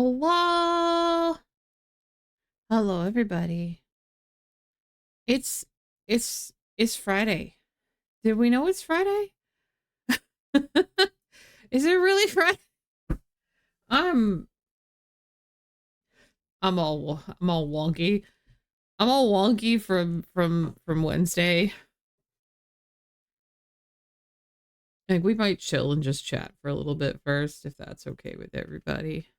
Hello. Hello, everybody. It's it's Friday. Did we know it's Friday? Is it really Friday? I'm I'm all wonky. I'm all wonky from Wednesday. Like we might chill and just chat for a little bit first, if that's okay with everybody.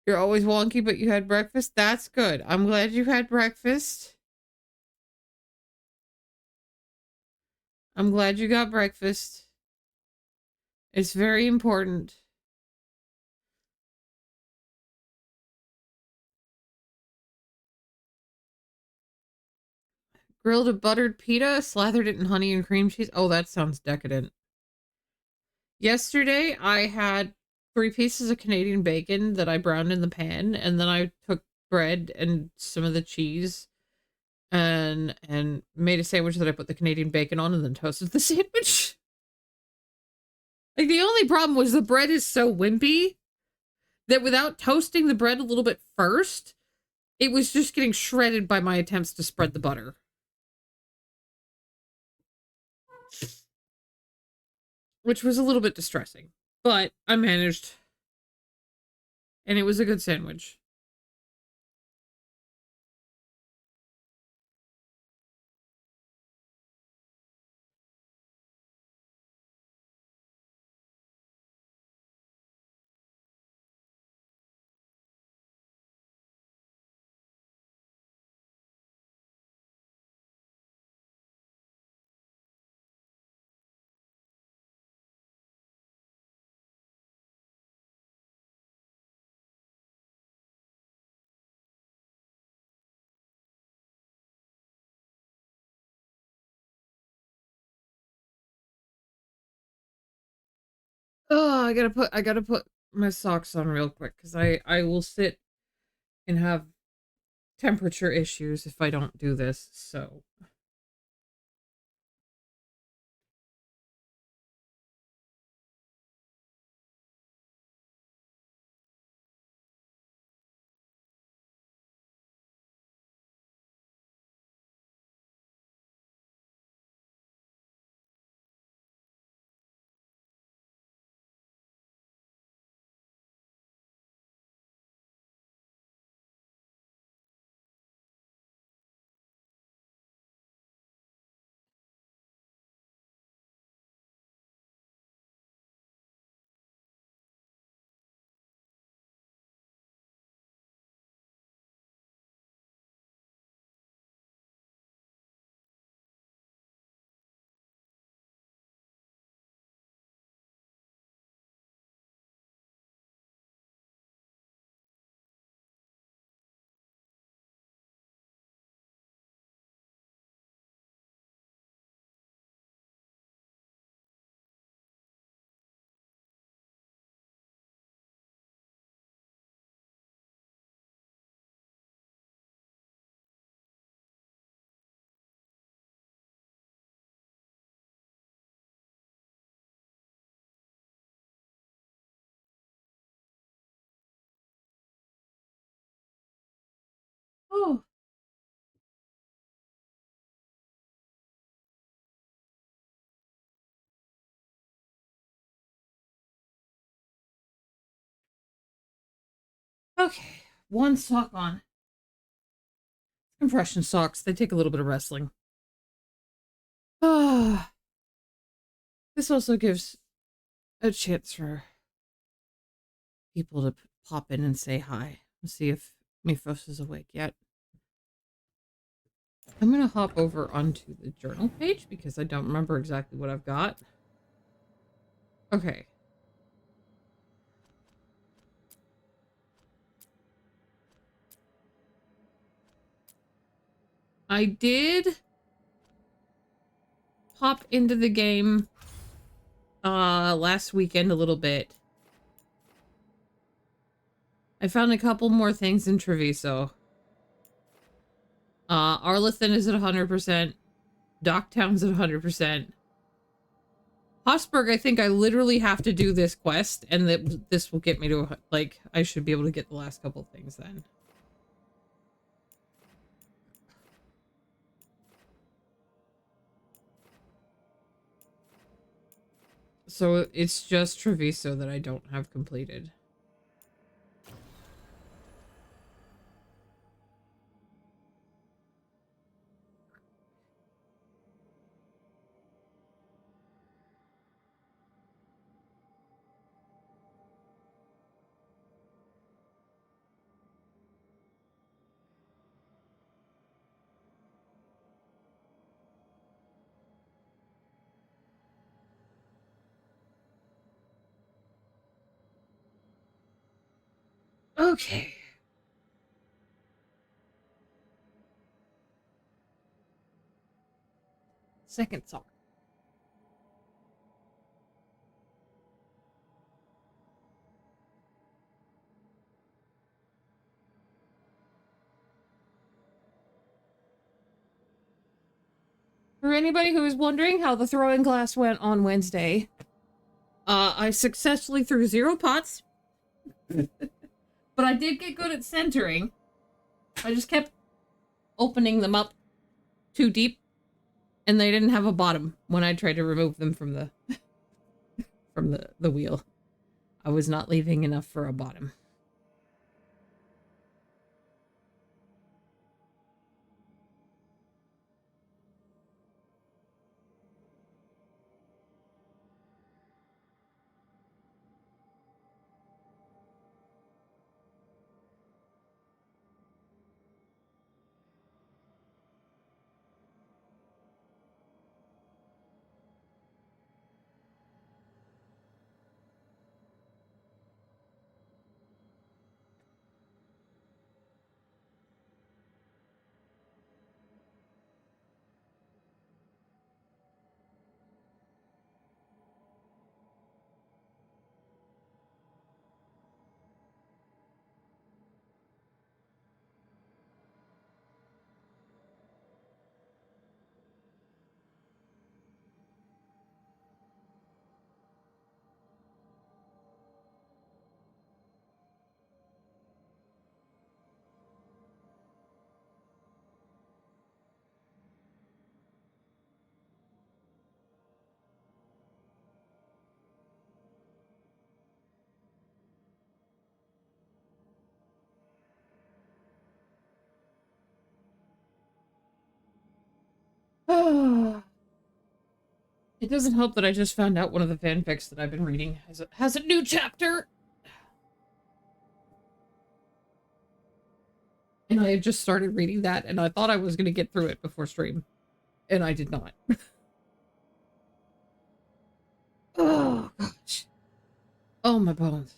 You're always wonky, but you had breakfast. That's good. I'm glad you had breakfast. I'm glad you got breakfast. It's very important. Grilled a buttered pita, slathered it in honey and cream cheese. Oh, that sounds decadent. Yesterday, I had 3 pieces of Canadian bacon that I browned in the pan, and then I took bread and some of the cheese and made a sandwich that I put the Canadian bacon on and then toasted the sandwich. Like the only problem was the bread is so wimpy that without toasting the bread a little bit first, it was just getting shredded by my attempts to spread the butter. Which was a little bit distressing. But I managed. And it was a good sandwich. Oh, I gotta put my socks on real quick because I will sit and have temperature issues if I don't do this. So oh, okay. One sock on. Compression socks. They take a little bit of wrestling. Ah, this also gives a chance for people to pop in and say hi. Let's see if Mifos is awake yet. I'm gonna hop over onto the journal page because I don't remember exactly what I've got. Okay. I did pop into the game last weekend a little bit. I found a couple more things in Treviso. Arlithin is at 100%. Docktown's at 100%. Hossberg, I think I literally have to do this quest, and that this will get me to, like, I should be able to get the last couple things then. So it's just Treviso that I don't have completed. Okay. Second song. For anybody who is wondering how the throwing class went on Wednesday, I successfully threw 0 pots, but I did get good at centering. I just kept opening them up too deep, and they didn't have a bottom when I tried to remove them from the from the wheel. I was not leaving enough for a bottom. It doesn't help that I just found out one of the fanfics that I've been reading has a new chapter. And I had just started reading that, and I thought I was going to get through it before stream. And I did not. Oh, gosh. Oh, my bones.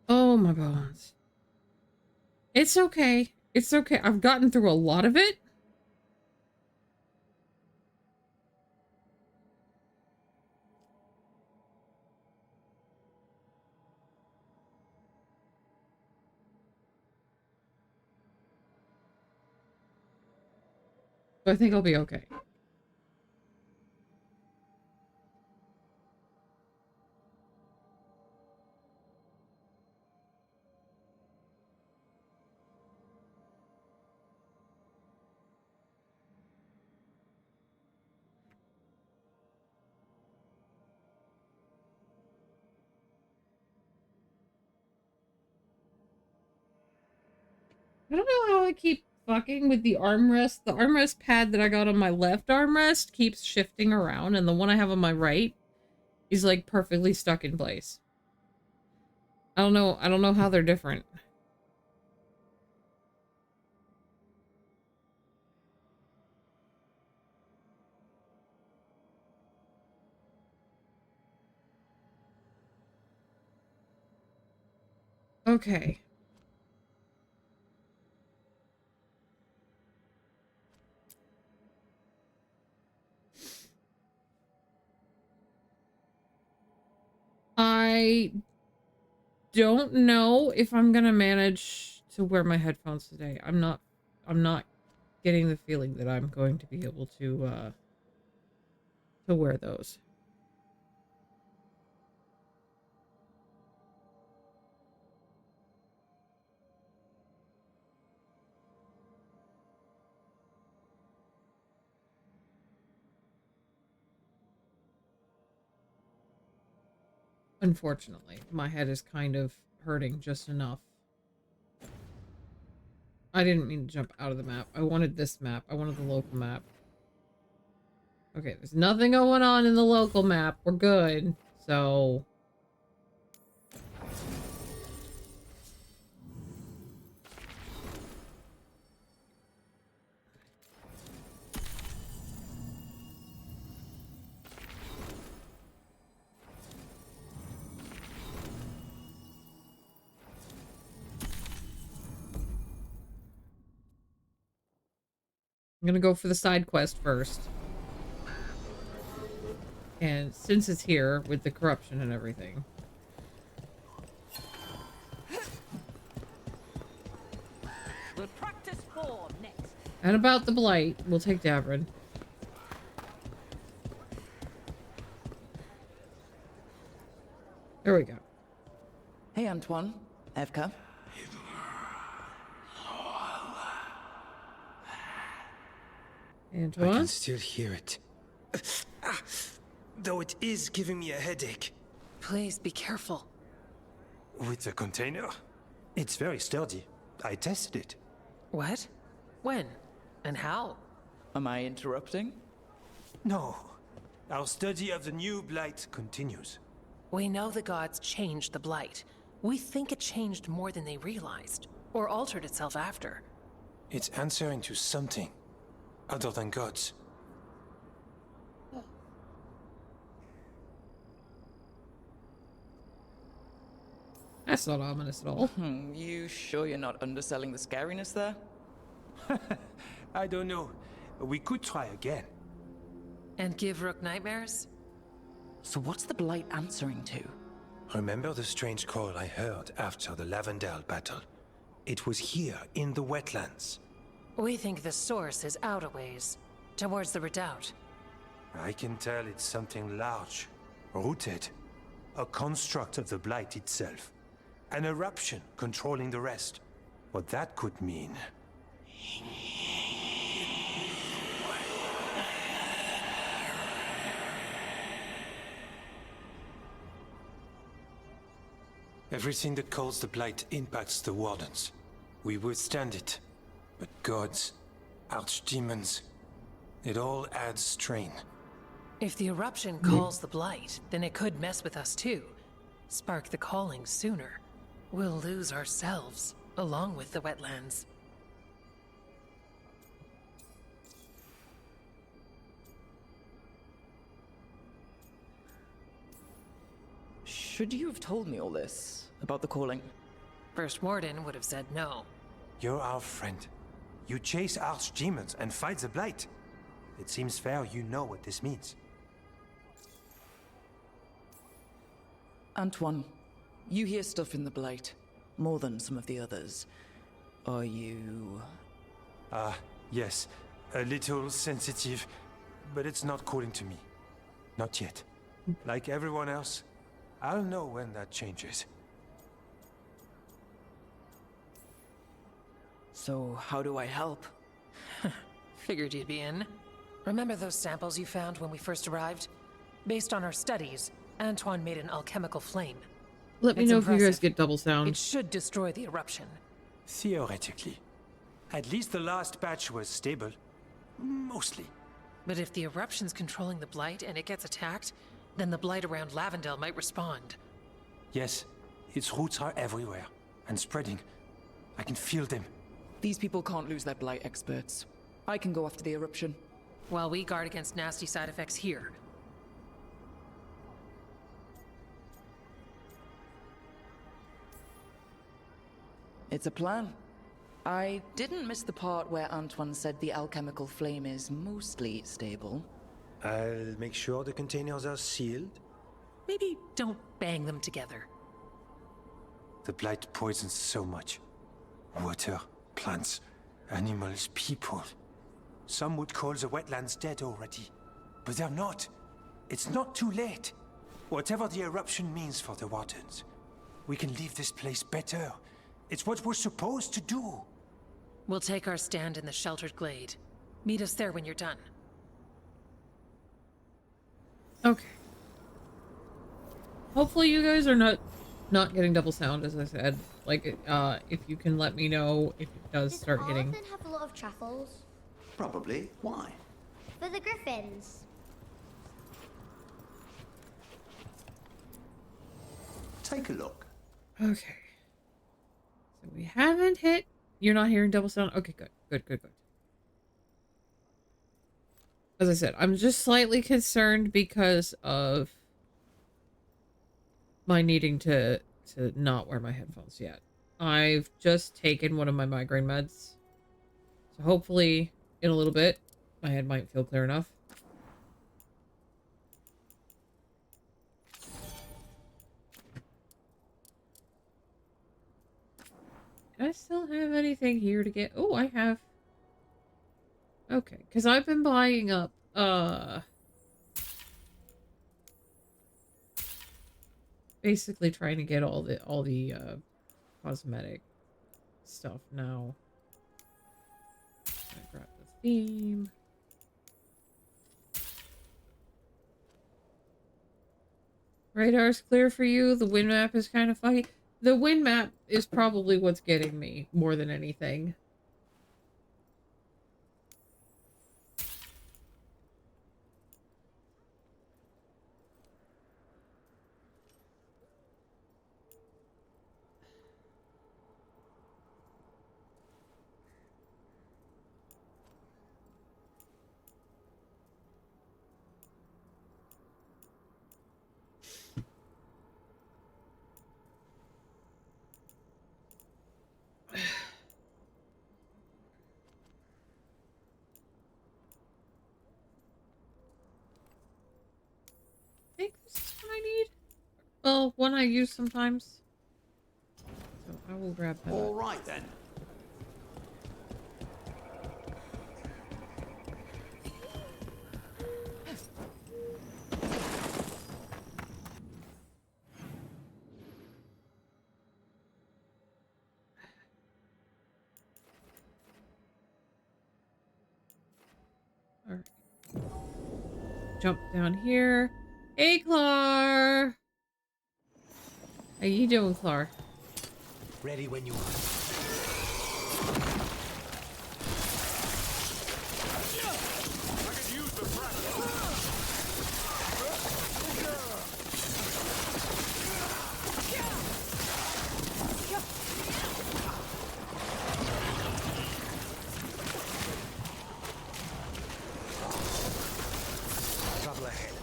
Oh, my bones. It's okay. It's okay. I've gotten through a lot of it. So I think I'll be okay. I don't know how I keep fucking with the armrest. The armrest pad that I got on my left armrest keeps shifting around, and the one I have on my right is like perfectly stuck in place. I don't know. I don't know how they're different. Okay. I don't know if I'm gonna manage to wear my headphones today. I'm not getting the feeling that I'm going to be able to wear those. Unfortunately, my head is kind of hurting just enough. I didn't mean to jump out of the map. I wanted this map. I wanted the local map. Okay, there's nothing going on in the local map. We're good. So... I'm gonna go for the side quest first. And since it's here with the corruption and everything. We'll practice form next. And about the blight, we'll take Davrin. There we go. Hey, Antoine. Evka. Antoine? I can still hear it. Though it is giving me a headache. Please be careful. With the container? It's very sturdy. I tested it. What? When? And how? Am I interrupting? No. Our study of the new blight continues. We know the gods changed the Blight. We think it changed more than they realized, or altered itself after. It's answering to something other than gods. That's not ominous at all. You sure you're not underselling the scariness there? I don't know. We could try again. And give Rook nightmares? So what's the Blight answering to? Remember the strange call I heard after the Lavendale battle? It was here, in the wetlands. We think the source is out a ways, towards the redoubt. I can tell it's something large, rooted. A construct of the Blight itself. An eruption controlling the rest. What that could mean... Everything that calls the Blight impacts the Wardens. We withstand it. But gods, archdemons, it all adds strain. If the eruption calls the Blight, then it could mess with us too. Spark the calling sooner. We'll lose ourselves, along with the wetlands. Should you have told me all this about the calling? First Warden would have said no. You're our friend. You chase archdemons and fight the Blight. It seems fair you know what this means. Antoine, you hear stuff in the Blight, more than some of the others. Are you... Yes. A little sensitive, but it's not calling to me. Not yet. Like everyone else, I'll know when that changes. So how do I help? Figured you'd be in. Remember those samples you found when we first arrived? Based on our studies, Antoine made an alchemical flame. Let me It's know if you guys impressive. get double sound. It should destroy the eruption. Theoretically. At least the last batch was stable. Mostly. But if the eruption's controlling the Blight and it gets attacked, then the Blight around Lavendale might respond. Yes, its roots are everywhere. And spreading. I can feel them. These people can't lose their Blight experts. I can go after the eruption. While we guard against nasty side effects here. It's a plan. I didn't miss the part where Antoine said the alchemical flame is mostly stable. I'll make sure the containers are sealed. Maybe don't bang them together. The Blight poisons so much. Water, plants, animals, people. Some would call the wetlands dead already, but they're not. It's not too late. Whatever the eruption means for the Wardens, we can leave this place better. It's what we're supposed to do. We'll take our stand in the sheltered glade. Meet us there when you're done. Okay. Hopefully you guys are not getting double sound, as I said. Like, if you can let me know if it does start hitting. Does Arthur have a lot of truffles? Probably. Why? For the griffins. Take a look. Okay. So we haven't hit. You're not hearing double sound? Okay, good. Good. As I said, I'm just slightly concerned because of my needing to not wear my headphones yet. I've just taken one of my migraine meds. So hopefully in a little bit my head might feel clear enough. Do I still have anything here to get? Oh, I have. Okay, because I've been buying up, basically trying to get all the cosmetic stuff now. I grab the theme. Radar's clear for you. The wind map is kind of funky. The wind map is probably what's getting me more than anything. I think this is what I need. Well, one I use sometimes. So I will grab that. All right then. Alright. Jump down here. Hey, Clar! How you doing, Clar? Ready when you are. Trouble ahead.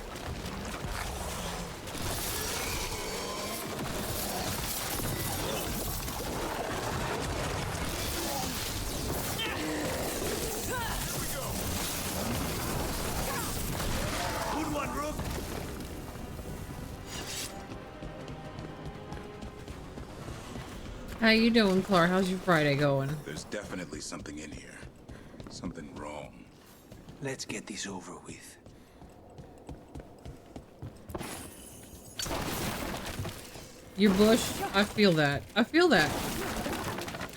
Good one, Rook. How you doing, Clar? How's your Friday going? There's definitely something in here. Something wrong. Let's get this over with. Your bush? I feel that. I feel that.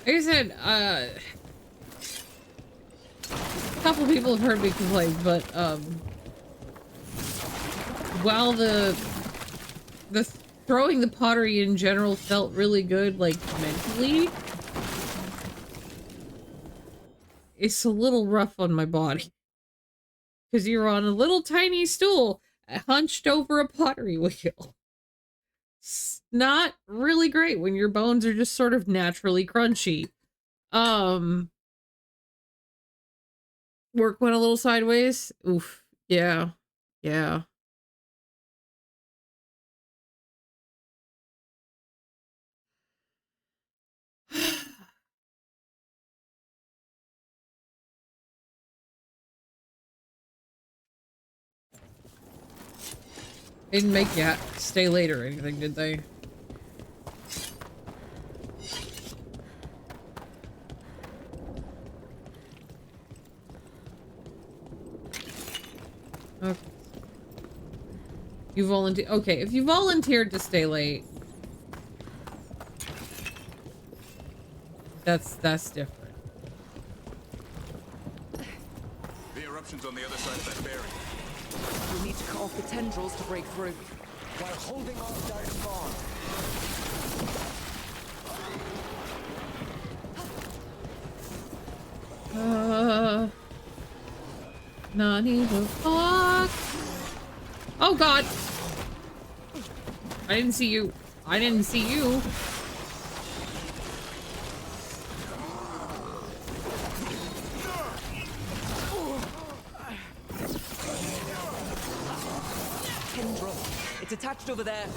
Like I said, a couple people have heard me complain, but, while the throwing the pottery in general felt really good, like, mentally, it's a little rough on my body. Because you're on a little tiny stool, hunched over a pottery wheel. It's not really great when your bones are just sort of naturally crunchy. Work went a little sideways. Oof. Yeah. Yeah. They didn't make you stay late or anything, did they? You volunteer. Okay, if you volunteered to stay late, that's different. The eruption's on the other side of that barrier. We need to cut off the tendrils to break through. While holding off Dark Spawn. Nani the fuck? Oh god! I didn't see you. I didn't see you. Tendril. It's attached over there.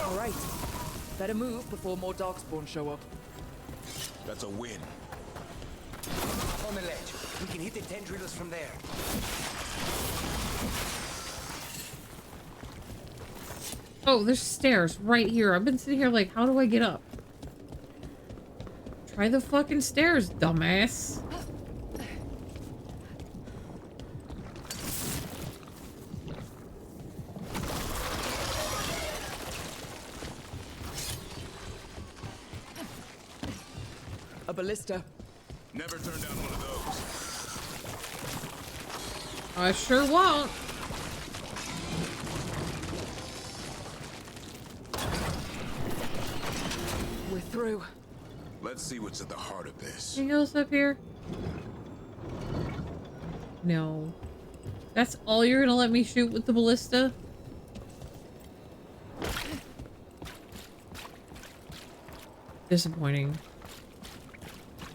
All right. Better move before more Darkspawn show up. That's a win. On the ledge. We can hit the tendrils from there. Oh, there's stairs right here. I've been sitting here like, how do I get up? Try the fucking stairs, dumbass. A ballista. Never turn down one of those. I sure won't. We're through. Let's see what's at the heart of this. Anything else up here? No. That's all you're gonna let me shoot with the ballista? Disappointing.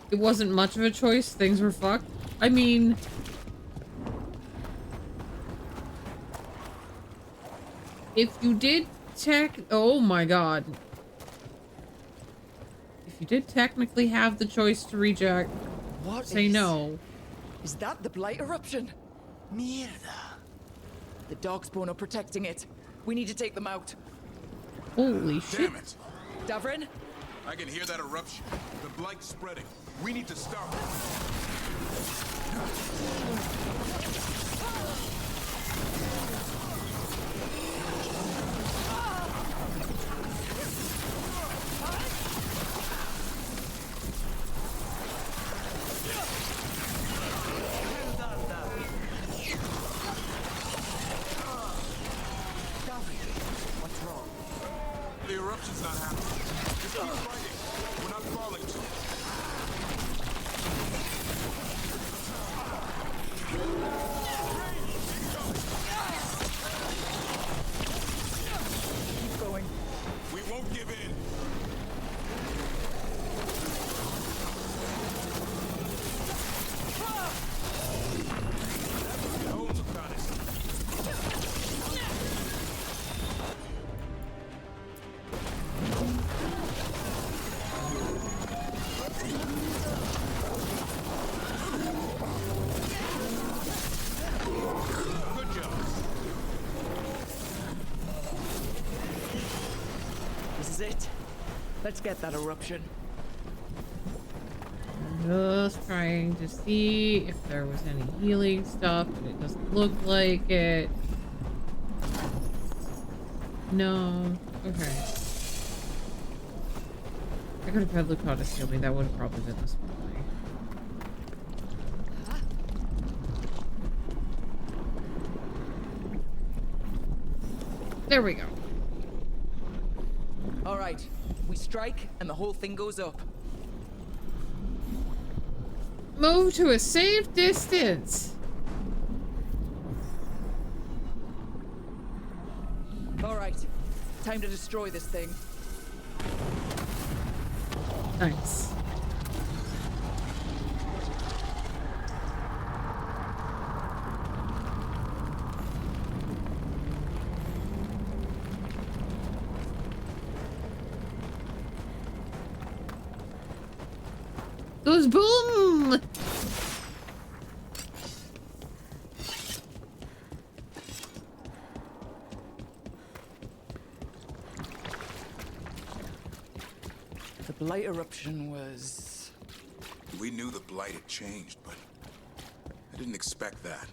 It wasn't much of a choice. Things were fucked. I mean... if you did oh my god. If you did technically have the choice to reject, What say no. Is that the Blight eruption? Mierda. The Darkspawn are protecting it. We need to take them out. Holy shit. Damn it! Davrin? I can hear that eruption. The blight's spreading. We need to stop it. The eruption's not happening. Just keep fighting. We're not falling to it. Keep going. We won't give in. Holmes got us. Good job. This is it. Let's get that eruption. Just trying to see if there was any healing stuff, but it doesn't look like it. No. Okay. I could have had Lucatus heal me. That would have probably been this one. There we go. All right. We strike and the whole thing goes up. Move to a safe distance. All right. Time to destroy this thing. Nice. Goes boom! The Blight eruption was... We knew the blight had changed, but I didn't expect that.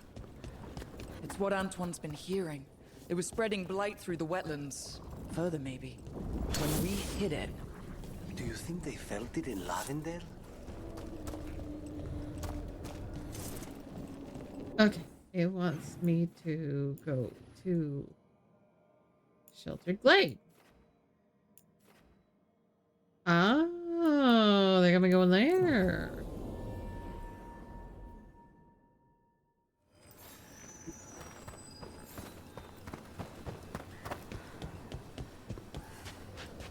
It's what Antoine's been hearing. It was spreading blight through the wetlands. Further, maybe. When we hit it. Do you think they felt it in Lavendale? Okay. It wants me to go to Sheltered Glade. Oh, they got me going there.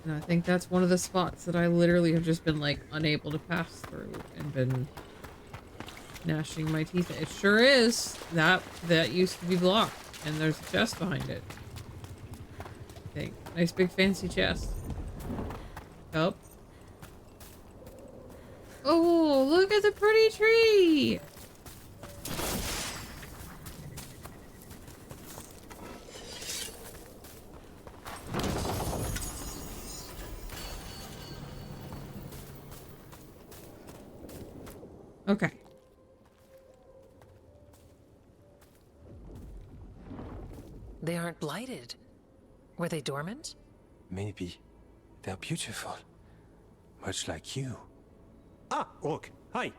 And I think that's one of the spots that I literally have just been like unable to pass through and been gnashing my teeth. It sure is. That used to be blocked, and there's a chest behind it. I think. Nice big fancy chest. Oh. Oh, look at the pretty tree. Okay. They aren't blighted. Were they dormant? Maybe. They're beautiful. Much like you. Ah, Orc. Hi.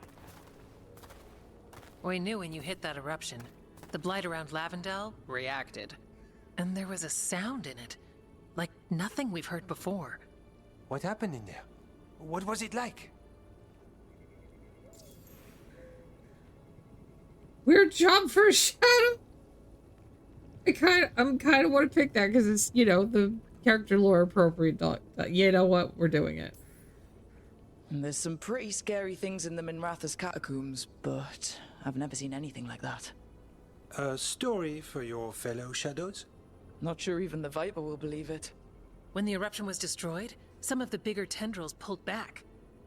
We knew when you hit that eruption. The blight around Lavendale reacted. And there was a sound in it. Like nothing we've heard before. What happened in there? What was it like? Weird job for a shadow. I'm kind of want to pick that because it's, you know, the character lore appropriate. You know what? We're doing it. And there's some pretty scary things in the Minratha's catacombs, but I've never seen anything like that. A story for your fellow shadows? Not sure even the Viper will believe it. When the eruption was destroyed, some of the bigger tendrils pulled back.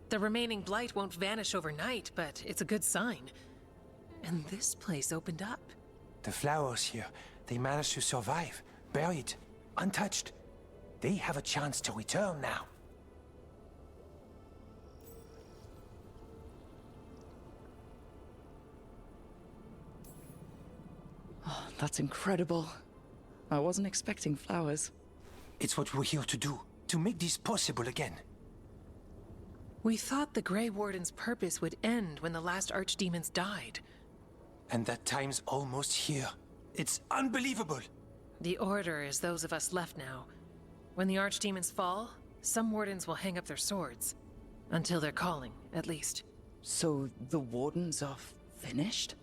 The remaining blight won't vanish overnight, but it's a good sign. And this place opened up. The flowers here, they managed to survive, buried, untouched. They have a chance to return now. Oh, that's incredible. I wasn't expecting flowers. It's what we're here to do, to make this possible again. We thought the Grey Warden's purpose would end when the last archdemons died. And that time's almost here. It's unbelievable. The Order is those of us left now. When the archdemons fall, some wardens will hang up their swords. Until they're calling, at least. So the Wardens are finished?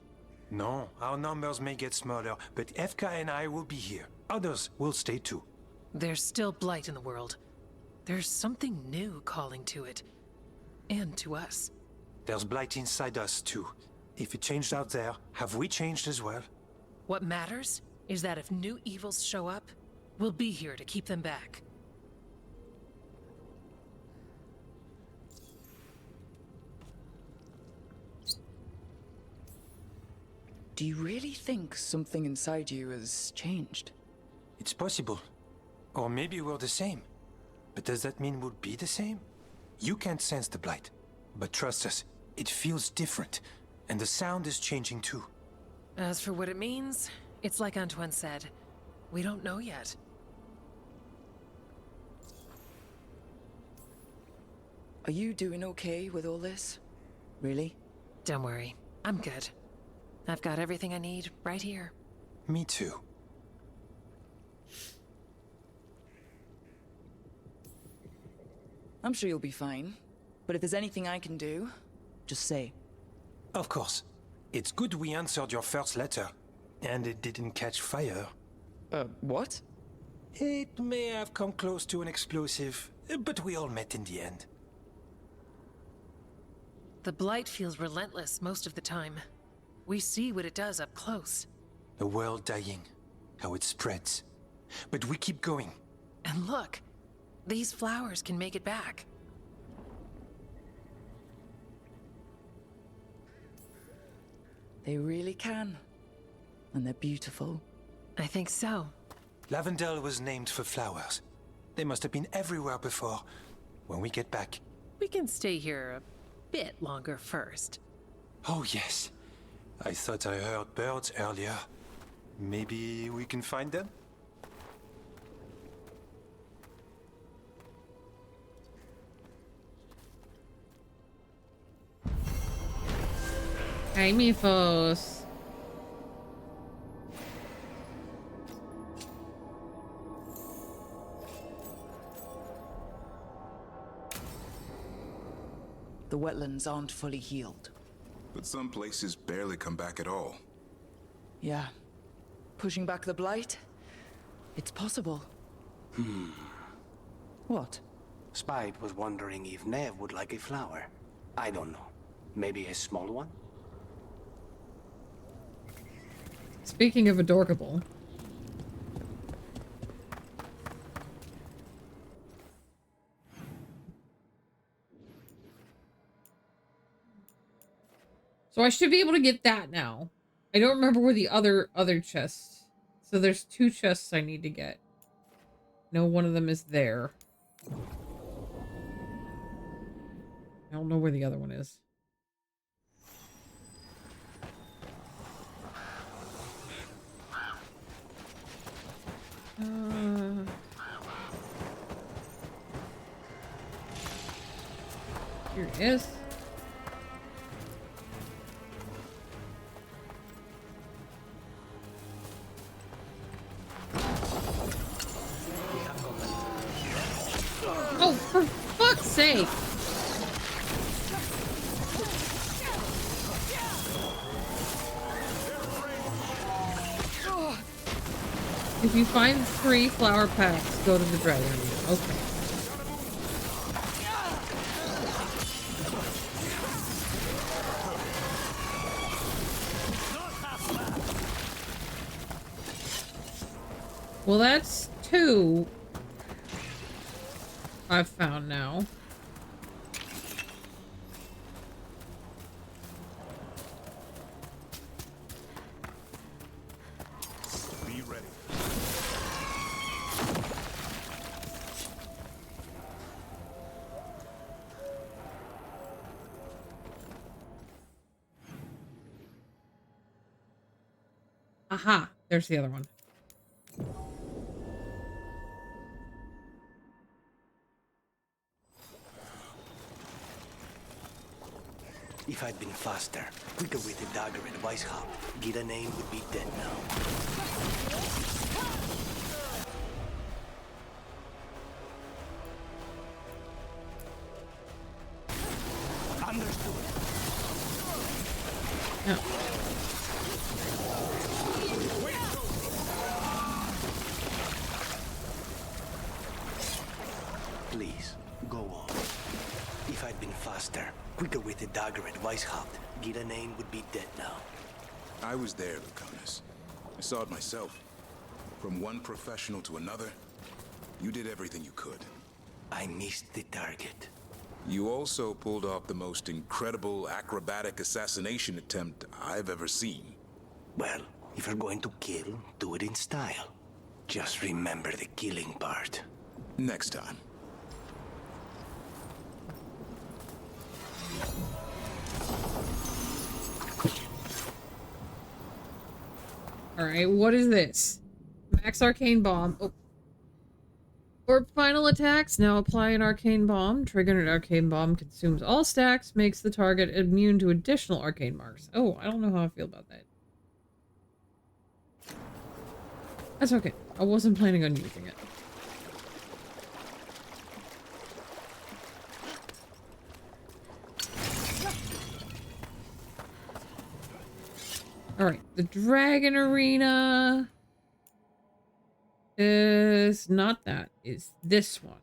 No, our numbers may get smaller, but Efka and I will be here. Others will stay too. There's still blight in the world. There's something new calling to it. And to us. There's blight inside us too. If it changed out there, have we changed as well? What matters is that if new evils show up, we'll be here to keep them back. Do you really think something inside you has changed? It's possible. Or maybe we're the same. But does that mean we'll be the same? You can't sense the blight. But trust us, it feels different. And the sound is changing too. As for what it means, it's like Antoine said. We don't know yet. Are you doing okay with all this? Really? Don't worry, I'm good. I've got everything I need right here. Me too. I'm sure you'll be fine. But if there's anything I can do, just say. Of course. It's good we answered your first letter. And it didn't catch fire. What? It may have come close to an explosive, but we all met in the end. The blight feels relentless most of the time. We see what it does up close. A world dying. How it spreads. But we keep going. And look, these flowers can make it back. They really can. And they're beautiful. I think so. Lavendale was named for flowers. They must have been everywhere before. When we get back. We can stay here a bit longer first. Oh yes. I thought I heard birds earlier. Maybe we can find them? Hey, Mifos. The wetlands aren't fully healed. But some places barely come back at all. Yeah. Pushing back the blight? It's possible. What? Spite was wondering if Nev would like a flower. I don't know. Maybe a small one? Speaking of adorable. So I should be able to get that now. I don't remember where the other chests. So there's 2 chests I need to get. No, one of them is there. I don't know where the other one is. Here it is. Oh, for fuck's sake! If you find 3 flower packs, go to the dragon arena. Okay. Well, that's 2 I've found now. Be ready. Aha, there's the other one. If I'd been faster, quicker with the dagger and Weishaupt, Gita name would be dead now. Understood. No. Please, go on. If I'd been faster, quicker with the dagger and Weishaupt, Gita name would be dead now. I was there, Lucanus. I saw it myself. From one professional to another, you did everything you could. I missed the target. You also pulled off the most incredible acrobatic assassination attempt I've ever seen. Well, if you're going to kill, do it in style. Just remember the killing part. Next time. Alright, what is this? Max Arcane Bomb. Oh. For final attacks, now apply an Arcane Bomb. Trigger an Arcane Bomb consumes all stacks, makes the target immune to additional Arcane Marks. Oh, I don't know how I feel about that. That's okay. I wasn't planning on using it. Alright, the Dragon Arena is not that, is this one.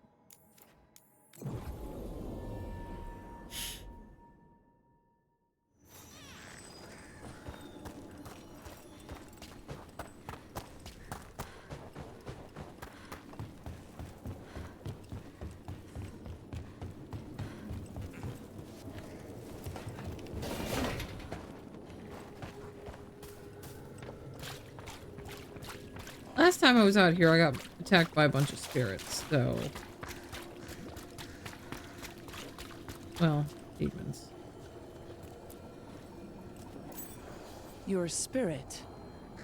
Last time I was out here, I got attacked by a bunch of spirits, so... Well, demons. You're a spirit.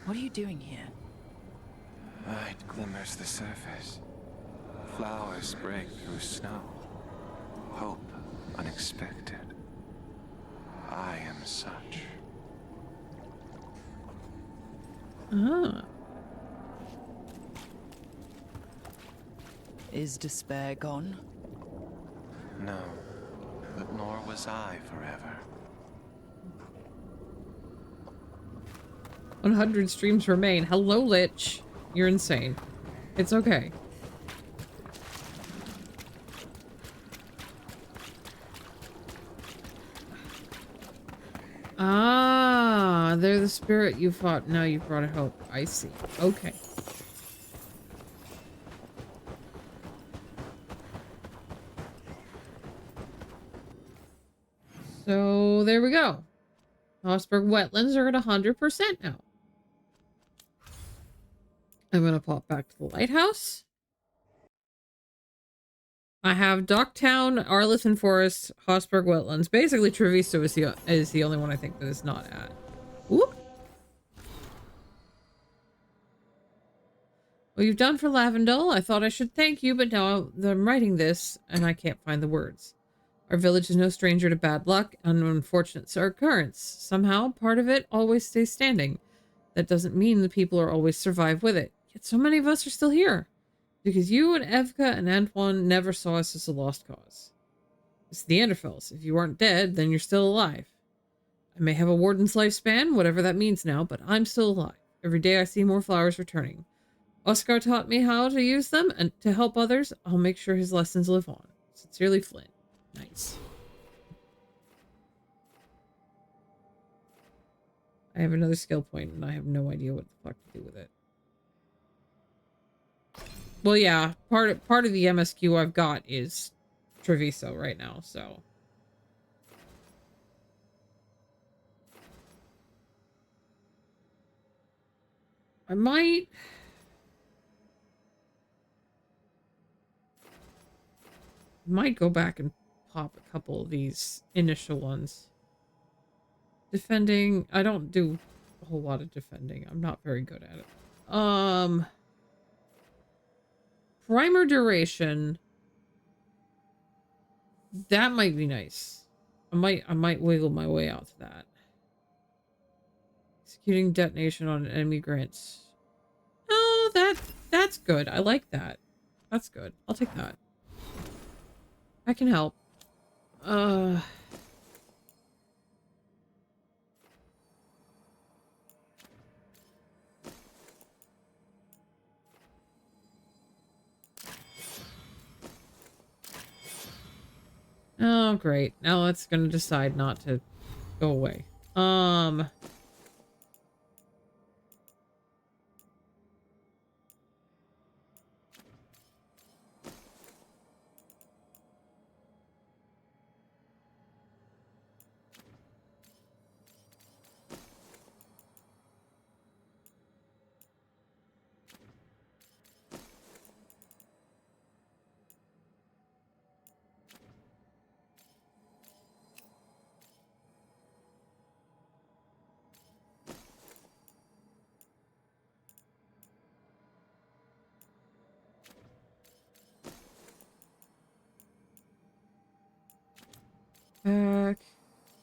What are you doing here? Light glimmers the surface. Flowers break through snow. Hope unexpected. I am such. Ah. Is despair gone? No, but nor was I forever. 100 streams remain. Hello, Lich. You're insane. It's okay. Ah, they're the spirit you fought. Now you brought a hope. I see. Okay. So there we go. Hossberg wetlands are at 100% now. I'm going to pop back to the lighthouse. I have Docktown, Arlington Forest, Hossberg Wetlands. Basically, Treviso is the only one I think that is not at. Whoop. Well, you've done for Lavendel. I thought I should thank you, but now I'm writing this, and I can't find the words. Our village is no stranger to bad luck and unfortunate occurrence. Somehow, part of it always stays standing. That doesn't mean the people are always survive with it. Yet so many of us are still here. Because you and Evka and Antoine never saw us as a lost cause. It's the Anderfells. If you aren't dead, then you're still alive. I may have a warden's lifespan, whatever that means now, but I'm still alive. Every day I see more flowers returning. Oscar taught me how to use them, and to help others, I'll make sure his lessons live on. Sincerely, Flynn. Nice. I have another skill point, and I have no idea what the fuck to do with it. Well, yeah, part of the MSQ I've got is Treviso right now, so. I might go back and pop a couple of these initial ones. Defending, I don't do a whole lot of defending. I'm not very good at it. Primer duration. That might be nice. I might wiggle my way out to that. Executing detonation on enemy grants. Oh, that's good. I like that. That's good. I'll take that. I can help. Oh, great. Now it's gonna decide not to go away.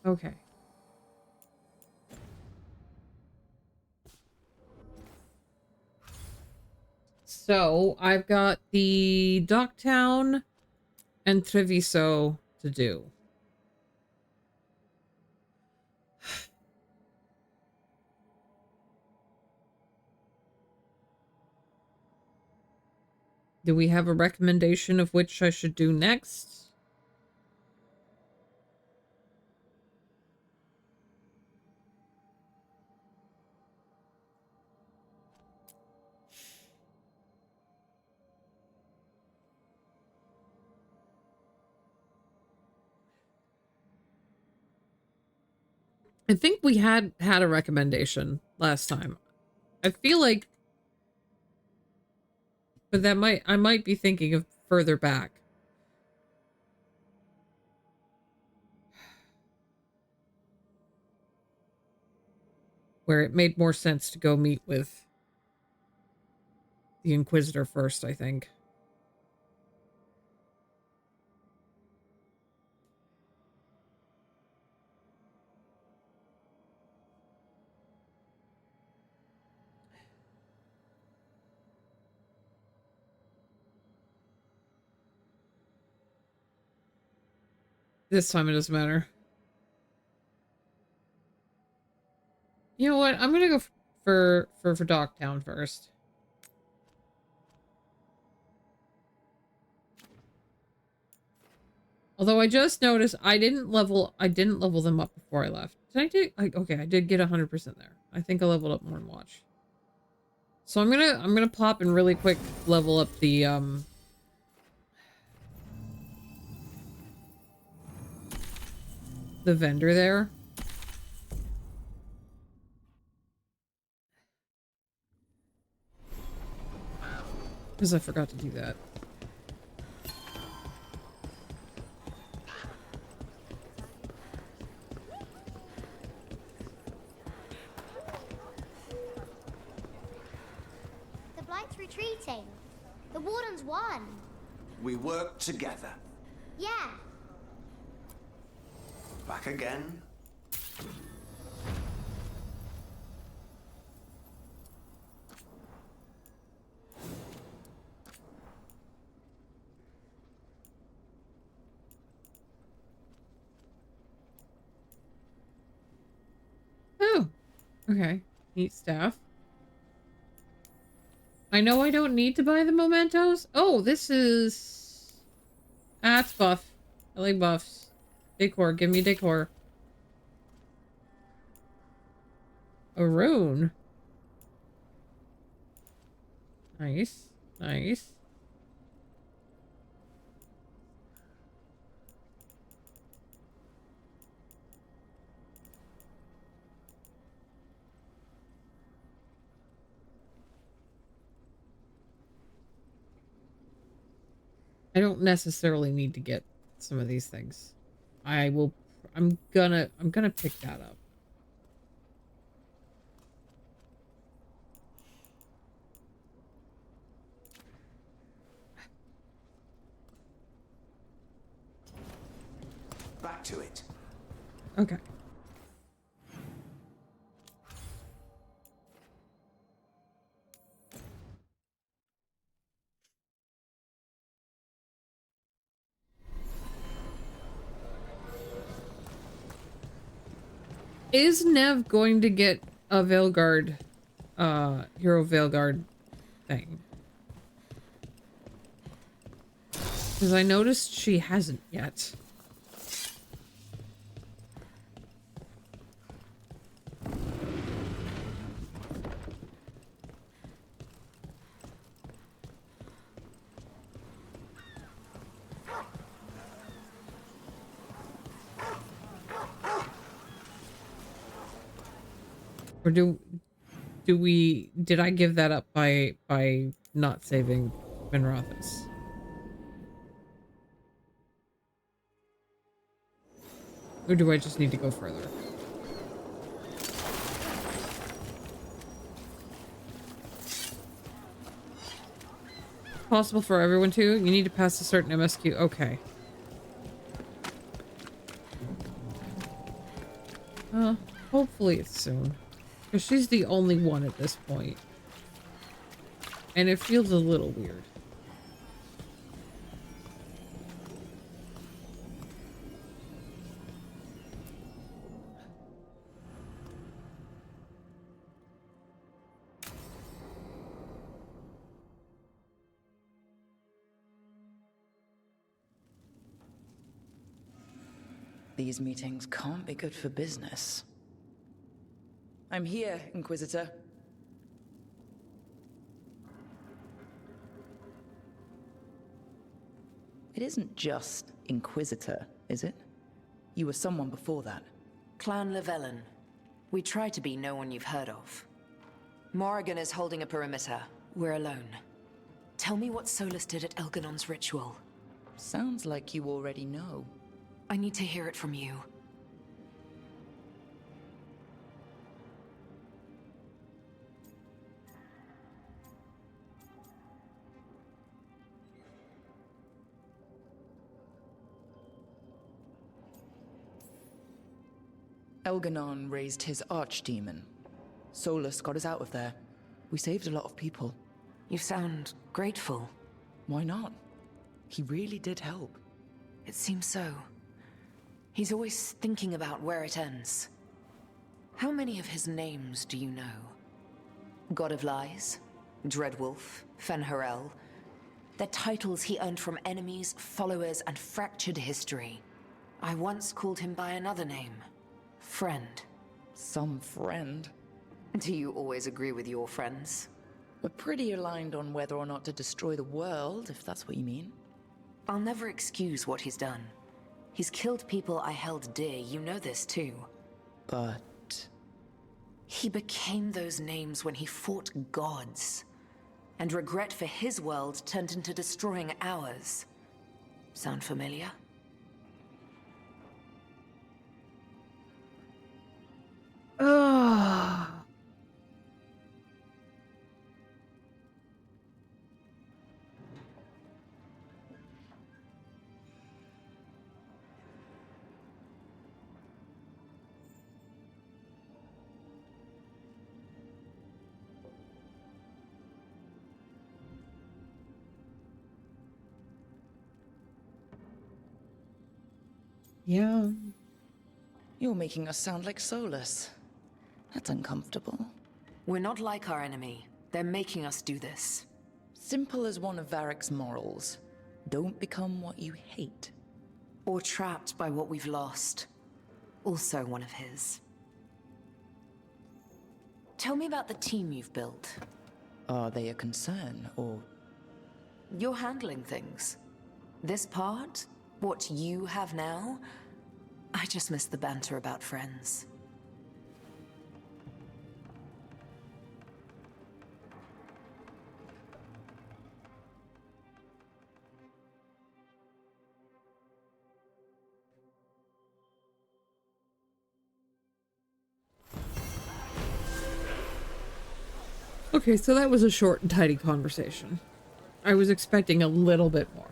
Okay. So I've got the Docktown and Treviso to do. Do we have a recommendation of which I should do next? I think we had a recommendation last time. I feel like, but I might be thinking of further back. where it made more sense to go meet with the Inquisitor first, I think. This time it doesn't matter. You know what? I'm gonna go for Dogtown first. Although I just noticed I didn't level them up before I left. Did I do? Okay, I did get 100% there. I think I leveled up more in Watch. So I'm gonna pop and really quick level up the vendor there. Because I forgot to do that. The Blight's retreating. The Warden's won. We work together. Yeah. Back again. Oh, okay. Neat staff. I know I don't need to buy the mementos. Oh, this is... Ah, it's buff. I like buffs. Decor, give me decor. A rune. Nice. Nice. I don't necessarily need to get some of these things. I'm gonna pick that up. Back to it. Okay. Is Nev going to get a Veilguard, Hero Veilguard thing? Because I noticed she hasn't yet. Or did I give that up by not saving Minrathis? Or do I just need to go further? Possible for everyone too? You need to pass a certain MSQ. Okay. Hopefully it's soon. Because she's the only one at this point. And it feels a little weird. These meetings can't be good for business. I'm here, Inquisitor. It isn't just Inquisitor, is it? You were someone before that. Clan Llewellyn. We try to be no one you've heard of. Morrigan is holding a perimeter. We're alone. Tell me what Solus did at Elganon's ritual. Sounds like you already know. I need to hear it from you. Elganon raised his archdemon. Solus got us out of there. We saved a lot of people. You sound grateful. Why not? He really did help. It seems so. He's always thinking about where it ends. How many of his names do you know? God of Lies, Dreadwolf, Fen'Harel. They're titles he earned from enemies, followers, and fractured history. I once called him by another name. Friend. Some friend. Do you always agree with your friends? We're pretty aligned on whether or not to destroy the world, if that's what you mean. I'll never excuse what he's done. He's killed people I held dear, you know this too. But... He became those names when he fought gods. And regret for his world turned into destroying ours. Sound familiar? Ugh. Yeah. You're making us sound like Solus. That's uncomfortable. We're not like our enemy. They're making us do this. Simple as one of Varric's morals. Don't become what you hate. Or trapped by what we've lost. Also one of his. Tell me about the team you've built. Are they a concern, or... You're handling things. This part, what you have now, I just miss the banter about friends. Okay, so that was a short and tidy conversation. I was expecting a little bit more.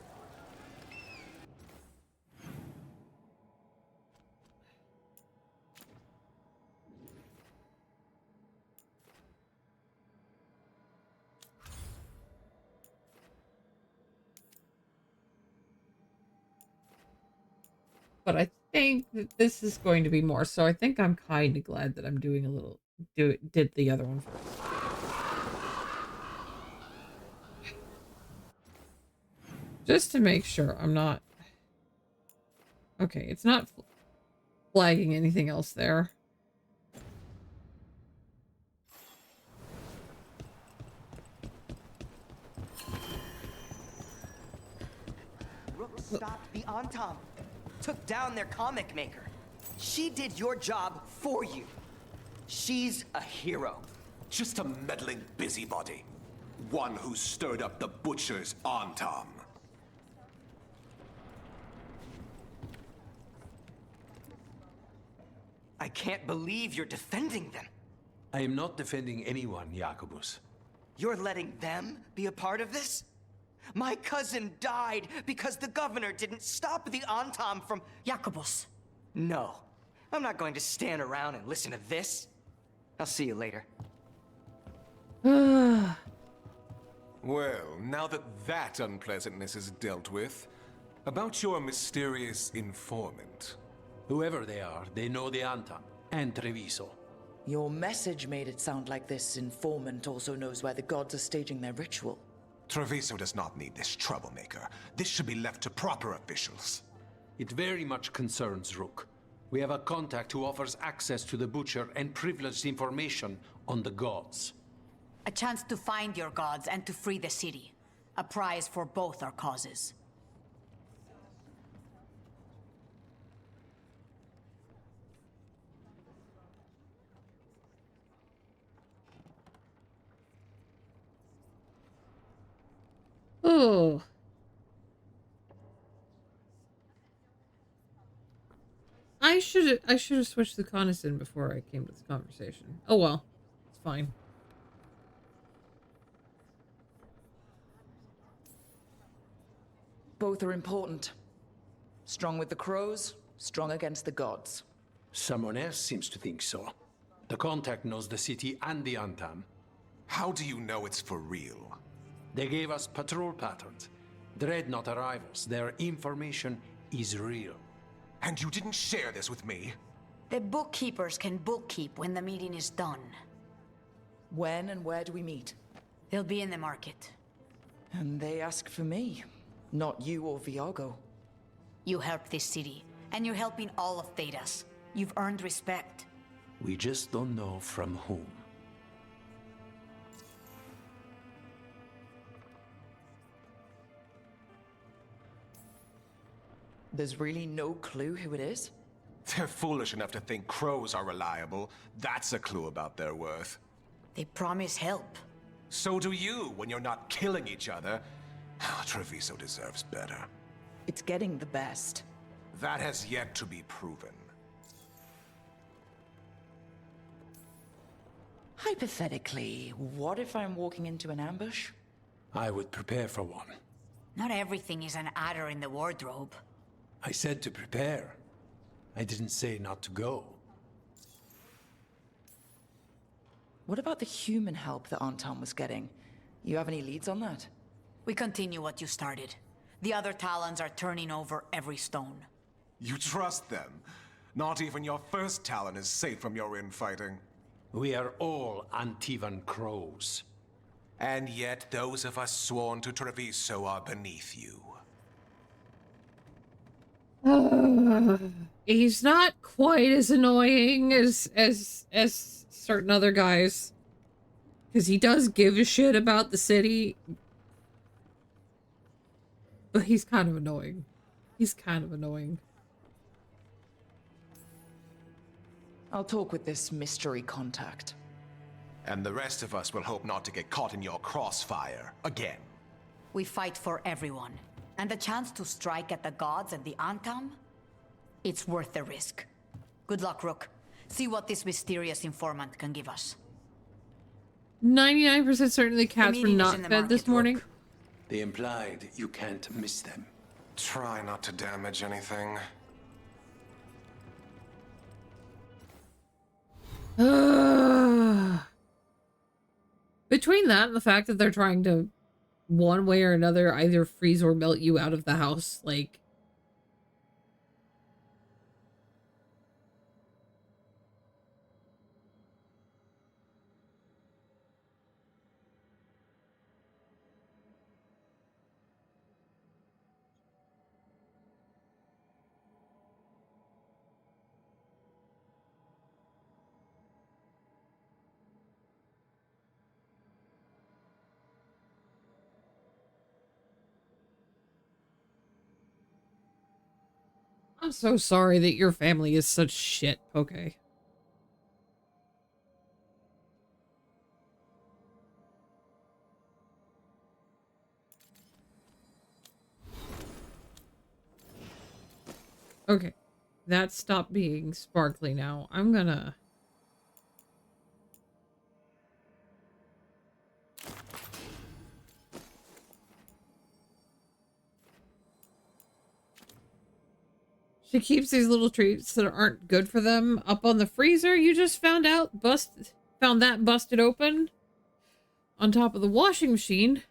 But I think that this is going to be more, so I think I'm kind of glad that I'm doing a little... did the other one first. Just to make sure I'm not... Okay, it's not flagging anything else there. Rook stopped the Antam, took down their comic maker. She did your job for you. She's a hero. Just a meddling busybody. One who stirred up the Butcher's Antam. I can't believe you're defending them. I am not defending anyone, Jacobus. You're letting them be a part of this? My cousin died because the governor didn't stop the Antam from... Jacobus. No. I'm not going to stand around and listen to this. I'll see you later. Well, now that that unpleasantness is dealt with, about your mysterious informant. Whoever they are, they know the Antam and Treviso. Your message made it sound like this informant also knows where the gods are staging their ritual. Treviso does not need this troublemaker. This should be left to proper officials. It very much concerns Rook. We have a contact who offers access to the Butcher and privileged information on the gods. A chance to find your gods and to free the city. A prize for both our causes. Oh. I should have switched the Coniston before I came to this conversation. Oh well. It's fine. Both are important. Strong with the crows, strong against the gods. Someone else seems to think so. The contact knows the city and the Antam. How do you know it's for real? They gave us patrol patterns. Dreadnought arrivals. Their information is real. And you didn't share this with me? The bookkeepers can bookkeep when the meeting is done. When and where do we meet? They'll be in the market. And they ask for me, not you or Viago. You helped this city, and you're helping all of Thedas. You've earned respect. We just don't know from whom. There's really no clue who it is? They're foolish enough to think crows are reliable. That's a clue about their worth. They promise help. So do you when you're not killing each other. Treviso deserves better. It's getting the best. That has yet to be proven. Hypothetically, what if I'm walking into an ambush? I would prepare for one. Not everything is an adder in the wardrobe. I said to prepare. I didn't say not to go. What about the human help that Anton was getting? You have any leads on that? We continue what you started. The other Talons are turning over every stone. You trust them? Not even your first Talon is safe from your infighting. We are all Antivan crows. And yet those of us sworn to Treviso are beneath you. He's not quite as annoying as certain other guys. Because he does give a shit about the city. But he's kind of annoying. He's kind of annoying. I'll talk with this mystery contact. And the rest of us will hope not to get caught in your crossfire again. We fight for everyone. And the chance to strike at the gods and the Antam? It's worth the risk. Good luck, Rook. See what this mysterious informant can give us. 99% certain the cats were not fed this morning. They implied you can't miss them. Try not to damage anything. Between that and the fact that they're trying to, one way or another, either freeze or melt you out of the house, like... I'm so sorry that your family is such shit. Okay. Okay. That stopped being sparkly now. I'm gonna... She keeps these little treats that aren't good for them up on the freezer. You just found that busted open on top of the washing machine,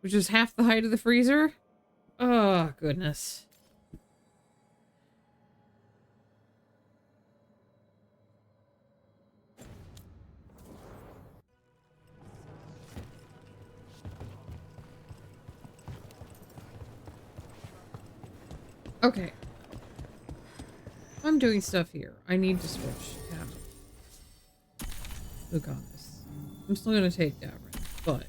which is half the height of the freezer. Oh, goodness. Okay. I'm doing stuff here. I need to switch tab. Look on this. I'm still gonna take Davrin, but...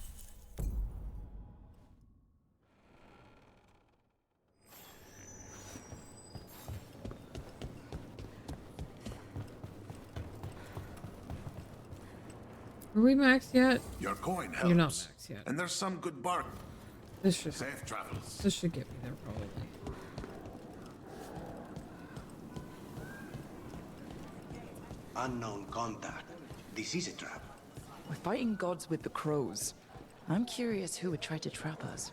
Are we maxed yet? Your coin helps. You're not maxed yet. And there's some good bargain. This should... Safe travels. This should get me there, probably. Unknown contact. This is a trap. We're fighting gods with the crows. I'm curious who would try to trap us.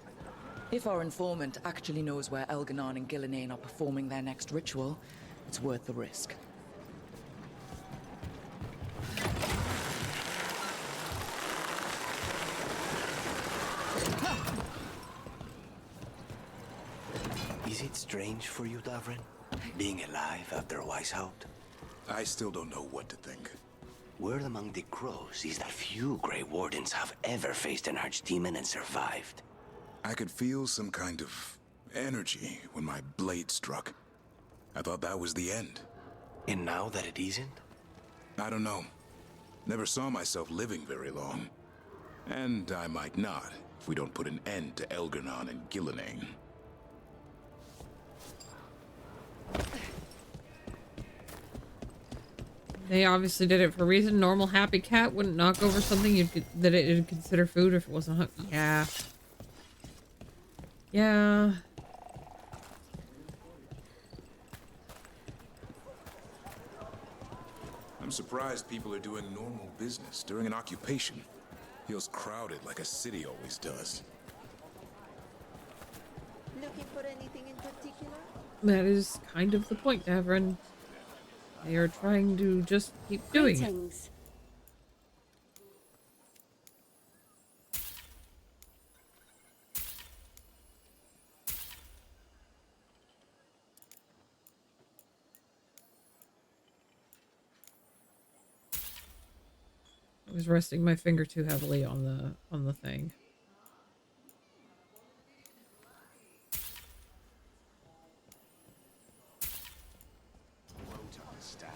If our informant actually knows where Elganon and Gillenane are performing their next ritual, It's worth the risk. Is it strange for you, Davrin? Being alive after Weishaupt? I still don't know what to think. Word among the crows is that few Grey Wardens have ever faced an archdemon and survived. I could feel some kind of energy when my blade struck. I thought that was the end. And now that it isn't? I don't know. Never saw myself living very long. And I might not, if we don't put an end to Elgernon and Gillenane. They obviously did it for a reason. Normal happy cat wouldn't knock over something that it'd consider food if it wasn't hungry. Yeah. Yeah. I'm surprised people are doing normal business during an occupation. Feels crowded like a city always does. Looking for anything in particular? That is kind of the point, Davrin. They are trying to just keep doing it. I was resting my finger too heavily on the thing.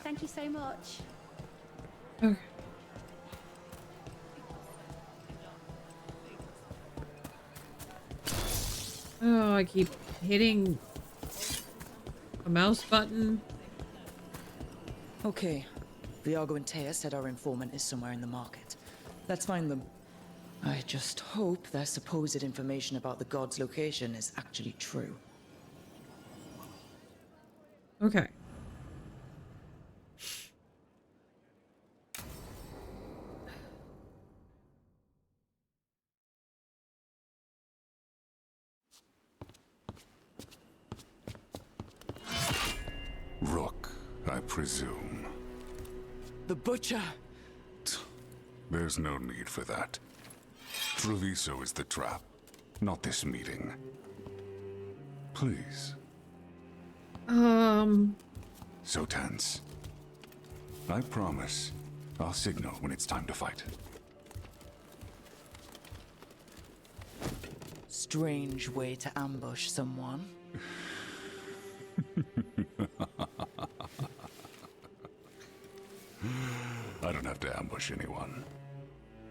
Thank you so much. Okay. Oh, I keep hitting a mouse button. Okay. Viago and Taya said our informant is somewhere in the market. Let's find them. I just hope their supposed information about the god's location is actually true. Okay. Rook, I presume. The Butcher! There's no need for that. Treviso is the trap, not this meeting. Please. So tense. I promise, I'll signal when it's time to fight. Strange way to ambush someone. I don't have to ambush anyone.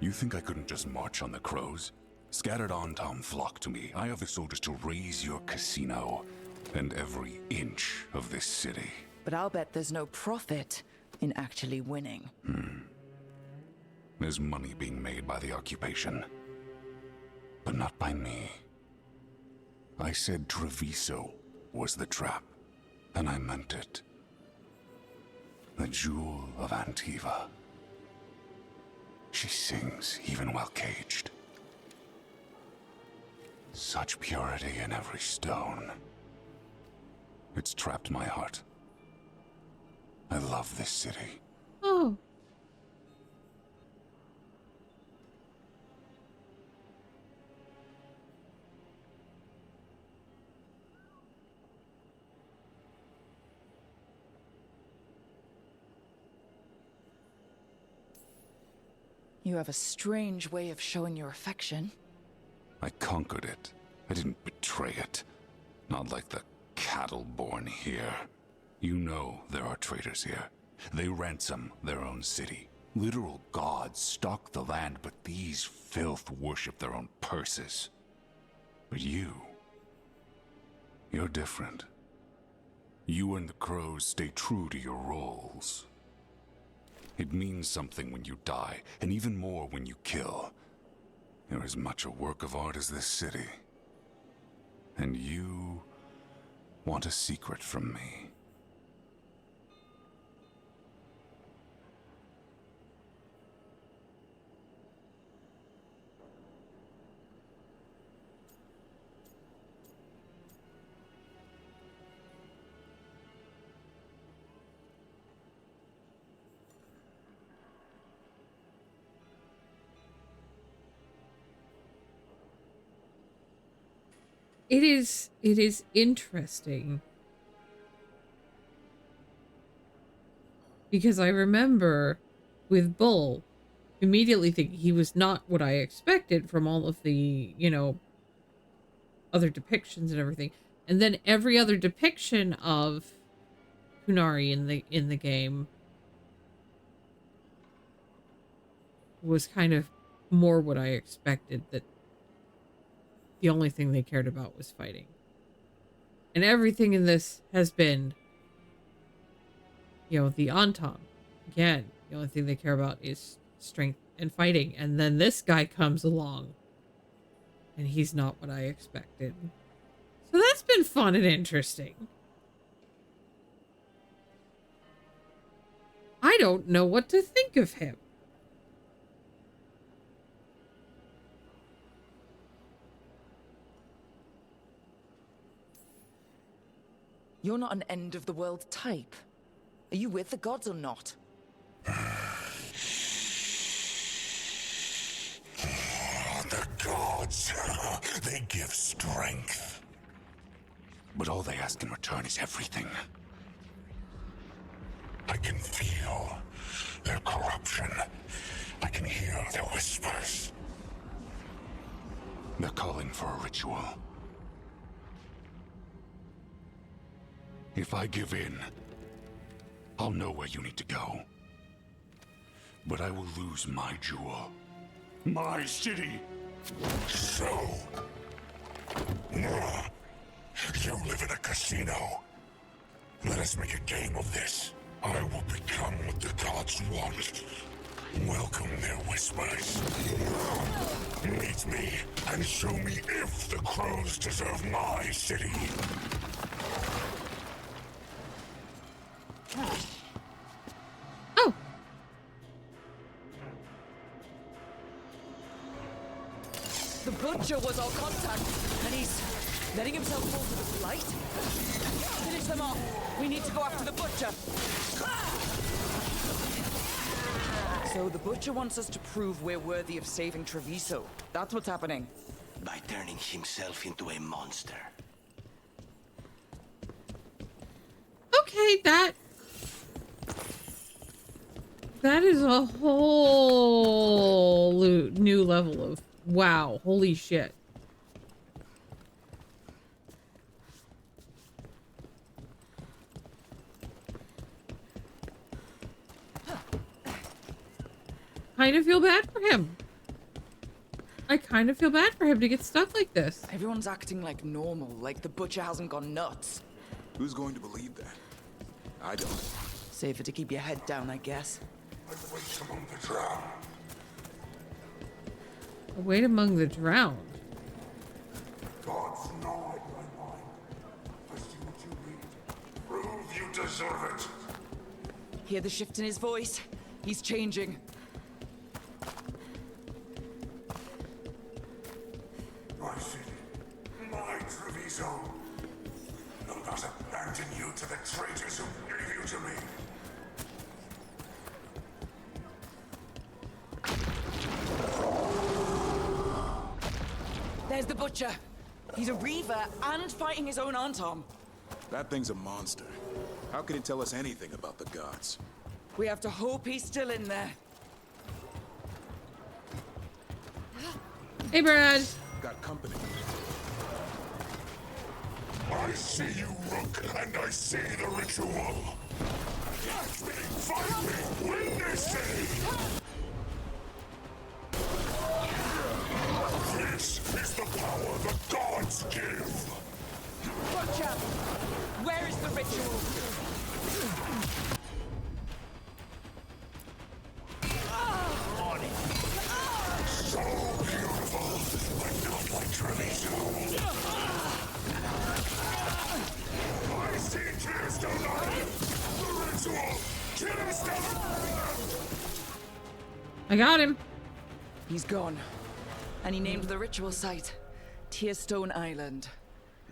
You think I couldn't just march on the crows? Scattered Antom flock to me. I have the soldiers to raise your casino and every inch of this city. But I'll bet there's no profit in actually winning. There's money being made by the occupation. But not by me. I said Treviso was the trap, and I meant it. The Jewel of Antiva. She sings even while caged. Such purity in every stone. It's trapped my heart. I love this city. Oh. You have a strange way of showing your affection. I conquered it. I didn't betray it. Not like the cattle born here. You know there are traitors here. They ransom their own city. Literal gods stalk the land, but these filth worship their own purses. But you're different. You and the crows stay true to your roles. It means something when you die, and even more when you kill. You're as much a work of art as this city. And you want a secret from me. it is interesting because I remember with Bull immediately thinking he was not what I expected from all of the, you know, other depictions and everything. And then every other depiction of Qunari in the game was kind of more what I expected, that the only thing they cared about was fighting. And everything in this has been, you know, the Antam. Again, the only thing they care about is strength and fighting. And then this guy comes along and he's not what I expected. So that's been fun and interesting. I don't know what to think of him. You're not an end-of-the-world type. Are you with the gods or not? The gods, they give strength. But all they ask in return is everything. I can feel their corruption. I can hear their whispers. They're calling for a ritual. If I give in, I'll know where you need to go. But I will lose my jewel. My city! So... you live in a casino. Let us make a game of this. I will become what the gods want. Welcome their whispers. Meet me and show me if the crows deserve my city. Oh. The Butcher was our contact, and he's letting himself fall to the blight? Finish them off. We need to go after the Butcher. So the Butcher wants us to prove we're worthy of saving Treviso. That's what's happening. By turning himself into a monster. Okay, that is a whole new level of wow, holy shit. Kind of feel bad for him. I kind of feel bad for him to get stuck like this. Everyone's acting like normal, like the Butcher hasn't gone nuts. Who's going to believe that? I don't. Safer to keep your head down, I guess. Wait among the drowned. Wait among the drowned. Gods know in my mind. I see what you need. Prove you deserve it. Hear the shift in his voice? He's changing. My city. My Treviso. I'll not abandon you to the traitors who gave you to me. There's the Butcher. He's a Reaver and fighting his own Antom. That thing's a monster. How can it tell us anything about the gods? We have to hope he's still in there. Hey, Brad. Got company. I see you, Rook, and I see the ritual. Catch me, fight me, witness it! This is the power the gods give! Butcher! Where is the ritual? So beautiful, but not like Treviso. I see Tearstone alive! The ritual! Tearstone! I got him. He's gone. And he named the ritual site Tearstone Island.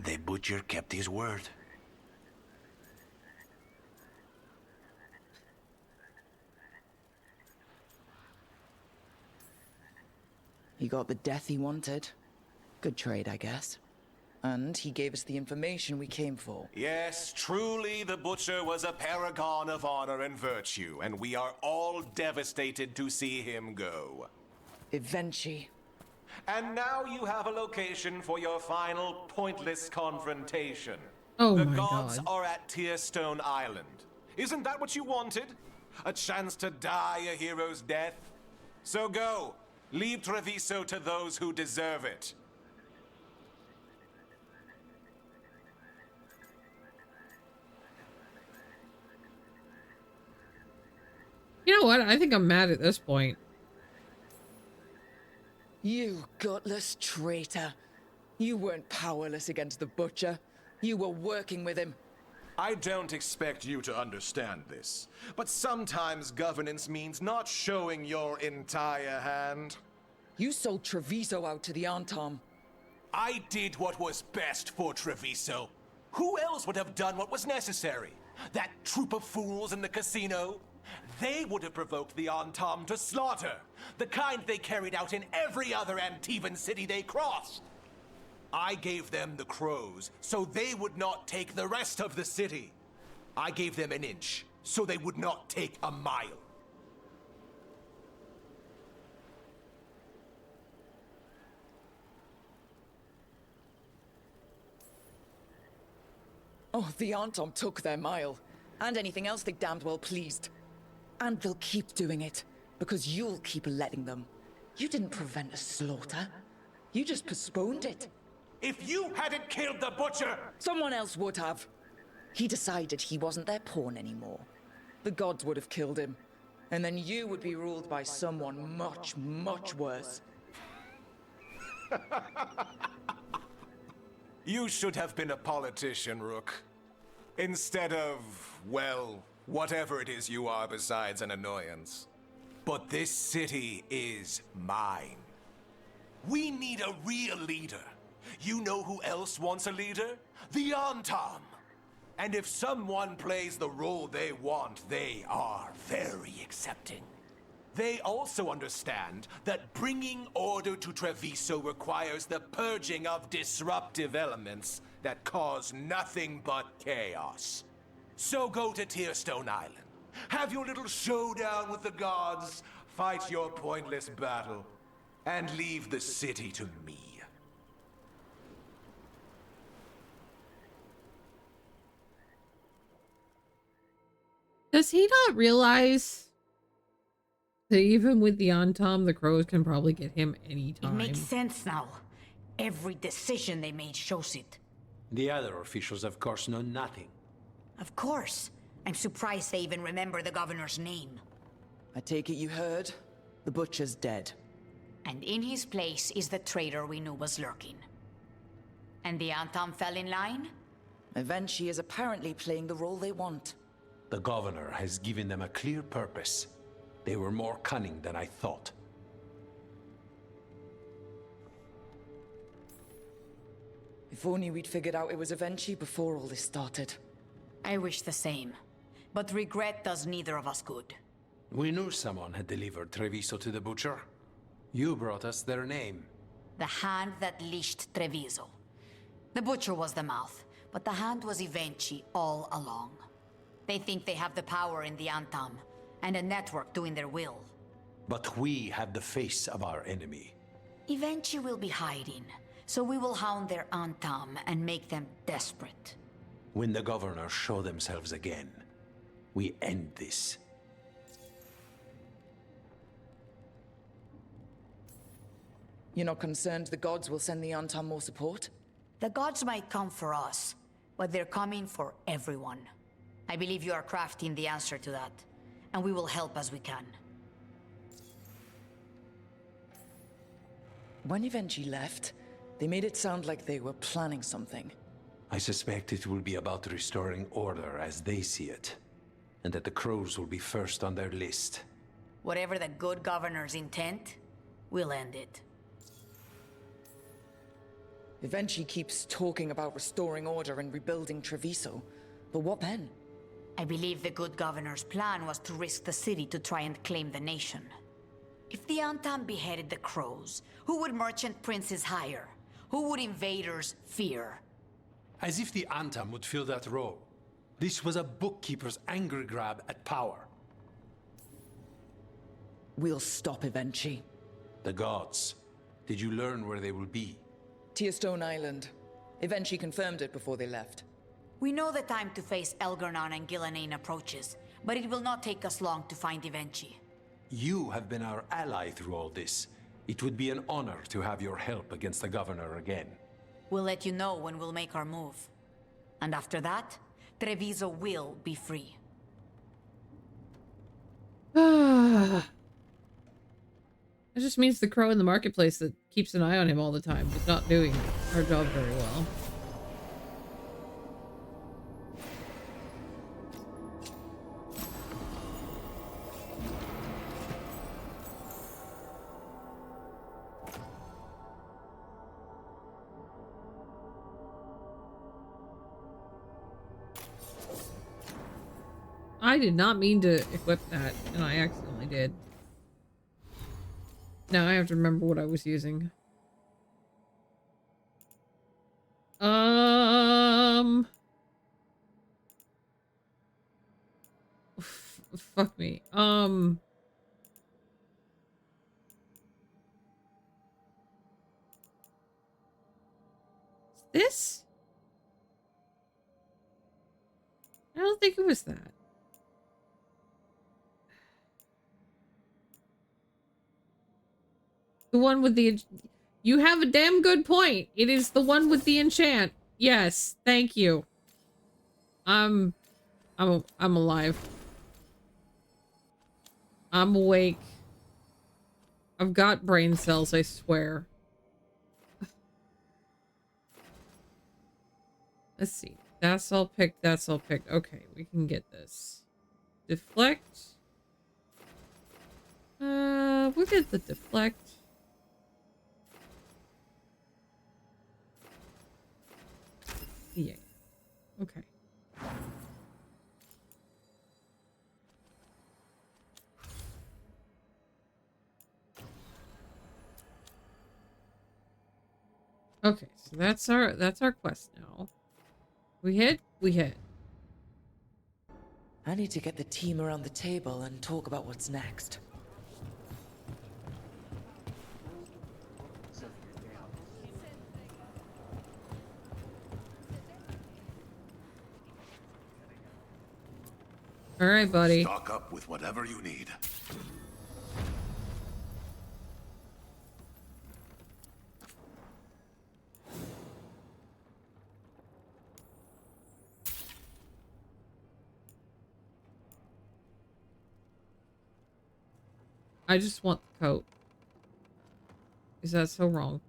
The Butcher kept his word. He got the death he wanted. Good trade, I guess. And he gave us the information we came for. Yes, truly the Butcher was a paragon of honor and virtue, and we are all devastated to see him go. Eventually. And now you have a location for your final pointless confrontation. Oh the my gods God. are at Tearstone Island. Isn't that what you wanted? A chance to die a hero's death? So go. Leave Treviso to those who deserve it. You know what? I think I'm mad at this point. You gutless traitor. You weren't powerless against the Butcher. You were working with him. I don't expect you to understand this, but sometimes governance means not showing your entire hand. You sold Treviso out to the Antom. I did what was best for Treviso. Who else would have done what was necessary? That troop of fools in the casino? They would have provoked the Antom to slaughter, the kind they carried out in every other Antivan city they crossed. I gave them the crows, so they would not take the rest of the city. I gave them an inch, so they would not take a mile. Oh, the Antom took their mile. And anything else they damned well pleased. And they'll keep doing it, because you'll keep letting them. You didn't prevent a slaughter. You just postponed it. If you hadn't killed the Butcher... Someone else would have. He decided he wasn't their pawn anymore. The gods would have killed him. And then you would be ruled by someone much, much worse. You should have been a politician, Rook. Instead of, well, whatever it is you are besides an annoyance. But this city is mine. We need a real leader. You know who else wants a leader? The Antom. And if someone plays the role they want, they are very accepting. They also understand that bringing order to Treviso requires the purging of disruptive elements that cause nothing but chaos. So go to Tearstone Island. Have your little showdown with the gods, fight your pointless battle, and leave the city to me. Does he not realize that even with the Antom, the crows can probably get him It anytime? makes sense now. Every decision they made shows it. The other officials, of course, know nothing. Of course. I'm surprised they even remember the governor's name. I take it you heard? The Butcher's dead. And in his place is the traitor we knew was lurking. And the Antom fell in line? Eventually is apparently playing the role they want. The governor has given them a clear purpose. They were more cunning than I thought. If only we'd figured out it was Eventually before all this started. I wish the same. But regret does neither of us good. We knew someone had delivered Treviso to the Butcher. You brought us their name. The hand that leashed Treviso. The Butcher was the mouth, but the hand was Eventually all along. They think they have the power in the Antom, and a network doing their will. But we have the face of our enemy. Eventually will be hiding, so we will hound their Antom and make them desperate. When the governors show themselves again, we end this. You're not concerned the gods will send the Antom more support? The gods might come for us, but they're coming for everyone. I believe you are crafting the answer to that, and we will help as we can. When Eventually left, they made it sound like they were planning something. I suspect it will be about restoring order as they see it, and that the crows will be first on their list. Whatever the good governor's intent, we'll end it. Eventually keeps talking about restoring order and rebuilding Treviso. But what then? I believe the good governor's plan was to risk the city to try and claim the nation. If the Antom beheaded the crows, who would merchant princes hire? Who would invaders fear? As if the Antam would fill that role. This was a bookkeeper's angry grab at power. We'll stop Evenchi. The gods. Did you learn where they will be? Tearstone Island. Evenchi confirmed it before they left. We know the time to face Elgernon and Gillenane approaches, but it will not take us long to find Evenchi. You have been our ally through all this. It would be an honor to have your help against the governor again. We'll let you know when we'll make our move. And after that, Treviso will be free. That just means the crow in the marketplace that keeps an eye on him all the time is not doing her job very well. I did not mean to equip that, and I accidentally did. Now I have to remember what I was using. Fuck me. This? I don't think it was that. The one with the... You have a damn good point. It is the one with the enchant. Yes, thank you. I'm alive. I'm awake. I've got brain cells, I swear. Let's see. That's all picked. That's all picked. Okay, we can get this. Deflect. We'll get the deflect. Yeah. Okay. Okay, so that's our quest now. We hit. I need to get the team around the table and talk about what's next. All right, buddy. Stock up with whatever you need. I just want the coat. Is that so wrong?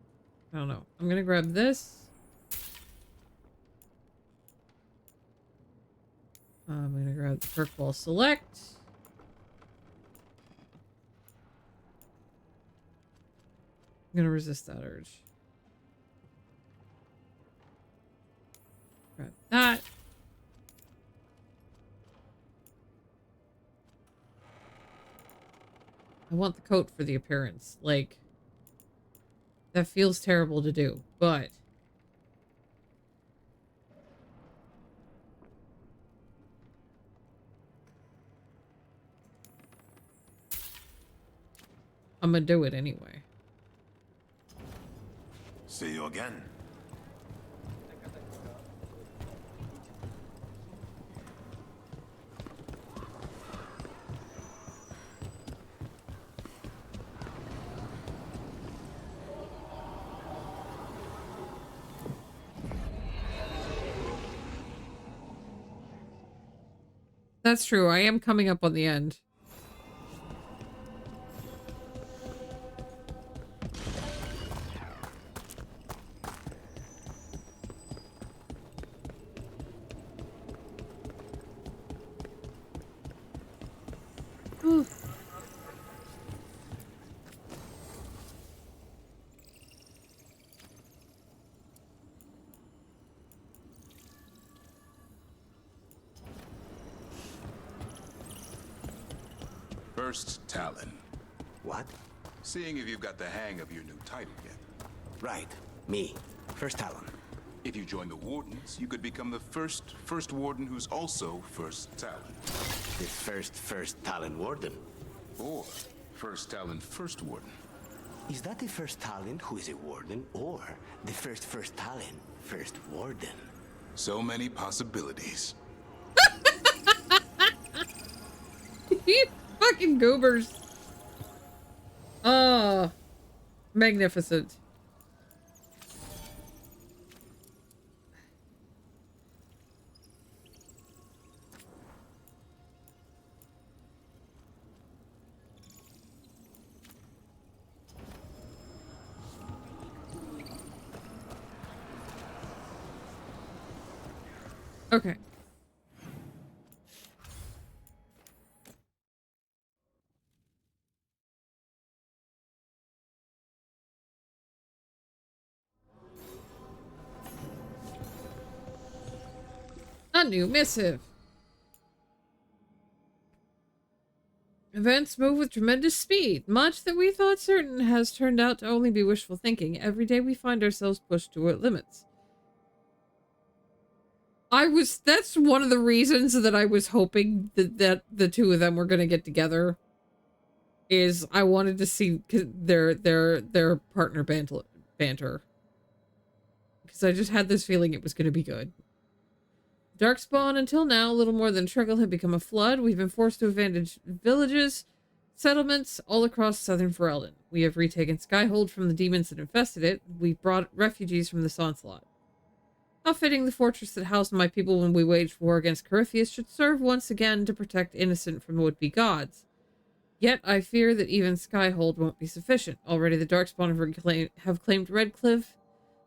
I don't know. I'm gonna grab this. I'm gonna grab the Kirkwall Select. I'm gonna resist that urge. Grab that. I want the coat for the appearance. Like, that feels terrible to do, but I'm gonna do it anyway. See you again. That's true. I am coming up on the end. Ooh. First, Talon. What? Seeing if you've got the hang of your new title yet. Right, me. First Talon. If you join the Wardens, you could become the first Warden who's also First Talon. The first Talon Warden. Or First Talon First Warden. Is that the first Talon who is a Warden, or the first Talon First Warden? So many possibilities. You fucking goobers. Oh, magnificent. Okay. A new missive. Events move with tremendous speed. Much that we thought certain has turned out to only be wishful thinking. Every day we find ourselves pushed to our limits. That's one of the reasons that I was hoping that the two of them were going to get together. Is I wanted to see their partner banter. Because I just had this feeling it was going to be good. Darkspawn, until now, little more than a trickle, had become a flood. We've been forced to abandon villages, settlements, all across southern Ferelden. We have retaken Skyhold from the demons that infested it. We've brought refugees from this onslaught. How fitting the fortress that housed my people when we waged war against Corypheus should serve once again to protect innocent from would-be gods. Yet I fear that even Skyhold won't be sufficient. Already the Darkspawn have claimed Redcliffe.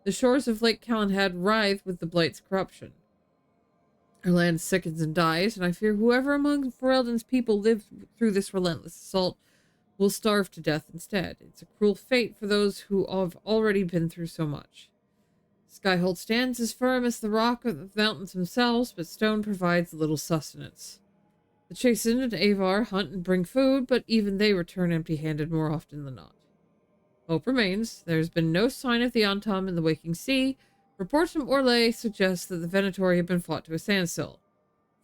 The shores of Lake Calenhad writhe with the Blight's corruption. Our land sickens and dies, and I fear whoever among Ferelden's people live through this relentless assault will starve to death instead. It's a cruel fate for those who have already been through so much. Skyhold stands as firm as the rock of the mountains themselves, but stone provides little sustenance. The Chastened and Avar hunt and bring food, but even they return empty-handed more often than not. Hope remains. There has been no sign of the Antam in the Waking Sea. Reports from Orlais suggest that the Venatori have been fought to a standstill.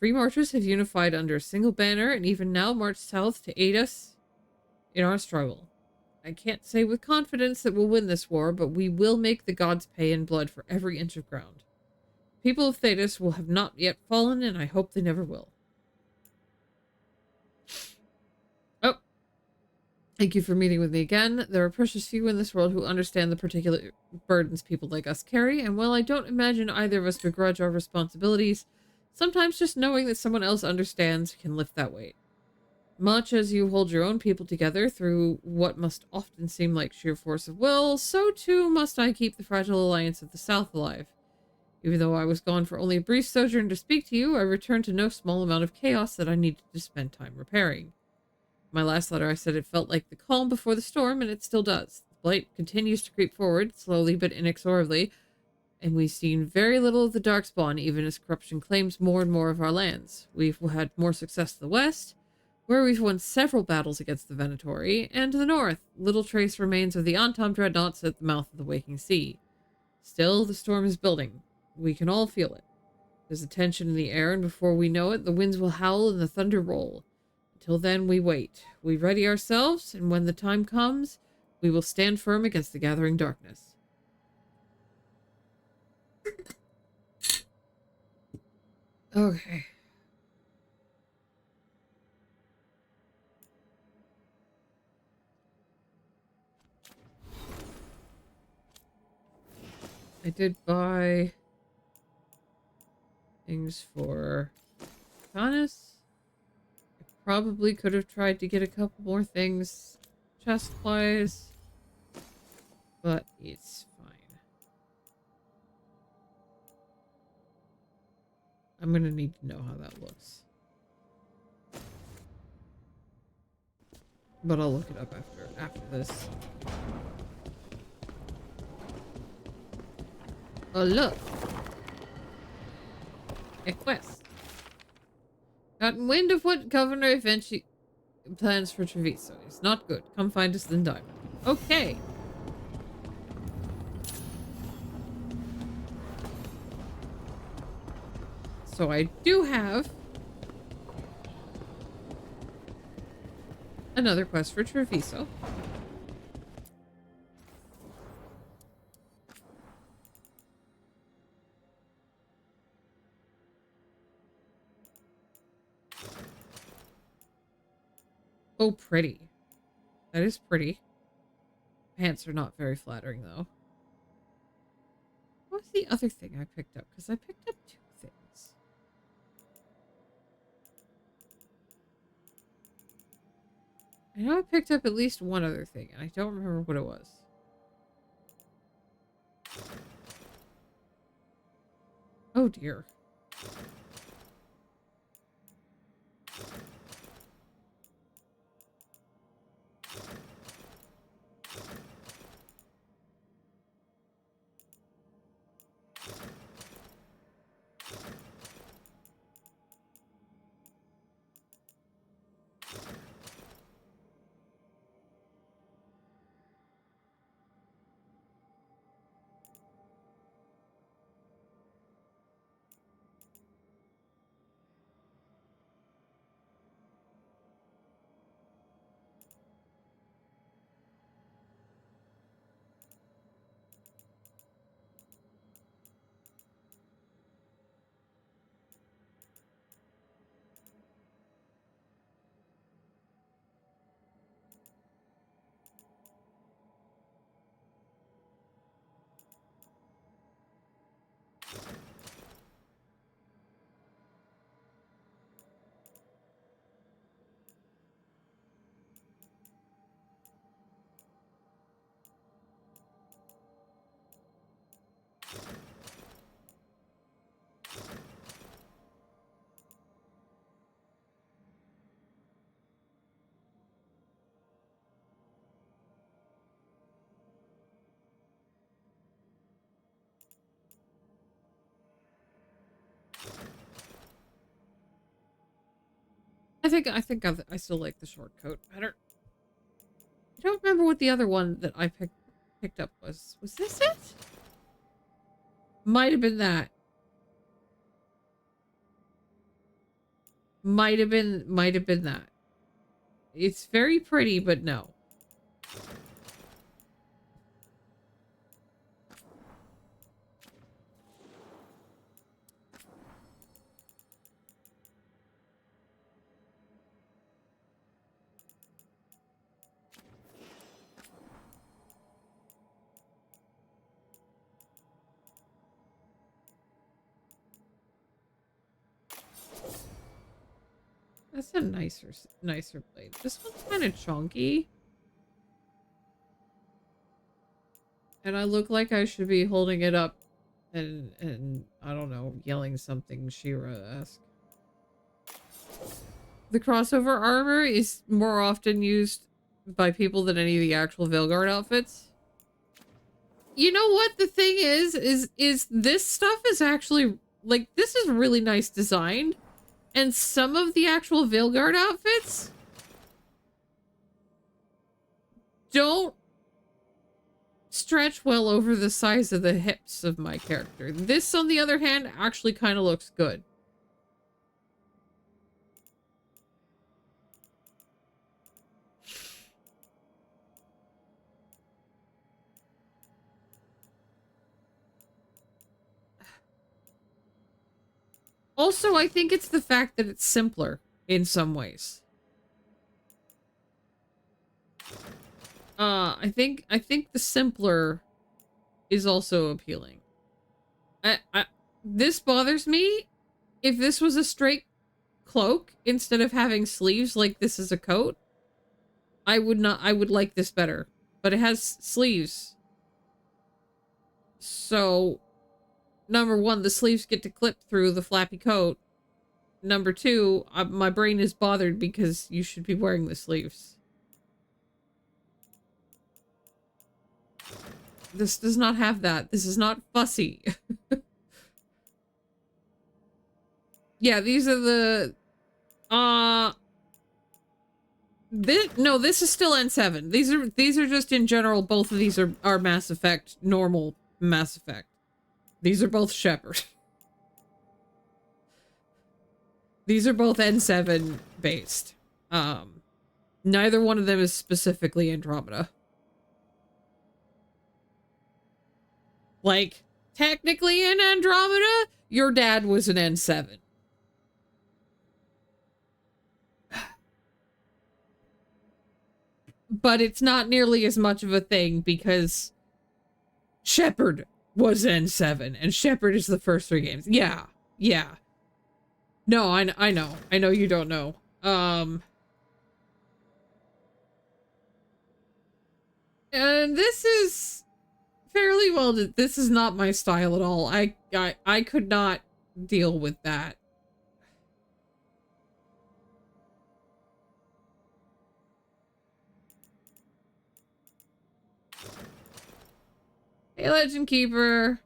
Free marchers have unified under a single banner and even now march south to aid us in our struggle. I can't say with confidence that we'll win this war, but we will make the gods pay in blood for every inch of ground. People of Thedas will have not yet fallen, and I hope they never will. Oh. Thank you for meeting with me again. There are precious few in this world who understand the particular burdens people like us carry, and while I don't imagine either of us begrudge our responsibilities, sometimes just knowing that someone else understands can lift that weight. Much as you hold your own people together through what must often seem like sheer force of will, so too must I keep the fragile alliance of the South alive. Even though I was gone for only a brief sojourn to speak to you, I returned to no small amount of chaos that I needed to spend time repairing. My last letter I said it felt like the calm before the storm, and it still does. The Blight continues to creep forward, slowly but inexorably, and we've seen very little of the Darkspawn, even as corruption claims more and more of our lands. We've had more success to the west, where we've won several battles against the Venatori, and to the north, little trace remains of the Antam dreadnoughts at the mouth of the Waking Sea. Still, the storm is building. We can all feel it. There's a tension in the air, and before we know it, the winds will howl and the thunder roll. Until then, we wait. We ready ourselves, and when the time comes, we will stand firm against the gathering darkness. Okay. I did buy things for Canis. I probably could have tried to get a couple more things chest-wise, but it's fine. I'm gonna need to know how that looks. But I'll look it up after this. Oh, look. A quest. Gotten wind of what Governor eventually plans for Treviso. It's not good. Come find us then Diamond. Okay. So I do have another quest for Treviso. Oh, pretty. That is pretty. Pants are not very flattering, though. What was the other thing I picked up? Because I picked up 2 things. I know I picked up at least one other thing, and I don't remember what it was. Oh, dear. I still like the short coat better. I don't remember what the other one that I picked up was. Was this it? Might have been that. Might have been that. It's very pretty, but no. That's a nicer blade. This one's kind of chunky. And I look like I should be holding it up and I don't know, yelling something She-Ra-esque. The crossover armor is more often used by people than any of the actual Veilguard outfits. You know what the thing is this stuff is actually, like, this is really nice designed. And some of the actual Veilguard outfits don't stretch well over the size of the hips of my character. This, on the other hand, actually kind of looks good. Also, I think it's the fact that it's simpler in some ways. I think the simpler is also appealing. This bothers me. If this was a straight cloak instead of having sleeves like this is a coat, I would like this better. But it has sleeves. So, number one, the sleeves get to clip through the flappy coat. Number two, my brain is bothered because you should be wearing the sleeves. This does not have that. This is not fussy. Yeah, these are the... No, this is still N7. These are just in general, both of these are Mass Effect, normal Mass Effect. These are both Shepard. These are both N7 based. Neither one of them is specifically Andromeda. Like, technically in Andromeda, your dad was an N7. But it's not nearly as much of a thing because Shepard was N7 and Shepard is the first 3 games. Yeah. Yeah. No, I know. I know you don't know. And this is fairly well, this is not my style at all. I could not deal with that. Hey, Legend Keeper.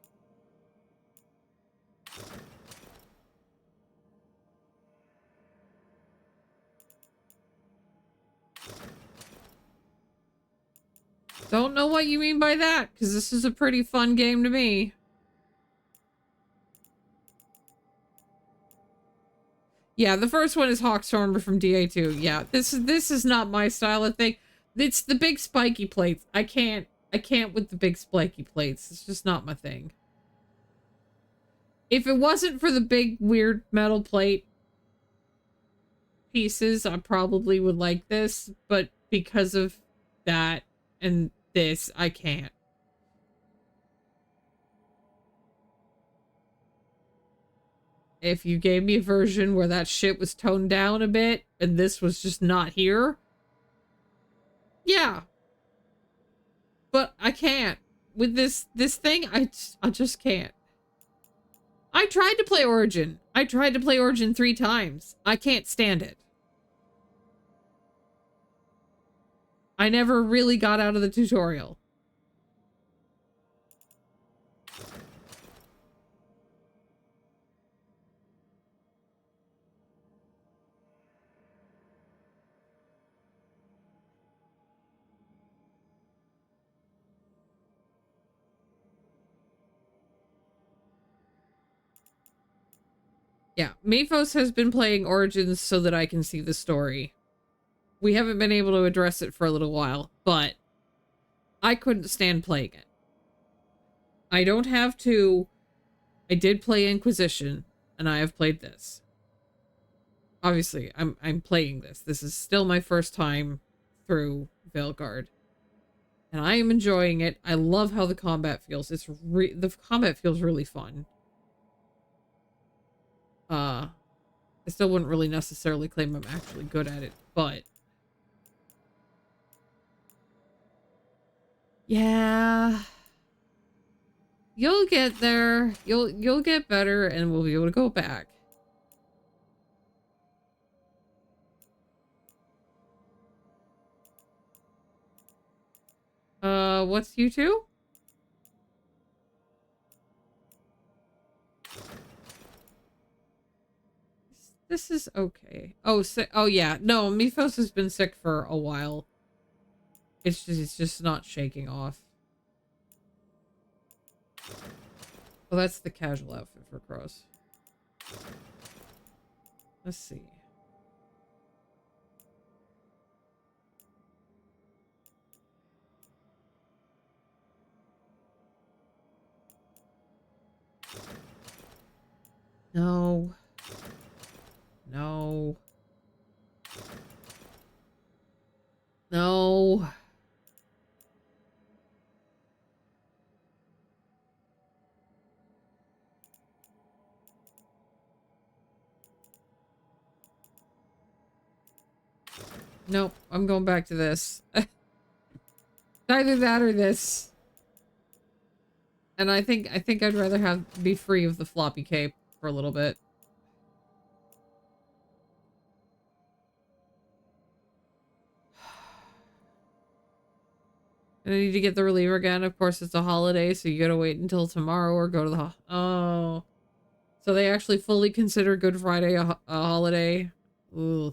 Don't know what you mean by that, because this is a pretty fun game to me. Yeah, the first one is Hawkstorm from DA2. Yeah, this is not my style of thing. It's the big spiky plates. I can't with the big spiky plates. It's just not my thing. If it wasn't for the big weird metal plate pieces, I probably would like this, but because of that and this, I can't. If you gave me a version where that shit was toned down a bit and this was just not here, yeah. But I can't. With this thing, I just can't. I tried to play Origin. I tried to play Origin 3 times. I can't stand it. I never really got out of the tutorial. Yeah, Mephos has been playing Origins so that I can see the story. We haven't been able to address it for a little while, but I couldn't stand playing it. I don't have to. I did play Inquisition, and I have played this. Obviously, I'm playing this. This is still my first time through Veilguard. And I am enjoying it. I love how the combat feels. The combat feels really fun. I still wouldn't really necessarily claim I'm actually good at it, but yeah, you'll get there. You'll get better, and we'll be able to go back. What's you two? This is okay. Oh, oh yeah. No, Mephos has been sick for a while. It's just not shaking off. Well, that's the casual outfit for Crows. Let's see. No. No. No. Nope, I'm going back to this. Either that or this. And I think I'd rather be free of the floppy cape for a little bit. And I need to get the reliever again. Of course, it's a holiday, so you gotta wait until tomorrow or go to the oh. So they actually fully consider Good Friday a holiday. Ooh.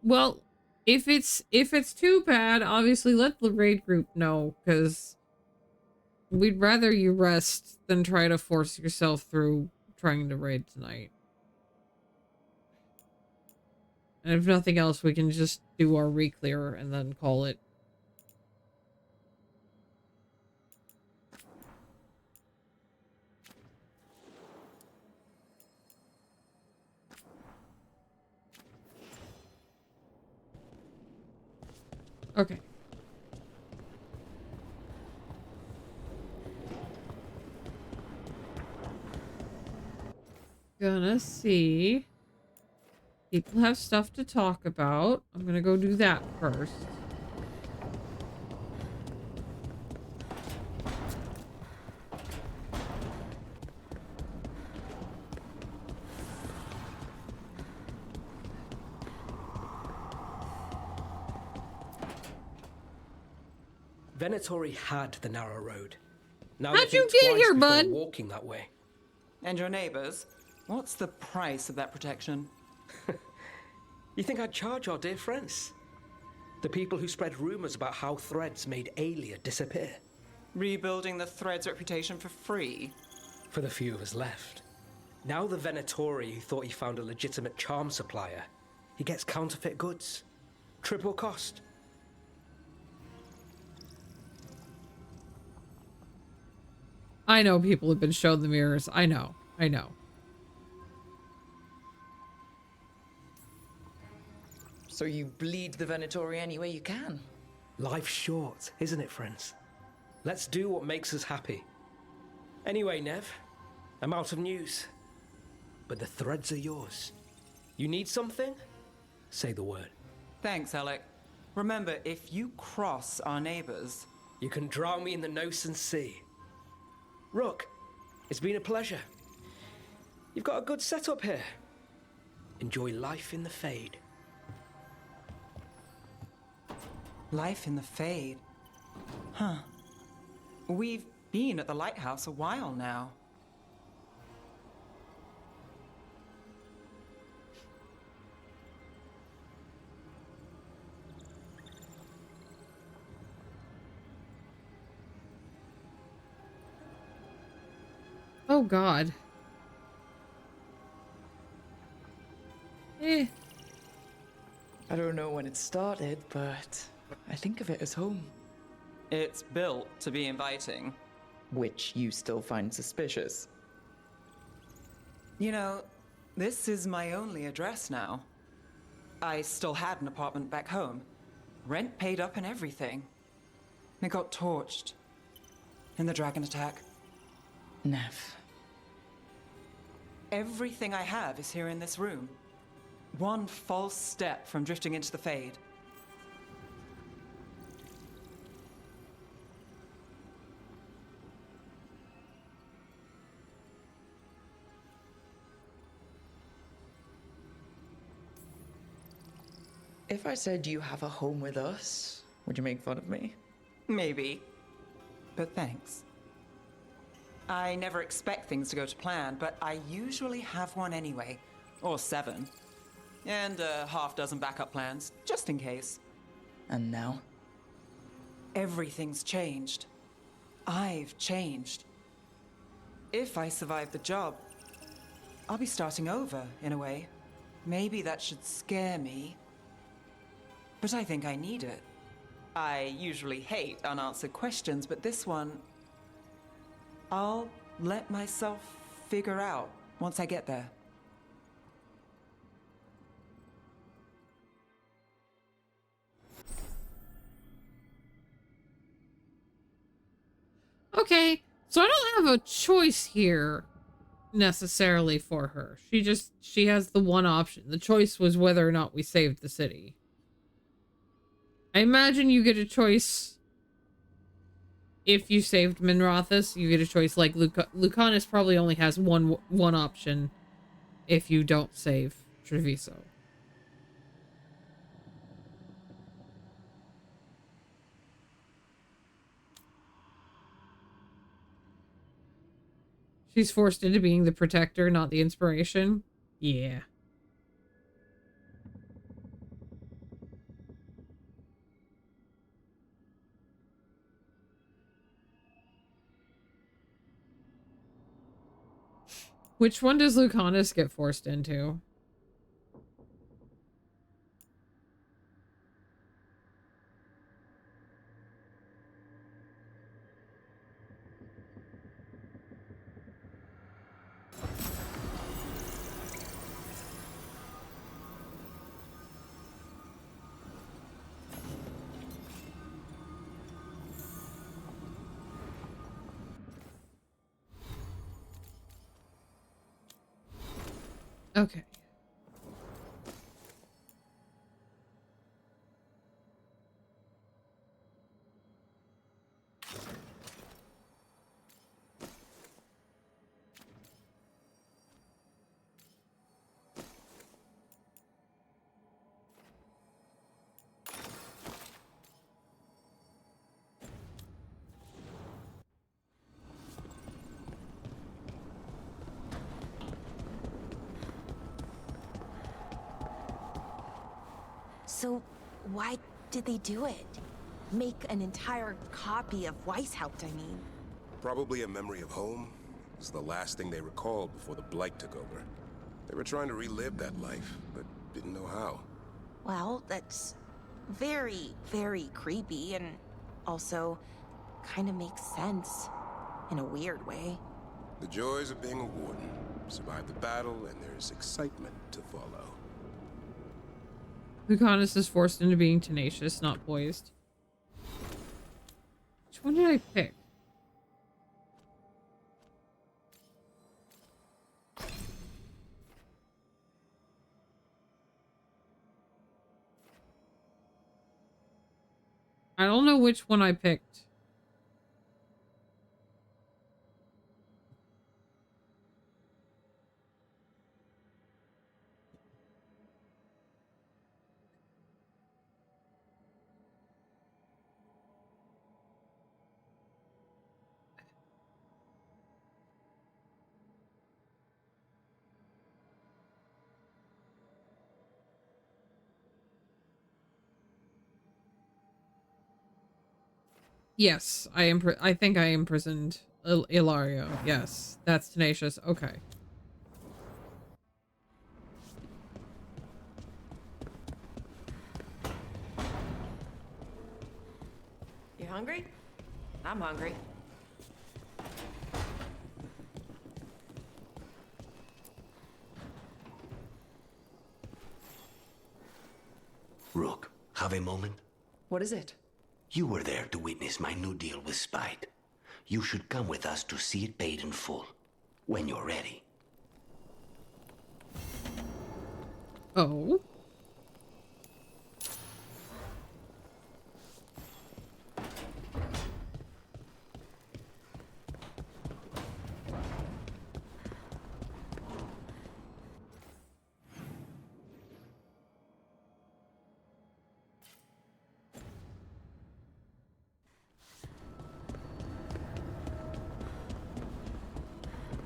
Well, if it's too bad, obviously let the raid group know, because we'd rather you rest than try to force yourself through trying to raid tonight. And if nothing else, we can just do our re-clear and then call it. Okay. Gonna see. People have stuff to talk about. I'm gonna go do that first. Venatori had the narrow road. Now How'd they you think get twice here, before bud? walking that way. And your neighbors? What's the price of that protection? You think I'd charge our dear friends? The people who spread rumors about how Threads made Aelia disappear. Rebuilding the Thread's reputation for free? For the few of us left. Now the Venatori who thought he found a legitimate charm supplier, he gets counterfeit goods. Triple cost. I know people have been shown the mirrors. I know. I know. So you bleed the Venatori any way you can. Life's short, isn't it, friends? Let's do what makes us happy. Anyway, Nev, I'm out of news. But the Threads are yours. You need something? Say the word. Thanks, Alec. Remember, if you cross our neighbors... You can drown me in the Nosen Sea. Rook, it's been a pleasure. You've got a good setup here. Enjoy life in the Fade. Life in the Fade? Huh. We've been at the lighthouse a while now. Oh, God. I don't know when it started, but I think of it as home. It's built to be inviting. Which you still find suspicious. You know, this is my only address now. I still had an apartment back home. Rent paid up and everything. It got torched. In the dragon attack. Nev. Everything I have is here in this room. One false step from drifting into the Fade. If I said you have a home with us, would you make fun of me? Maybe. But thanks. I never expect things to go to plan, but I usually have one anyway. Or 7. And a half-dozen backup plans, just in case. And now? Everything's changed. I've changed. If I survive the job, I'll be starting over, in a way. Maybe that should scare me. But I think I need it. I usually hate unanswered questions, but this one... I'll let myself figure out once I get there. Okay, so I don't have a choice here necessarily for her. She has the one option. The choice was whether or not we saved the city. I imagine you get a choice if you saved Minrathous. You get a choice like Lucanus probably only has one option if you don't save Treviso. She's forced into being the protector, not the inspiration. Yeah. Which one does Lucanus get forced into? Okay. So, why did they do it? Make an entire copy of Weishaupt, I mean. Probably a memory of home. It was the last thing they recalled before the Blight took over. They were trying to relive that life, but didn't know how. Well, that's very, very creepy, and also kind of makes sense in a weird way. The joys of being a warden. Survive the battle, and there's excitement to follow. Lucanus is forced into being tenacious, not poised. Which one did I pick? I don't know which one I picked. Yes, I think I imprisoned Ilario. Yes, that's tenacious. Okay. You hungry? I'm hungry. Rook, have a moment? What is it? You were there to witness my new deal with Spite. You should come with us to see it paid in full, when you're ready. Oh?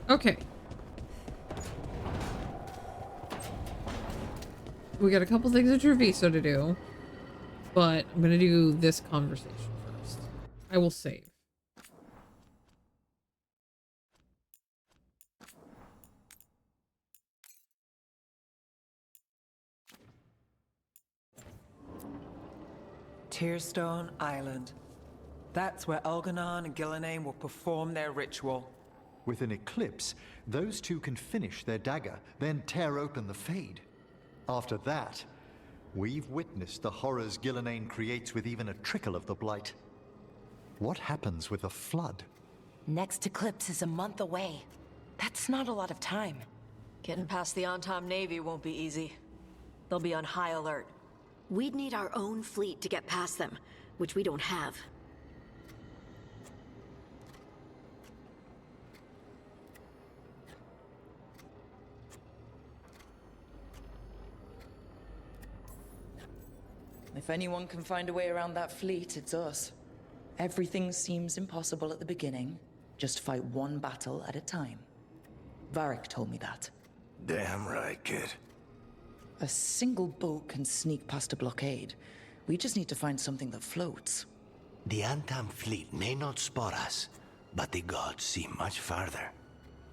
Okay. We got a couple things at Treviso to do, but I'm gonna do this conversation first. I will save. Tearstone Island. That's where Elganon and Gillenane will perform their ritual. With an eclipse, those two can finish their dagger, then tear open the Fade. After that, we've witnessed the horrors Gillenane creates with even a trickle of the Blight. What happens with a flood? Next eclipse is a month away. That's not a lot of time. Getting past the Antam Navy won't be easy. They'll be on high alert. We'd need our own fleet to get past them, which we don't have. If anyone can find a way around that fleet, it's us. Everything seems impossible at the beginning. Just fight one battle at a time. Varric told me that. Damn right, kid. A single boat can sneak past a blockade. We just need to find something that floats. The Antam fleet may not spot us, but the gods see much farther.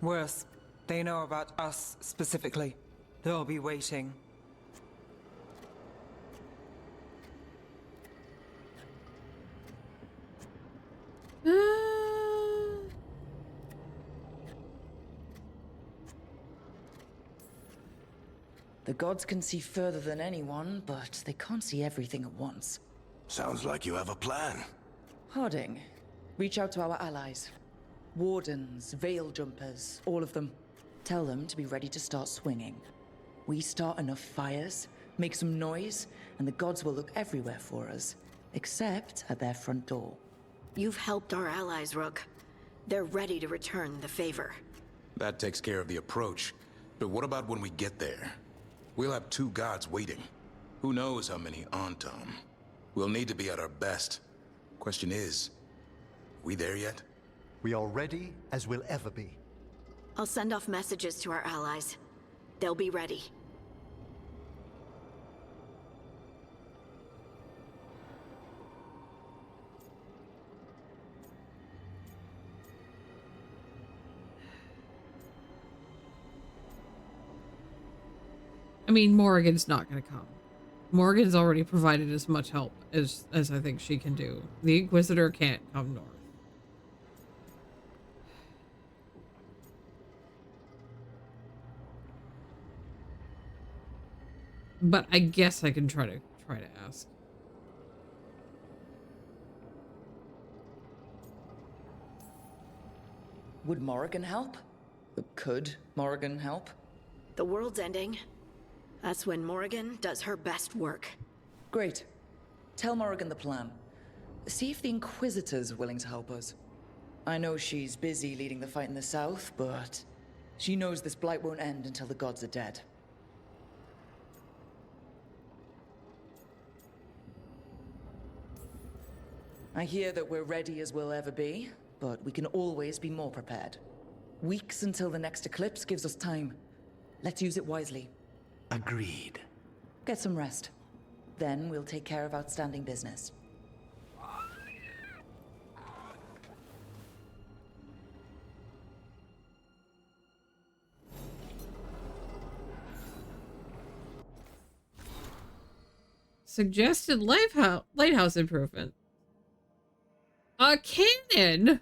Worse, They know about us specifically. They'll be waiting. The gods can see further than anyone, but they can't see everything at once. Sounds like you have a plan. Harding, reach out to our allies. Wardens, Veil Jumpers, all of them. Tell them to be ready to start swinging. We start enough fires, make some noise, and the gods will look everywhere for us, except at their front door. You've helped our allies, Rook. They're ready to return the favor. That takes care of the approach. But what about when we get there? We'll have 2 gods waiting. Who knows how many Antam? We'll need to be at our best. Question is, we there yet? We are ready as we'll ever be. I'll send off messages to our allies. They'll be ready. I mean, Morrigan's not going to come. Morrigan's already provided as much help as I think she can do. The Inquisitor can't come north. But I guess I can try to ask. Would Morrigan help? Could Morrigan help? The world's ending. That's when Morrigan does her best work. Great. Tell Morrigan the plan. See if the Inquisitor's willing to help us. I know she's busy leading the fight in the south, but she knows this blight won't end until the gods are dead. I hear that we're ready as we'll ever be, but we can always be more prepared. Weeks until the next eclipse gives us time. Let's use it wisely. Agreed. Get some rest. Then we'll take care of outstanding business. Suggested lighthouse improvement. A cannon!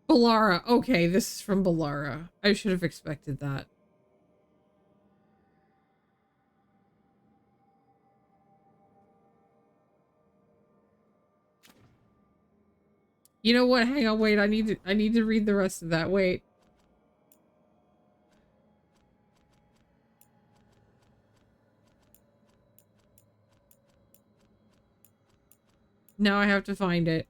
Balara. Okay, this is from Balara. I should have expected that. You know what? Hang on, wait. I need to read the rest of that. Wait. Now I have to find it.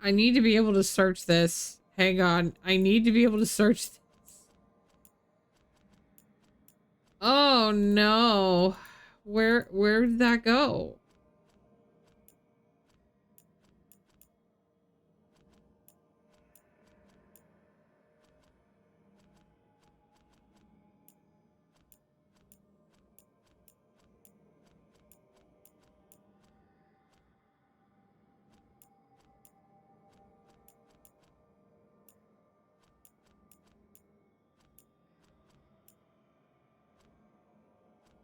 I need to be able to search this. Hang on. I need to be able to search this. Oh no. Where did that go?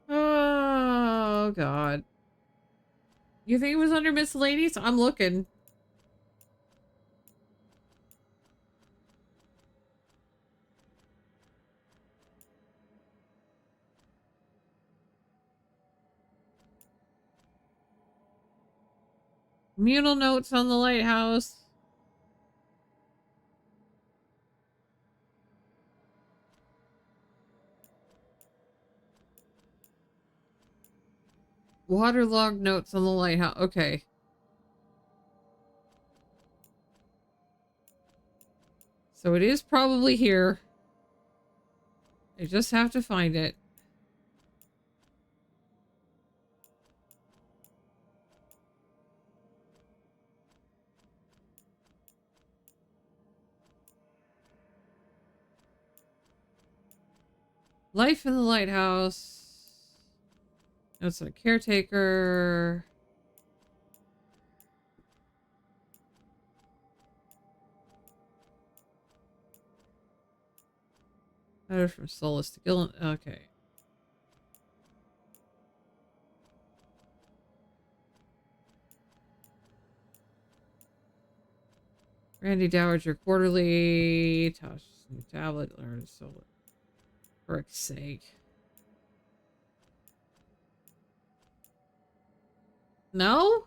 Oh god. You think it was under miscellaneous? I'm looking. Communal notes on the lighthouse. Waterlogged notes on the lighthouse. Okay. So it is probably here. I just have to find it. Life in the lighthouse. Notes on a caretaker. Letter from Solus to Gillen. Okay. Randy Dowager Quarterly. Tosh new tablet. Learn Solus. For Frick's sake. No?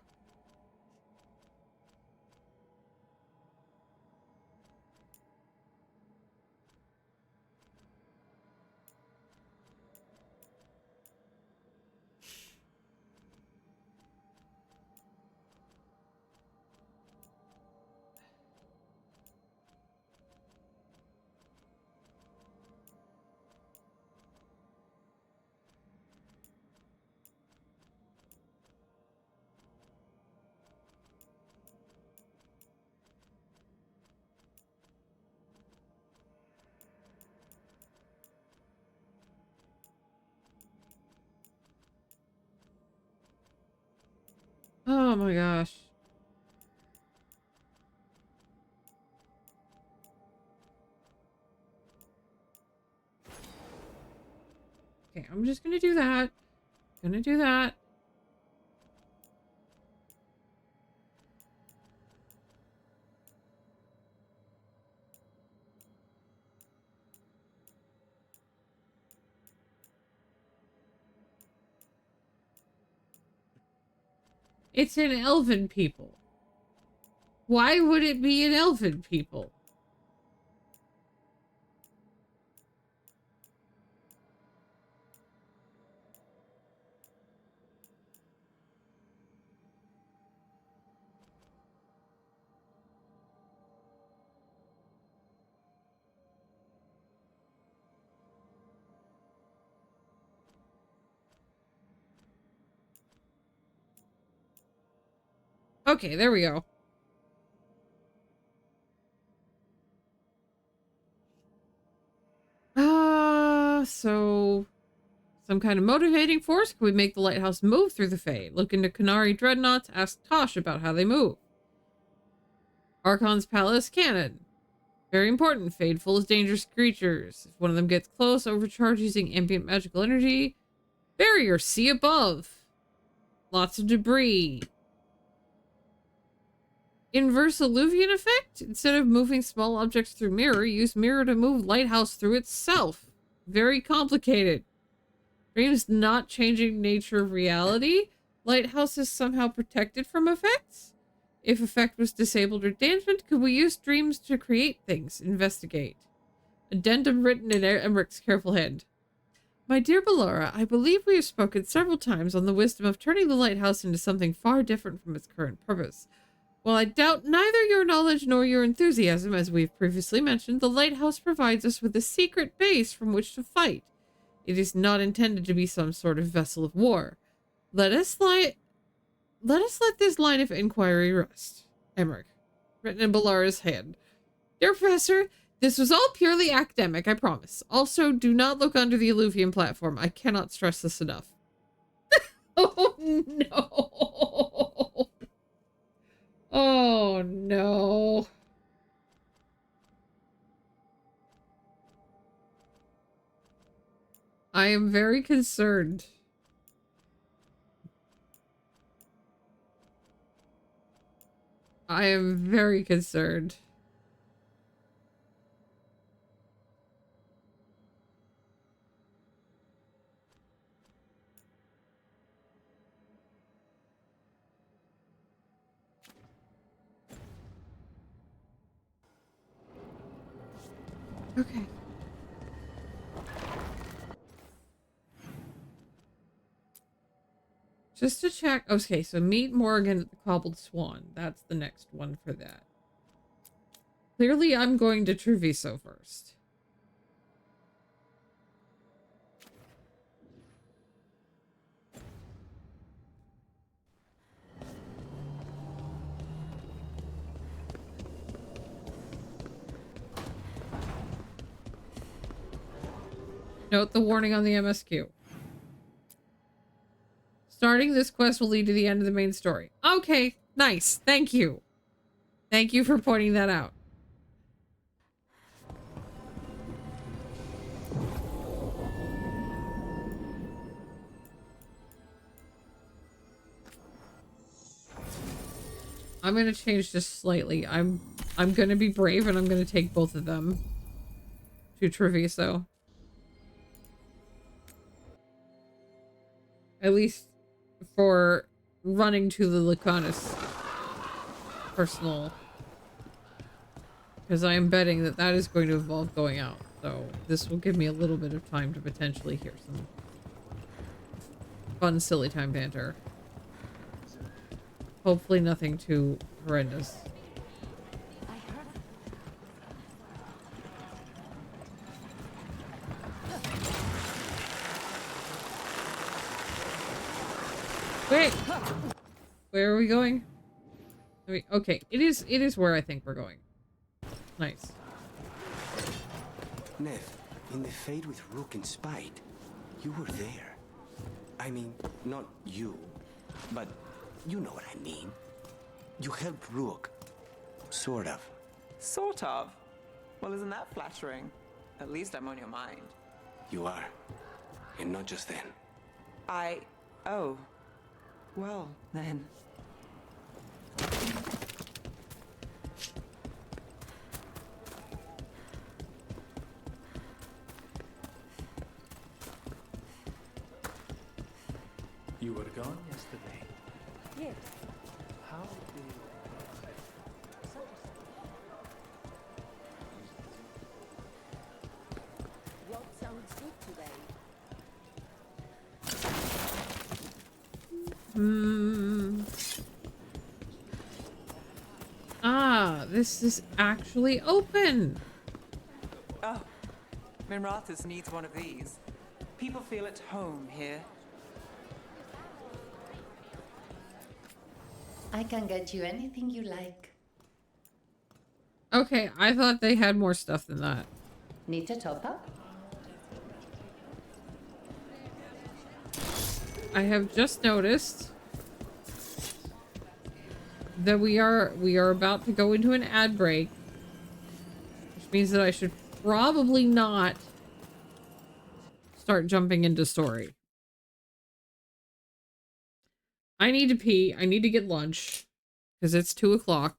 Oh my gosh. Okay, I'm just gonna do that. Gonna do that. It's an elven people. Why would it be an elven people? Okay, there we go. So some kind of motivating force? Can we make the lighthouse move through the Fade? Look into Qunari dreadnoughts, ask Tosh about how they move. Archon's Palace Cannon. Very important. Fade full of dangerous creatures. If one of them gets close, overcharge using ambient magical energy. Barrier, see above. Lots of debris. Inverse illusion effect? Instead of moving small objects through mirror, use mirror to move lighthouse through itself. Very complicated. Dreams not changing nature of reality. Lighthouse is somehow protected from effects? If effect was disabled or dampened, could we use dreams to create things? Investigate. Addendum written in Emmerich's careful hand. My dear Ballora, I believe we have spoken several times on the wisdom of turning the lighthouse into something far different from its current purpose. While I doubt neither your knowledge nor your enthusiasm, as we've previously mentioned, the lighthouse provides us with a secret base from which to fight. It is not intended to be some sort of vessel of war. Let us let this line of inquiry rest. Emmerich, written in Ballara's hand. Dear Professor, this was all purely academic, I promise. Also, do not look under the Illuvium platform. I cannot stress this enough. Oh, no. Oh, no. I am very concerned. I am very concerned. Okay. Just to check. Okay, so meet Morrigan at the Cobbled Swan. That's the next one for that. Clearly, I'm going to Treviso first. Note the warning on the MSQ. Starting this quest will lead to the end of the main story. Okay, nice. Thank you. Thank you for pointing that out. I'm gonna change this slightly. I'm gonna be brave and I'm gonna take both of them to Treviso. At least for running to the Lacanus personal. Because I am betting that that is going to involve going out. So this will give me a little bit of time to potentially hear some fun, silly time banter. Hopefully nothing too horrendous. Wait! Where are we going? Okay, it is where I think we're going. Nice. Nev, in the fade with Rook and Spite, you were there. I mean, not you, but you know what I mean. You helped Rook. Sort of. Sort of? Well, isn't that flattering? At least I'm on your mind. You are. And not just then. Oh. Well, then. You were gone yesterday. Yes. How did... What sounds good today? Ah, this is actually open. Oh, Minrathous needs one of these. People feel at home here. I can get you anything you like. Okay, I thought they had more stuff than that. Need to top up? I have just noticed that we are about to go into an ad break, which means that I should probably not start jumping into story. I need to pee. I need to get lunch because it's 2 o'clock.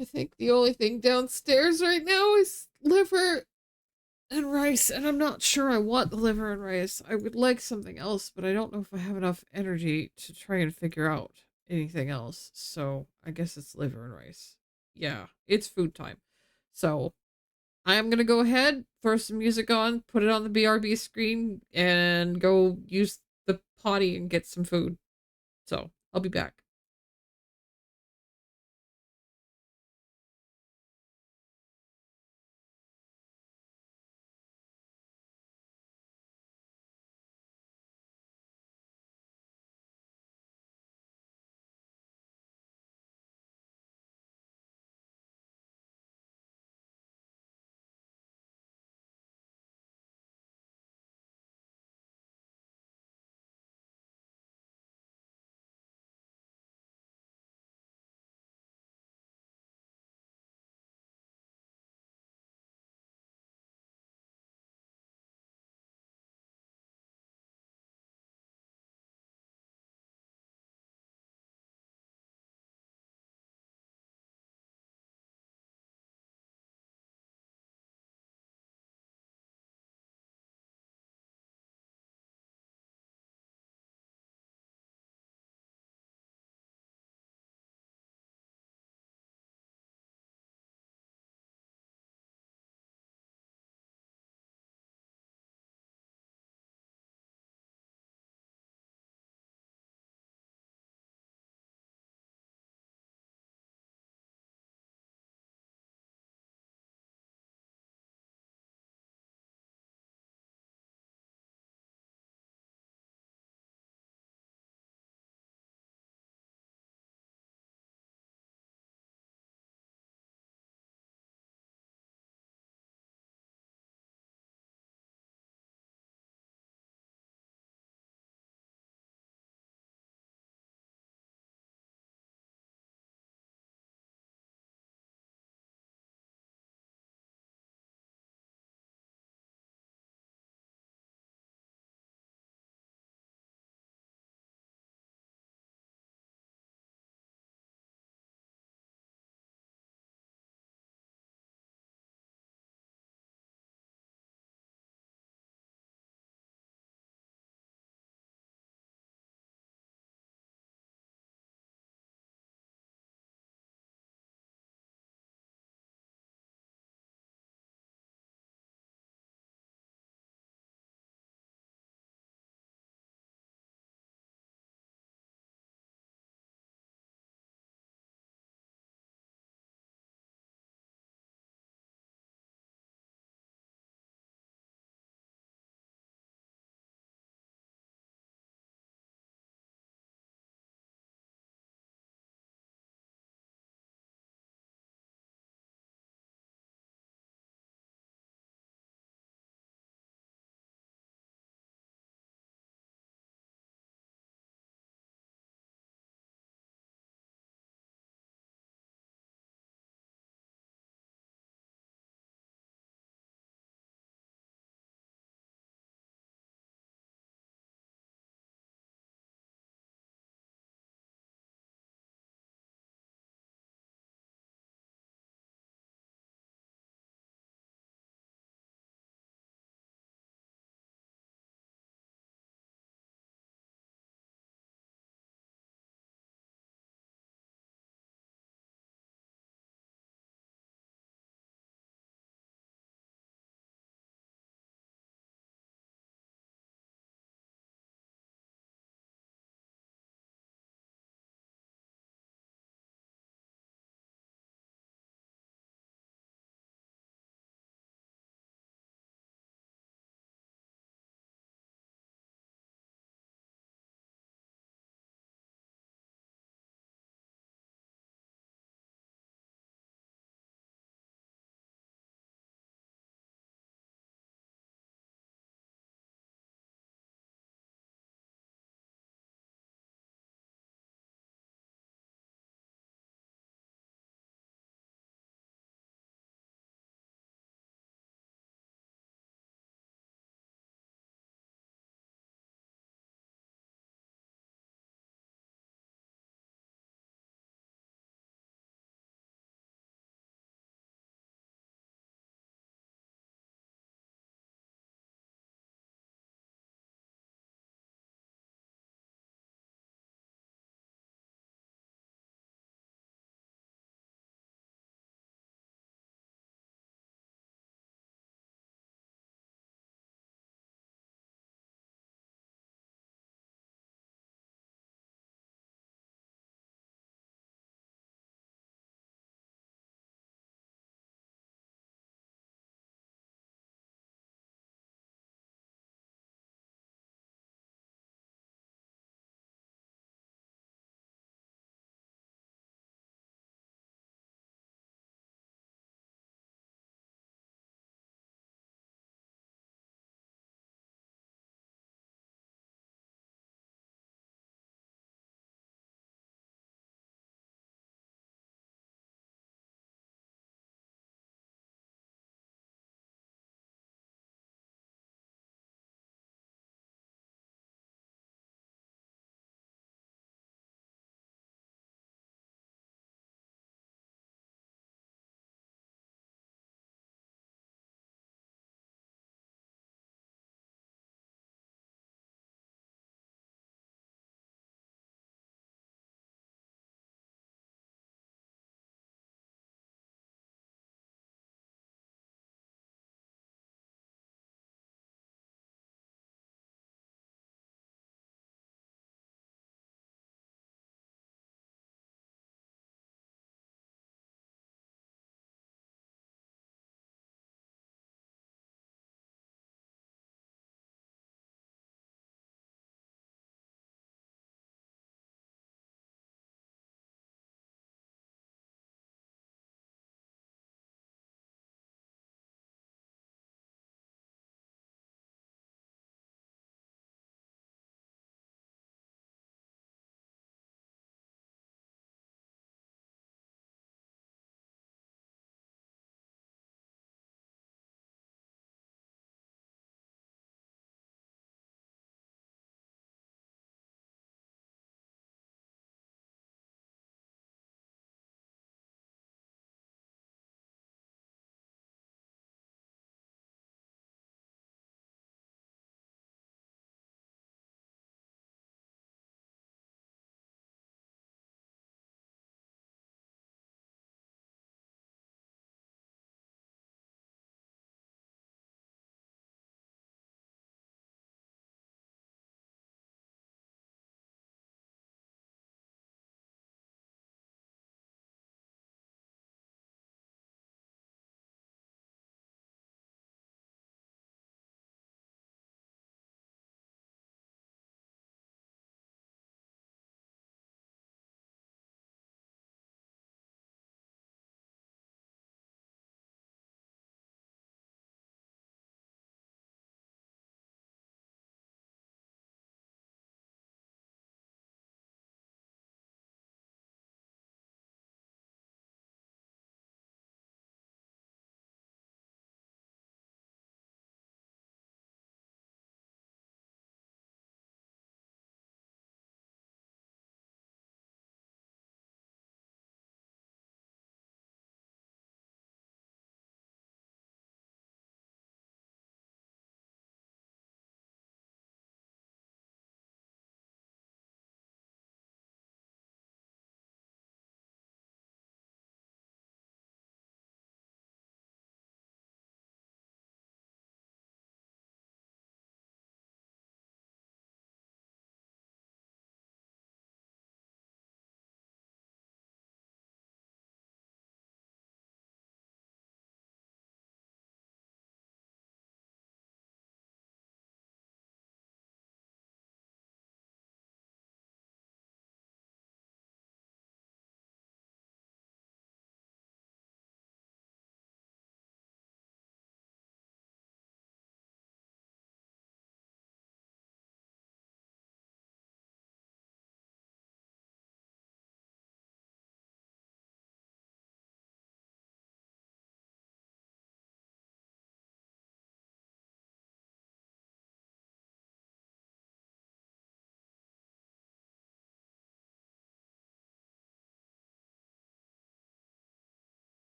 I think the only thing downstairs right now is liver and rice, and I'm not sure I want the liver and rice. I would like something else, but I don't know if I have enough energy to try and figure out anything else. So I guess it's liver and rice. Yeah, it's food time. So I'm gonna go ahead, throw some music on, put it on the BRB screen, and go use the potty and get some food. So I'll be back.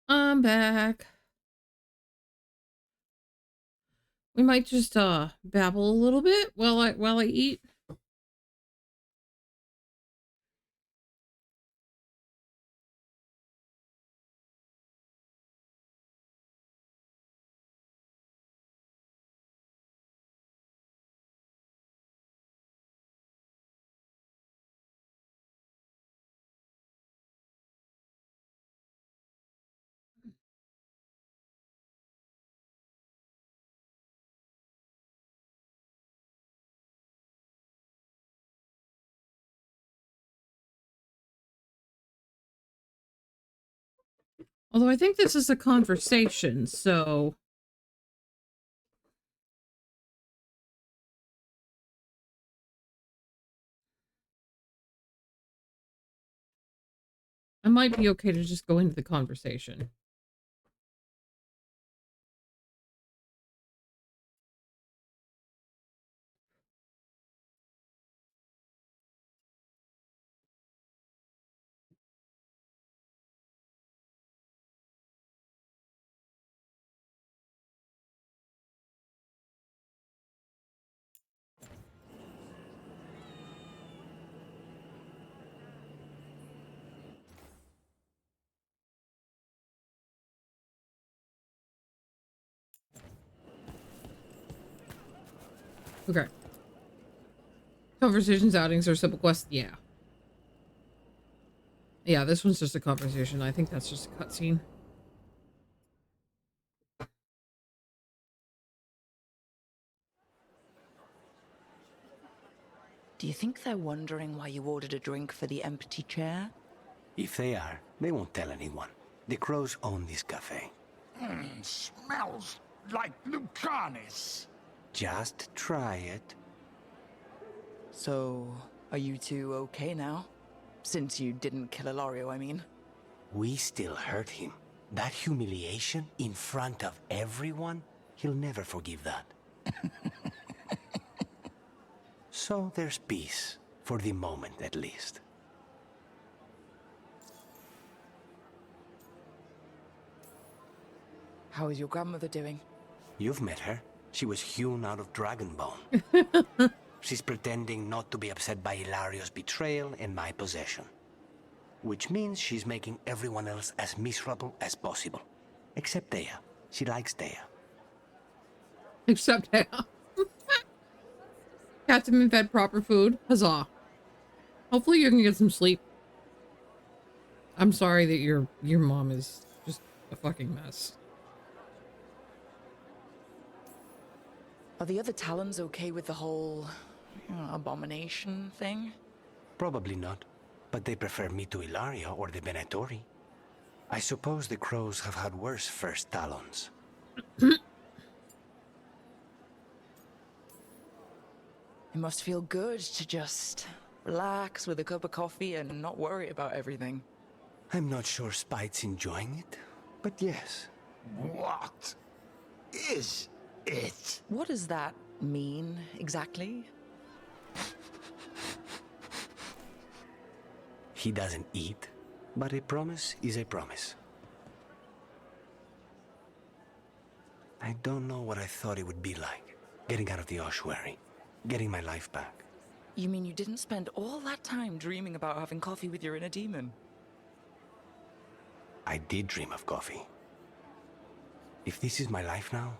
I'm back. We might just babble a little bit while I eat. Although I think this is a conversation, so I might be okay to just go into the conversation. Okay. Conversations, outings, or simple quests. Yeah. Yeah, this one's just a conversation. I think that's just a cutscene. Do you think they're wondering why you ordered a drink for the empty chair? If they are, they won't tell anyone. The crows own this cafe. Smells like Lucanis. Just try it. So, are you two okay now? Since you didn't kill Ilario, I mean. We still hurt him. That humiliation in front of everyone, he'll never forgive that. So there's peace, for the moment at least. How is your grandmother doing? You've met her. She was hewn out of Dragonbone. She's pretending not to be upset by Ilario's betrayal and my possession. Which means she's making everyone else as miserable as possible. Except Dea. She likes Dea. Except Dea. Cat's been fed proper food. Huzzah. Hopefully you can get some sleep. I'm sorry that your mom is just a fucking mess. Are the other Talons okay with the whole abomination thing? Probably not. But they prefer me to Ilario or the Venatori. I suppose the crows have had worse first Talons. It must feel good to just relax with a cup of coffee and not worry about everything. I'm not sure Spite's enjoying it, but yes. What is it? What does that mean, exactly? He doesn't eat, but a promise is a promise. I don't know what I thought it would be like, getting out of the ossuary, getting my life back. You mean you didn't spend all that time dreaming about having coffee with your inner demon? I did dream of coffee. If this is my life now,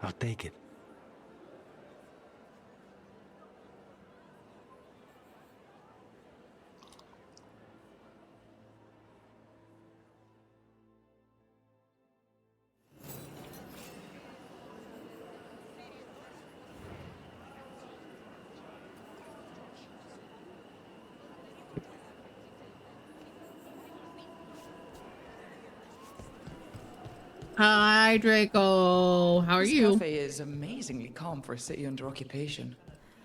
I'll take it. Hi, Draco. How are this you? cafe is amazingly calm for a city under occupation.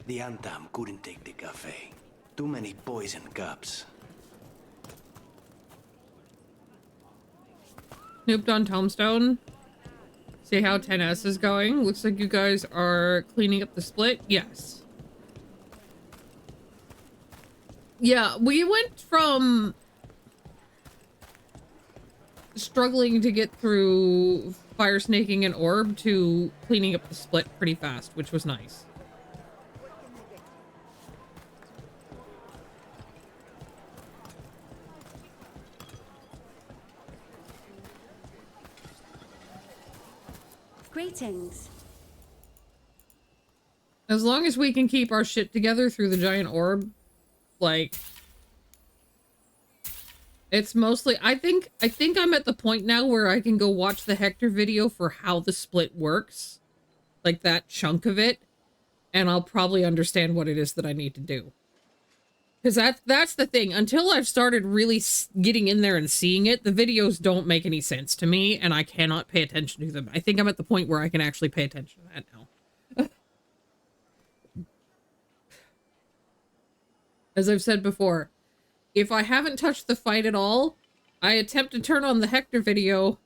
The Antam couldn't take the cafe. Too many poison cups. Snooped on Tombstone. See how 10S is going? Looks like you guys are cleaning up the split. Yes. Yeah, we went from struggling to get through fire snaking an orb to cleaning up the split pretty fast, which was nice. Greetings. As long as we can keep our shit together through the giant orb, like, it's mostly, I think I'm at the point now where I can go watch the Hector video for how the split works, like that chunk of it, and I'll probably understand what it is that I need to do. Because that's the thing. Until I've started really getting in there and seeing it, the videos don't make any sense to me, and I cannot pay attention to them. I think I'm at the point where I can actually pay attention to that now. As I've said before, if I haven't touched the fight at all, I attempt to turn on the Hector video.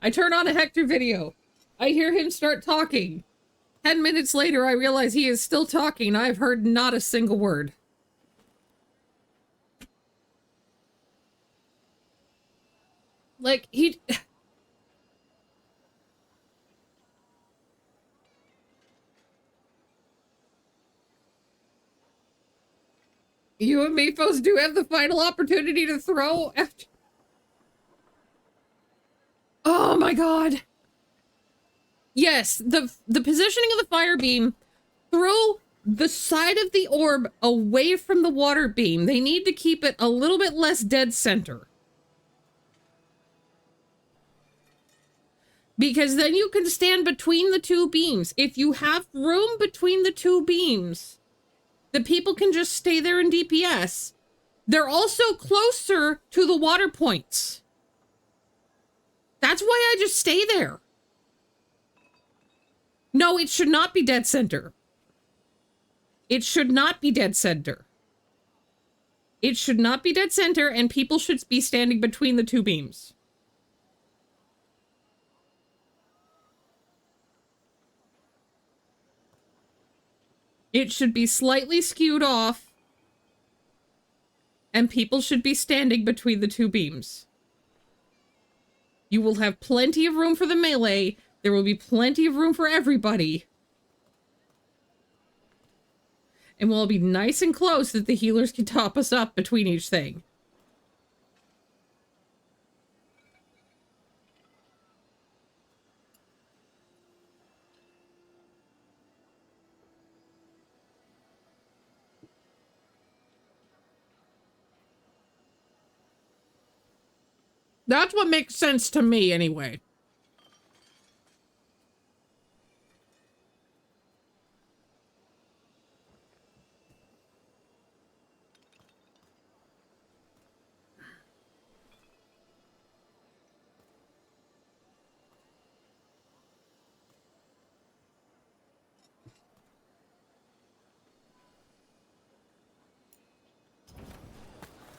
I turn on a Hector video. I hear him start talking. 10 minutes later, I realize he is still talking. I've heard not a single word. Like, he... You and me folks do have the final opportunity to throw after... Oh my god. Yes, the positioning of the fire beam, throw the side of the orb away from the water beam. They need to keep it a little bit less dead center. Because then you can stand between the two beams. If you have room between the two beams, the people can just stay there in DPS. They're also closer to the water points. That's why I just stay there. No, it should not be dead center. It should not be dead center. It should not be dead center, and people should be standing between the two beams. It should be slightly skewed off, and people should be standing between the two beams. You will have plenty of room for the melee. There will be plenty of room for everybody. And we'll be nice and close that the healers can top us up between each thing. That's what makes sense to me, anyway.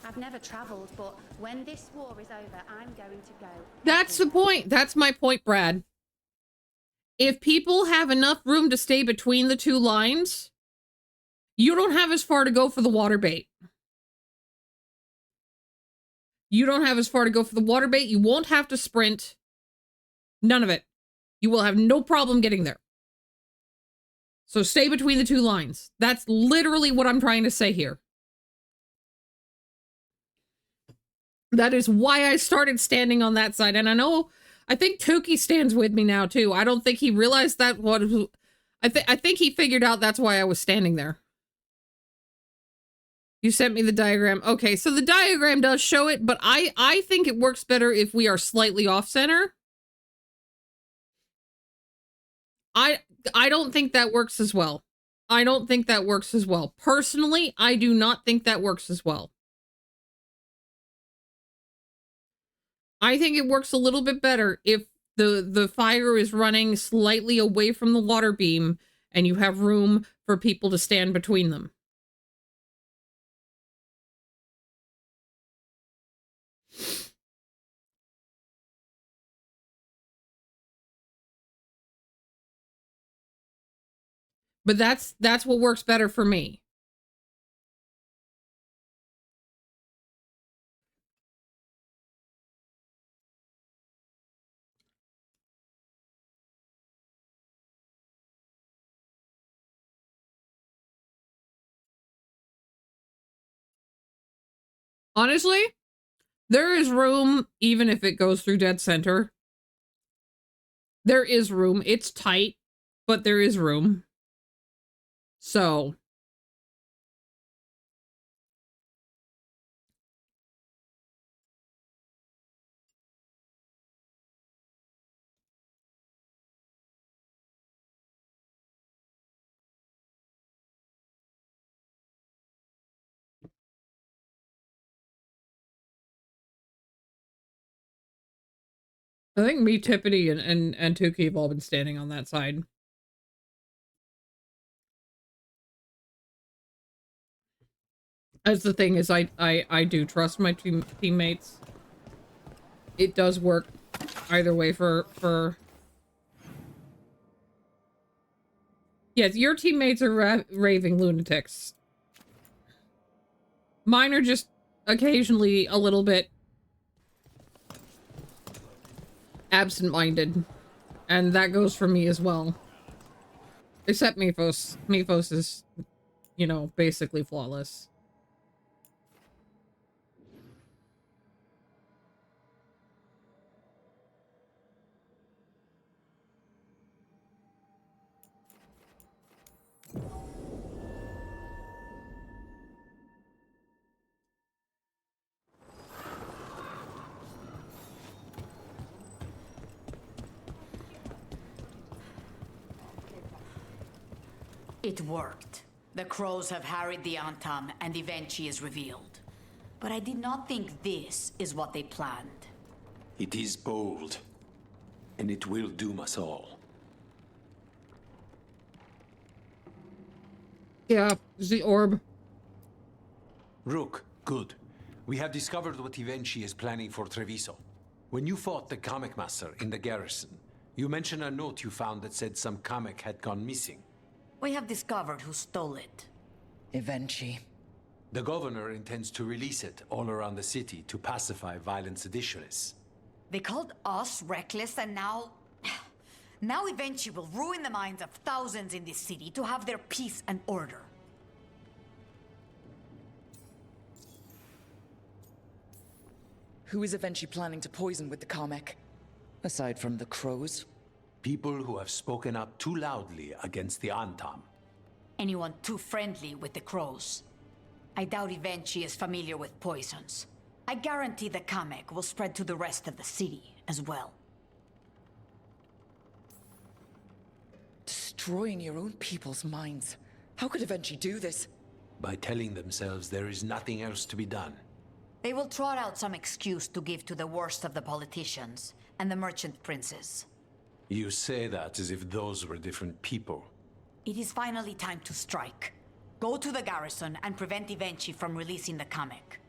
I've never traveled, but when this war is over, I'm going to go. That's the point. That's my point, Brad. If people have enough room to stay between the two lines, you don't have as far to go for the water bait. You don't have as far to go for the water bait. You won't have to sprint. None of it. You will have no problem getting there. So stay between the two lines. That's literally what I'm trying to say here. That is why I started standing on that side. And I think Tuki stands with me now too. I don't think he realized that I think he figured out that's why I was standing there. You sent me the diagram. Okay, so the diagram does show it, but I think it works better if we are slightly off center. I don't think that works as well. I don't think that works as well. Personally, I do not think that works as well. I think it works a little bit better if the fire is running slightly away from the water beam and you have room for people to stand between them. But that's what works better for me. Honestly, there is room, even if it goes through dead center. There is room. It's tight, but there is room. So. I think me, Tiffany, and Tukey have all been standing on that side. That's the thing is I do trust my teammates. It does work either way for... Yes, your teammates are raving lunatics. Mine are just occasionally a little bit absent-minded. And that goes for me as well. Except Mifos. Mifos is, you know, basically flawless. It worked. The crows have harried the Antam, and Ivenchi is revealed. But I did not think this is what they planned. It is bold, and it will doom us all. Yeah, it's the orb. Rook, good. We have discovered what Ivenchi is planning for Treviso. When you fought the Kamek Master in the garrison, you mentioned a note you found that said some Kamek had gone missing. We have discovered who stole it. Ivenchi. The governor intends to release it all around the city to pacify violent seditionists. They called us reckless, and now... Now Ivenchi will ruin the minds of thousands in this city to have their peace and order. Who is Ivenchi planning to poison with the Kamek? Aside from the crows? People who have spoken up too loudly against the Antam. Anyone too friendly with the crows. I doubt Ivenchi is familiar with poisons. I guarantee the Kamek will spread to the rest of the city as well. Destroying your own people's minds. How could Ivenchi do this? By telling themselves there is nothing else to be done. They will trot out some excuse to give to the worst of the politicians and the merchant princes. You say that as if those were different people. It is finally time to strike. Go to the garrison and prevent Ivenchi from releasing the Kamek.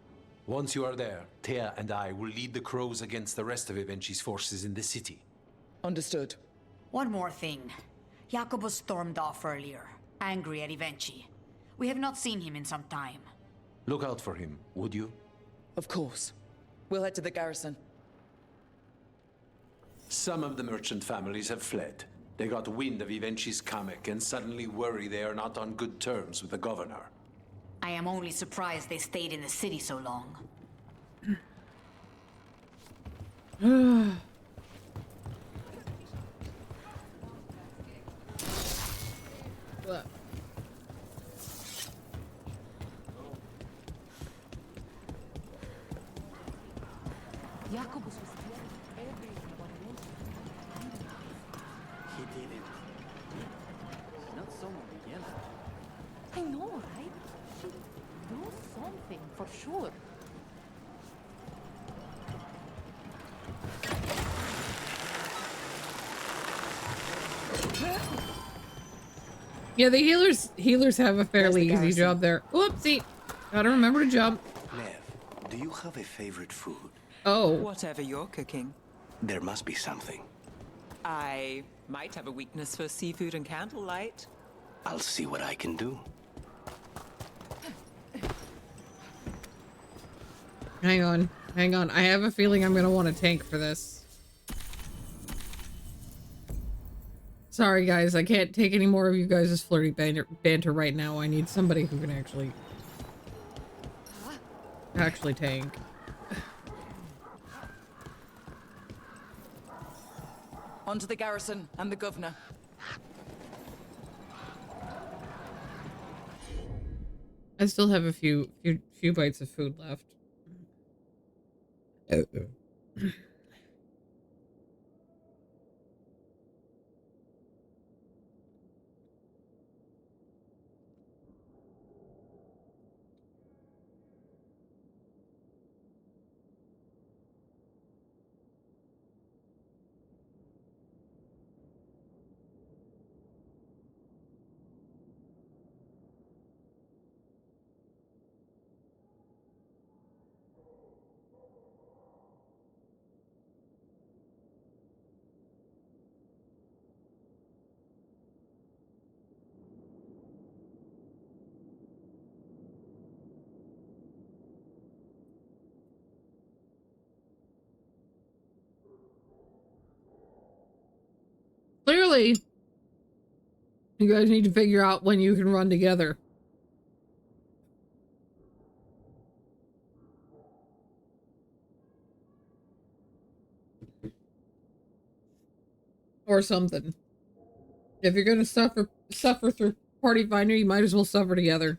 Once you are there, Thea and I will lead the crows against the rest of Ivenchi's forces in the city. Understood. One more thing. Jakobus stormed off earlier, angry at Ivenchi. We have not seen him in some time. Look out for him, would you? Of course. We'll head to the garrison. Some of the merchant families have fled. They got wind of Ivenchi's Kamek and suddenly worry they are not on good terms with the governor. I am only surprised they stayed in the city so long. What? Jakobus was telling everything about Ivenchi. He did it. Not someone again. I know, right? She knows something for sure. Yeah, the healers have a fairly easy job there. Whoopsie. Gotta remember to jump. Lev, do you have a favorite food? Oh. Whatever you're cooking. There must be something. I might have a weakness for seafood and candlelight. I'll see what I can do. Hang on. Hang on. I have a feeling I'm gonna want a tank for this. Sorry guys, I can't take any more of you guys' flirty banter right now. I need somebody who can actually... actually tank. On to the garrison and the governor. I still have a few bites of food left. Clearly, you guys need to figure out when you can run together. Or something. If you're gonna suffer through Party Finder, you might as well suffer together.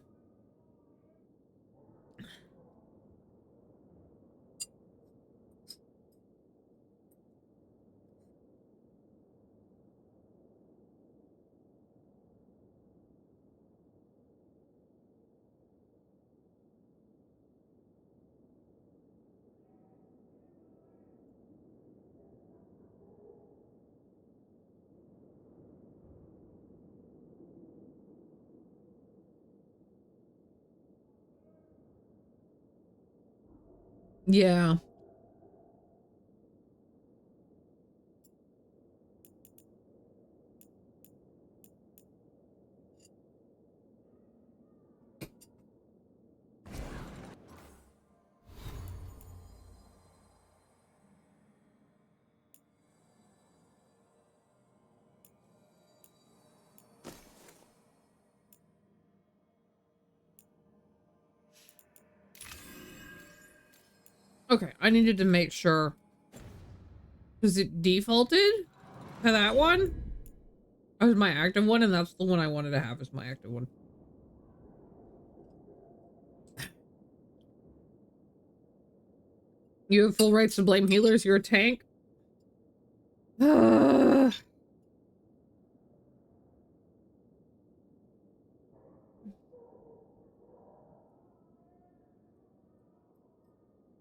Yeah. Okay, I needed to make sure. Because it defaulted to that one as my active one, and that's the one I wanted to have as my active one. You have full rights to blame healers, you're a tank.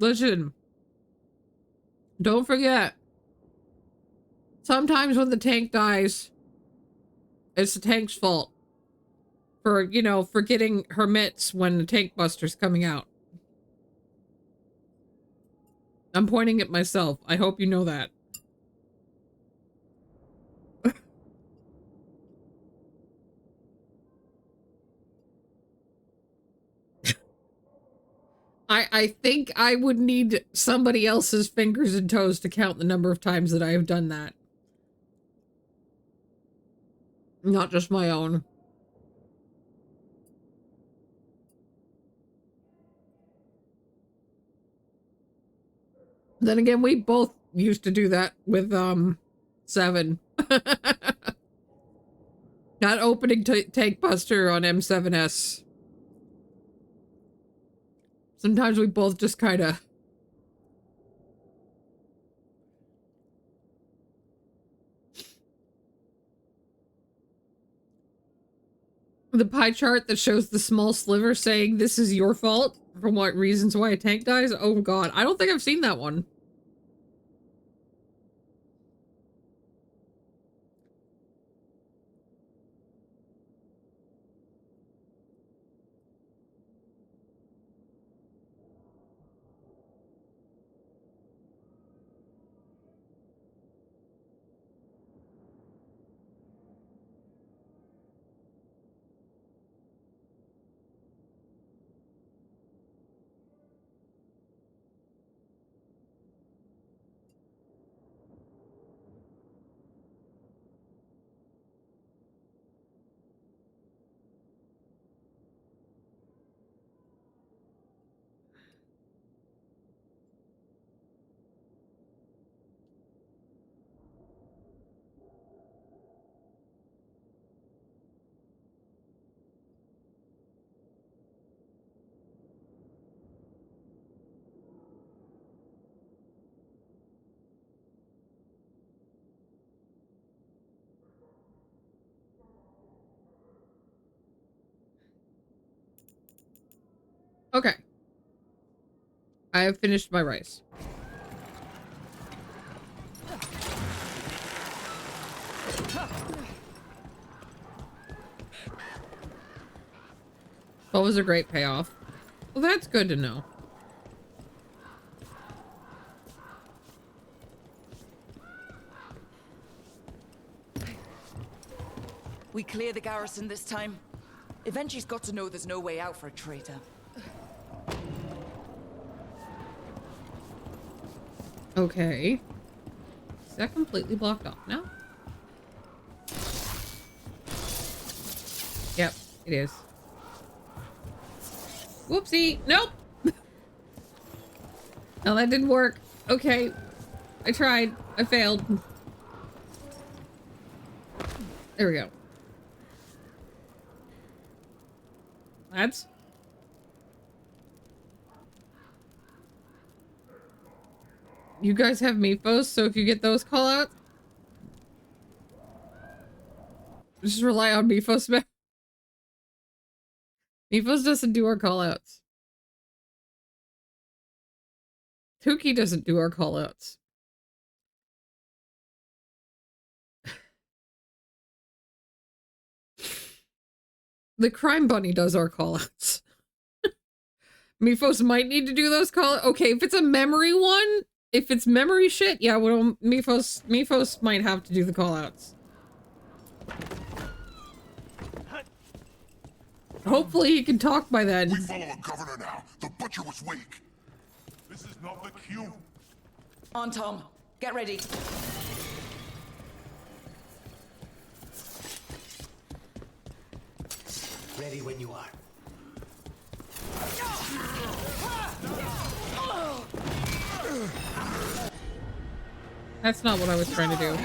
Listen, don't forget, sometimes when the tank dies, it's the tank's fault for, you know, forgetting her mitts when the tank buster's coming out. I'm pointing at myself. I hope you know that. I think I would need somebody else's fingers and toes to count the number of times that I have done that. Not just my own. Then again, we both used to do that with, 7. Not opening tank buster on M7S. Sometimes we both just kind of... The pie chart that shows the small sliver saying this is your fault from what reasons why a tank dies? Oh god, I don't think I've seen that one. Okay. I have finished my rice. That was a great payoff. Well, that's good to know. We clear the garrison this time. Eventually's got to know there's no way out for a traitor. Okay. Is that completely blocked off now? Yep, it is. Whoopsie! Nope! No, that didn't work. Okay. I tried. I failed. There we go. Lads? You guys have Meepos, so if you get those call out, just rely on Meepos. Meepos doesn't do our call outs. Tuki doesn't do our call outs. The Crime Bunny does our call outs. Meepos might need to do those call. Okay, if it's a memory one, if it's memory shit, yeah, well, Meepos might have to do the call outs. Hopefully he can talk by then. We follow the governor now. The butcher was weak. This is not the cue. On, Tom. Get ready. Ready when you are. That's not what I was trying to do.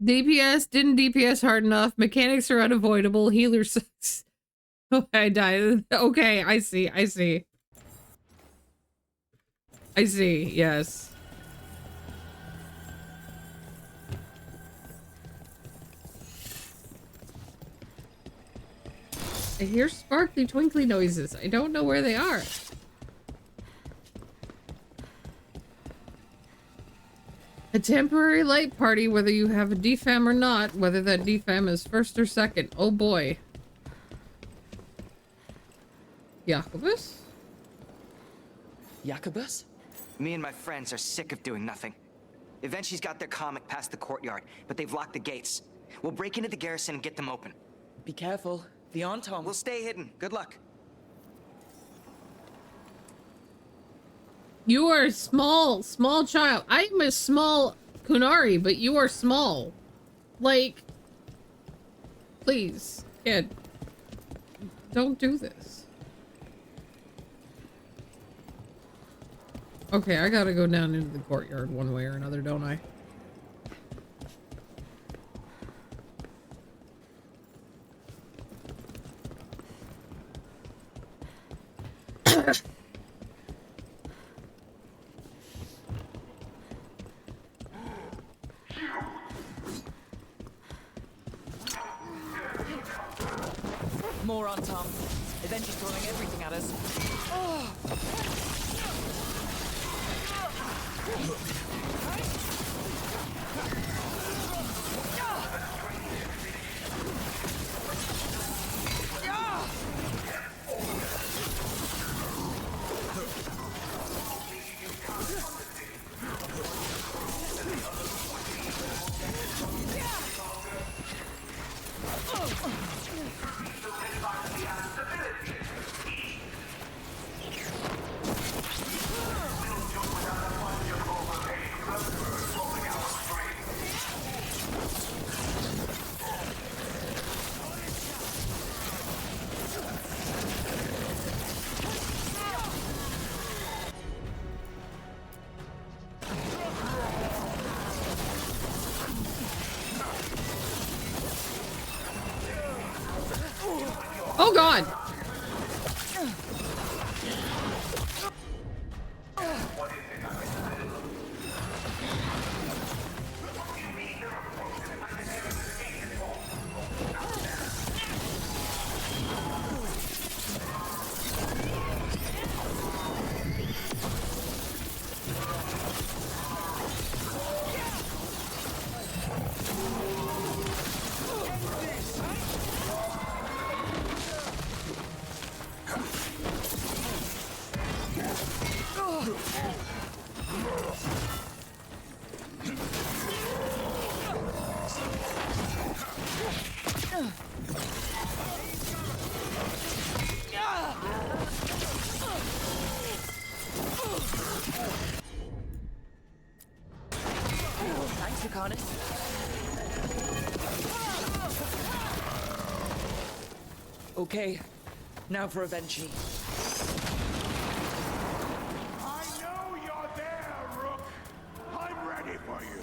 DPS didn't DPS hard enough. Mechanics are unavoidable. Healer sucks. Oh, I died. Okay, I see. I see. I see. Yes. I hear sparkly twinkly noises. I don't know where they are. A temporary light party, whether you have a DFAM or not, whether that DFAM is first or second. Oh boy. Jacobus? Jacobus? Me and my friends are sick of doing nothing. Eventually's got their comic past the courtyard, but they've locked the gates. We'll break into the garrison and get them open. Be careful. The Antom. We'll stay hidden. Good luck. You are a small child. I'm a small Kunari, but you are small. Like, please, kid, don't do this. Okay, I gotta go down into the courtyard one way or another, don't I? More on Tom. Eventually throwing everything at us. Oh god! Thanks, Lucanus. Okay, now for Avenchi. I know you're there, Rook. I'm ready for you.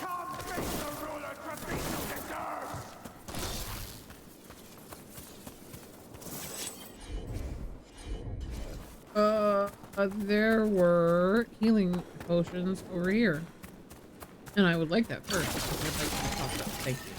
Come face the ruler Treviso deserves. There were healing potions over here. And I would like that first. Thank you.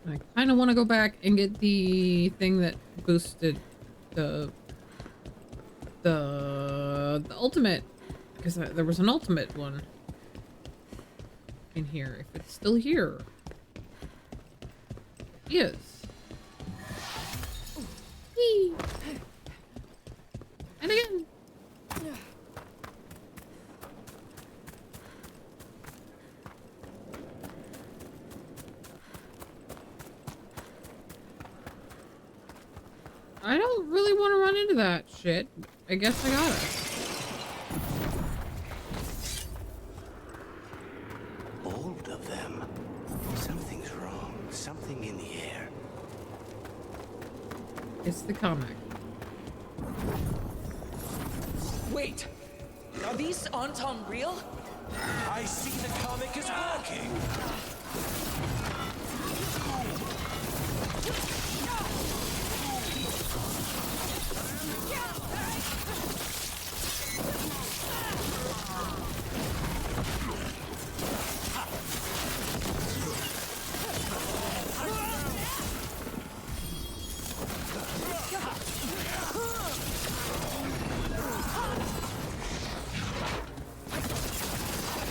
I kind of want to go back and get the thing that boosted the ultimate, because there was an ultimate one in here. If it's still here, yes. Whee! And again. I don't really want to run into that shit. I guess I gotta. Bold of them. Something's wrong. Something in the air. It's the comic. Wait! Are these Anton real? I see the comic is working!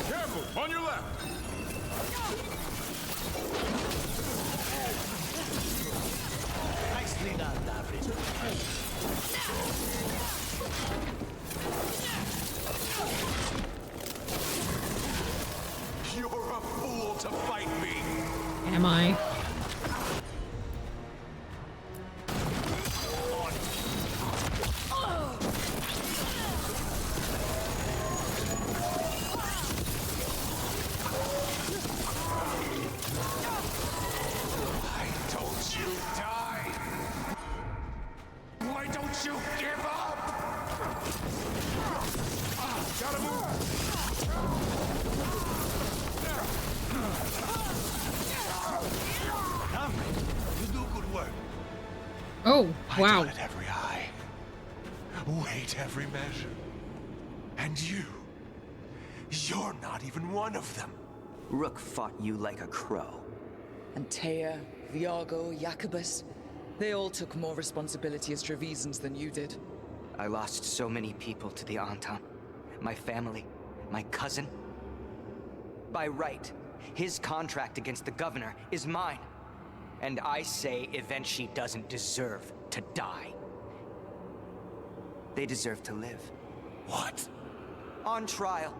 Careful, on your left. Nicely done, David. You're a fool to fight me. Am I? Why don't you die? Why don't you give up? Gotta Come, you do good work. Oh, wow. I dotted every I, weighed every measure. And you're not even one of them. Rook fought you like a crow. Antea, Viago, Jacobus, they all took more responsibility as Trevisans than you did. I lost so many people to the Antam. My family, my cousin. By right, his contract against the governor is mine. And I say Evenchi doesn't deserve to die. They deserve to live. What? On trial.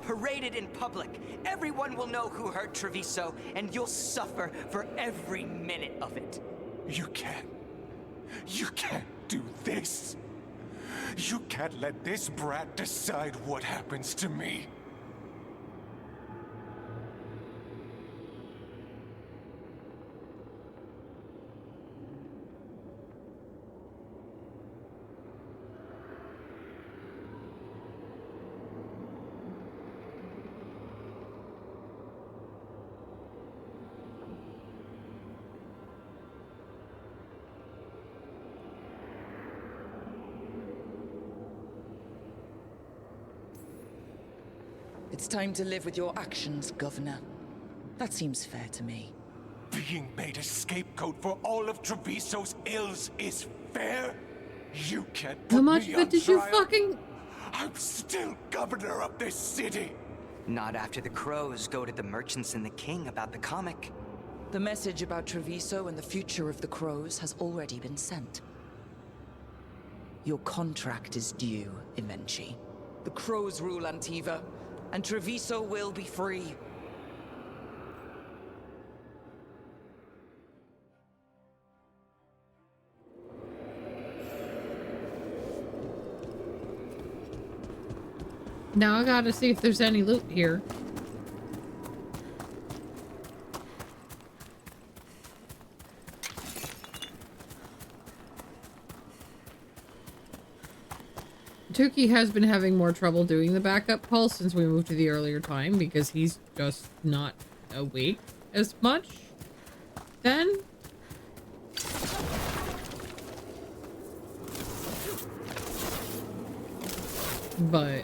Paraded in public. Everyone will know who hurt Treviso, and you'll suffer for every minute of it. You can't do this. You can't let this brat decide what happens to me. It's time to live with your actions, Governor. That seems fair to me. Being made a scapegoat for all of Treviso's ills is fair? You can't put How much me of it on did you trial. fucking... I'm still governor of this city. Not after the crows go to the merchants and the king about the comic. The message about Treviso and the future of the crows has already been sent. Your contract is due, Ivenchi. The crows rule Antiva, and Treviso will be free. Now I gotta see if there's any loot here. Tuki has been having more trouble doing the backup call since we moved to the earlier time because he's just not awake as much then. But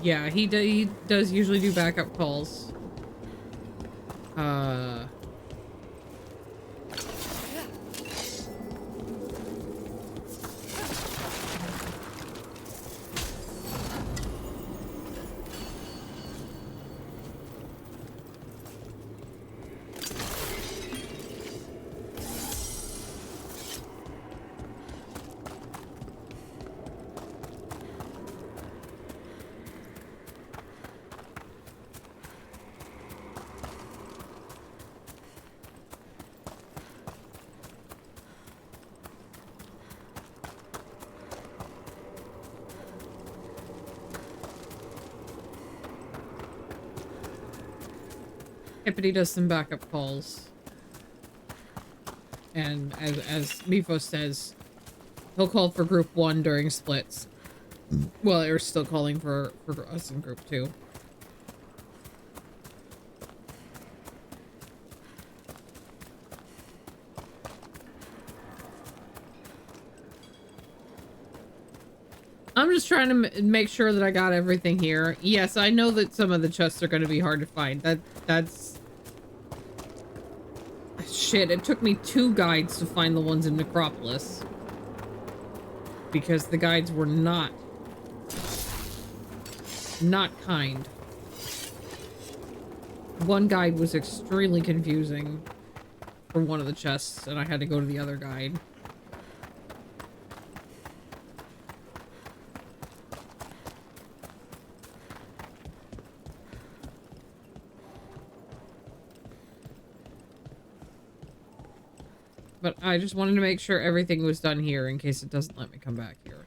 yeah, he does usually do backup calls. Hippity does some backup calls. And as Mifo says, he'll call for group 1 during splits. Well, they're still calling for us in group 2. I'm just trying to make sure that I got everything here. Yes, I know that some of the chests are going to be hard to find. That's... Shit, it took me 2 guides to find the ones in Necropolis. Because the guides were not kind. One guide was extremely confusing for one of the chests, and I had to go to the other guide. But I just wanted to make sure everything was done here in case it doesn't let me come back here.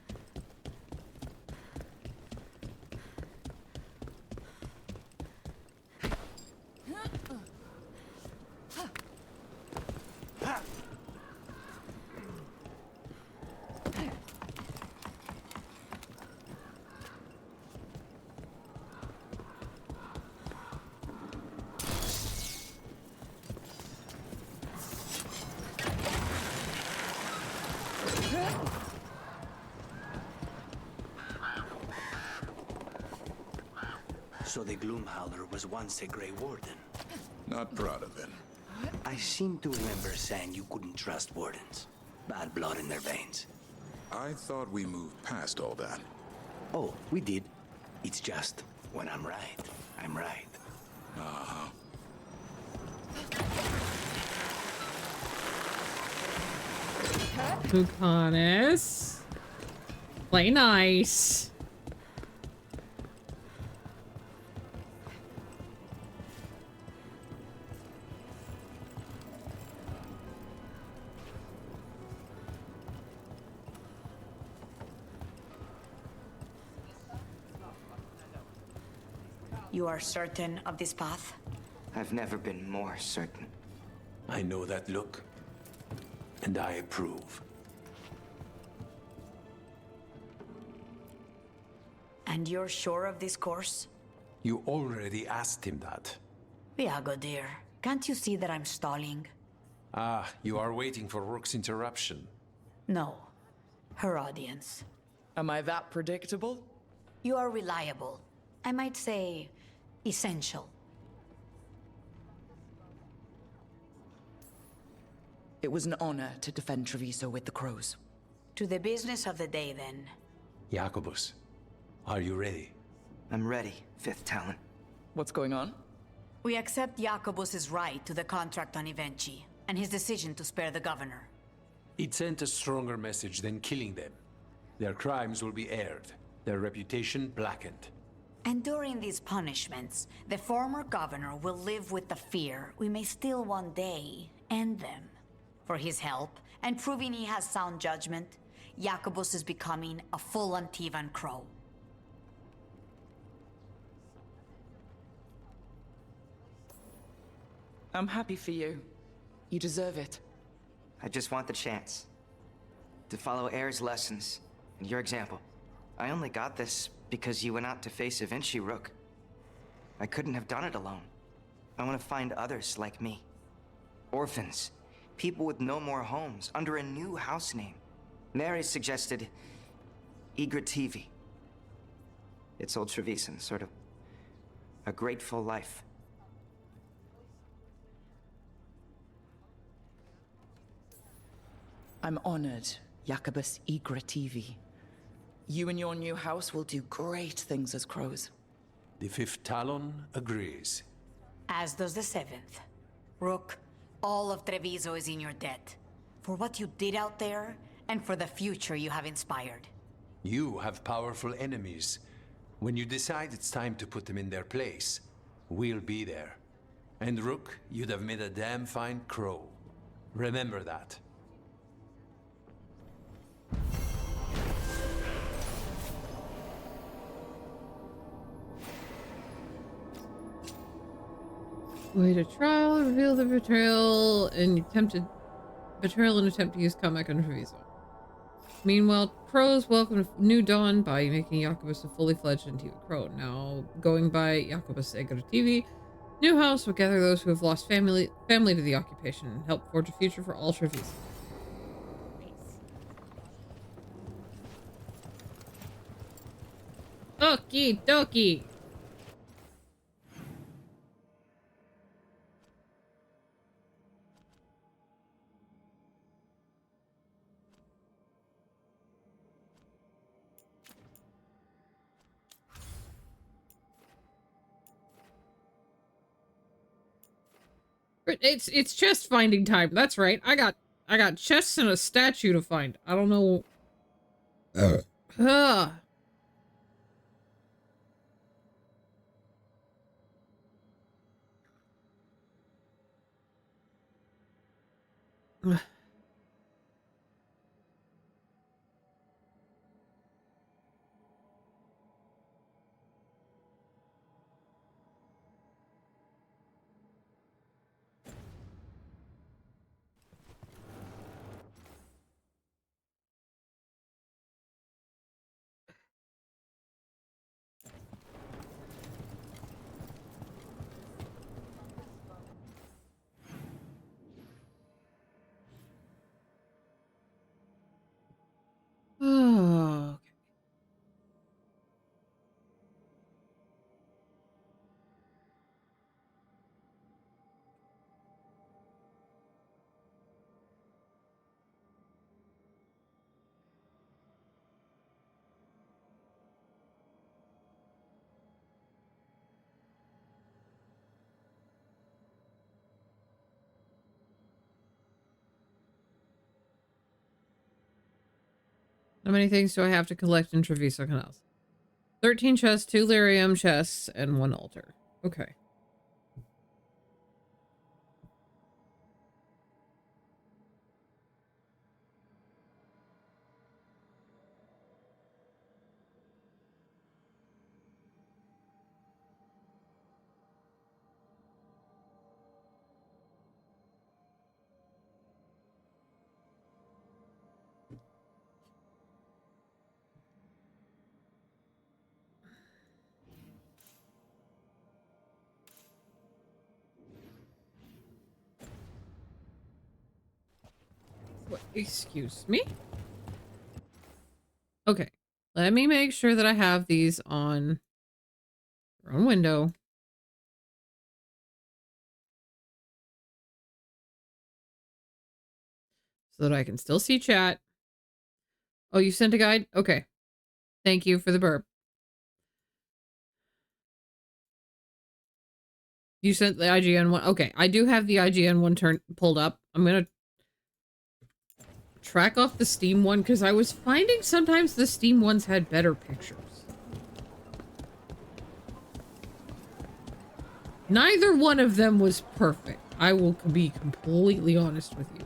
So the Gloomhowler was once a Grey Warden. Not proud of it. I seem to remember saying you couldn't trust wardens. Bad blood in their veins. I thought we moved past all that. Oh, we did. It's just, when I'm right, I'm right. Uh-huh. Lucanus. Play nice. You are certain of this path? I've never been more certain. I know that look, and I approve. And you're sure of this course? You already asked him that. Viago, dear, can't you see that I'm stalling? Ah, you are waiting for Rook's interruption. No, her audience. Am I that predictable? You are reliable. I might say, essential. It was an honor to defend Treviso with the crows. To the business of the day, then. Jacobus, are you ready? I'm ready, Fifth Talon. What's going on? We accept Jacobus's right to the contract on Ivenchi, and his decision to spare the governor. It sent a stronger message than killing them. Their crimes will be aired, their reputation blackened. And during these punishments, the former governor will live with the fear we may still one day end them. For his help, and proving he has sound judgment, Jacobus is becoming a full Antivan Crow. I'm happy for you. You deserve it. I just want the chance to follow Air's lessons and your example. I only got this because you went out to face Ivenchi, Rook. I couldn't have done it alone. I want to find others like me. Orphans. People with no more homes, under a new house name. Neri suggested Igrativi. It's old Trevisan, sort of a grateful life. I'm honored, Jacobus Igrativi. You and your new house will do great things as crows. The Fifth Talon agrees. As does the 7th. Rook, all of Treviso is in your debt. For what you did out there, and for the future you have inspired. You have powerful enemies. When you decide it's time to put them in their place, we'll be there. And Rook, you'd have made a damn fine crow. Remember that. Wait a trial, reveal the betrayal and attempt to use Kamek on Treviso. Meanwhile, Crows welcomed New Dawn by making Jacobus a fully fledged Antiva Crow. Now, going by Jacobus Egrativi, New House will gather those who have lost family to the occupation and help forge a future for all Treviso. Okie dokie. It's chest finding time. That's right. I got chests and a statue to find. I don't know. Oh, okay. How many things do I have to collect in Treviso Canals? 13 chests, 2 lyrium chests, and 1 altar. Okay. What, excuse me? Okay. Let me make sure that I have these on their own window. so that I can still see chat. Oh, you sent a guide? Okay. Thank you for the burp. You sent the IGN one. Okay, I do have the IGN one pulled up. I'm gonna track off the Steam one because I was finding sometimes the Steam ones had better pictures. Neither one of them was perfect. I will be completely honest with you.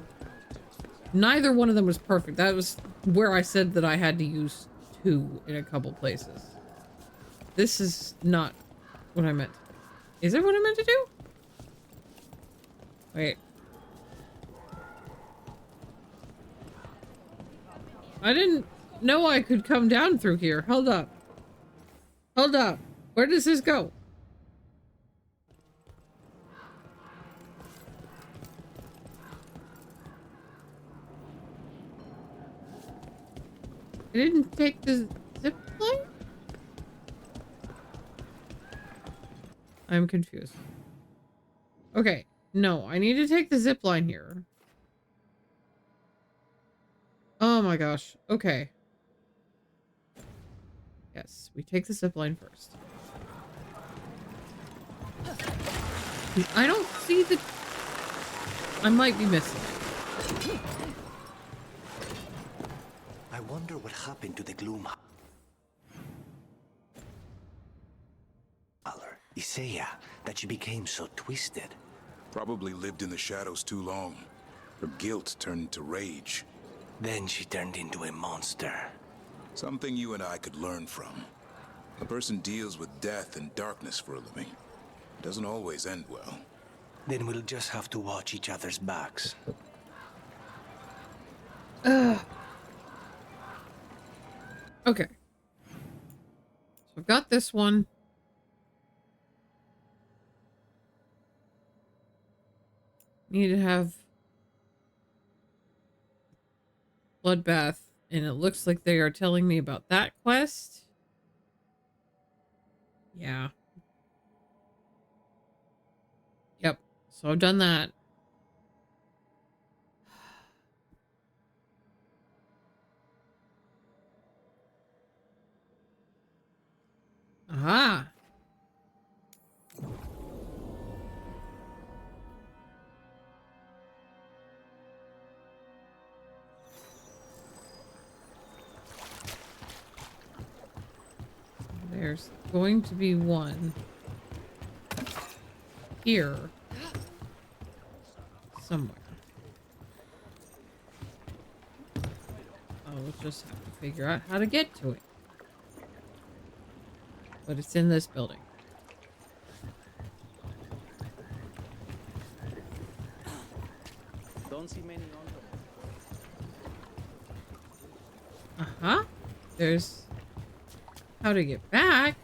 Neither one of them was perfect. That was where I said that I had to use 2 in a couple places. This is not what I meant. Is it what I meant to do? Wait. I didn't know I could come down through here. Hold up. Hold up. Where does this go? I didn't take the zip line? I'm confused. Okay. No, I need to take the zip line here. Oh my gosh. Okay. Yes, we take the zip line first. I don't see the... I might be missing it. I wonder what happened to the Gloom. Isaiah, that she became so twisted. Probably lived in the shadows too long. Her guilt turned into rage. Then she turned into a monster. Something you and I could learn from. A person deals with death and darkness for a living. It doesn't always end well. Then we'll just have to watch each other's backs. Ugh. Okay. So I've got this one. Need to have bloodbath, and it looks like they are telling me about that quest. Yeah. Yep. So I've done that. Aha. There's going to be one here somewhere. I'll just have to figure out how to get to it. But it's in this building. Don't see many on Uh-huh. There's how to get back.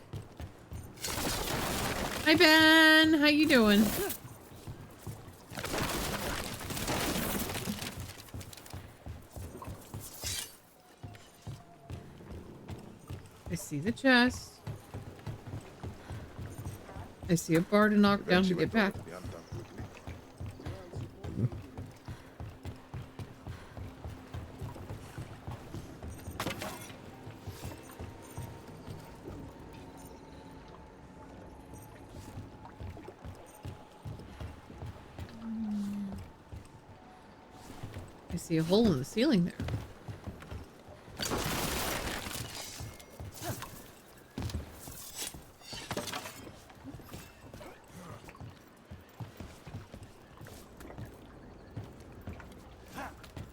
Hi, Ben. How you doing? I see the chest. I see a bar to knock down to get back. I see a hole in the ceiling there.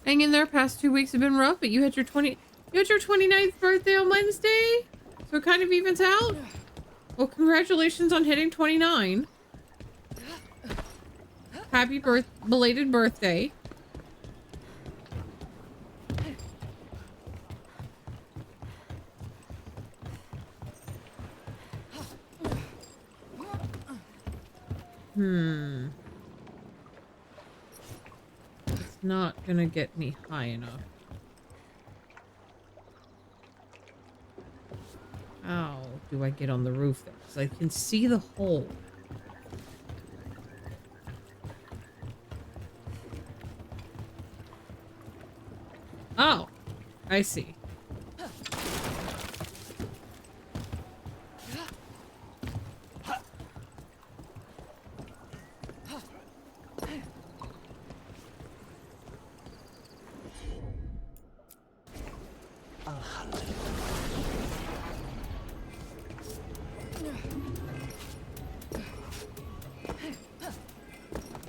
Hang in there. Past 2 weeks have been rough, but you had your 29th birthday on Wednesday, so it kind of evens out. Well, congratulations on hitting 29. Happy belated birthday. It's not gonna get me high enough. How do I get on the roof there? Because I can see the hole. I see.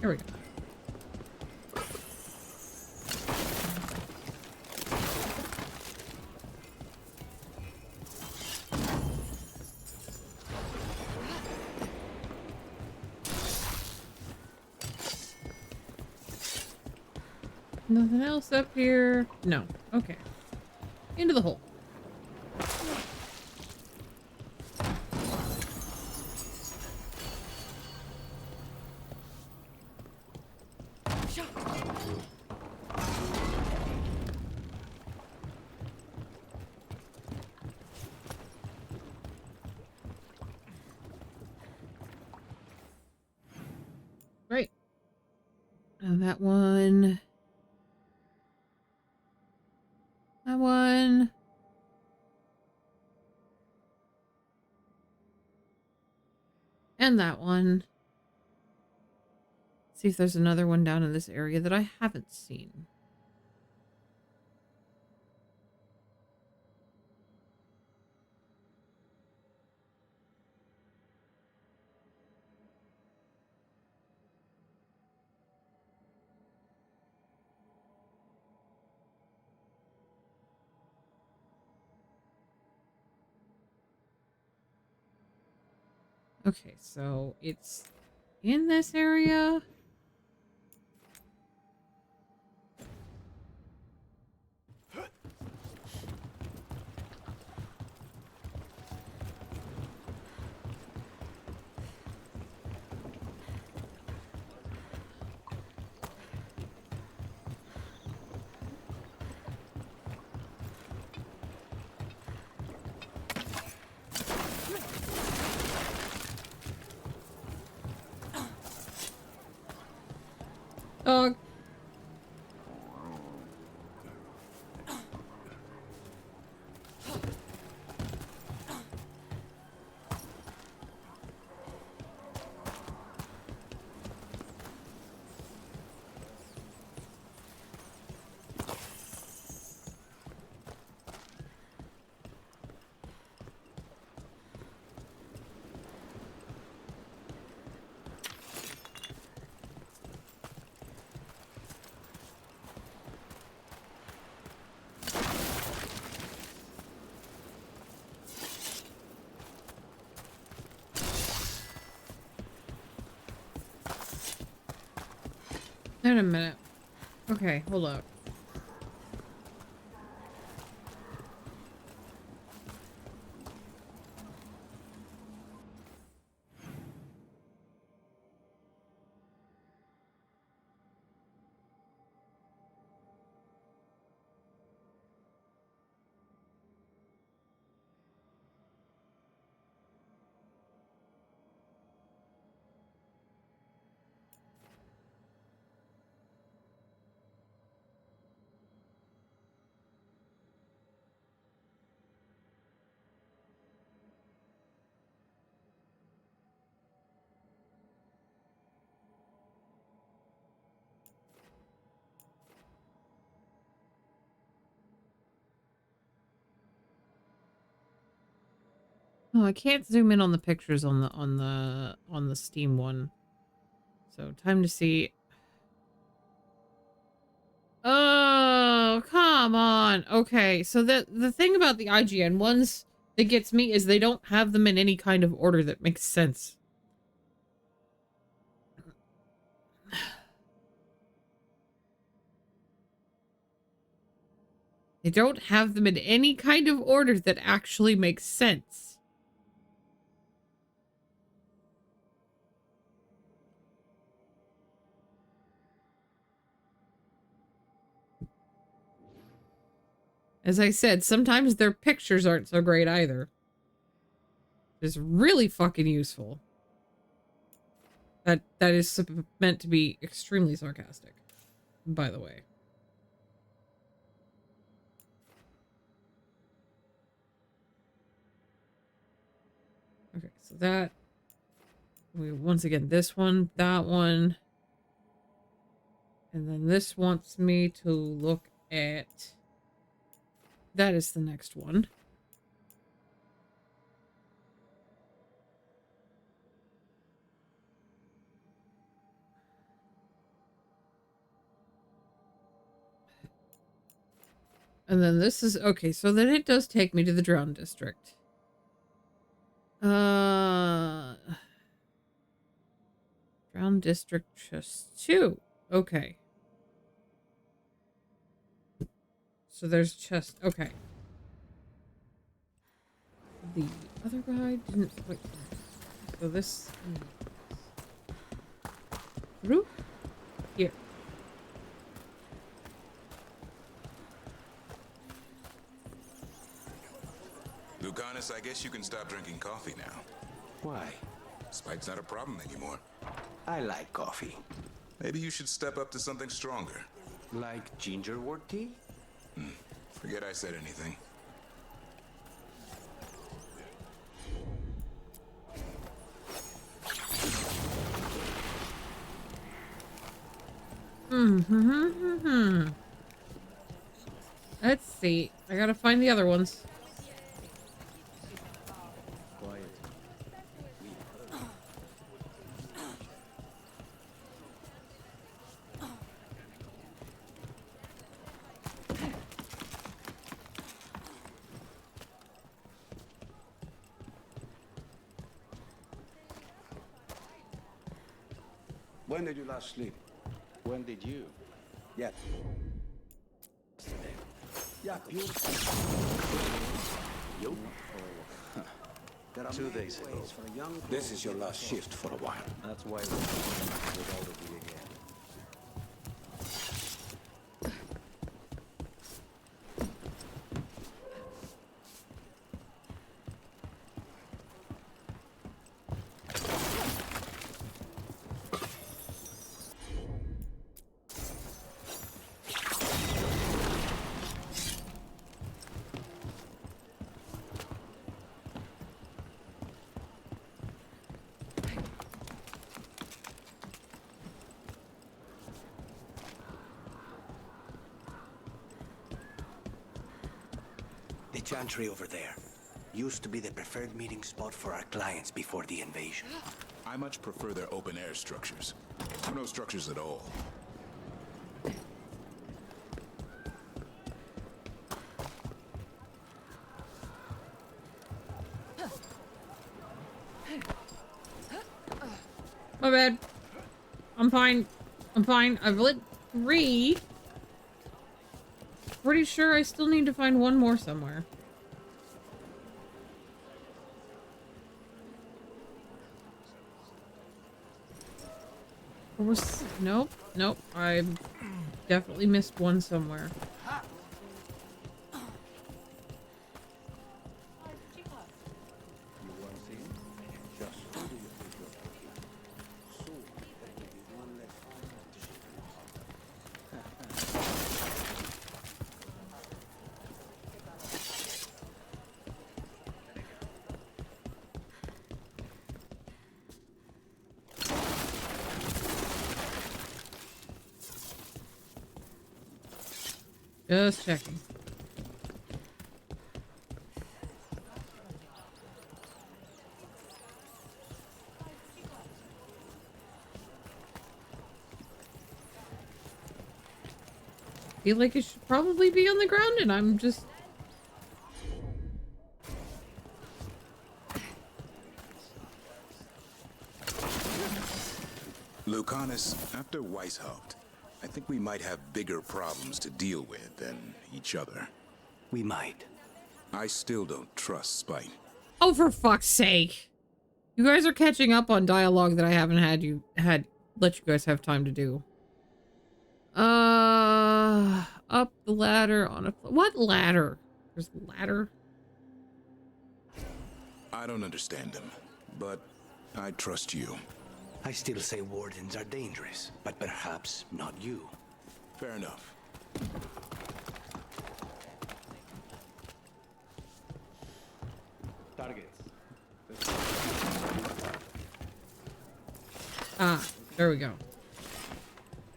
Here we go. Nothing else up here? No. Okay. Into the hole. Right. And that one. That one. And that one. See if there's another one down in this area that I haven't seen. Okay, so it's in this area. Dog. Wait a minute. Okay, hold up. Oh, I can't zoom in on the pictures on the Steam one. So time to see. Oh, come on. Okay, so the thing about the IGN ones that gets me is they don't have them in any kind of order that makes sense. They don't have them in any kind of order that actually makes sense. As I said, sometimes their pictures aren't so great either. It's really fucking useful. That is meant to be extremely sarcastic, by the way. Okay, so that we once again this one, that one, and then this wants me to look at. That is the next one. And then this is okay, so then it does take me to the Drowned District. Drowned District just 2. Okay. So there's chest. Okay. The other guy didn't quite. So this. Through? Here. Lucanus, I guess you can stop drinking coffee now. Why? Spite's not a problem anymore. I like coffee. Maybe you should step up to something stronger. Like gingerwort tea? Forget I said anything. Let's see. I gotta find the other ones. When did you last sleep? When did you? Yeah. Yeah, you. You? There are 2 days ago. This is your last shift for a while. That's why we're without a deal again. The chantry over there used to be the preferred meeting spot for our clients before the invasion. I much prefer their open-air structures. Or no structures at all. My bad. I'm fine. I'm fine. I've lit 3. Pretty sure I still need to find one more somewhere. Or was... Nope. Nope. I definitely missed one somewhere. Just checking. Feel like it should probably be on the ground and I'm just... Lucanus, after Weishaupt, I think we might have bigger problems to deal with than each other. We might. I still don't trust Spite. Oh, for fuck's sake. You guys are catching up on dialogue that I haven't let you guys have time to do. Up the ladder on a... What ladder? There's a ladder? I don't understand him, but I trust you. I still say wardens are dangerous, but perhaps not you. Fair enough. Targets. Ah, there we go.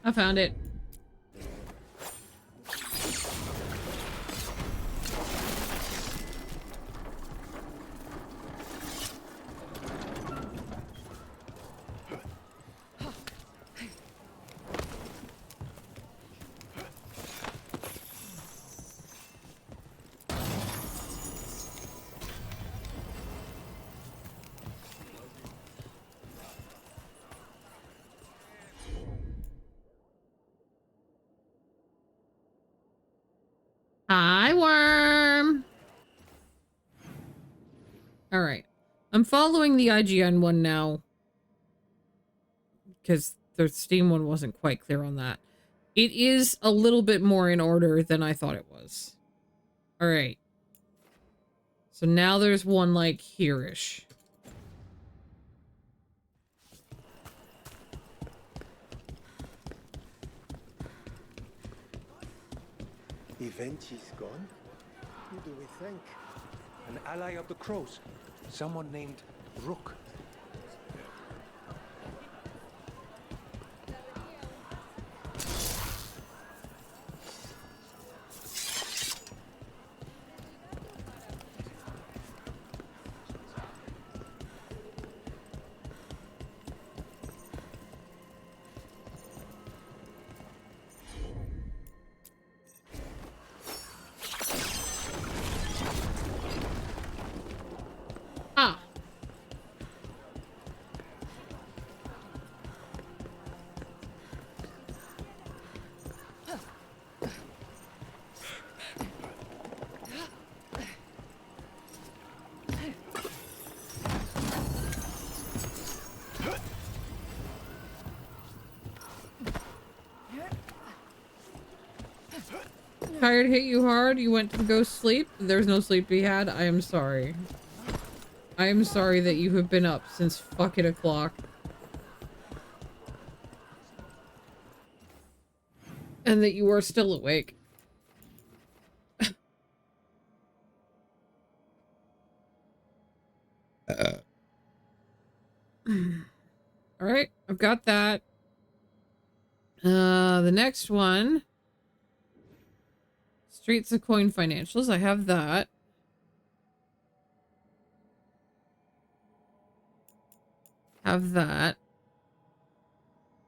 I found it. Hi, worm. All right. I'm following the IGN one now because the Steam one wasn't quite clear on that. It is a little bit more in order than I thought it was. All right. So now there's one like here-ish. Evenchi's gone? Who do we think? An ally of the Crows. Someone named Rook. Ah. Tired hit you hard? You went to go sleep? There's no sleep to be had? I am sorry. I am sorry that you have been up since fucking o'clock. And that you are still awake. Alright, I've got that. The next one. Streets of Coin Financials, I have that. Have that.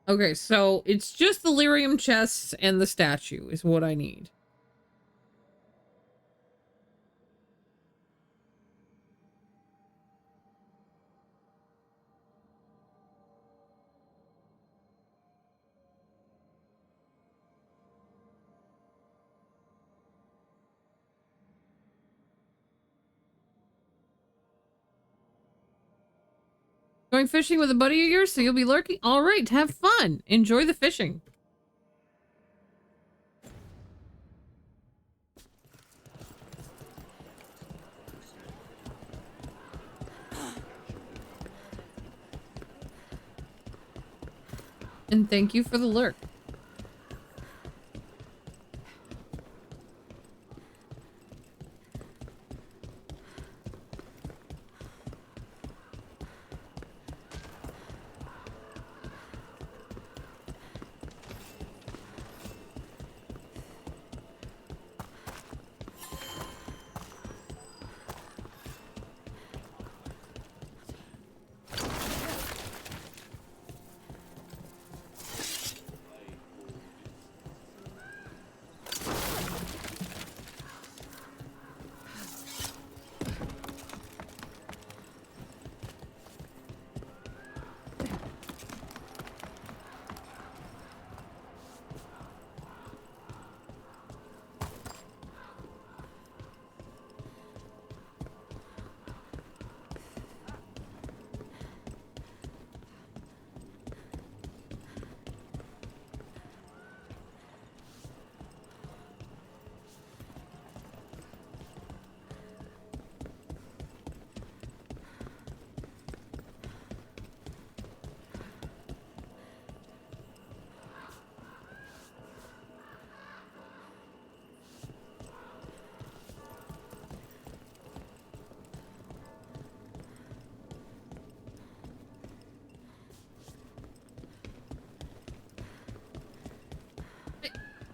Okay, so it's just the lyrium chests and the statue is what I need. Going fishing with a buddy of yours, so you'll be lurking? Alright, have fun. Enjoy the fishing. And thank you for the lurk.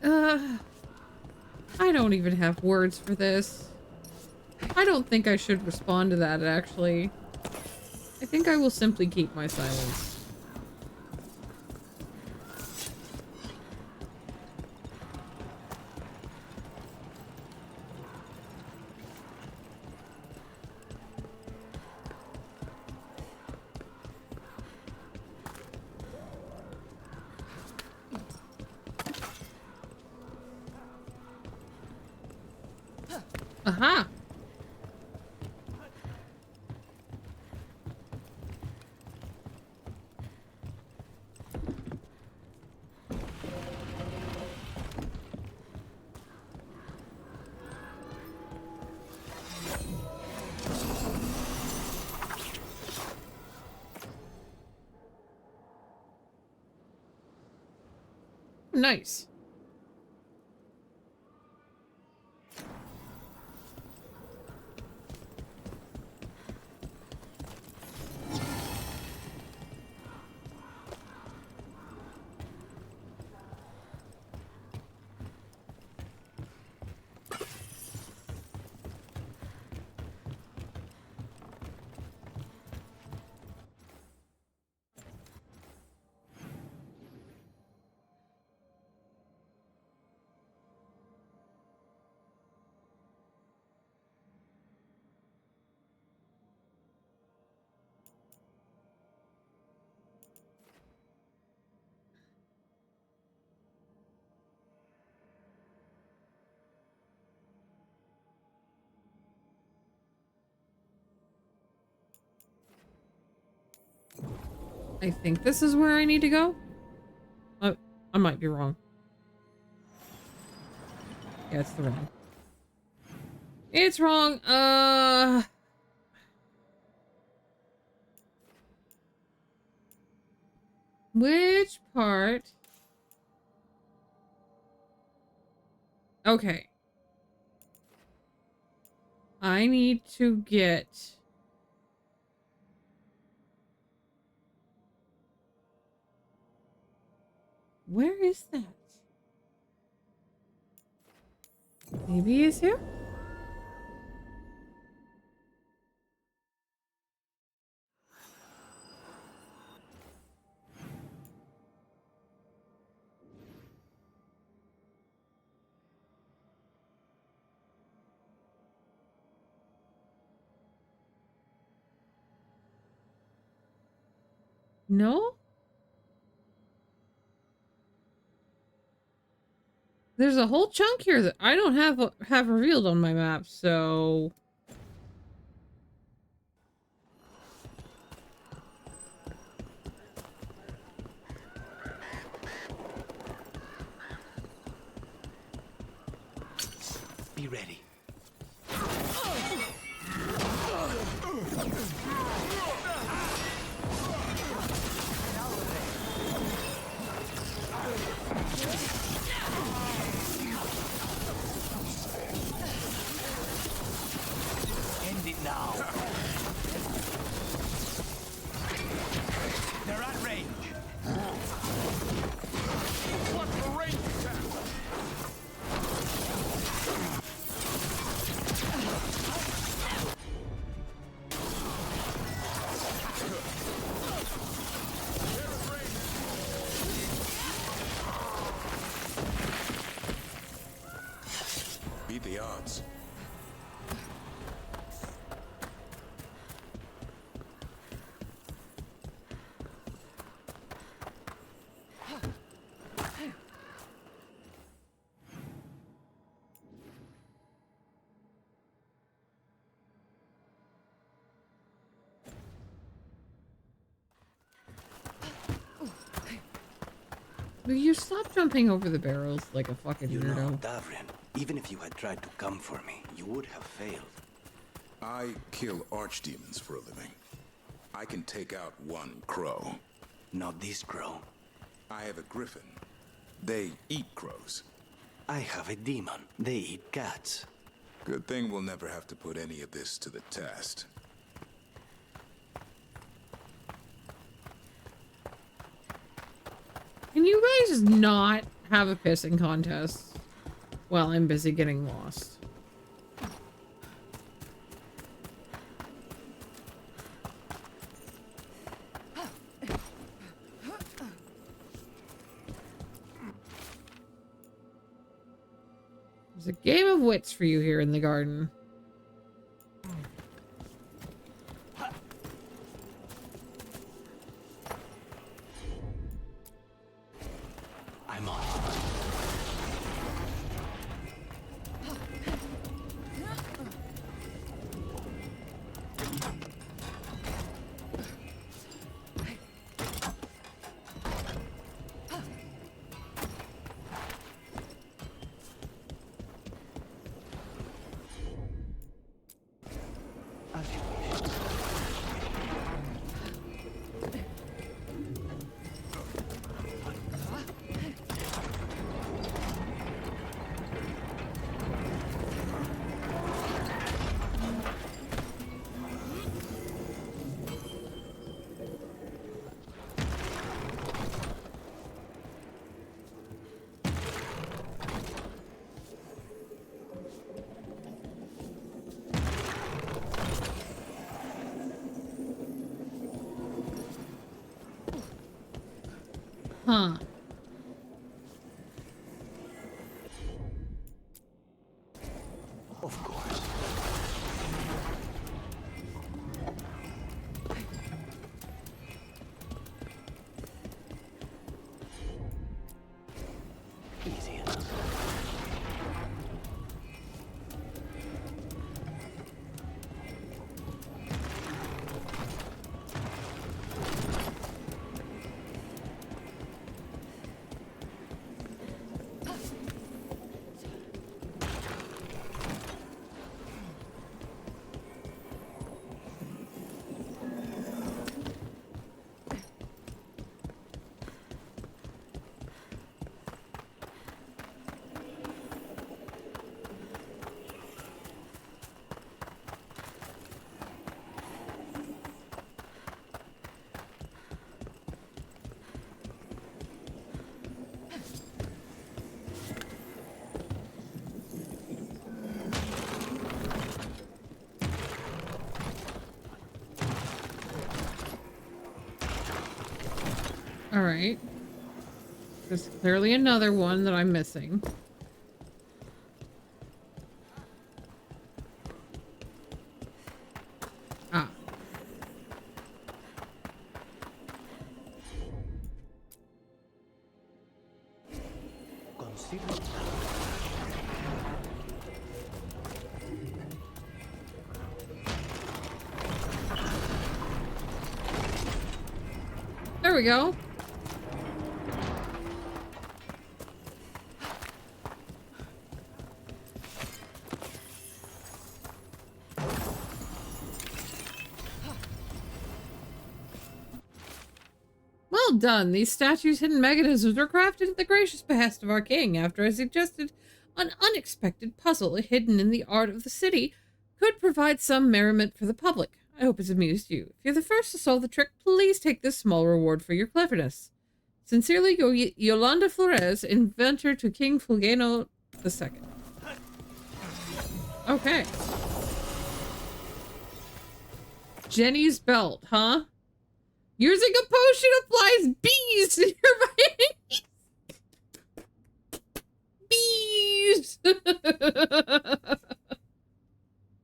I don't even have words for this. I don't think I should respond to that, actually. I think I will simply keep my silence. Aha! Nice. I think this is where I need to go. I might be wrong. Yeah, it's the wrong. It's wrong. Which part? Okay. I need to get... Where is that? Maybe it's here? No? There's a whole chunk here that I don't have revealed on my map, so... Be ready. End it now. They're at range. What's the range attack? Beat the odds. Will you stop jumping over the barrels like a fucking You know, weirdo? Davrin, even if you had tried to come for me, you would have failed. I kill archdemons for a living. I can take out one crow. Not this crow. I have a griffin. They eat crows. I have a demon. They eat cats. Good thing we'll never have to put any of this to the test. Can you guys not have a pissing contest while I'm busy getting lost. There's a game of wits for you here in the garden. I'm on. Huh. Of course. Easy enough. All right. There's clearly another one that I'm missing. Ah. Consider. There we go. Well done. These statues' hidden mechanisms were crafted at the gracious behest of our king after I suggested an unexpected puzzle hidden in the art of the city could provide some merriment for the public. I hope it's amused you. If you're the first to solve the trick, please take this small reward for your cleverness. Sincerely, Yolanda Flores, inventor to King Fulgeno II. Okay. Jenny's belt, huh? Using a potion applies bees to your bees!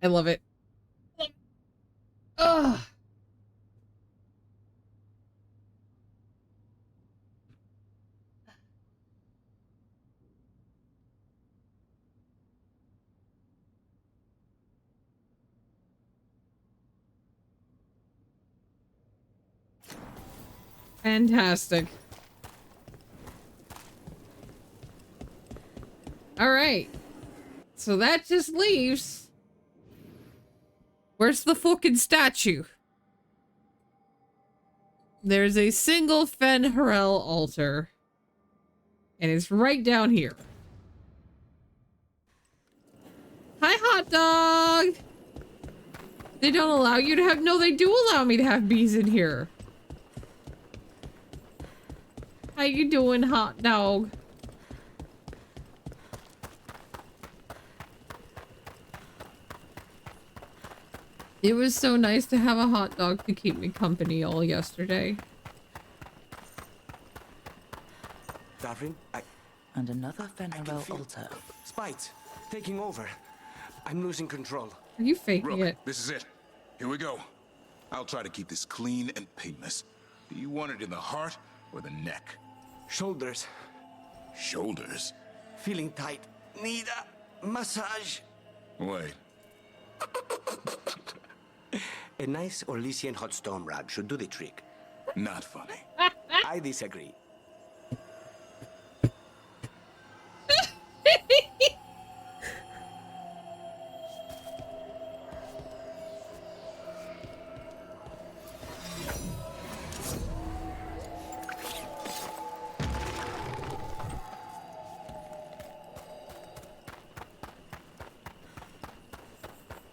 I love it. Ugh. Fantastic. All right. So that just leaves... Where's the fucking statue? There's a single Fen'Harel altar. And it's right down here. Hi, hot dog! They don't allow you to have... No, they do allow me to have bees in here. How you doing, hot dog? It was so nice to have a hot dog to keep me company all yesterday. Darwin, And another Venerable altar. Spite, taking over. I'm losing control. Are you faking Rook, it? this is it. Here we go. I'll try to keep this clean and painless. Do you want it in the heart or the neck? Shoulders. Shoulders? Feeling tight. Need a massage. Wait. A nice Orlesian hot stone rod should do the trick. Not funny. I disagree.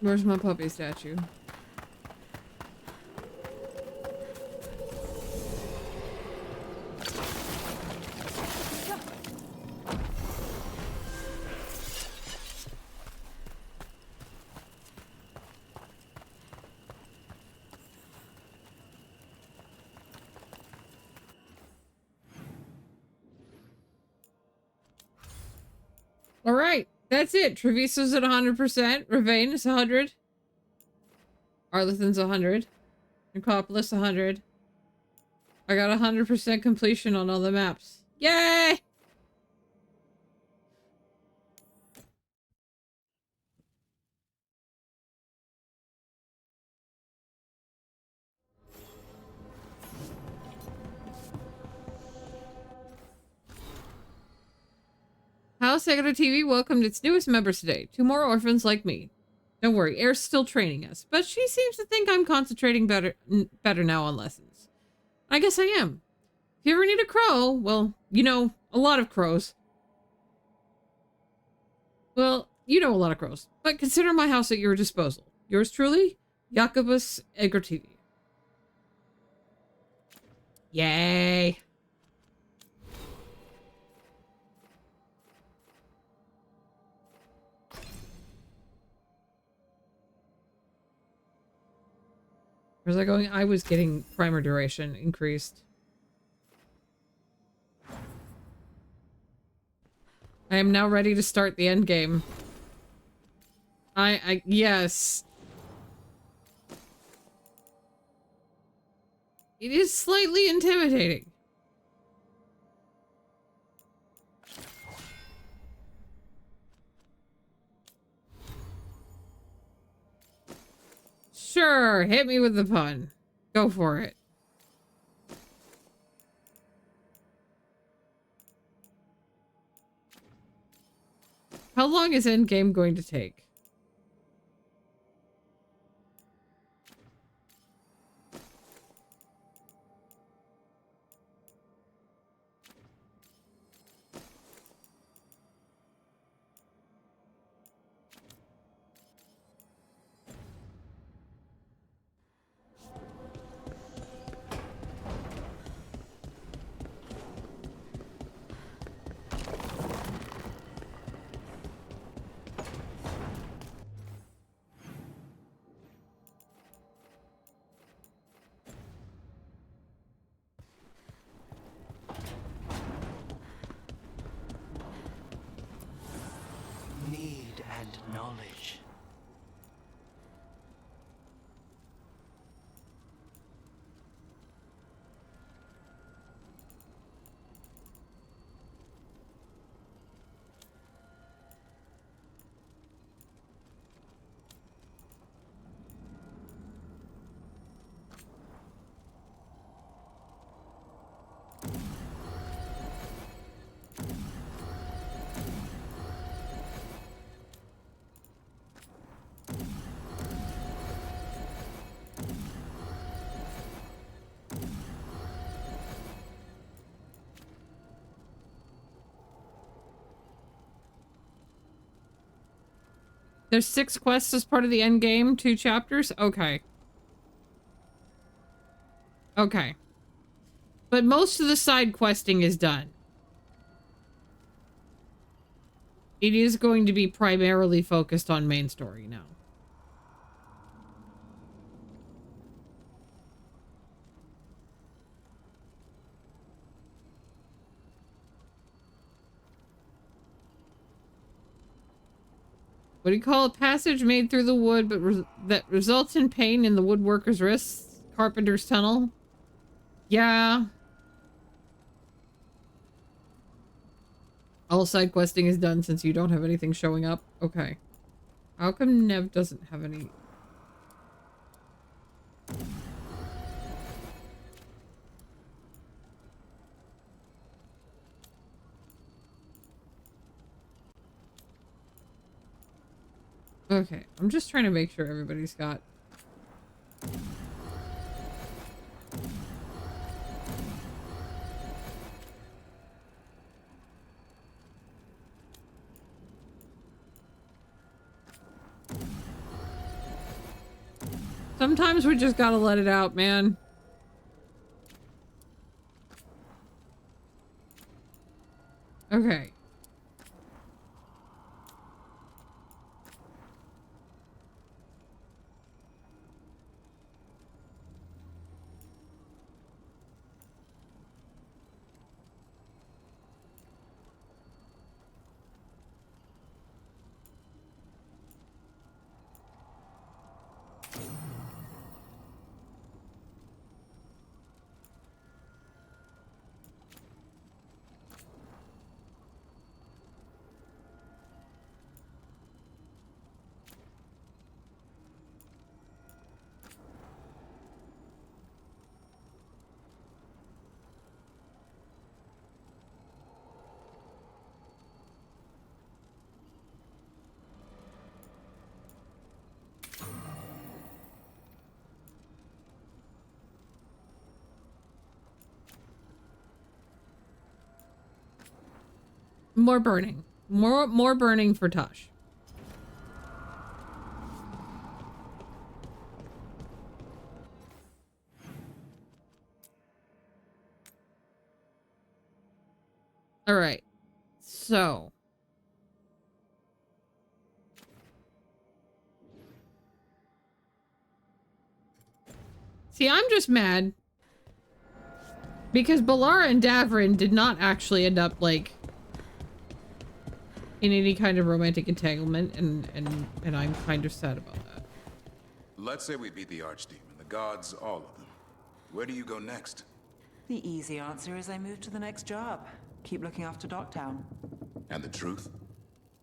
Where's my puppy statue? All right, that's it. Treviso's at 100%. Ravane is 100. Arlethan's 100. Necropolis 100. I got 100% completion on all the maps. Yay! House Egger TV welcomed its newest members today. 2 more orphans like me. Don't worry, Air's still training us, but she seems to think I'm concentrating better now on lessons. I guess I am. If you ever need a crow, well, you know, a lot of crows. Well, you know a lot of crows, but consider my house at your disposal. Yours truly, Jacobus Egger TV. Yay! Where's that going? I was getting primer duration increased. I am now ready to start the end game. Yes. It is slightly intimidating. Sure, hit me with the pun. Go for it. How long is endgame going to take? Need and knowledge. There's 6 quests as part of the end game, 2 chapters? Okay. Okay. But most of the side questing is done. It is going to be primarily focused on main story now. What do you call it? Passage made through the wood, but that results in pain in the woodworker's wrists. Carpenter's tunnel. Yeah. All side questing is done since you don't have anything showing up. Okay. How come Nev doesn't have any? Okay, I'm just trying to make sure everybody's got... Sometimes we just gotta let it out, man. Okay. More burning. More burning for Tosh. All right. So. See, I'm just mad because Balara and Davrin did not actually end up like in any kind of romantic entanglement, and I'm kind of sad about that. Let's say we beat the Archdemon, the gods, all of them. Where do you go next? The easy answer is I move to the next job. Keep looking after Docktown. And the truth?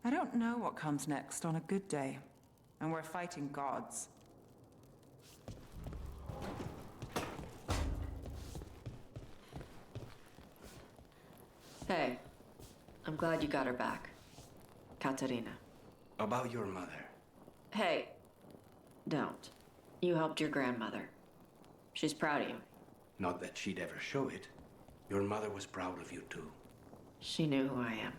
I don't know what comes next on a good day. And we're fighting gods. Hey, I'm glad you got her back. Katarina. About your mother. Hey, don't. You helped your grandmother. She's proud of you. Not that she'd ever show it. Your mother was proud of you too. She knew who I am.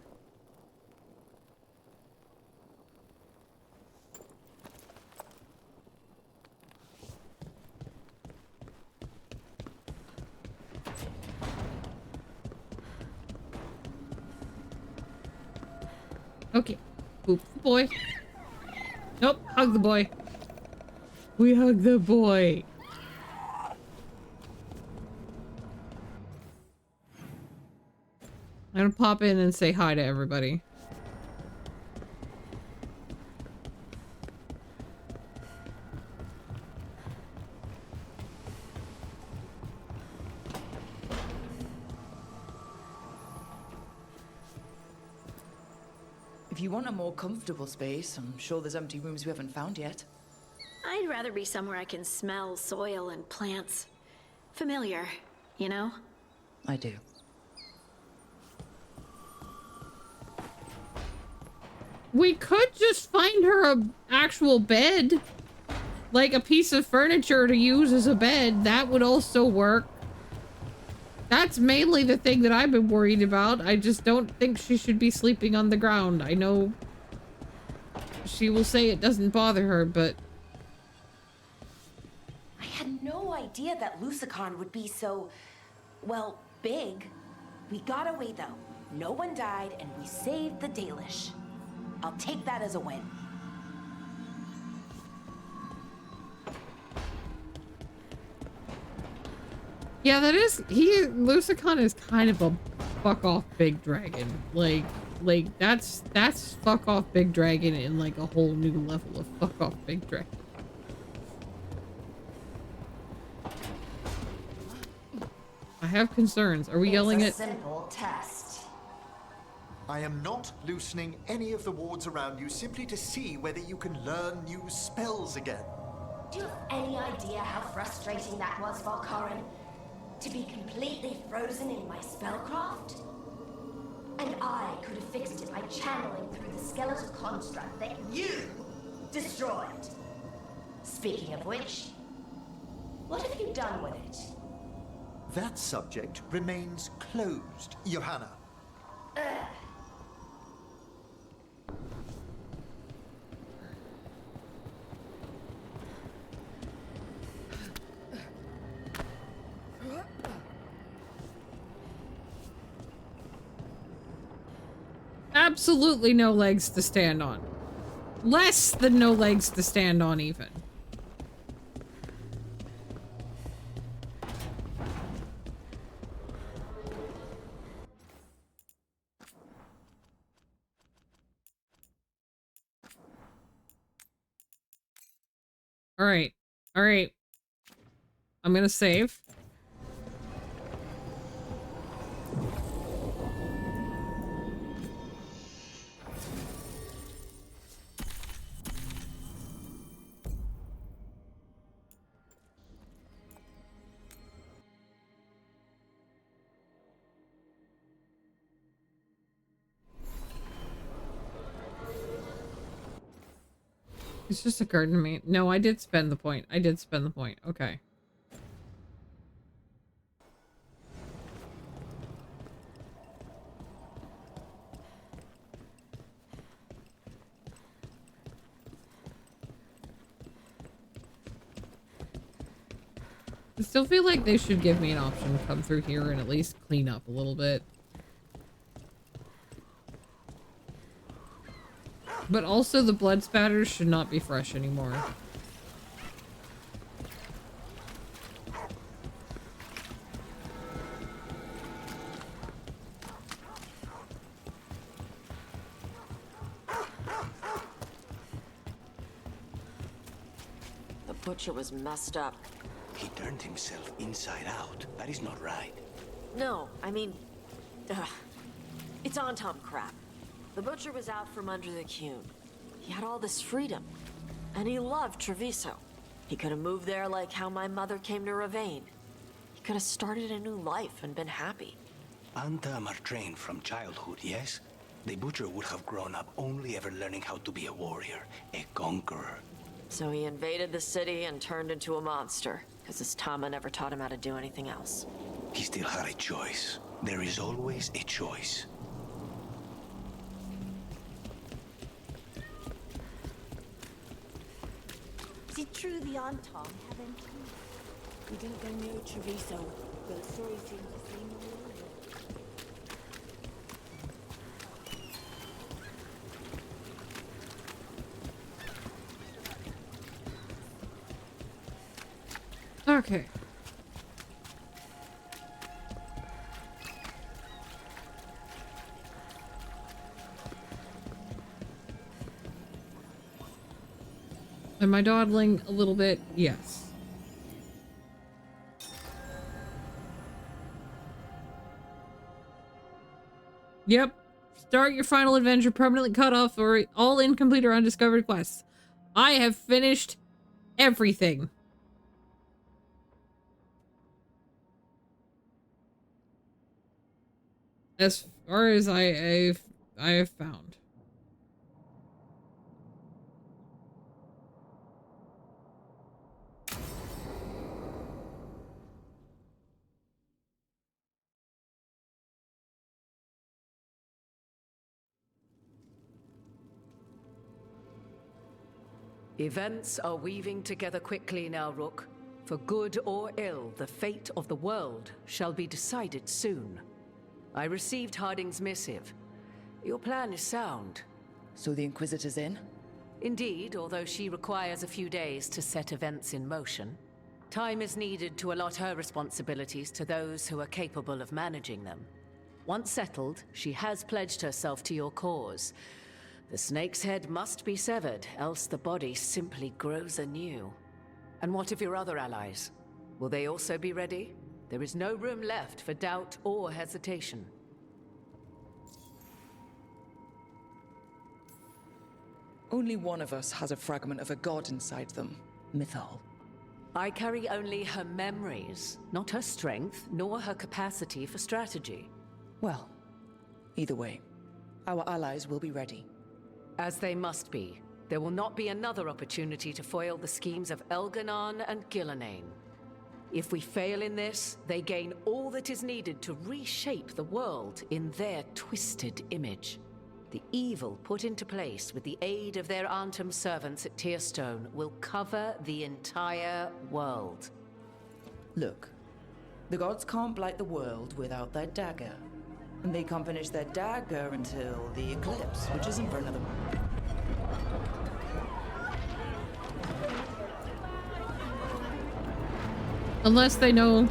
Okay. Boop the boy. Nope. Hug the boy. We hug the boy. I'm gonna pop in and say hi to everybody. If you want a more comfortable space, I'm sure there's empty rooms we haven't found yet. I'd rather be somewhere I can smell soil and plants. Familiar, you know? I do. We could just find her a actual bed. Like a piece of furniture to use as a bed. That would also work. That's mainly the thing that I've been worried about. I just don't think she should be sleeping on the ground. I know she will say it doesn't bother her, but... I had no idea that Lusicon would be so, well, big. We got away though. No one died and we saved the Dalish. I'll take that as a win. Yeah, that is... Lusicon is kind of a fuck-off big dragon. Like, Like, that's fuck off big dragon in like a whole new level of fuck off big dragon. I have concerns. Are we yelling at... It's a simple test. I am not loosening any of the wards around you simply to see whether you can learn new spells again. Do you have any idea how frustrating that was, Valkarin? To be completely frozen in my spellcraft? And I could have fixed it by channeling through the skeletal construct that you destroyed. Speaking of which, what have you done with it? That subject remains closed, Johanna. Absolutely no legs to stand on. Less than no legs to stand on, even. Alright. Alright. I'm gonna save. It's just occurred to me. No, I did spend the point. I did spend the point. Okay. I still feel like they should give me an option to come through here and at least clean up a little bit. But also the blood spatters should not be fresh anymore. The butcher was messed up. He turned himself inside out. That is not right. No, I mean... it's Antom crap. The butcher was out from under the Qun. He had all this freedom. And he loved Treviso. He could have moved there like how my mother came to Ravain. He could have started a new life and been happy. Antam are trained from childhood, yes? The butcher would have grown up only ever learning how to be a warrior, a conqueror. So he invaded the city and turned into a monster, because his Tama never taught him how to do anything else. He still had a choice. There is always a choice. Is it true the Antom haven't... We didn't go near Treviso, but the story seems to seem Okay. Am I dawdling a little bit? Yes. Yep. Start your final adventure permanently cut off or all incomplete or undiscovered quests. I have finished everything. As far as I have found. Events are weaving together quickly now, Rook. For good or ill, the fate of the world shall be decided soon. I received Harding's missive. Your plan is sound. So the Inquisitor's in? Indeed, although she requires a few days to set events in motion. Time is needed to allot her responsibilities to those who are capable of managing them. Once settled, she has pledged herself to your cause. The snake's head must be severed, else the body simply grows anew. And what of your other allies? Will they also be ready? There is no room left for doubt or hesitation. Only one of us has a fragment of a god inside them, Mythal. I carry only her memories, not her strength, nor her capacity for strategy. Well, either way, our allies will be ready. As they must be. There will not be another opportunity to foil the schemes of Elganon and Gillenane. If we fail in this, they gain all that is needed to reshape the world in their twisted image. The evil put into place with the aid of their Arnhem servants at Tearstone will cover the entire world. Look, the gods can't blight the world without their dagger. And they can't finish their dagger until the eclipse, which isn't for another month. Unless they know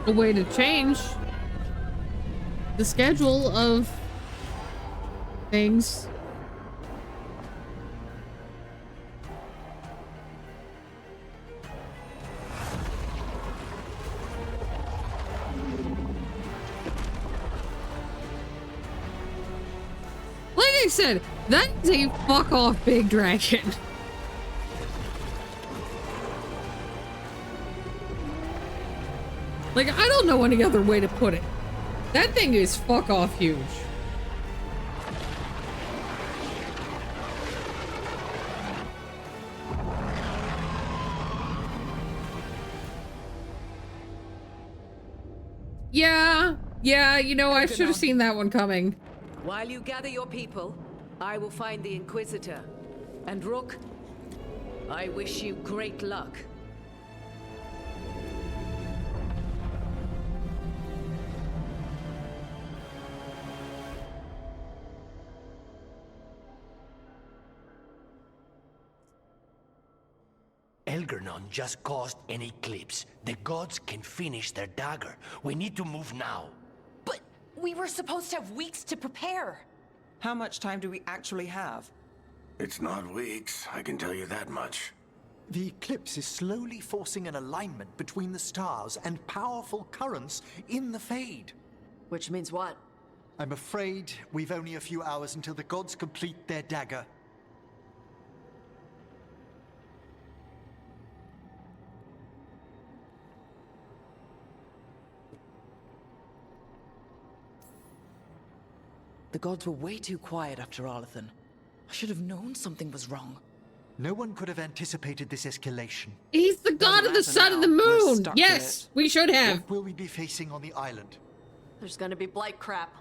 a way to change the schedule of things. Like I said, that is a fuck off big dragon. Like, I don't know any other way to put it. That thing is fuck off huge. Yeah, you know, I should have seen that one coming. While you gather your people, I will find the Inquisitor. And Rook, I wish you great luck. Elgernon just caused an eclipse. The gods can finish their dagger. We need to move now. But we were supposed to have weeks to prepare. How much time do we actually have? It's not weeks, I can tell you that much. The eclipse is slowly forcing an alignment between the stars and powerful currents in the Fade. Which means what? I'm afraid we've only a few hours until the gods complete their dagger. The gods were way too quiet after Arlathan. I should have known something was wrong. No one could have anticipated this escalation. He's the god of the sun and the moon! Yes, we should have. What will we be facing on the island? There's gonna be blight crap.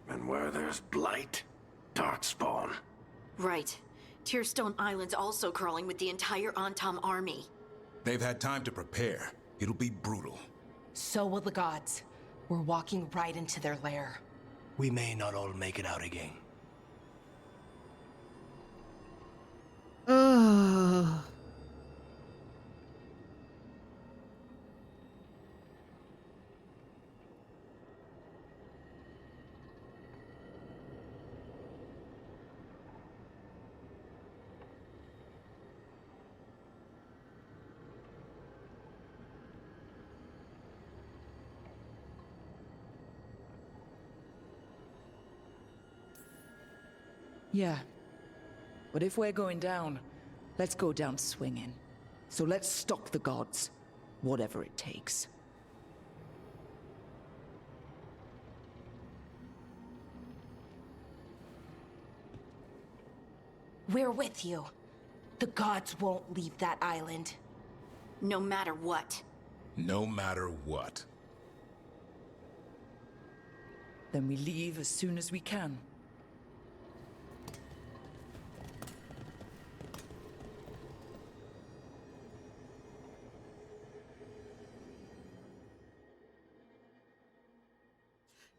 And where there's blight, darkspawn. Right. Tearstone Island's also crawling with the entire Antam army. They've had time to prepare. It'll be brutal. So will the gods. We're walking right into their lair. We may not all make it out again. Ugh. Yeah. But if we're going down, let's go down swinging. So let's stop the gods, whatever it takes. We're with you. The gods won't leave that island. No matter what. No matter what. Then we leave as soon as we can.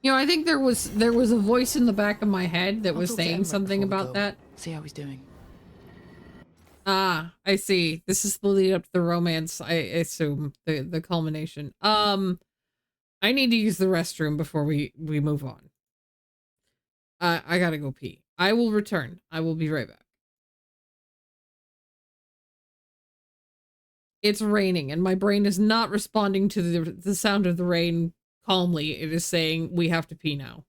You know, I think there was a voice in the back of my head that was saying something about that. See how he's doing. Ah, I see. This is the lead up to the romance, I assume. The culmination. I need to use the restroom before we move on. I gotta go pee. I will return. I will be right back. It's raining and my brain is not responding to the sound of the rain calmly. It is saying we have to pee now.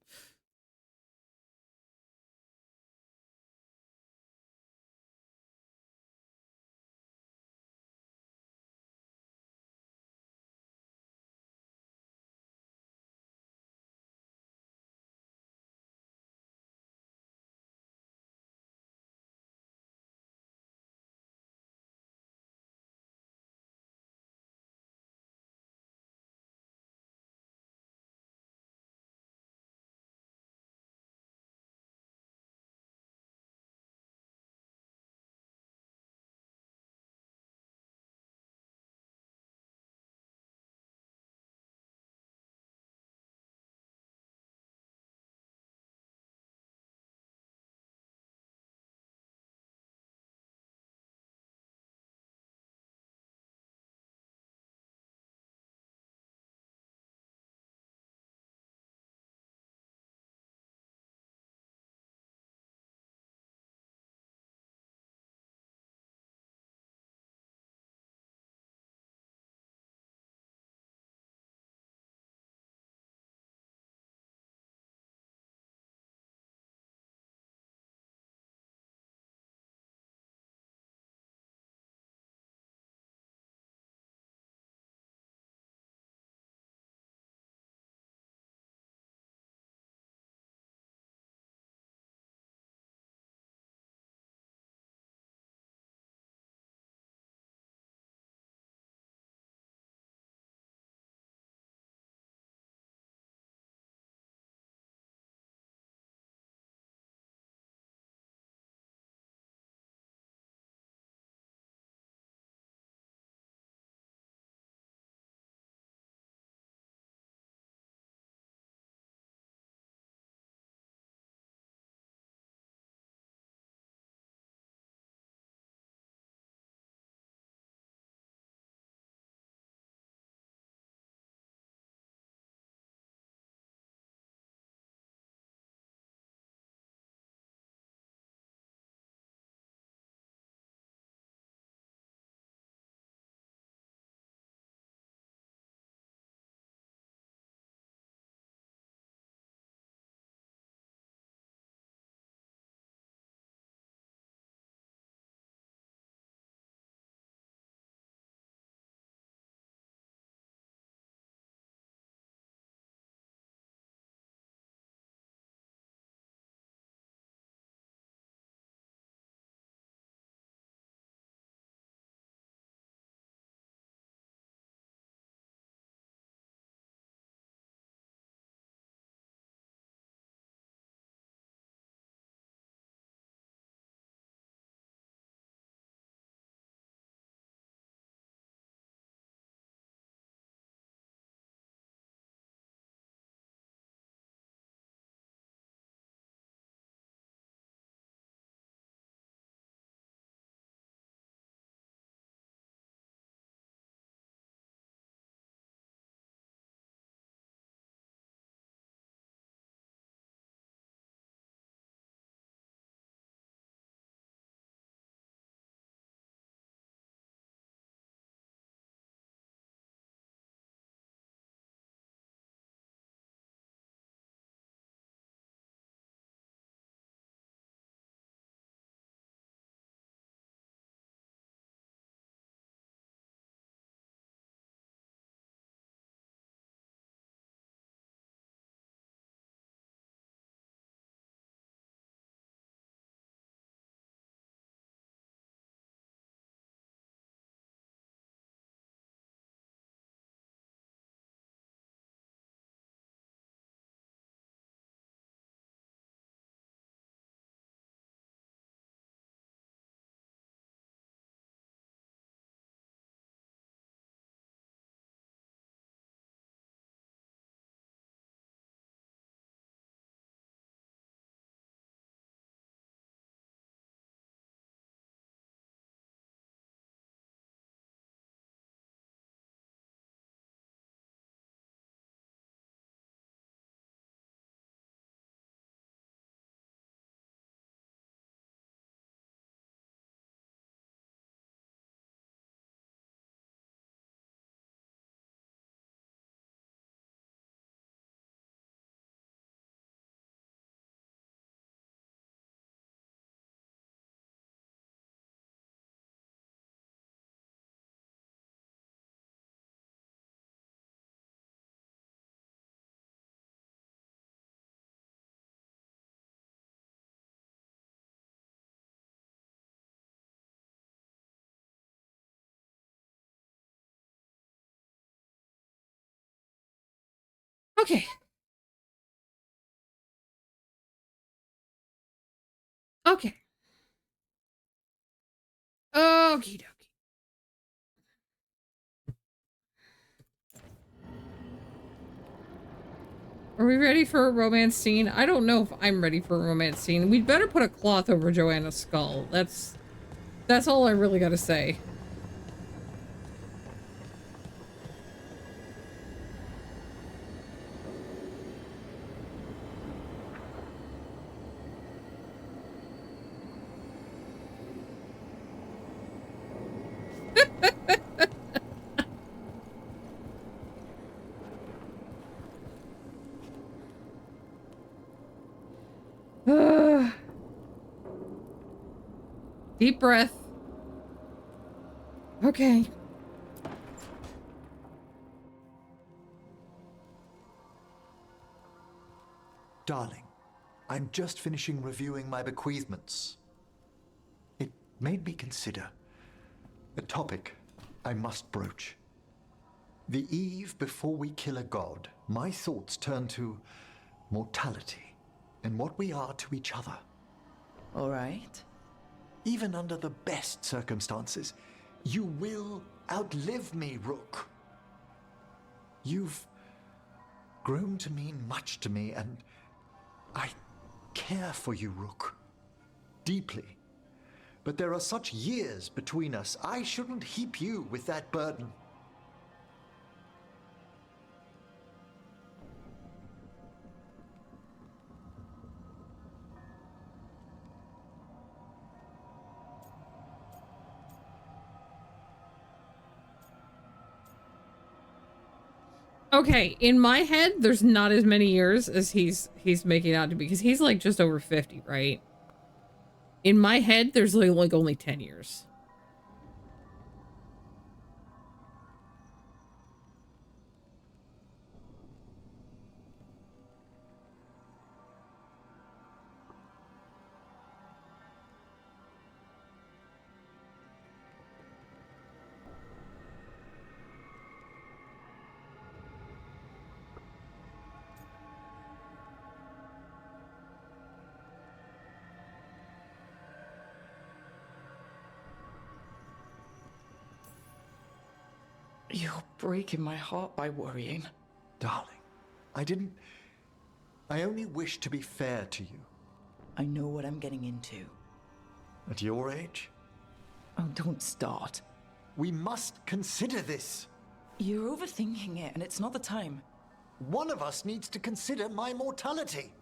Okay. Okay. Okie dokie. Are we ready for a romance scene? I don't know if I'm ready for a romance scene. We'd better put a cloth over Joanna's skull. That's all I really gotta say. Deep breath. Okay. Darling, I'm just finishing reviewing my bequeathments. It made me consider a topic I must broach. The eve before we kill a god, my thoughts turn to mortality and what we are to each other. All right. Even under the best circumstances, you will outlive me, Rook. You've grown to mean much to me, and I care for you, Rook. Deeply. But there are such years between us, I shouldn't heap you with that burden. Okay, in my head, there's not as many years as he's making out to be, because he's like just over 50, right? In my head, there's like only 10 years. You're breaking my heart by worrying. Darling, I only wish to be fair to you. I know what I'm getting into. At your age? Oh, don't start. We must consider this. You're overthinking it, and it's not the time. One of us needs to consider my mortality.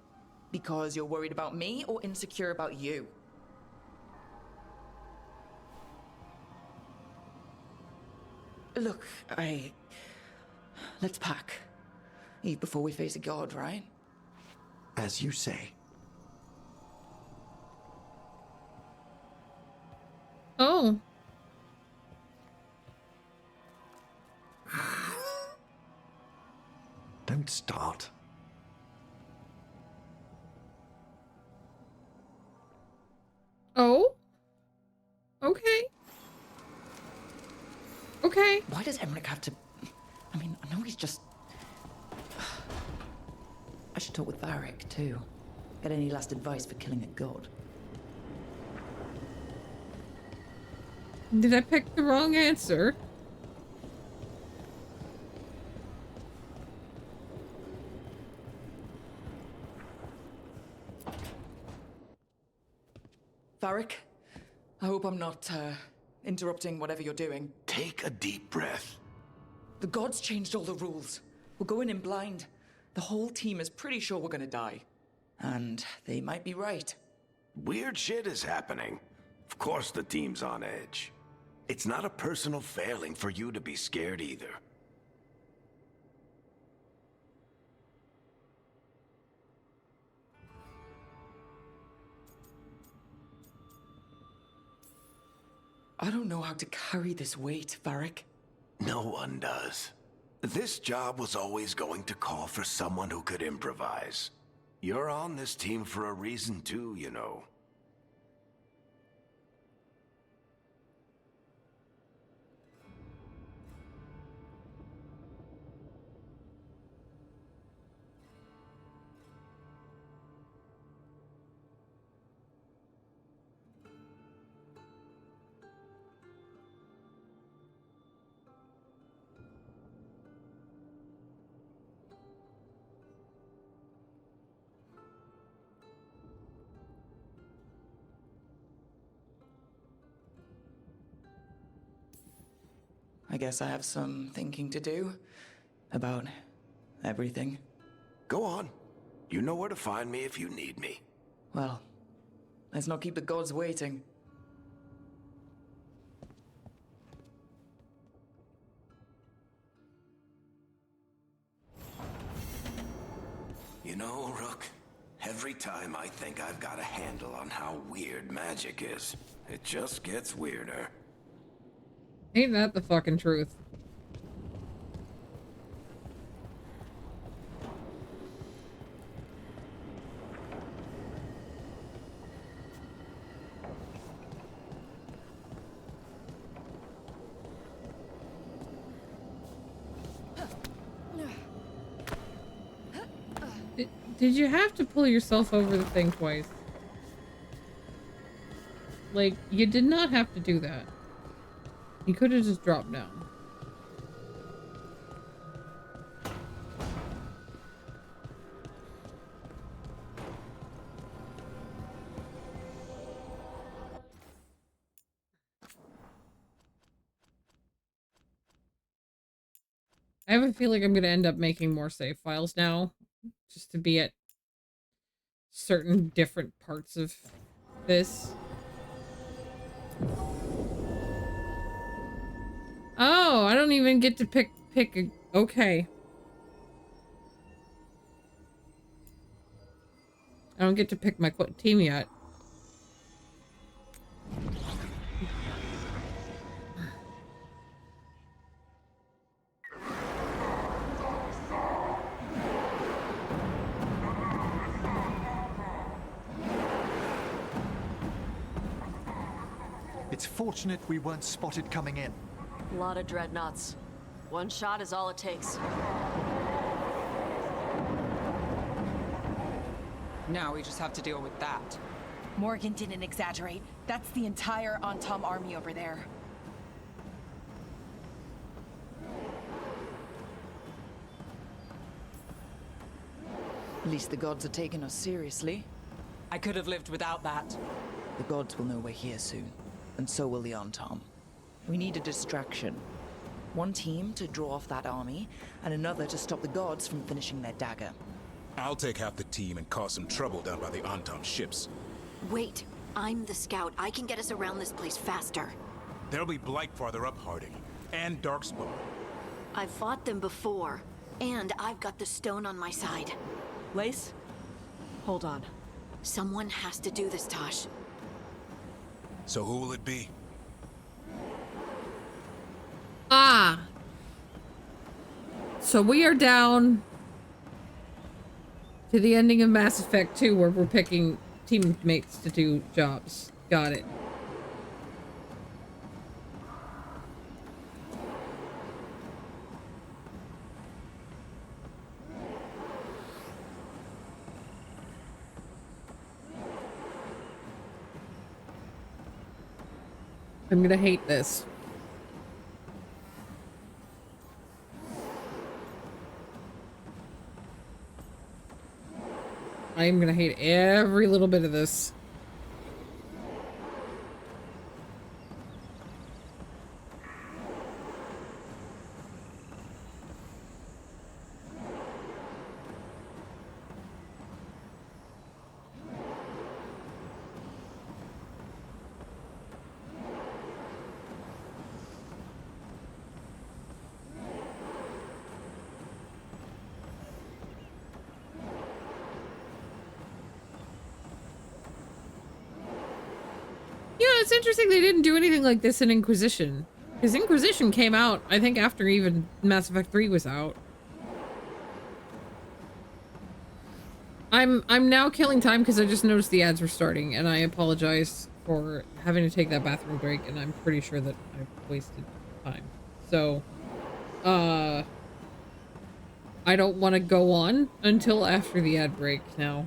Because you're worried about me or insecure about you? Look, let's pack. Eve before we face a god, right? As you say. Oh. Don't start. Oh? Okay. Okay. Why does Emmerich have to... I mean, I know he's just... I should talk with Varric, too. Get any last advice for killing a god. Did I pick the wrong answer? Varric, I hope I'm not, interrupting whatever you're doing. Take a deep breath. The gods changed all the rules. We're going in blind. The whole team is pretty sure we're gonna die. And they might be right. Weird shit is happening. Of course the team's on edge. It's not a personal failing for you to be scared either. I don't know how to carry this weight, Varric. No one does. This job was always going to call for someone who could improvise. You're on this team for a reason too, you know. I guess I have some thinking to do about everything. Go on. You know where to find me if you need me. Well, let's not keep the gods waiting. You know, Rook, every time I think I've got a handle on how weird magic is, it just gets weirder. Ain't that the fucking truth? Did you have to pull yourself over the thing twice? Like, you did not have to do that. You could have just dropped down. I have a feeling I'm going to end up making more save files now, just to be at certain different parts of this. Oh, I don't even get to pick a... Okay. I don't get to pick my team yet. It's fortunate we weren't spotted coming in. A lot of dreadnoughts. One shot is all it takes. Now we just have to deal with that. Morgan didn't exaggerate. That's the entire Antom army over there. At least the gods are taking us seriously. I could have lived without that. The gods will know we're here soon, and so will the Antom. We need a distraction. One team to draw off that army, and another to stop the gods from finishing their dagger. I'll take half the team and cause some trouble down by the Antom ships. Wait, I'm the scout. I can get us around this place faster. There'll be Blight farther up, Harding, and Darkspawn. I've fought them before, and I've got the stone on my side. Lace? Hold on. Someone has to do this, Tosh. So who will it be? Ah! So we are down to the ending of Mass Effect 2 where we're picking teammates to do jobs. Got it. I'm gonna hate this. I am gonna hate every little bit of this. It's interesting they didn't do anything like this in Inquisition. Because Inquisition came out, I think, after even Mass Effect 3 was out. I'm now killing time because I just noticed the ads were starting, and I apologize for having to take that bathroom break, and I'm pretty sure that I've wasted time. So, I don't want to go on until after the ad break now.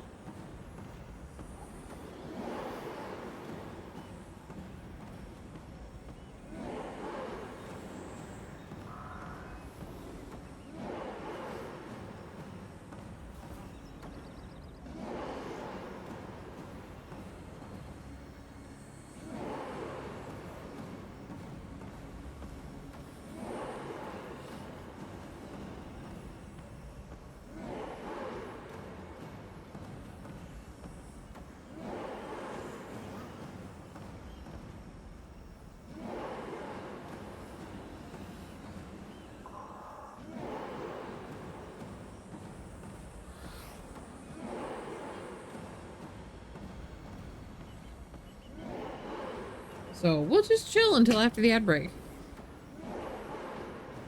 So we'll just chill until after the ad break.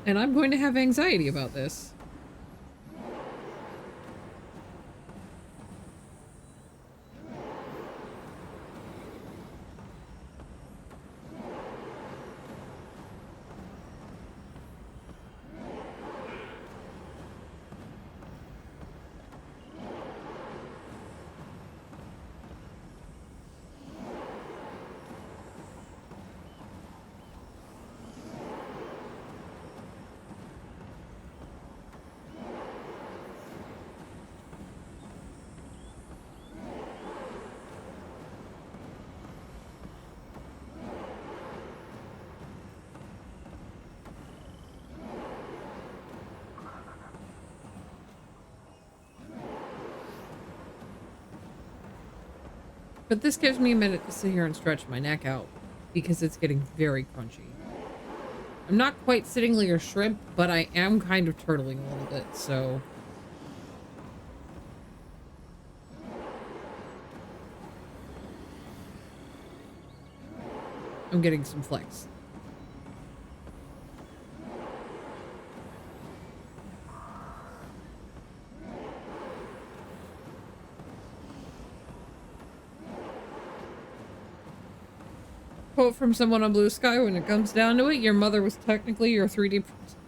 And I'm going to have anxiety about this. But this gives me a minute to sit here and stretch my neck out because it's getting very crunchy. I'm not quite sitting like a shrimp, but I am kind of turtling a little bit, so... I'm getting some flex. Quote from someone on Blue Sky, when it comes down to it, your mother was technically your 3D person.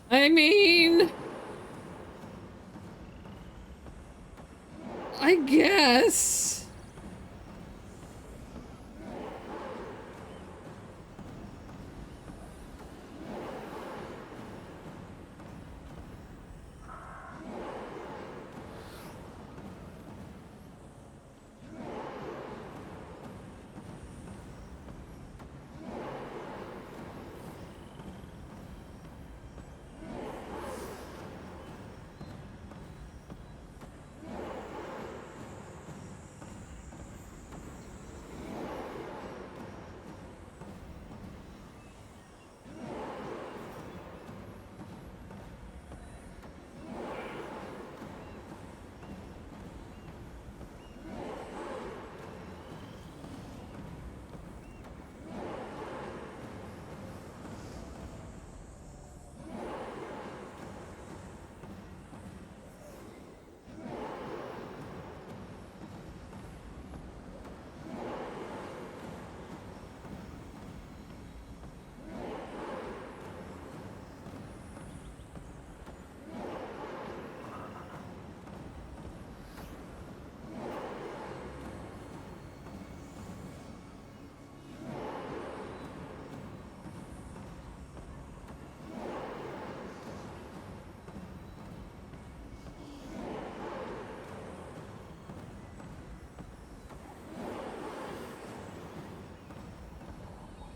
I mean... I guess...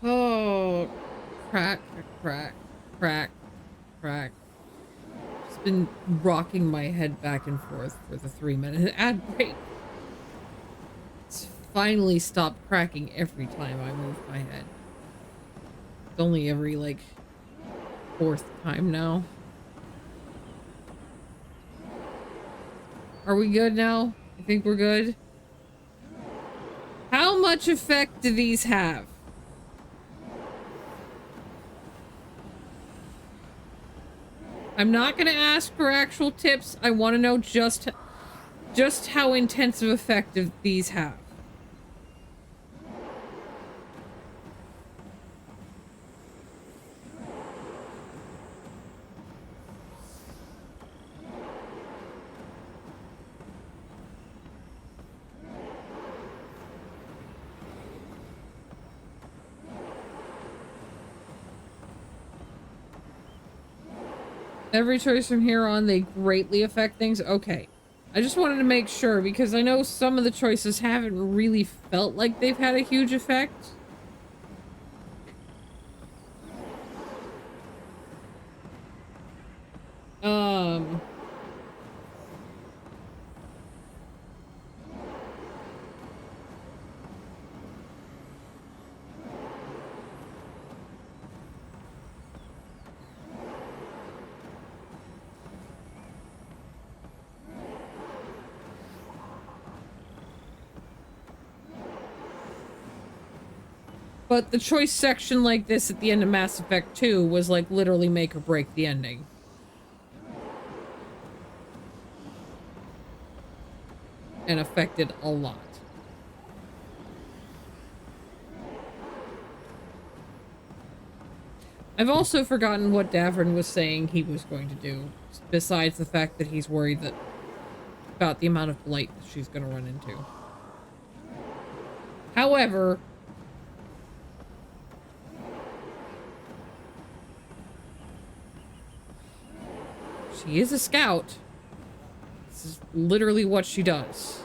Oh, crack, crack, crack, crack. Just been rocking my head back and forth for the 3-minute ad break. It's finally stopped cracking every time I move my head. It's only every, like, 4th time now. Are we good now? I think we're good. How much effect do these have? I'm not going to ask for actual tips. I want to know just how intensive effect these have. Every choice from here on, they greatly affect things? Okay. I just wanted to make sure, because I know some of the choices haven't really felt like they've had a huge effect. But the choice section like this at the end of Mass Effect 2 was like literally make or break the ending. And affected a lot. I've also forgotten what Davrin was saying he was going to do, besides the fact that he's worried that about the amount of blight that she's going to run into. However, she is a scout. This is literally what she does.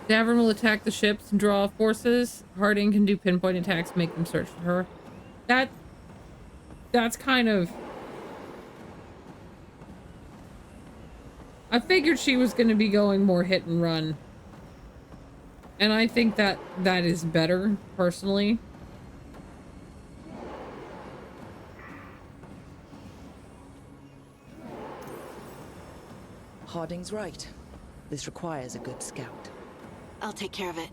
Davrin will attack the ships and draw off forces. Harding can do pinpoint attacks, make them search for her. That's kind of... I figured she was going to be going more hit and run. And I think that is better, personally. Harding's right. This requires a good scout. I'll take care of it.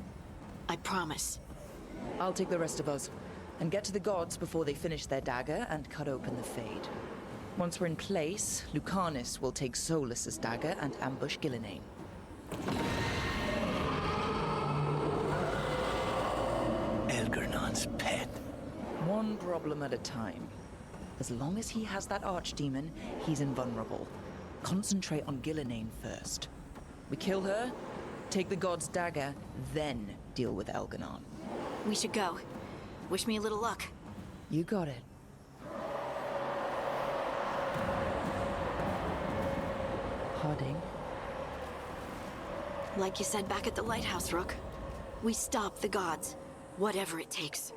I promise. I'll take the rest of us and get to the gods before they finish their dagger and cut open the Fade. Once we're in place, Lucanus will take Solus's dagger and ambush Gillenane. Elgernon's pet. One problem at a time. As long as he has that archdemon, he's invulnerable. Concentrate on Gillenane first. We kill her, take the god's dagger, then deal with Elganon. We should go. Wish me a little luck. You got it. Harding. Like you said back at the lighthouse, Rook. We stop the gods, whatever it takes.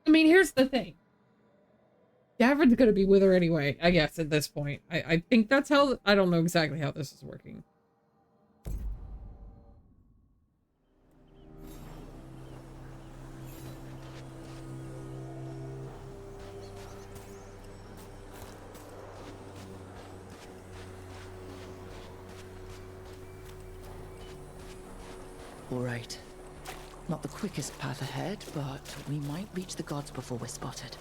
I mean, here's the thing. Davrin's gonna be with her anyway, I guess, at this point. I think that's how... I don't know exactly how this is working. All right. Not the quickest path ahead, but we might reach the gods before we're spotted.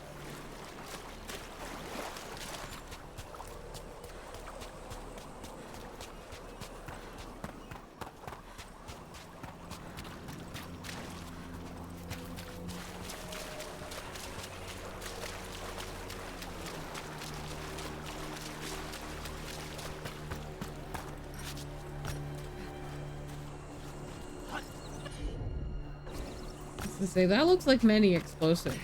To say that looks like many explosives.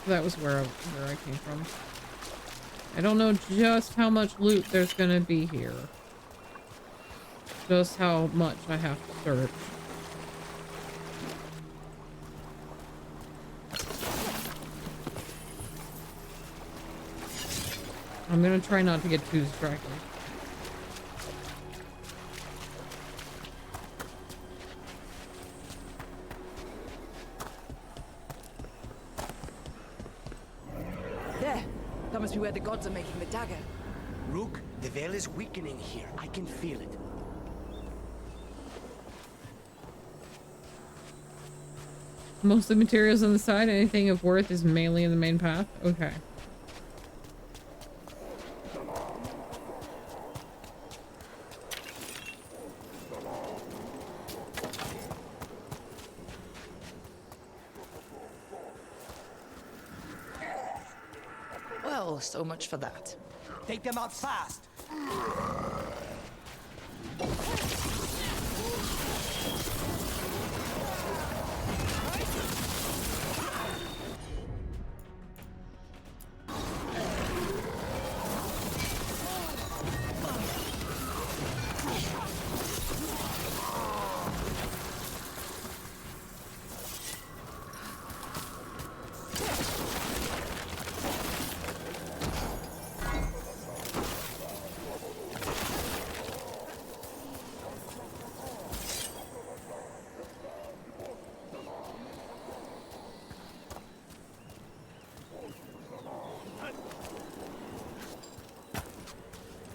That was where I came from. I don't know just how much loot there's gonna be here. Just how much I have to search. I'm gonna try not to get too distracted. There! That must be where the gods are making the dagger. Rook, The veil is weakening here. I can feel it. Mostly materials on the side. Anything of worth is mainly in the main path. Okay. Well, so much for that. Take them out fast.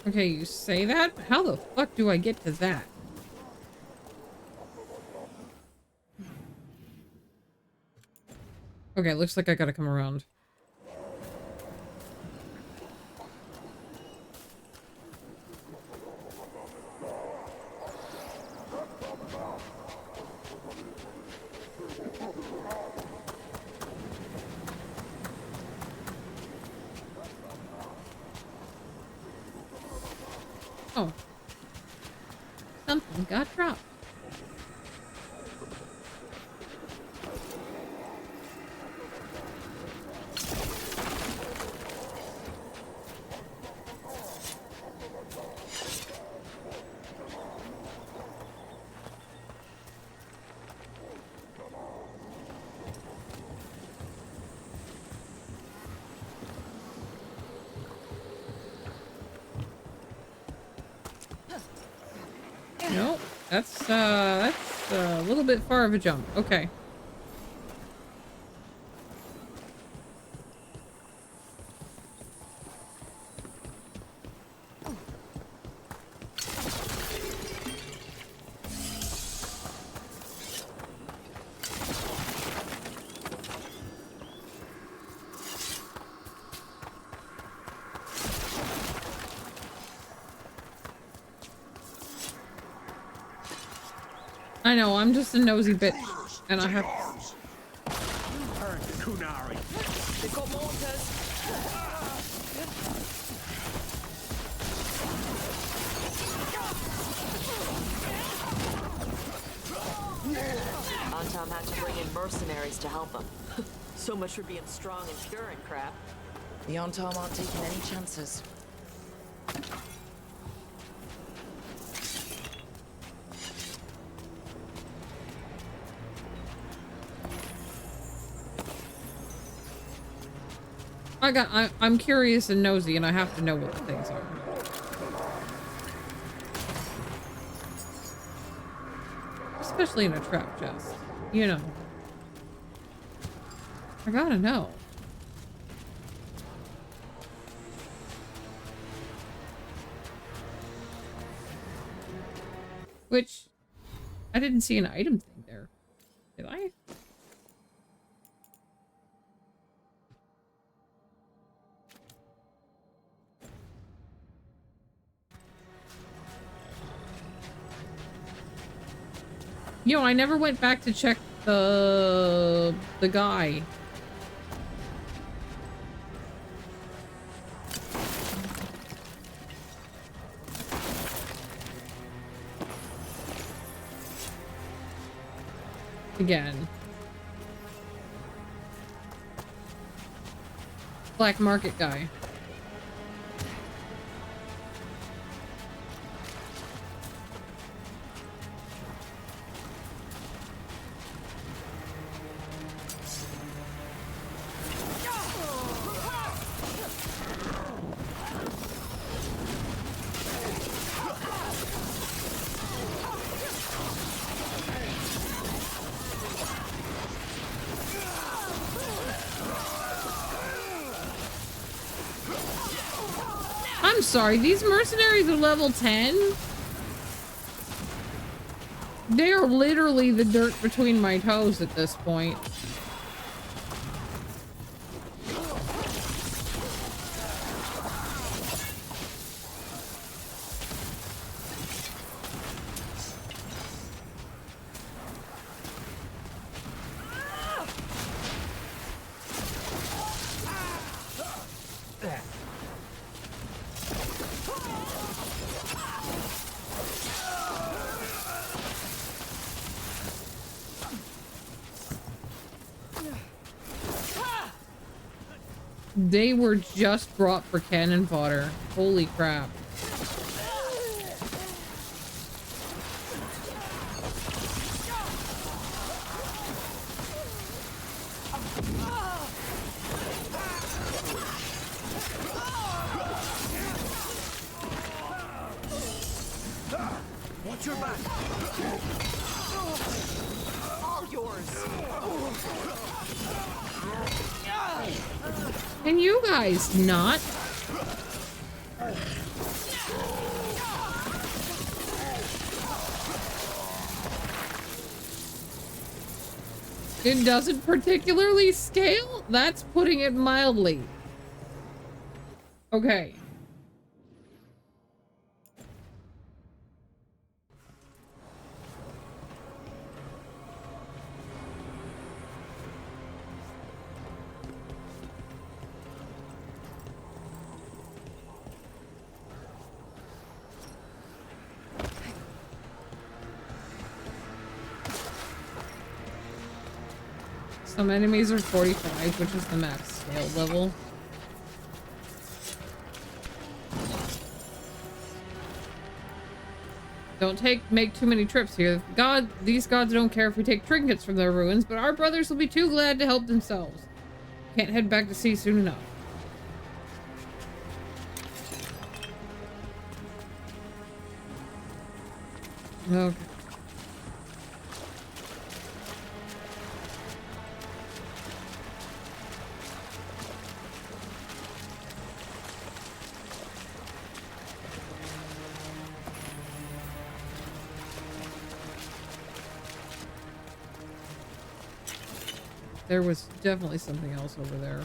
Okay, you say that? How the fuck do I get to that? Okay, looks like I gotta come around. Oh. Something got dropped. No, that's a little bit far of a jump. Okay. I know, I'm just a nosy bitch, and I have... Turn to Kunari. They've got mortars. Antom had to bring in mercenaries to help him. So much for being strong and pure and crap. The Antom aren't taking any chances. I'm curious and nosy, and I have to know what the things are. Especially in a trap chest. You know. I gotta know. Which, I didn't see an item thing there. Did I? You know, I never went back to check the guy. Again. Black market guy. I'm sorry, these mercenaries are level 10? They are literally the dirt between my toes at this point. They were just brought for cannon fodder. Holy crap. Watch your back. All yours. Can you guys not? It doesn't particularly scale? That's putting it mildly. Okay. Some enemies are 45, which is the max scale level. Don't make too many trips here. These gods don't care if we take trinkets from their ruins, but our brothers will be too glad to help themselves. Can't head back to sea soon enough. Okay. There was definitely something else over there.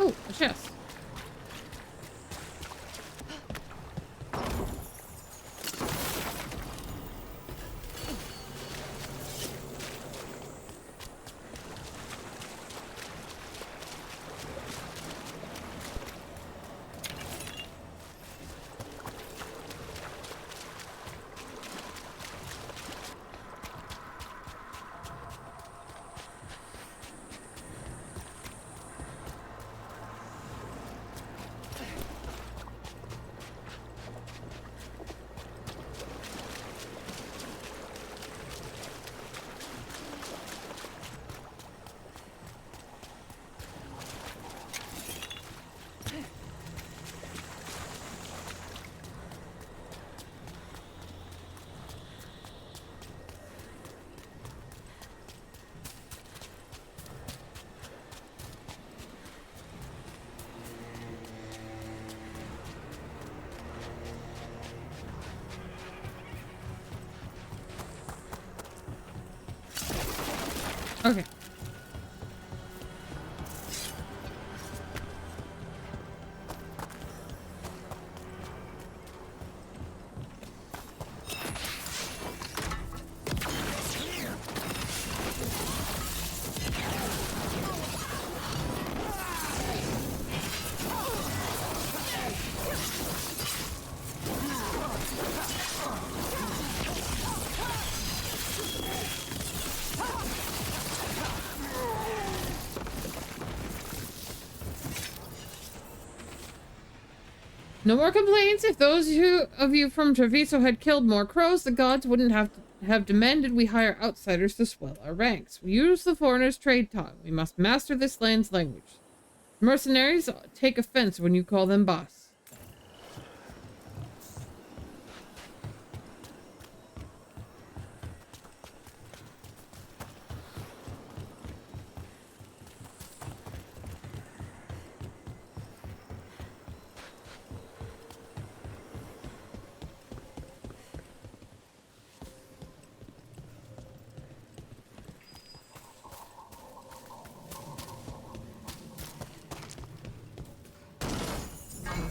Oh, a chest. Okay. No more complaints. If those of you from Treviso had killed more crows, the gods wouldn't have demanded we hire outsiders to swell our ranks. We use the foreigners' trade tongue. We must master this land's language. Mercenaries take offense when you call them boss.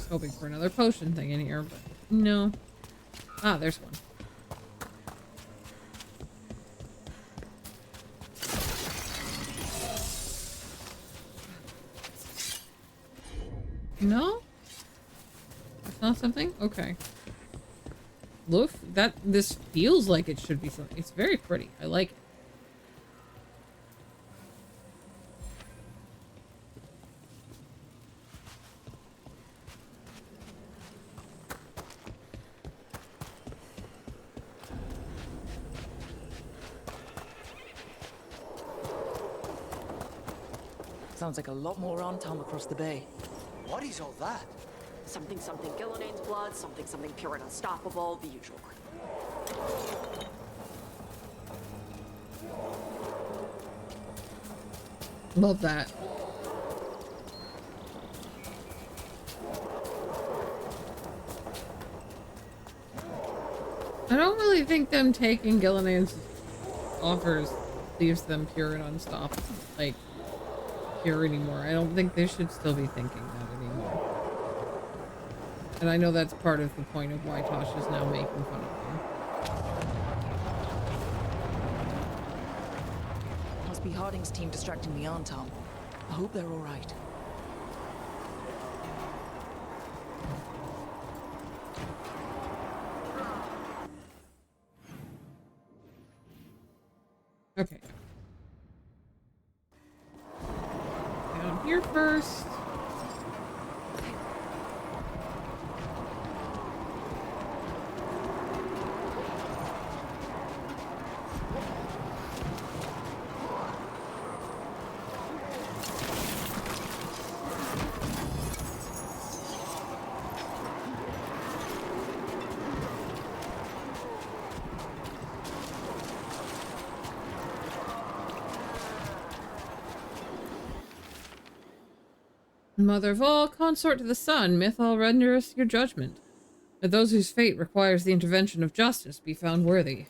was hoping for another potion thing in here, but no. Ah, there's one. No? That's not something? Okay. Look, this feels like it should be something. It's very pretty. I like it. Sounds like a lot more Antam across the bay. What is all that? Something Gillanane's blood, something pure and unstoppable, the usual. Love that. I don't really think them taking Gillanane's offers leaves them pure and unstoppable, like, pure anymore. I don't think they should still be thinking that anymore. And I know that's part of the point of why Tasha's now making fun of them. Must be Harding's team distracting the Antam. I hope they're all right. Okay. Down here first. Mother of all, consort to the sun, Mythal, render us your judgment. Let those whose fate requires the intervention of justice be found worthy.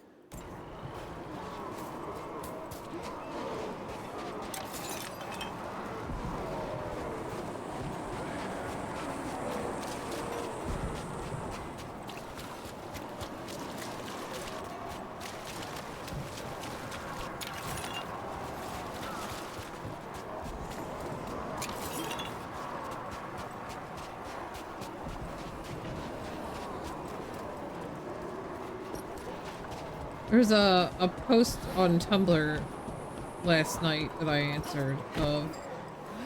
There's a post on Tumblr last night that I answered of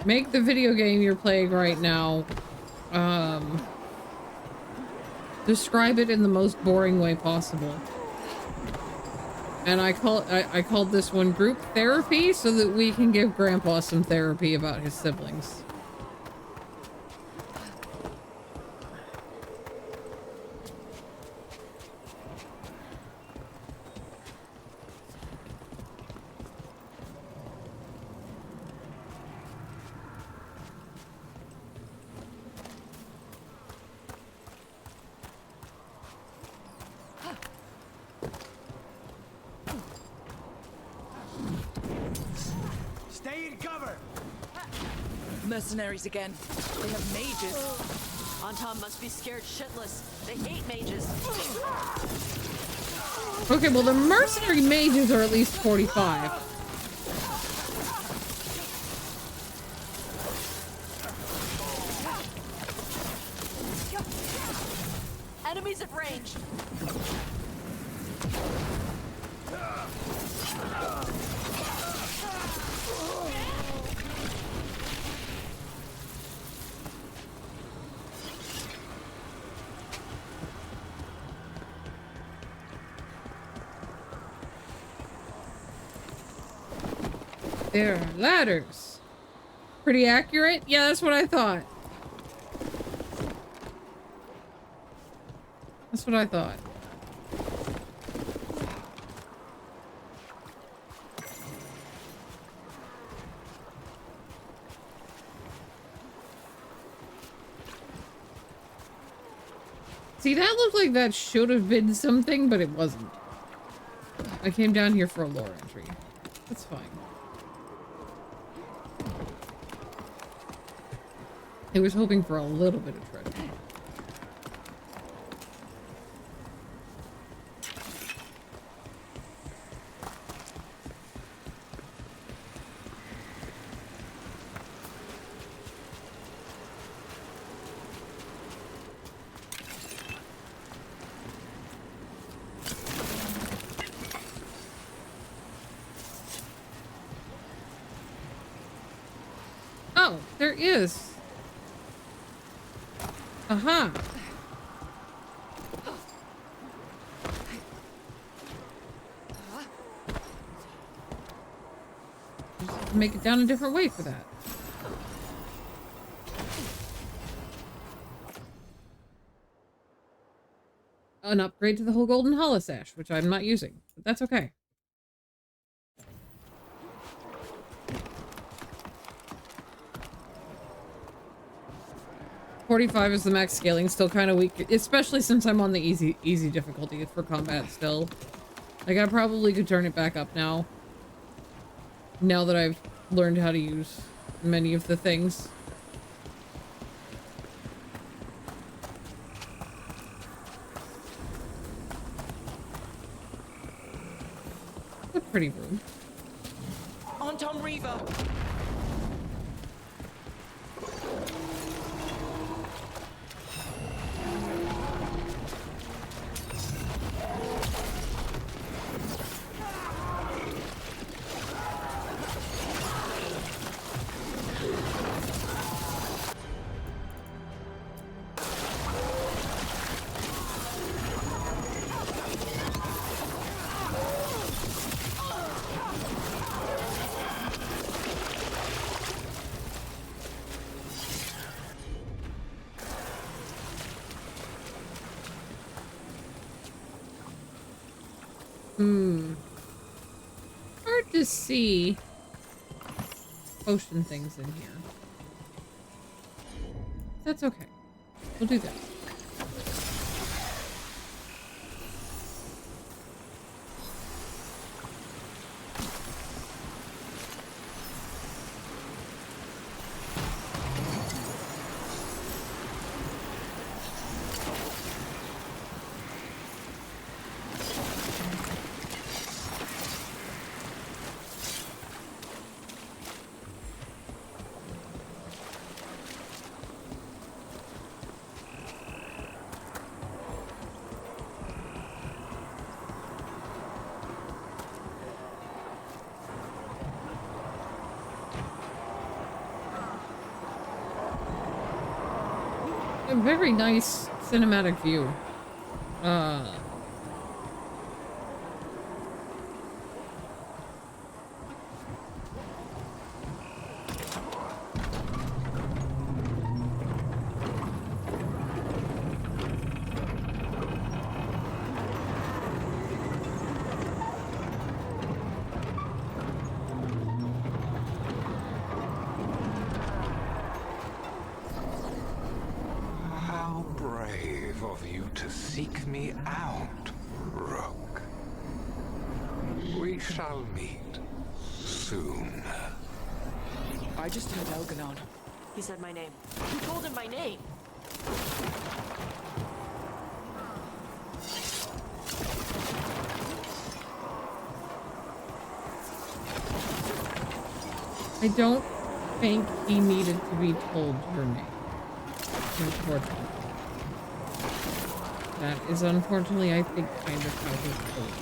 make the video game you're playing right now, describe it in the most boring way possible. And I called this one group therapy so that we can give Grandpa some therapy about his siblings. Mercenaries again. They have mages. Antam must be scared shitless. They hate mages. Okay, well the mercenary mages are at least 45. Enemies at range. There are ladders. Pretty accurate? Yeah, that's what I thought. That's what I thought. See, that looked like that should have been something, but it wasn't. I came down here for a lore entry. That's fine. I was hoping for a little bit of treasure. Oh, there is. Aha. Just have to make it down a different way for that. An upgrade to the whole golden holosash, which I'm not using, but that's okay. .45 is the max scaling, still kind of weak, especially since I'm on the easy difficulty for combat still. Like, I probably could turn it back up now. Now that I've learned how to use many of the things. What a pretty room. Anton Reaver! Hard to see potion things in here. That's okay. We'll do that. A very nice cinematic view. How brave of you to seek me out, Rook. We shall meet soon. I just heard Elganon. He said my name. Who told him my name? I don't think he needed to be told her name. Unfortunately. That is unfortunately, I think, kind of how his story is.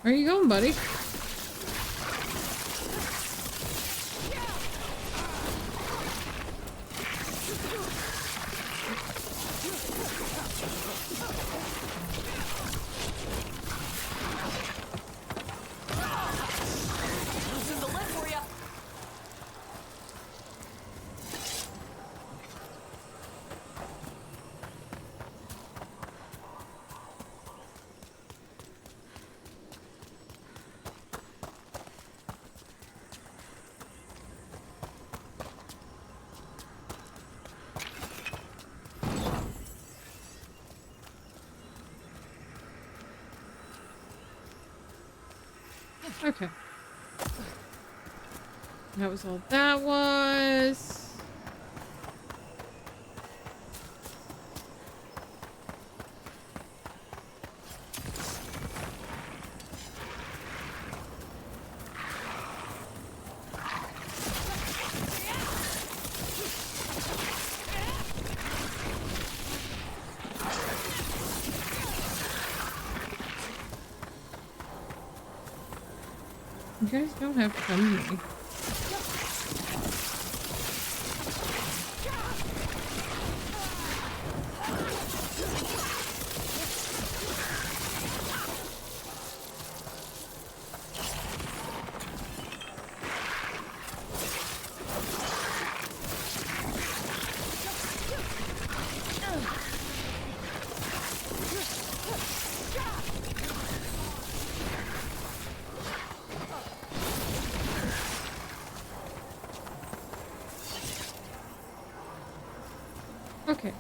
Where are you going, buddy? Loosen the lid for ya. Okay. That was all that was. You guys don't have to come to me. Okay.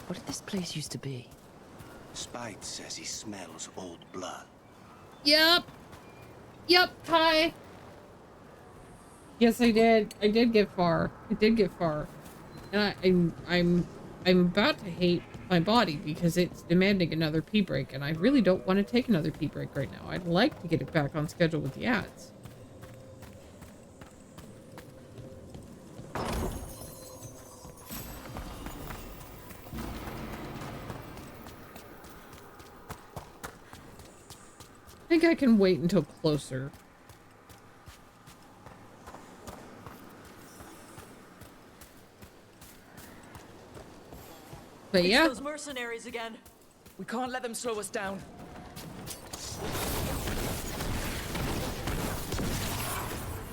What did this place used to be? Spite says he smells old blood. Yep. Yep, hi. Yes, I did. I did get far. I did get far. And I'm about to hate my body because it's demanding another pee break, and I really don't want to take another pee break right now. I'd like to get it back on schedule with the ads. I think I can wait until closer. But yeah. It's those mercenaries again. We can't let them slow us down.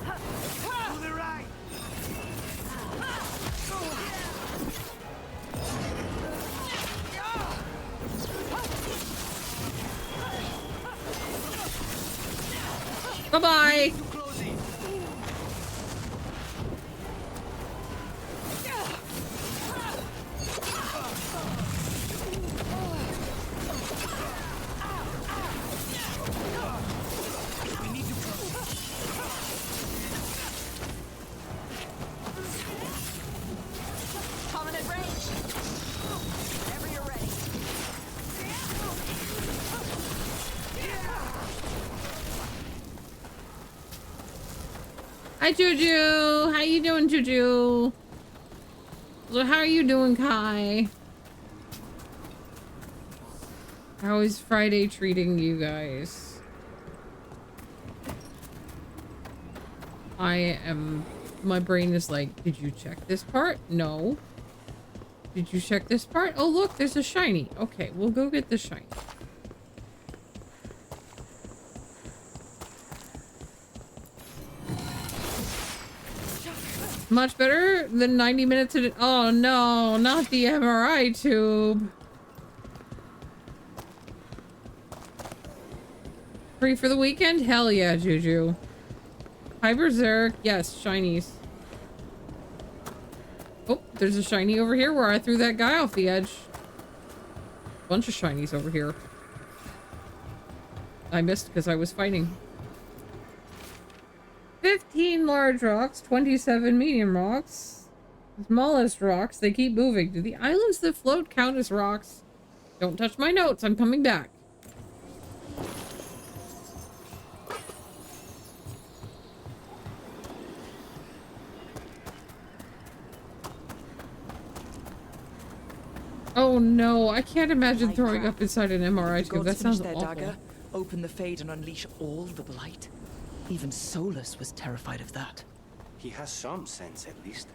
To the right. Bye-bye. Coming at range. Whenever you're ready. Hi, Juju. How you doing, Juju? So how are you doing, Kai? How is Friday treating you guys? My brain is like, did you check this part? No. Did you check this part? Oh, look, there's a shiny. Okay, we'll go get the shiny. Much better than 90 minutes in it. Oh no, not the MRI tube. Free for the weekend? Hell yeah, Juju. Hi, Berserk. Yes, shinies. Oh, there's a shiny over here where I threw that guy off the edge. Bunch of shinies over here. I missed because I was fighting. 15 large rocks, 27 medium rocks. Smallest rocks, they keep moving. Do the islands that float count as rocks? Don't touch my notes, I'm coming back. Oh no, I can't imagine throwing up inside an MRI tube. That Gods sounds finished their awful. dagger, open the Fade, and unleash all the blight. Even Solus was terrified of that. He has some sense, at least.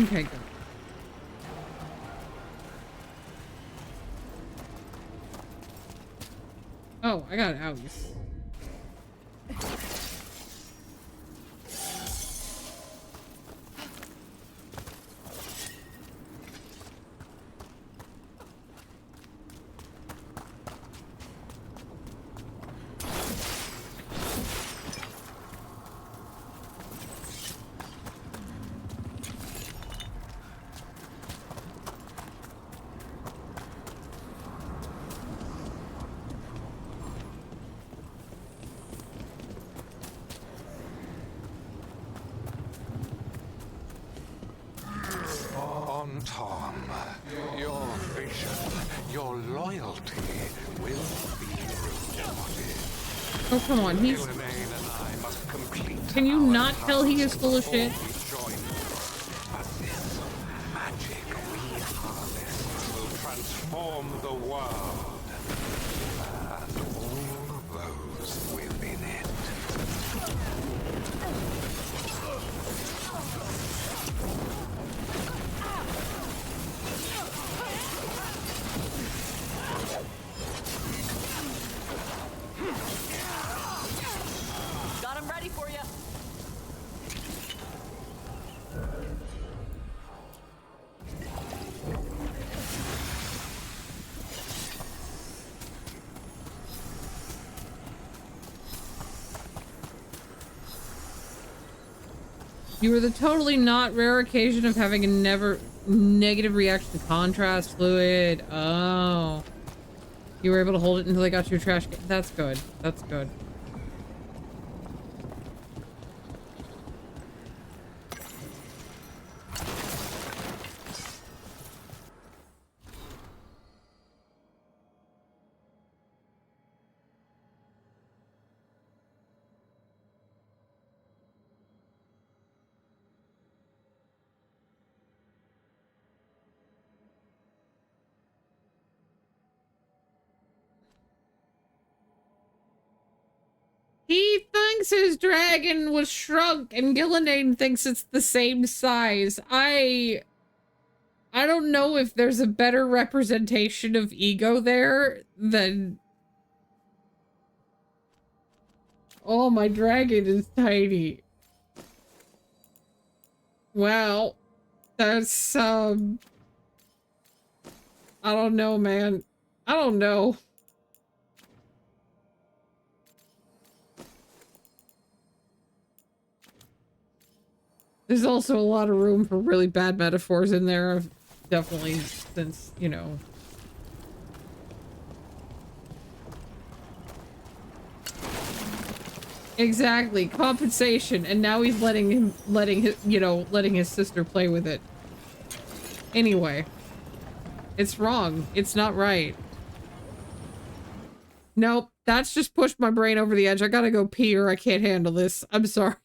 Okay, good. Oh, I got owies. On Tom, your vision, your loyalty will be rewarded. Oh, come on, he's... Gillimaine and I must complete Can you not tell he is full of shit? But this magic we harness will transform the world and all those within it. Got him ready for you. You were the totally not rare occasion of having a never negative reaction to contrast fluid. Oh. You were able to hold it until they got your trash can. That's good. That's good. He thinks his dragon was shrunk and Gillinane thinks it's the same size. I don't know if there's a better representation of ego there than... Oh, my dragon is tiny. Wow. That's, I don't know, man. I don't know. There's also a lot of room for really bad metaphors in there, definitely, since, you know. Exactly, compensation, and now he's letting his sister play with it. Anyway, it's wrong. It's not right. Nope, that's just pushed my brain over the edge. I gotta go pee or I can't handle this. I'm sorry.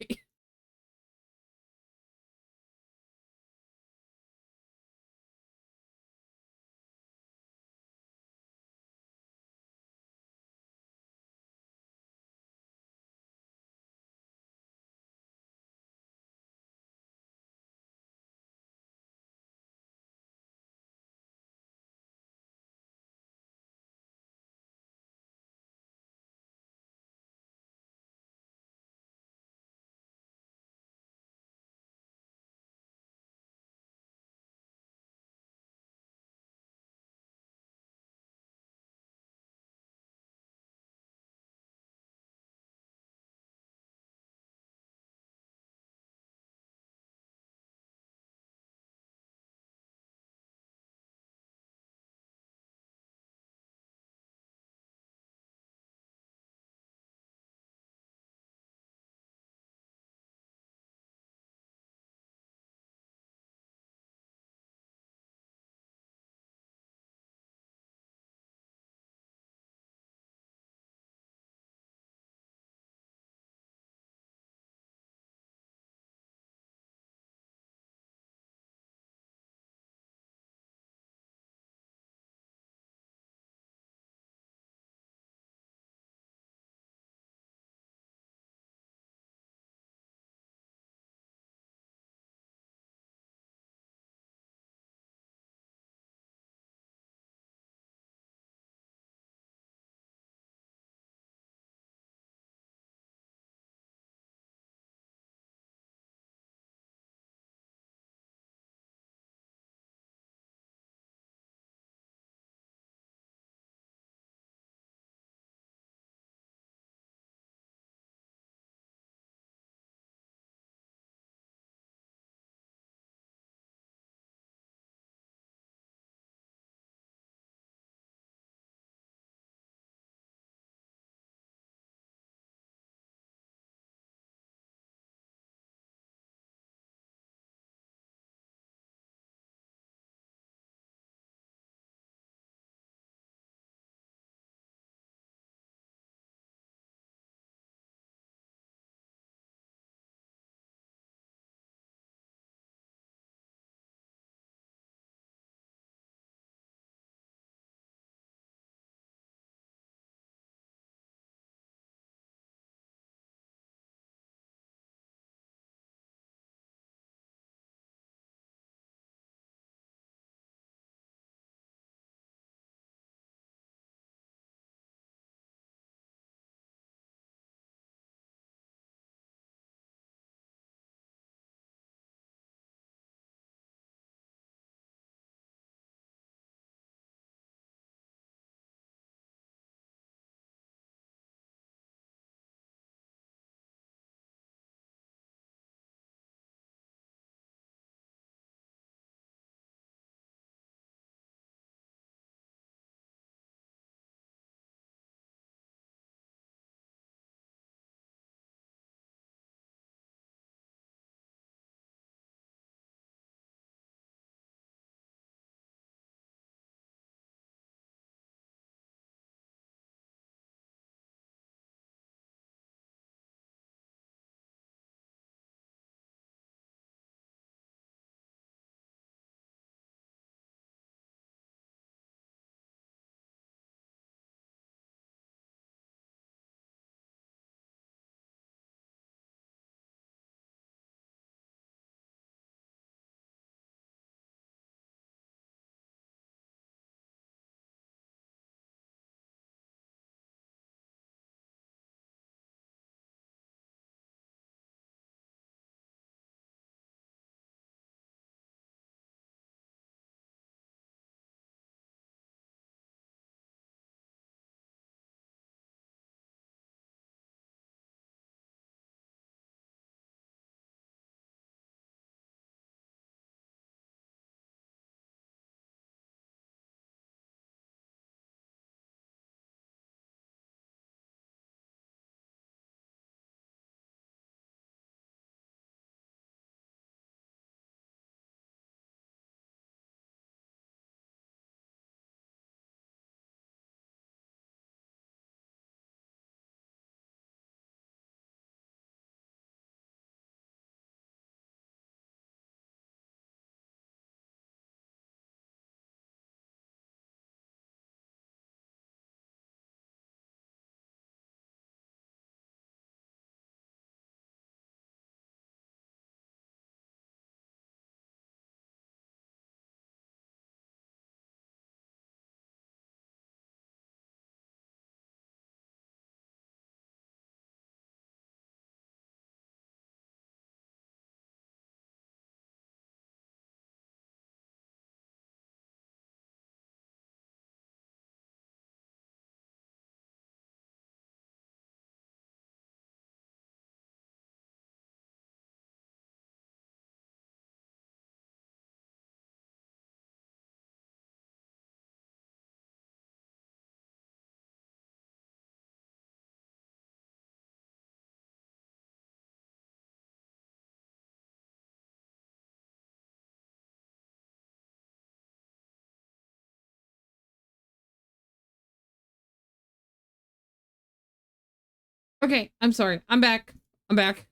Okay, I'm sorry. I'm back. I'm back.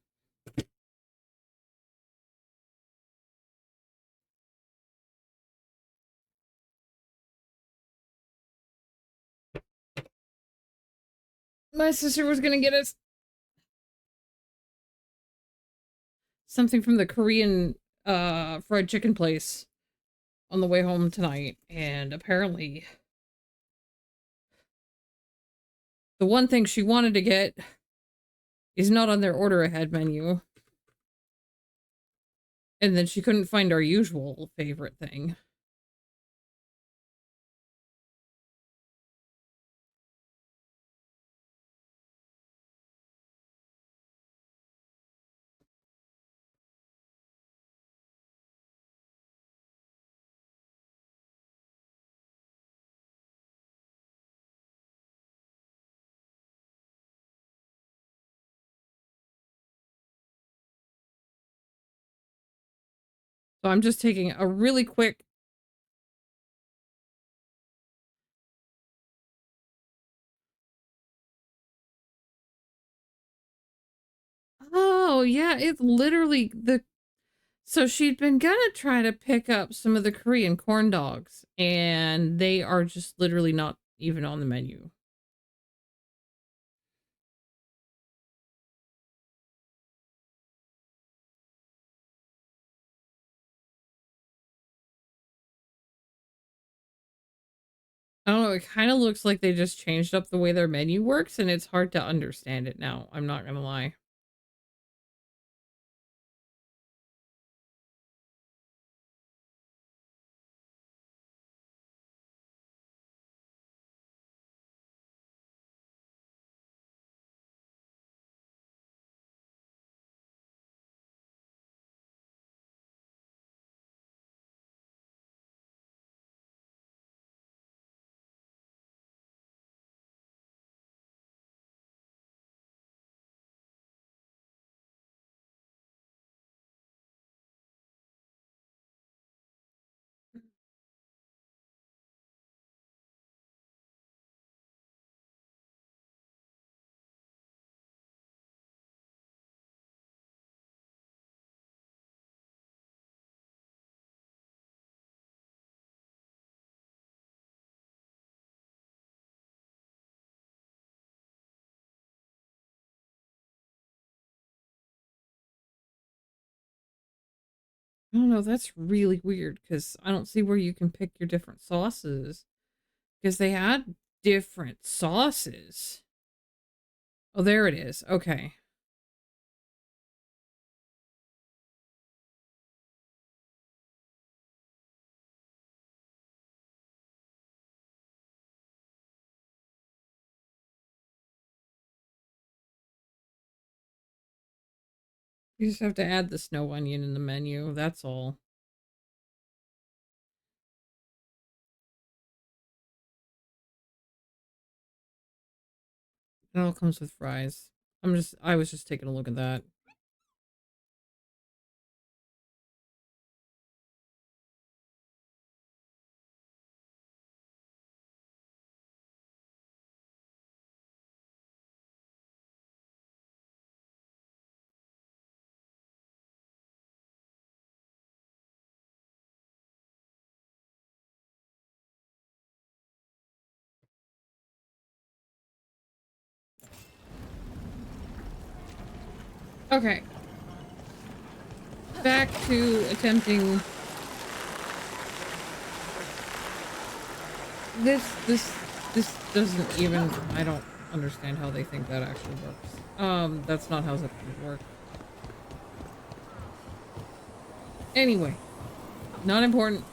My sister was gonna get us something from the Korean fried chicken place on the way home tonight, and apparently the one thing she wanted to get is not on their order ahead menu. And then she couldn't find our usual favorite thing. So I'm just taking a really quick Oh, yeah, it literally so she'd been gonna try to pick up some of the Korean corn dogs, and they are just literally not even on the menu. I don't know, it kind of looks like they just changed up the way their menu works, and it's hard to understand it now. I'm not gonna lie. I don't know, that's really weird because I don't see where you can pick your different sauces. Because they had different sauces. Oh, there it is. Okay. You just have to add the snow onion in the menu. That's all. It all comes with fries. I was just taking a look at that. Okay. Back to attempting this doesn't even, I don't understand how they think that actually works. That's not how Zipkins work. Anyway, not important.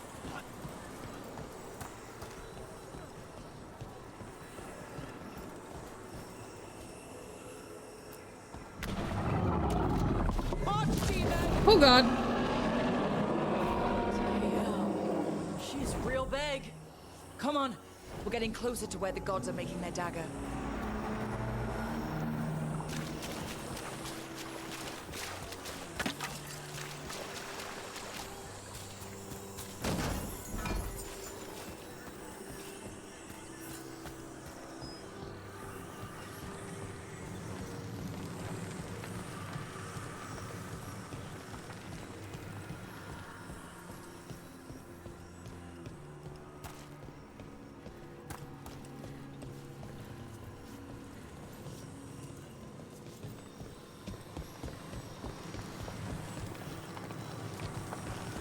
Oh god. She's real big. Come on, we're getting closer to where the gods are making their dagger.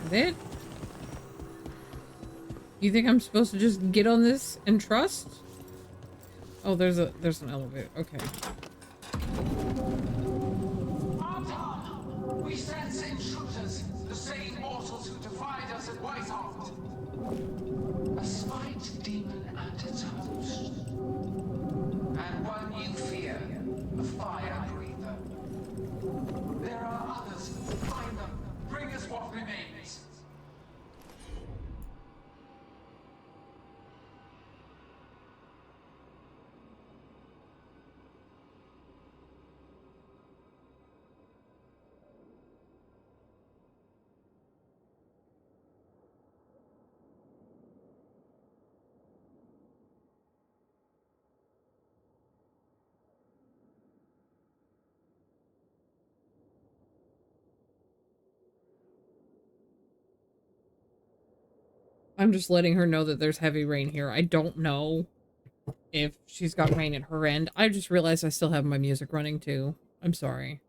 Is it? You think I'm supposed to just get on this and trust? Oh, there's an elevator. Okay. Artom! We sense intruders, the same mortals who defied us at Whitehart. A spite demon and its host. And one you fear, a fire breather. There are others. Find them. Bring us what remains. I'm just letting her know that there's heavy rain here. I don't know if she's got rain at her end. I just realized I still have my music running too. I'm sorry.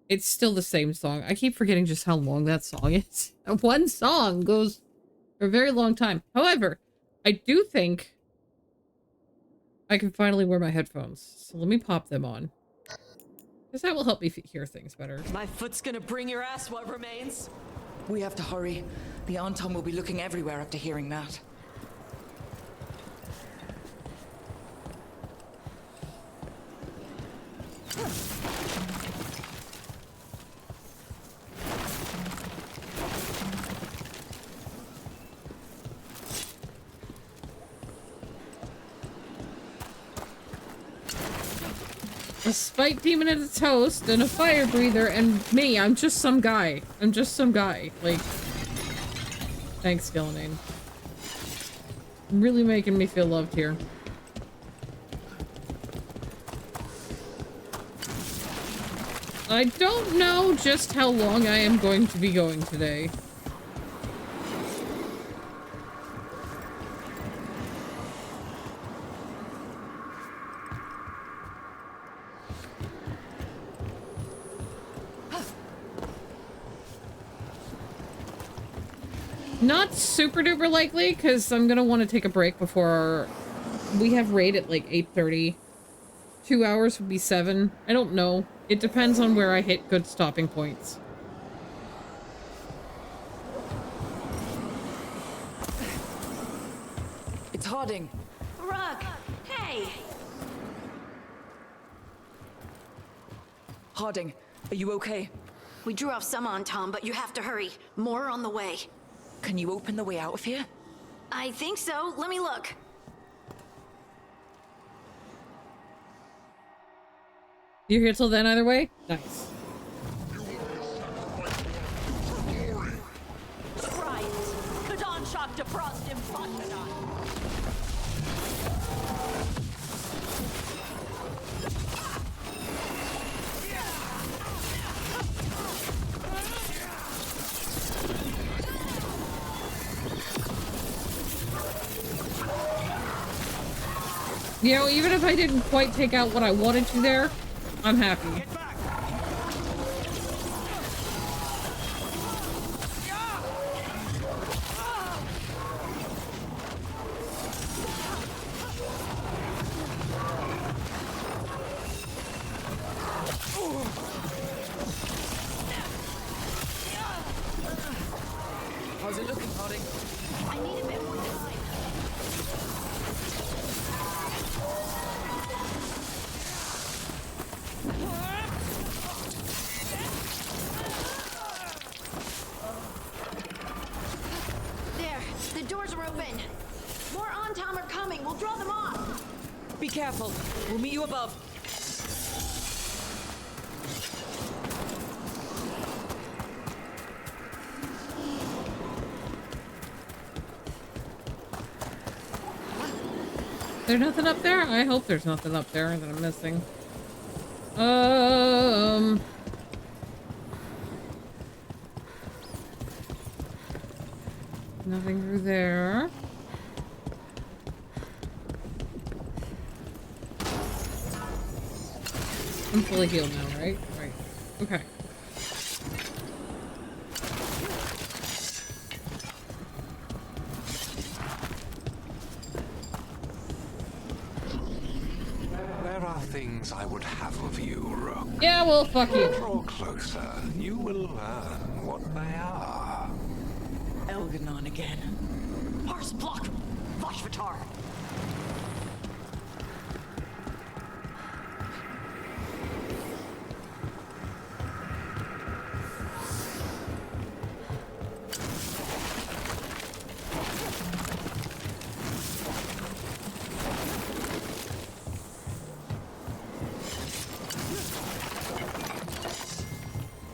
It's still the same song. I keep forgetting just how long that song is. One song goes for a very long time. However, I do think I can finally wear my headphones. So let me pop them on. Because that will help me hear things better. My foot's gonna bring your ass what remains. We have to hurry. The Anton will be looking everywhere after hearing that. A spike demon at its host, and a fire breather, and me. I'm just some guy. I'm just some guy. Like, thanks, Gillenane. Really making me feel loved here. I don't know just how long I am going to be going today. Not super duper likely, because I'm gonna want to take a break before we have raid at like 8:30. 2 hours would be 7. I don't know. It depends on where I hit good stopping points. It's Harding. Rook, hey! Harding, are you okay? We drew off some on Tom, but you have to hurry. More on the way. Can you open the way out of here? I think so. Let me look. You're here till then either way? Nice. Try it. Kadan shock defrost impossible. You know, even if I didn't quite take out what I wanted to there, I'm happy. How's it looking, Harding? I need a bit more time. There, the doors are open. More on-tom are coming. We'll draw them off. Be careful. We'll meet you above. There's nothing up there? I hope there's nothing up there that I'm missing. Nothing through there. I'm fully healed now, right? Right. Okay. are things I would have of you, Rook. Yeah, well, fuck you. Draw closer. You will learn what they are. Elganon again. Mars block! Vashvatar!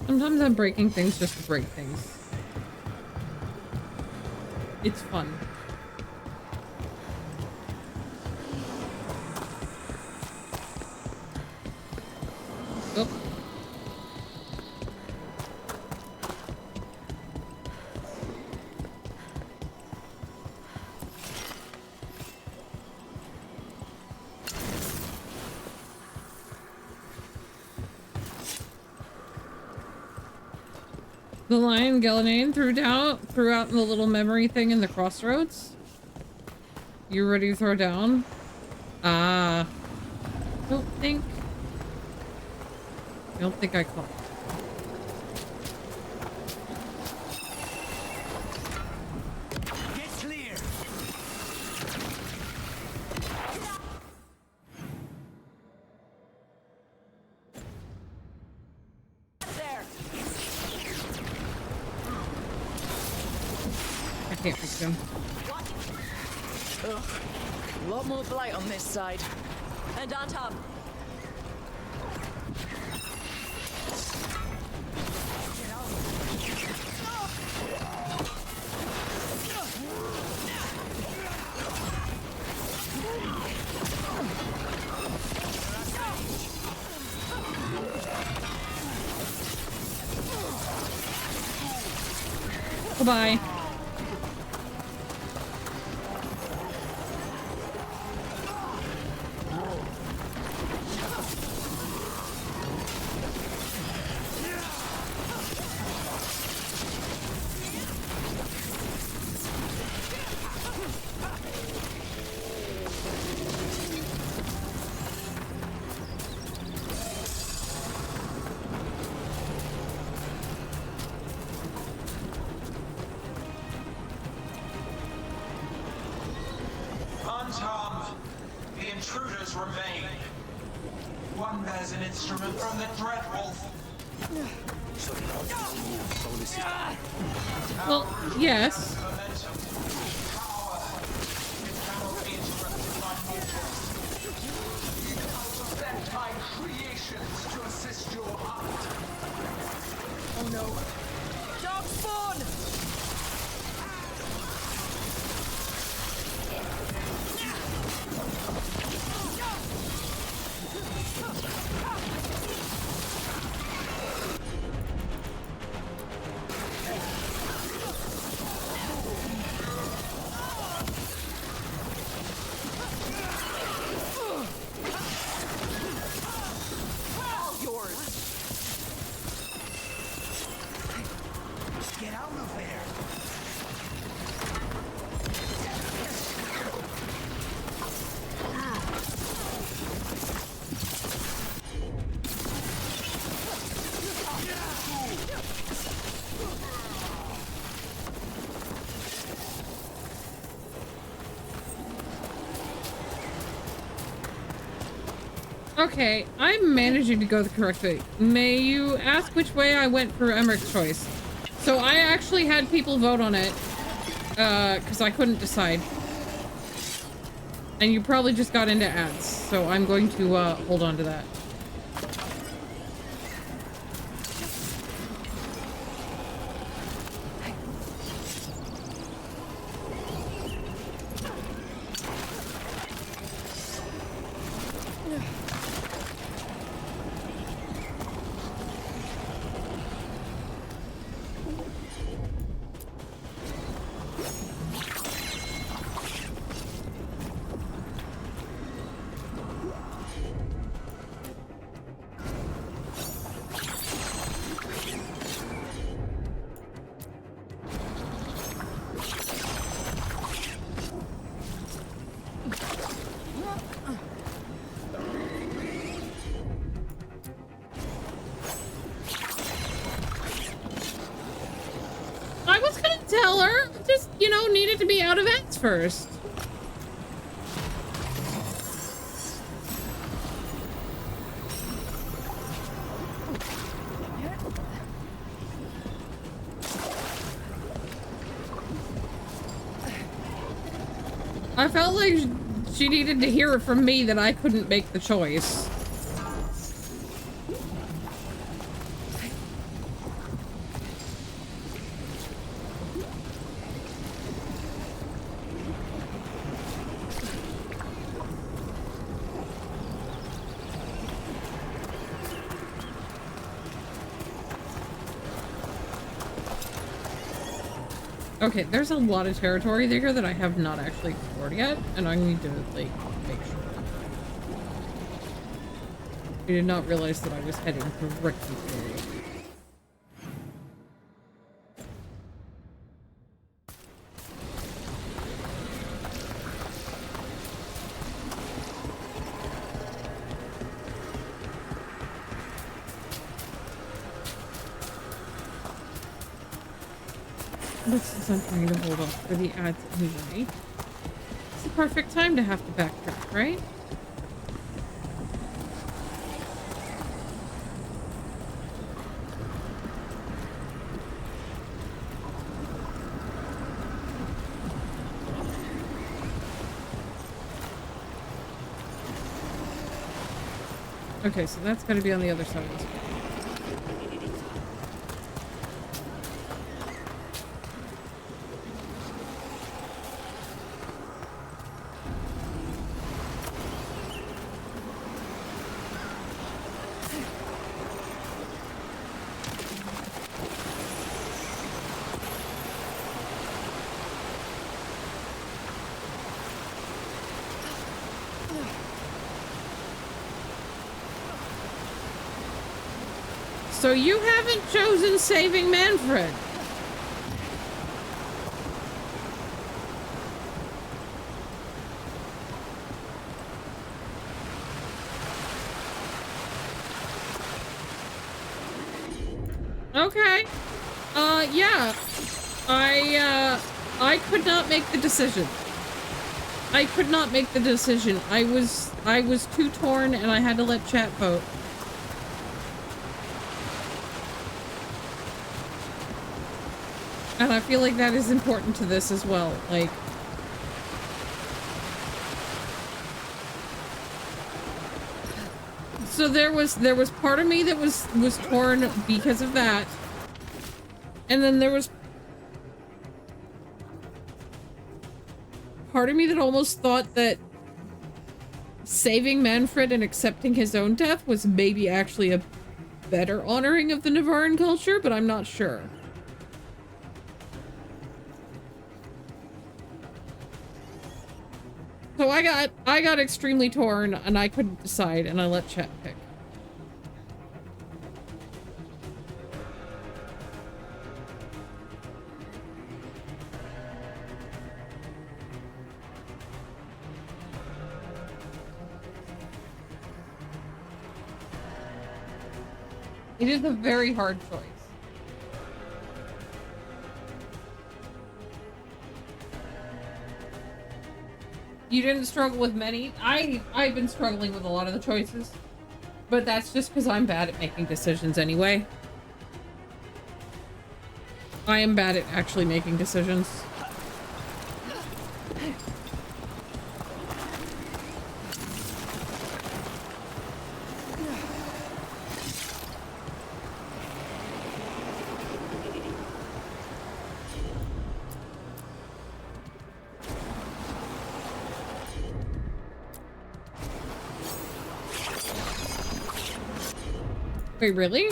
Sometimes I'm breaking things just to break things. It's fun. Oh. The lion Gellanane threw out the little memory thing in the crossroads. You ready to throw down? I don't think I caught it. Get clear. I can't fix him. Ugh. A lot more blight on this side. And on top. Goodbye. Antam, the intruders remain. One bears an instrument from the Dreadwolf. Well, yes. Sent my creations to assist your hunt. Oh no. Dark spawn! All yours! Get out of there. Okay, I'm managing to go the correct way. May you ask which way I went for Emmerich's choice? So I actually had people vote on it, because I couldn't decide. And you probably just got into ads, so I'm going to, hold on to that. you know, needed to be out of X first. I felt like she needed to hear it from me that I couldn't make the choice. Okay, there's a lot of territory there that I have not actually explored yet, and I need to, like, make sure. I did not realize that I was heading for Rick's area. But since I'm trying to hold off for the ads anyway, it's the perfect time to have to backtrack, right? Okay, so that's going to be on the other side of this. So you haven't chosen saving Manfred. Okay. Yeah. I could not make the decision. I could not make the decision. I was too torn and I had to let chat vote. And I feel like that is important to this as well. Like, so there was part of me that was torn because of that. And then there was part of me that almost thought that saving Manfred and accepting his own death was maybe actually a better honoring of the Navaran culture, but I'm not sure. So I got extremely torn and I couldn't decide and I let chat pick. It is a very hard choice. You didn't struggle with many. I've been struggling with a lot of the choices, but that's just because I'm bad at making decisions anyway. I am bad at actually making decisions. Wait, really?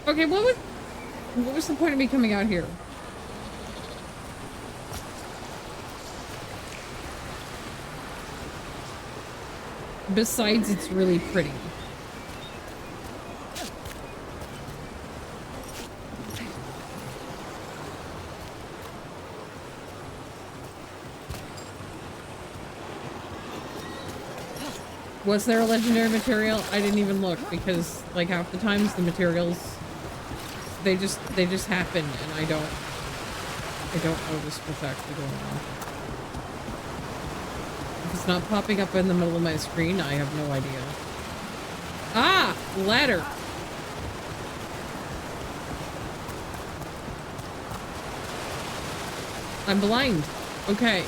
Okay, what was the point of me coming out here? Besides, it's really pretty. Was there a legendary material? I didn't even look because like half the times the materials they just happen and I don't notice what's actually going on. If it's not popping up in the middle of my screen, I have no idea. Ah! Ladder! I'm blind. Okay.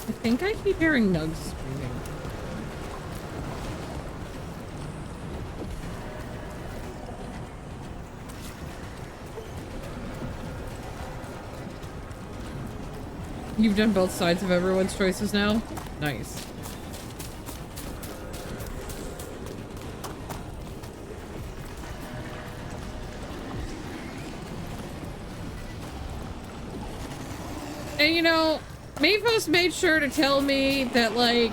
I think I keep hearing Nugs screaming. You've done both sides of everyone's choices now? Nice. And you know, Mavos made sure to tell me that, like,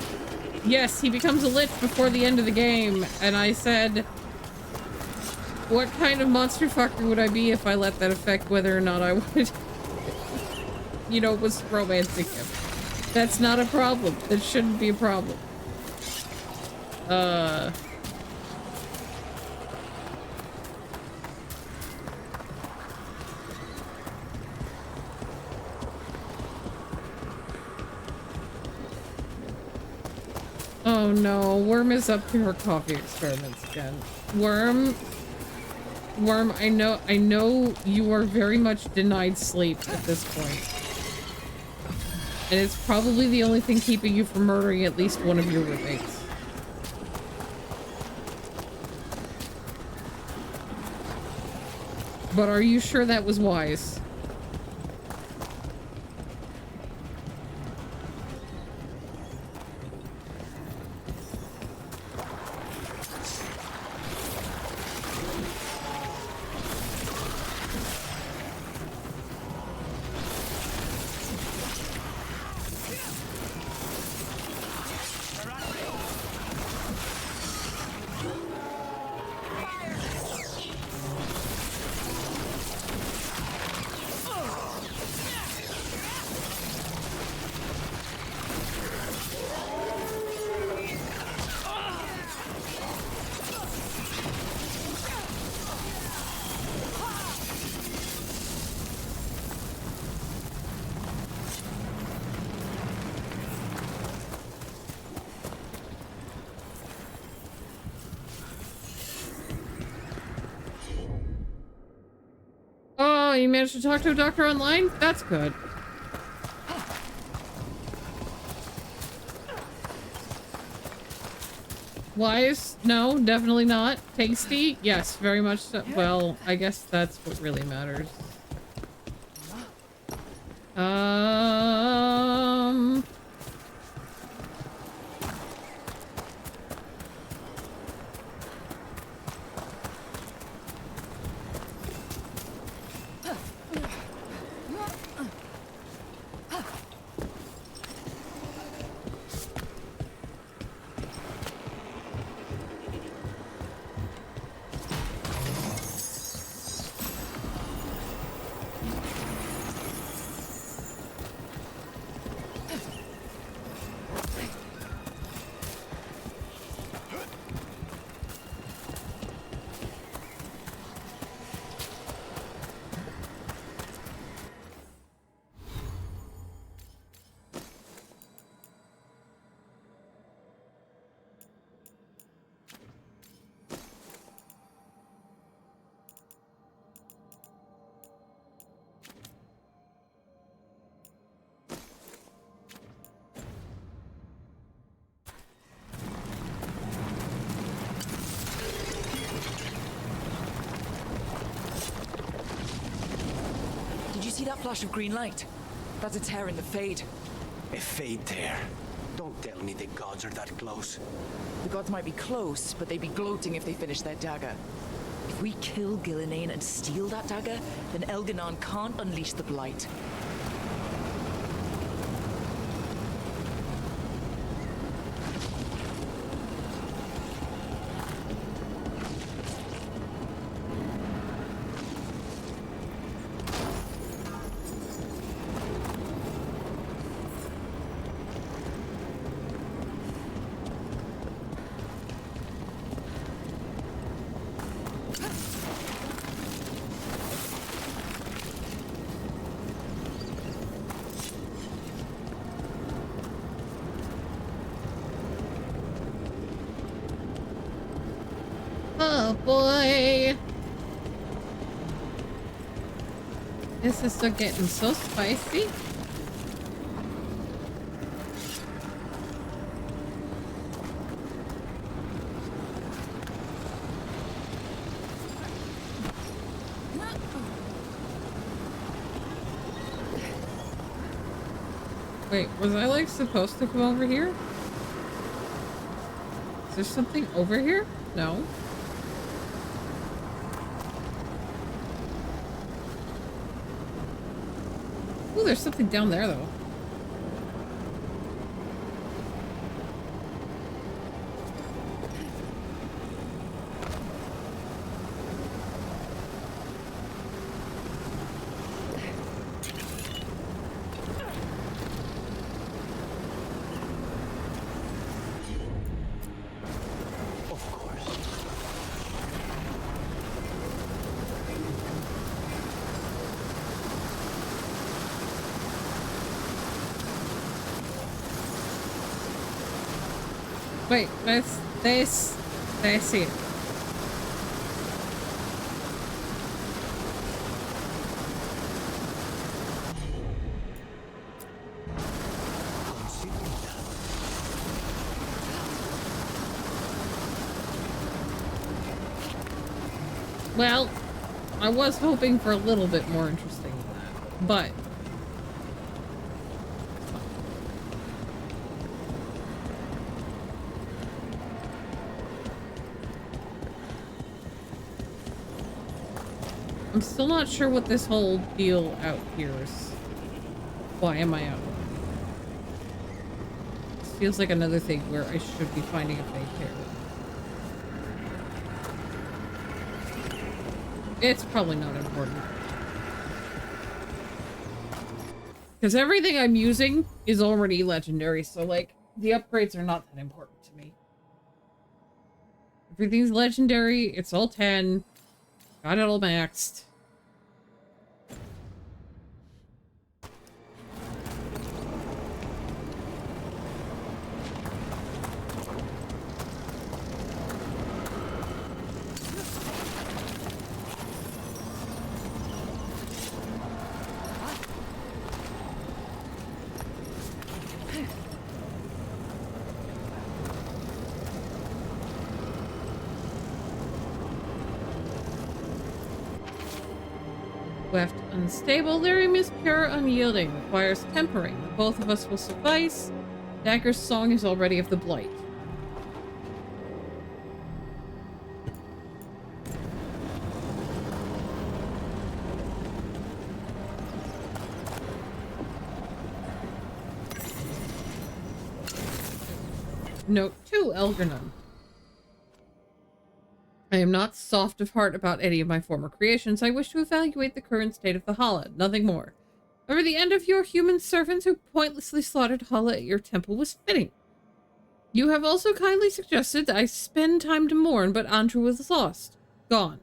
yes, he becomes a lich before the end of the game, and I said, what kind of monster fucker would I be if I let that affect whether or not I would, you know, was romancing him? That's not a problem. That shouldn't be a problem. Oh no, Worm is up to her coffee experiments again. Worm, I know you are very much denied sleep at this point. And it's probably the only thing keeping you from murdering at least one of your roommates. But are you sure that was wise? Oh, you managed to talk to a doctor online? That's good. Wise? No, definitely not. Tasty? Yes, very much so. Well, I guess that's what really matters. Did you see that flash of green light? That's a tear in the Fade. A fate tear. Don't tell me the gods are that close. The gods might be close, but they'd be gloating if they finished their dagger. If we kill Gillenane and steal that dagger, then Elganon can't unleash the Blight. Oh boy. This is still getting so spicy. Wait, was I like supposed to come over here? Is there something over here? No. Ooh, there's something down there though. Wait, this, I see it. Well, I was hoping for a little bit more interesting than that, but I'm still not sure what this whole deal out here is. Why am I out? This feels like another thing where I should be finding a fake hair. It's probably not important. Because everything I'm using is already legendary, so like, the upgrades are not that important to me. Everything's legendary, it's all 10. Got it all maxed. Left unstable. Lyrium is pure unyielding. Requires tempering. Both of us will suffice. Dagger's song is already of the Blight. Note 2, Elgarnon. I am not soft of heart about any of my former creations. I wish to evaluate the current state of the Hala, nothing more. However, the end of your human servants who pointlessly slaughtered Hala at your temple was fitting. You have also kindly suggested that I spend time to mourn, but Andra was lost. Gone.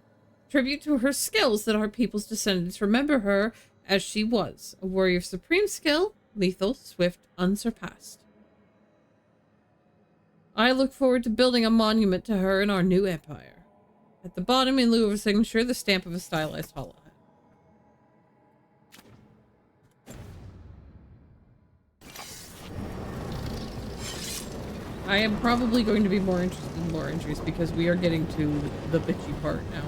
Tribute to her skills that our people's descendants remember her as she was. A warrior of supreme skill, lethal, swift, unsurpassed. I look forward to building a monument to her in our new empire. At the bottom, in lieu of a signature, the stamp of a stylized Hala. I am probably going to be more interested in more entries because we are getting to the bitchy part now.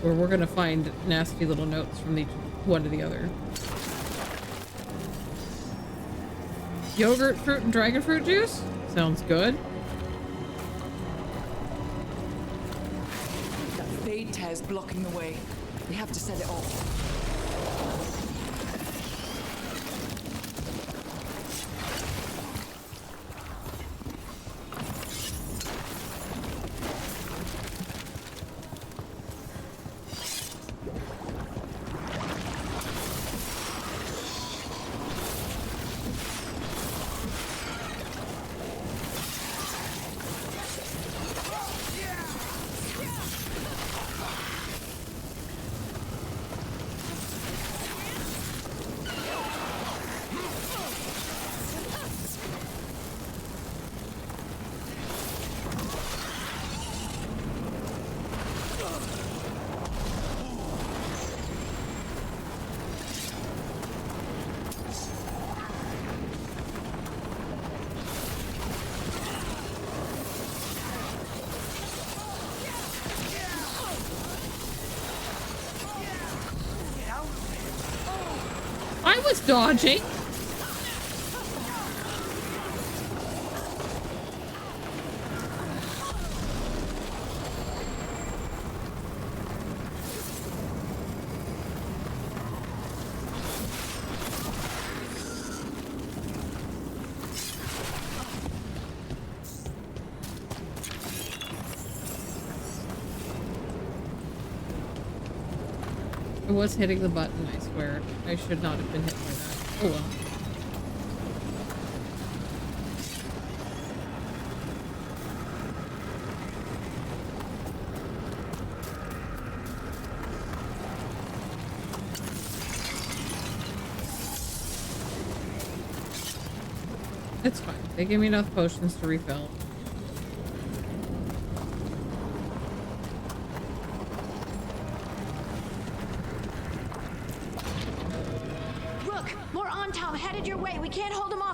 Where we're going to find nasty little notes from each one to the other. Yogurt, fruit, and dragon fruit juice? Sounds good. That fade tear's blocking the way. We have to set it off. I was dodging. I was hitting the button, I swear. I should not have been hit by that. Oh well. It's fine. They gave me enough potions to refill.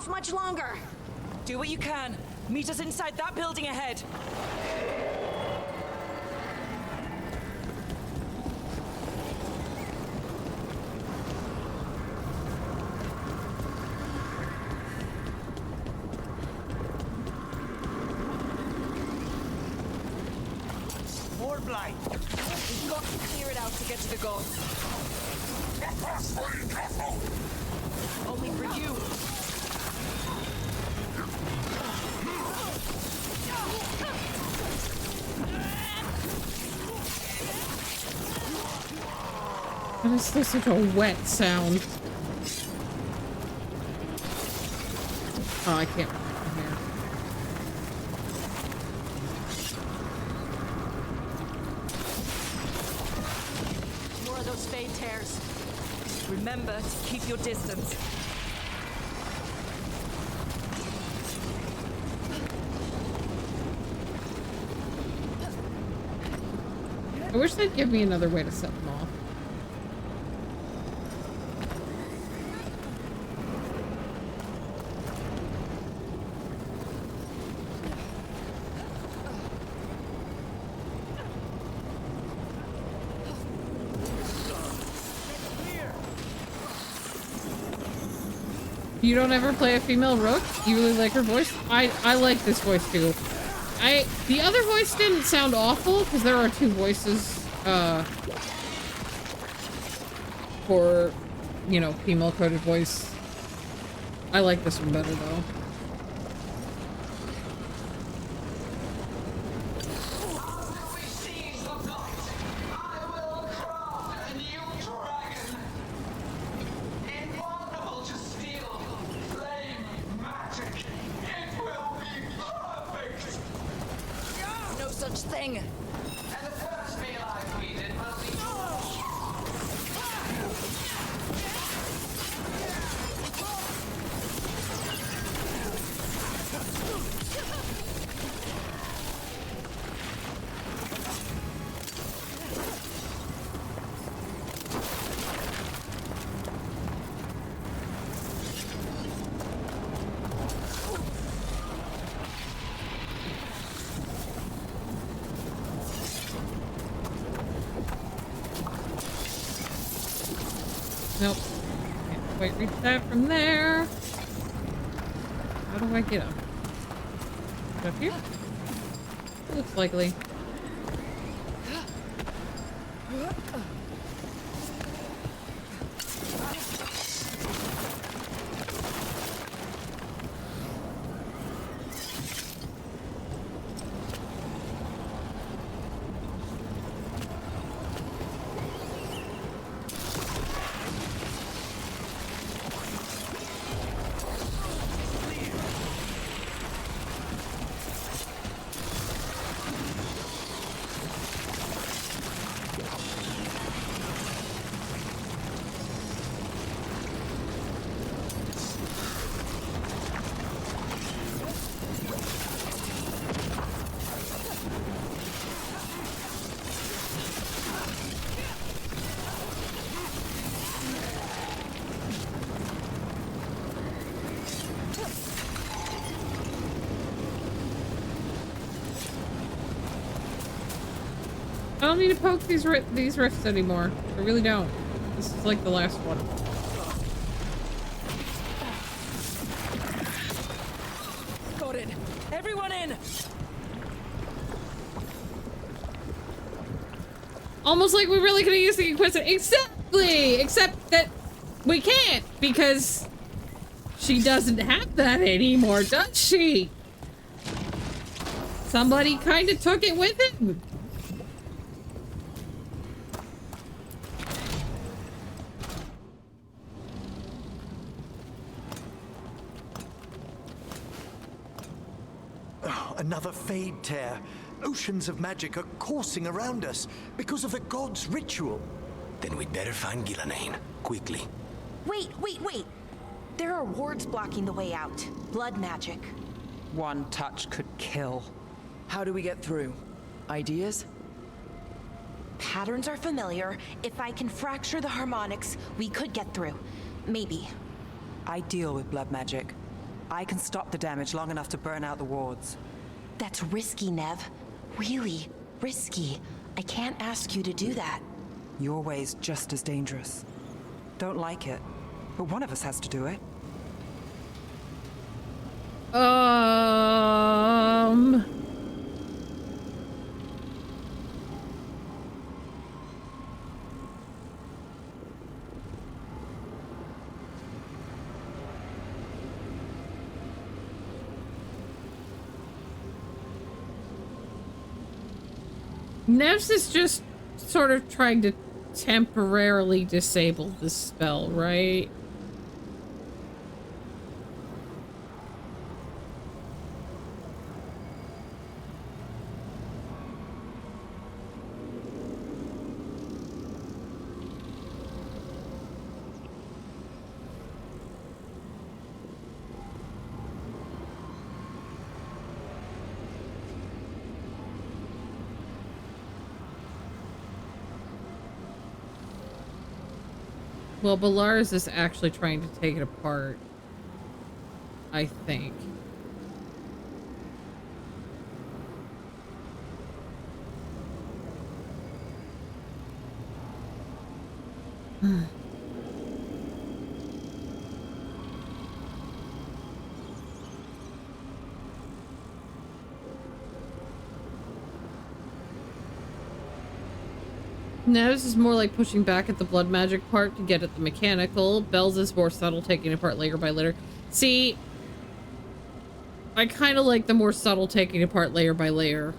Much longer. Do what you can. Meet us inside that building ahead. More blight. We've got to clear it out to get to the gods. Only for you. That is still such a wet sound. Oh, I can't run from here. More of those fade tears. Remember to keep your distance. I wish they'd give me another way to set them off. You don't ever play a female rook? You really like her voice? I like this voice too. The other voice didn't sound awful because there are two voices for, you know, female coded voice. I like this one better though. Nope. Can't quite reach that from there. How do I get up? Up here? Looks likely. I don't need to poke these rifts anymore. I really don't. This is like the last one. Got it. Everyone in. Almost like we really could have used the Inquisitor. Exactly! Except that we can't because she doesn't have that anymore, does she? Somebody kind of took it with him. Another Fade tear. Oceans of magic are coursing around us because of the god's ritual. Then we'd better find Gillenane, quickly. Wait. There are wards blocking the way out. Blood magic. One touch could kill. How do we get through? Ideas? Patterns are familiar. If I can fracture the harmonics, we could get through. Maybe. I deal with blood magic. I can stop the damage long enough to burn out the wards. That's risky, Nev. Really risky. I can't ask you to do that. Your way's just as dangerous. Don't like it, but one of us has to do it. Nev's is just sort of trying to temporarily disable the spell, right? Well, Bellaris is actually trying to take it apart, I think. Nev's is more like pushing back at the blood magic part to get at the mechanical. Bell's is more subtle, taking it apart layer by layer. See, I kind of like the more subtle taking apart layer by layer.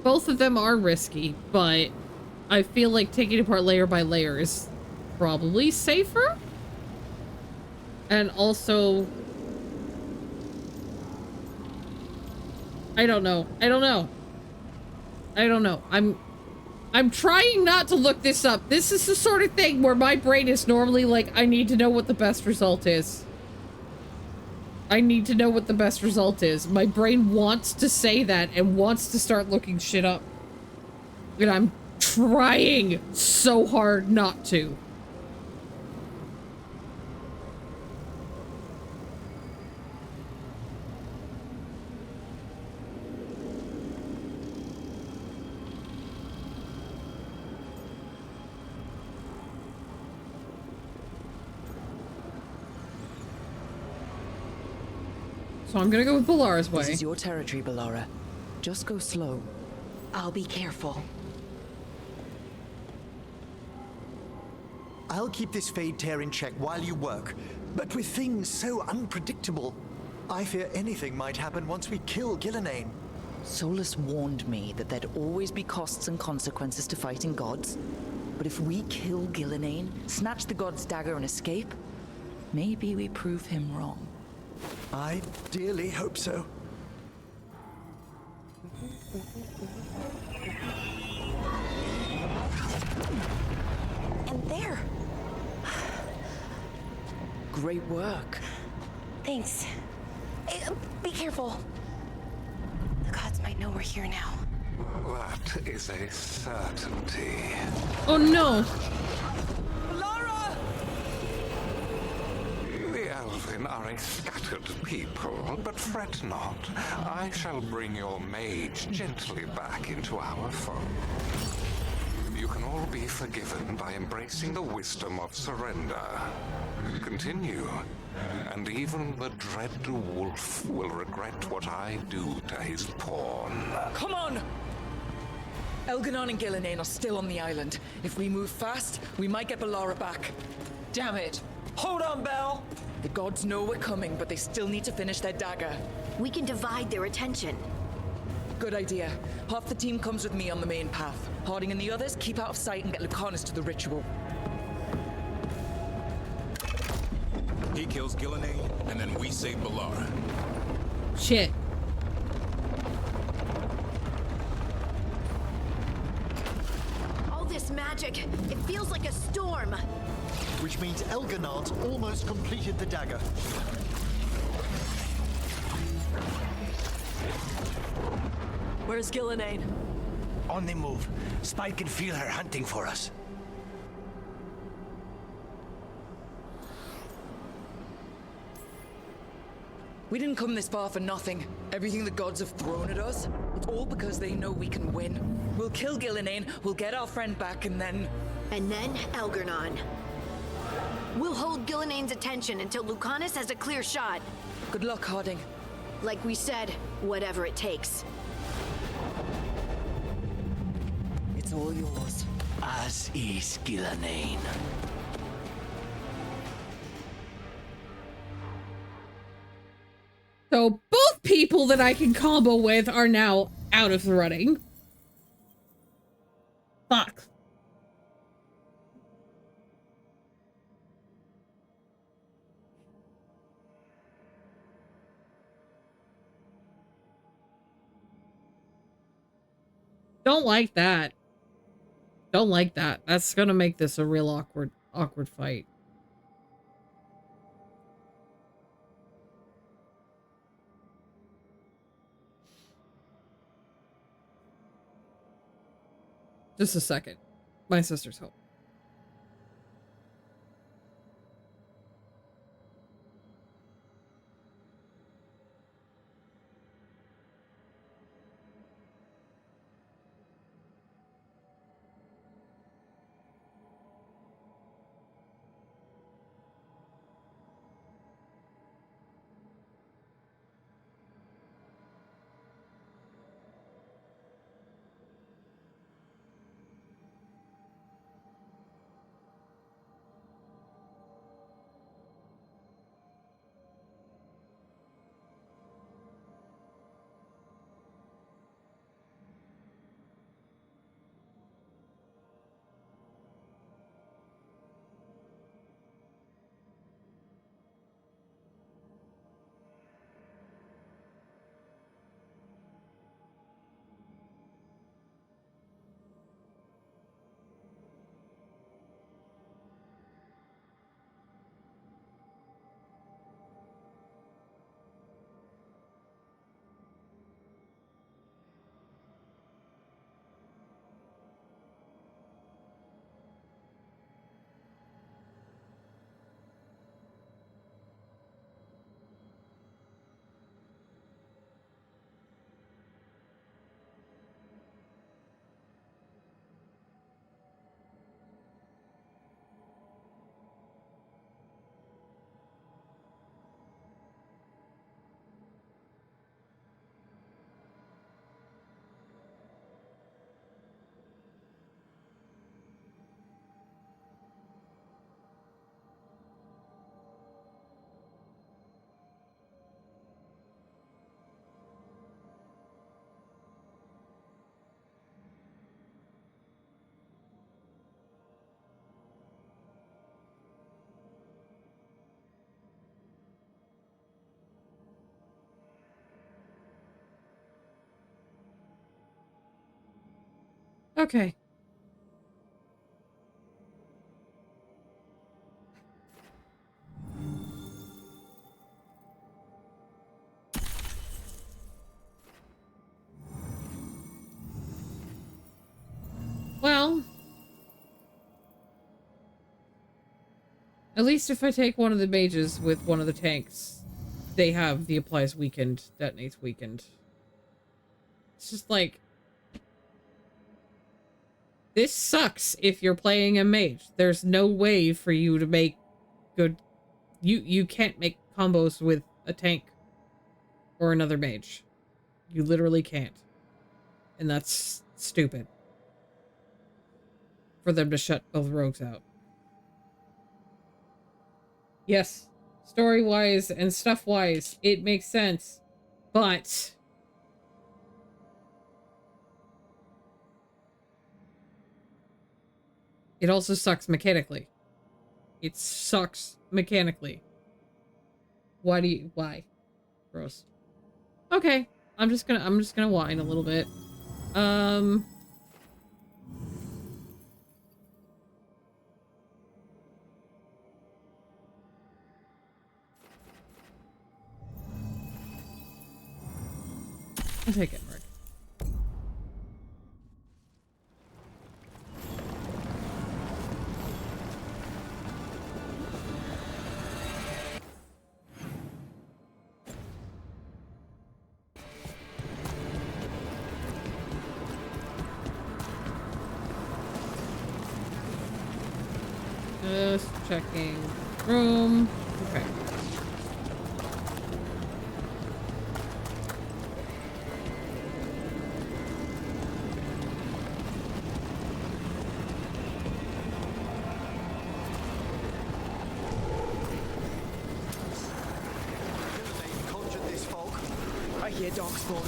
Both of them are risky, but I feel like taking apart layer by layer is probably safer. And also, I don't know. I'm trying not to look this up. This is the sort of thing where my brain is normally like, I need to know what the best result is. I need to know what the best result is. My brain wants to say that and wants to start looking shit up. And I'm trying so hard not to. So I'm gonna go with Ballara's way. This is your territory, Ballara. Just go slow. I'll be careful. I'll keep this Fade tear in check while you work. But with things so unpredictable, I fear anything might happen once we kill Gillenane. Solus warned me that there'd always be costs and consequences to fighting gods. But if we kill Gillenane, snatch the god's dagger and escape, maybe we prove him wrong. I dearly hope so. And there. Great work. Thanks. Be careful. The gods might know we're here now. That is a certainty. Oh no! The Elven are a scattered people, but fret not. I shall bring your mage gently back into our fold. You can all be forgiven by embracing the wisdom of surrender. Continue, and even the dread wolf will regret what I do to his pawn. Come on! Elganon and Gillenane are still on the island. If we move fast, we might get Ballara back. Damn it! Hold on, Belle! The gods know we're coming, but they still need to finish their dagger. We can divide their attention. Good idea. Half the team comes with me on the main path. Harding and the others keep out of sight and get Lucanus to the ritual. He kills Gillenane, and then we save Ballara. Shit. All this magic, it feels like a storm. Which means Elganard's almost completed the dagger. Where's Gillenane? On the move. Spike can feel her hunting for us. We didn't come this far for nothing. Everything the gods have thrown at us, it's all because they know we can win. We'll kill Gillenane, we'll get our friend back, and then... And then Elgarnon. We'll hold Gillenane's attention until Lucanus has a clear shot. Good luck, Harding. Like we said, whatever it takes. It's all yours. As is Gillenane. So both people that I can combo with are now out of the running. Fuck. Don't like that. Don't like that. That's gonna make this a real awkward fight. Just a second. My sister's home. Okay. Well, at least if I take one of the mages with one of the tanks, they have the applies weakened, detonates weakened. It's just like, this sucks if you're playing a mage. There's no way for you to make good... You can't make combos with a tank or another mage. You literally can't. And that's stupid. For them to shut both rogues out. Yes, story-wise and stuff-wise, it makes sense. But... it also sucks mechanically. It sucks mechanically. Why? Gross. Okay. I'm just gonna whine a little bit. I'll take it, Rick. Just checking room. Okay. I hear Darkspawn.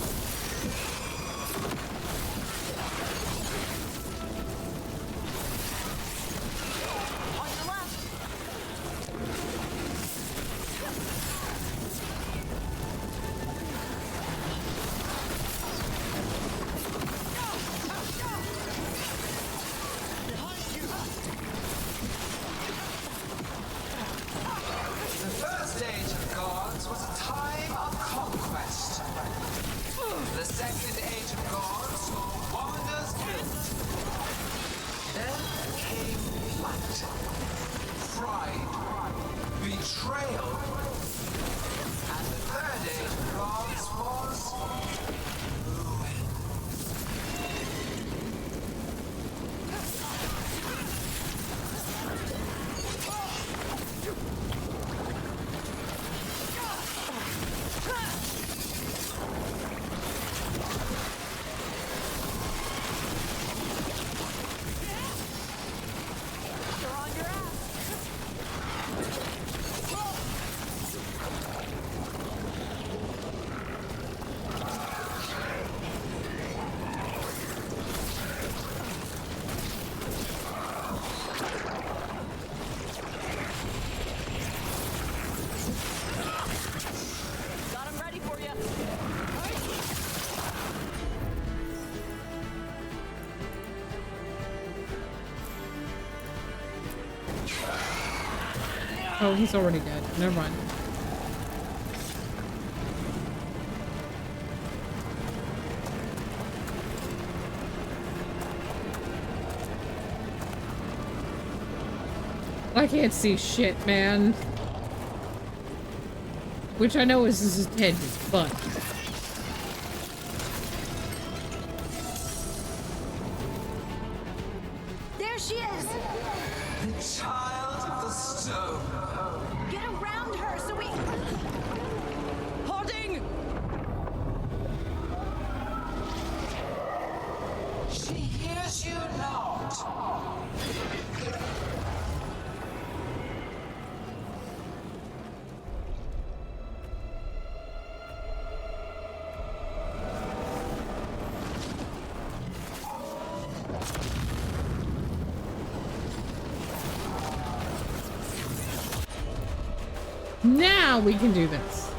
The first age of gods was a time of conquest. The second age of gods saw wonders built. Then came flight, pride, betrayal. And the third age of gods was ruin. Oh, he's already dead. Never mind. I can't see shit, man. Which I know is his intended, but... There she is! The child of the stone. Get around her so we... Harding! She hears you not. Now we can do this.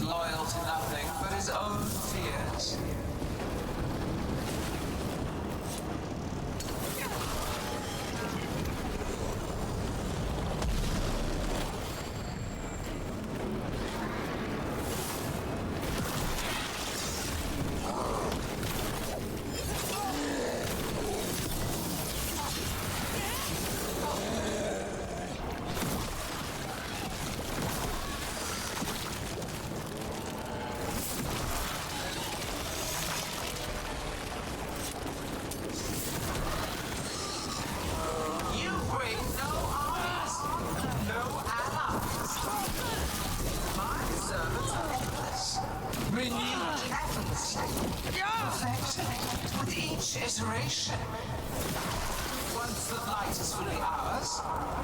is loyal to nothing but his own fears. With each iteration. Once the light is fully ours,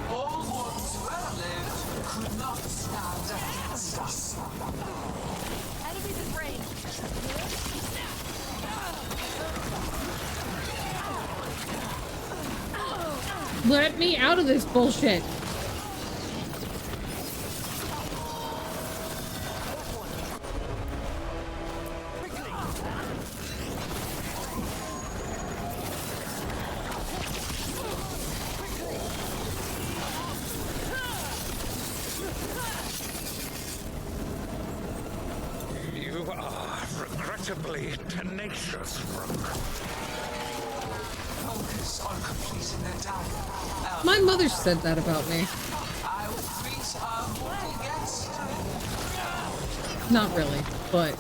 all ones who have lived could not stand against us. Enemies in range. Let me out of this bullshit. You are regrettably tenacious, Rook. Focus on completing the dagger. My mother said that about me. I will treat our mortal guest. Not really, but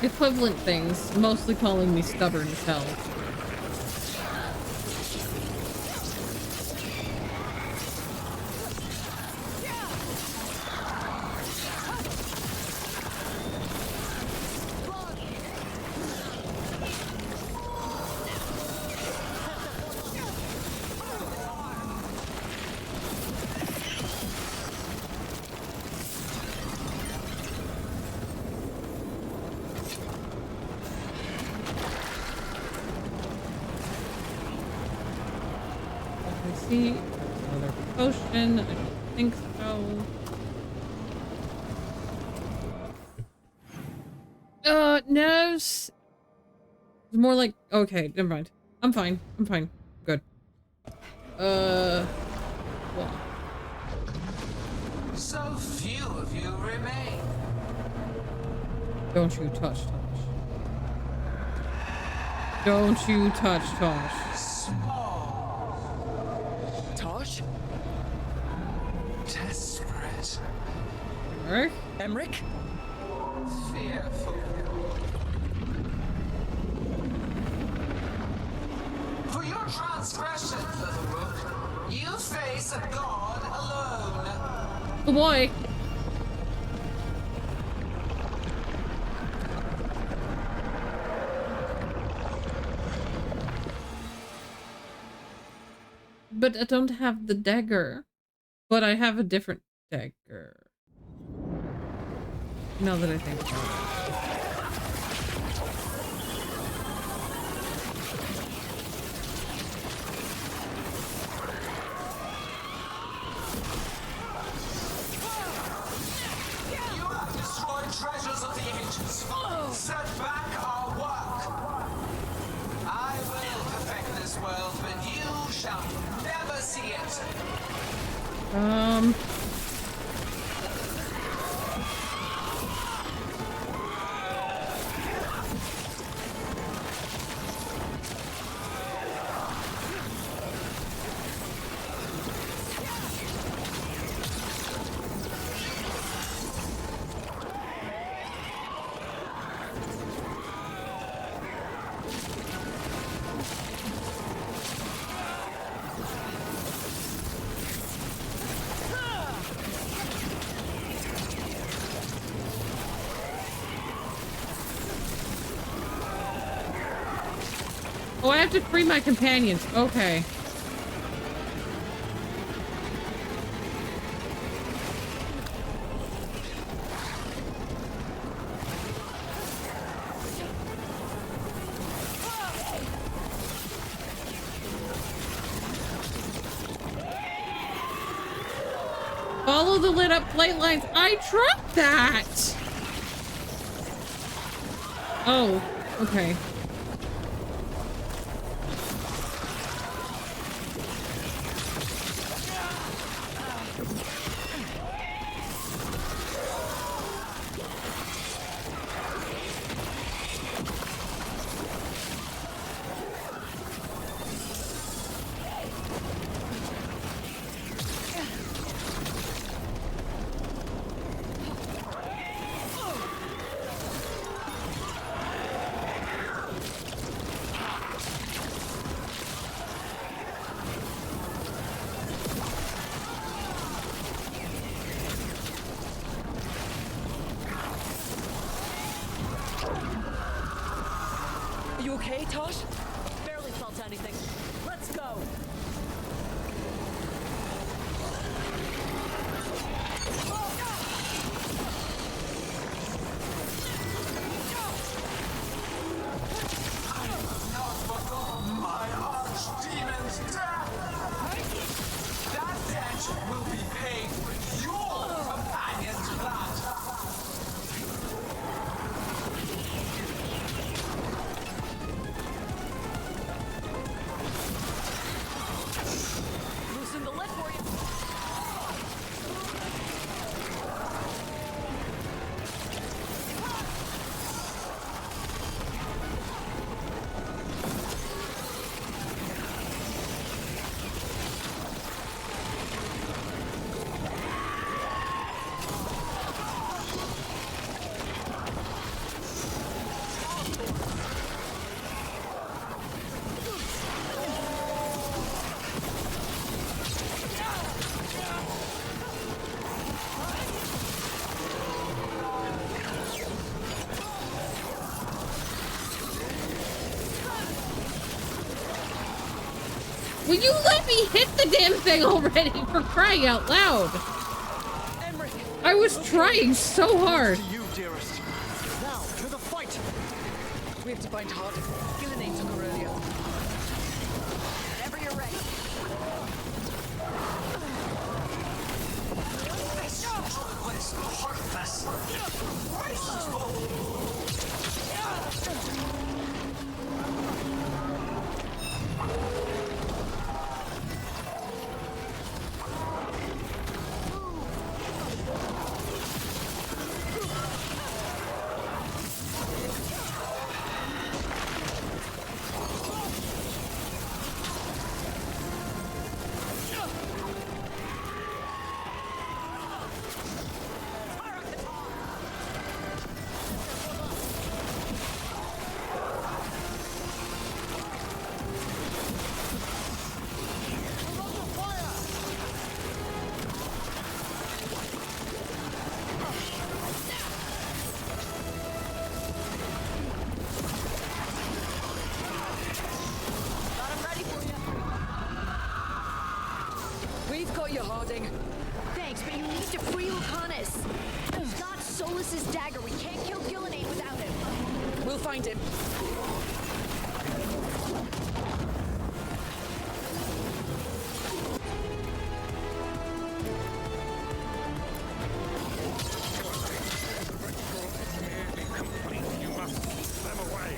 equivalent things, mostly calling me stubborn as hell. See, another potion. I don't think so. No. It's more like, okay, never mind. I'm fine. I'm fine. Good. Well. So few of you remain. Don't you touch Tosh. Don't you touch Tosh. Tosh? Desperate. Emmerich? Emmerich? Fearful. For your transgression, Little Rook, you face a god alone. Oh boy. But I don't have the dagger. But I have a different dagger. Now that I think about it. You have destroyed treasures of the ancients. Set back our work. I will perfect this world, but you shall never see it. Oh, I have to free my companions. Okay. Follow follow the lit up light lines. I tried that. Oh, okay. You okay, Tosh? Barely felt anything. Let's go. My archdemon's death! That debt will be paid with your companion's blood! Loosen the lid for you. Will you let me hit the damn thing already, for crying out loud? I was trying so hard. To you, dearest. Now, to the fight. We have to find Harding. Gillenane took her earlier. Whenever you're ready. This was heartless, wasteful. We've got you, Harding. Thanks, but you need to free Lucanus. He's got Solus's dagger. We can't kill Gillenane without him. We'll find him. You must keep them away.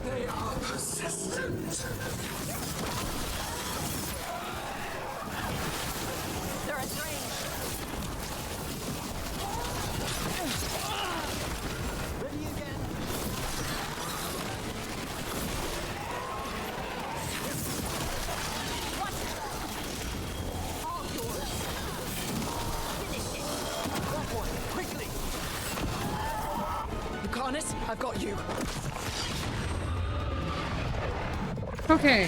They are persistent. They're at range. Ready again. All yours. Finish it. That one, quickly. Lucanus, I've got you. Okay.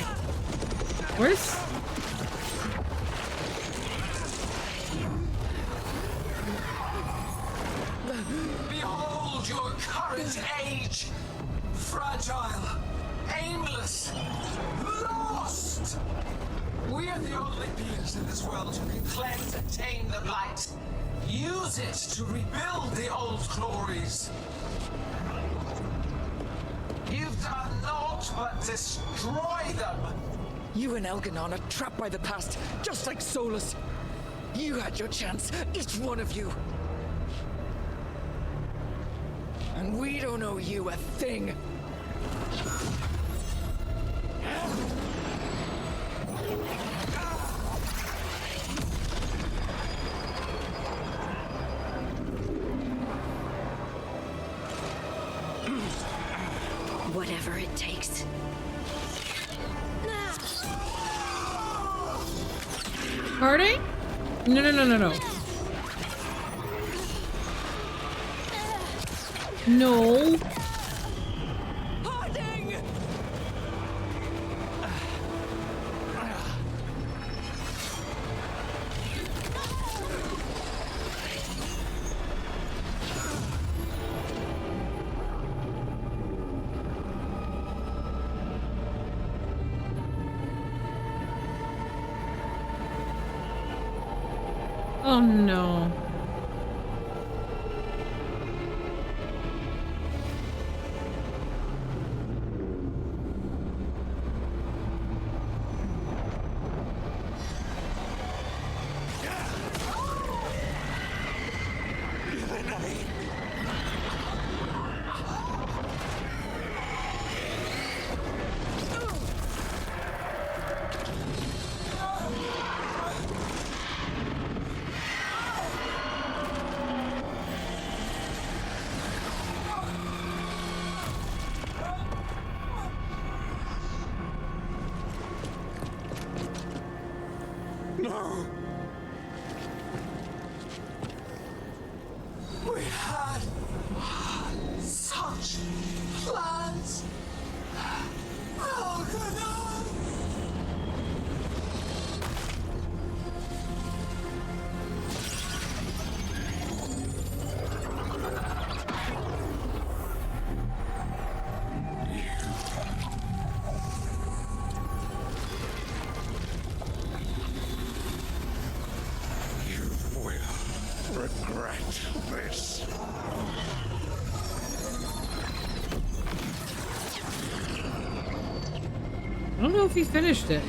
Where's... Behold your current age! Fragile, aimless, lost! We are the only beings in this world who can cleanse and tame the blight. Use it to rebuild the old glories. You've done naught but destroy them! You and Elganon are trapped by the past, just like Solus. You had your chance, each one of you. And we don't owe you a thing. Whatever it takes. Harding? No, no, no, no, no. No. Harding! Oh no. No! We had such plans! Oh, good on! Regret this. I don't know if he finished it.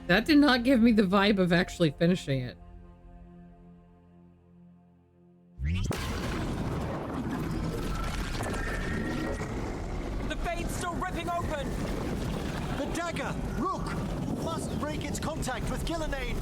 That did not give me the vibe of actually finishing it. The fade's still ripping open! The dagger! Rook! You must break its contact with Gillenane!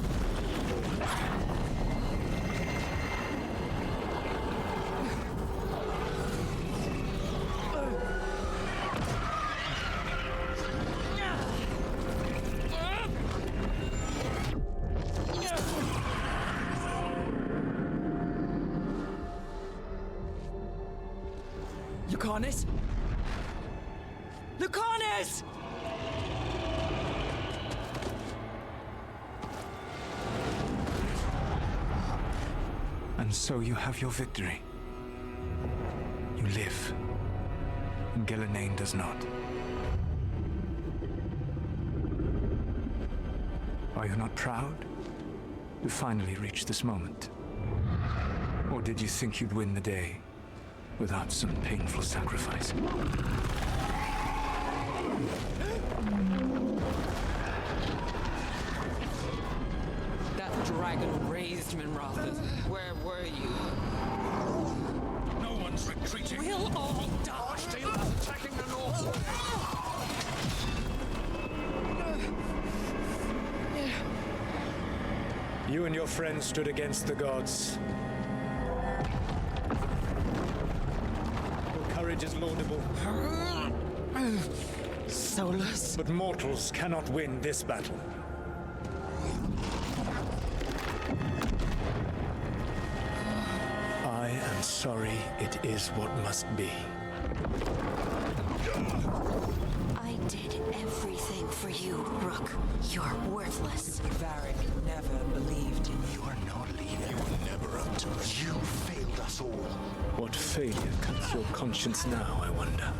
Lucanus? Lucanus! And so you have your victory. You live. And Gillenane does not. Are you not proud to finally reach this moment? Or did you think you'd win the day without some painful sacrifice? That dragon raised Minrathous. Where were you? No one's retreating. We'll all die. Archdale is attacking the north. You and your friends stood against the gods. Your courage is laudable. Solus. But mortals cannot win this battle. I am sorry, it is what must be. I did everything for you, Rook. You're worthless. Varric never believed in you. You are not leaving. You were never up to it. You failed us all. What failure cuts your conscience now, I wonder?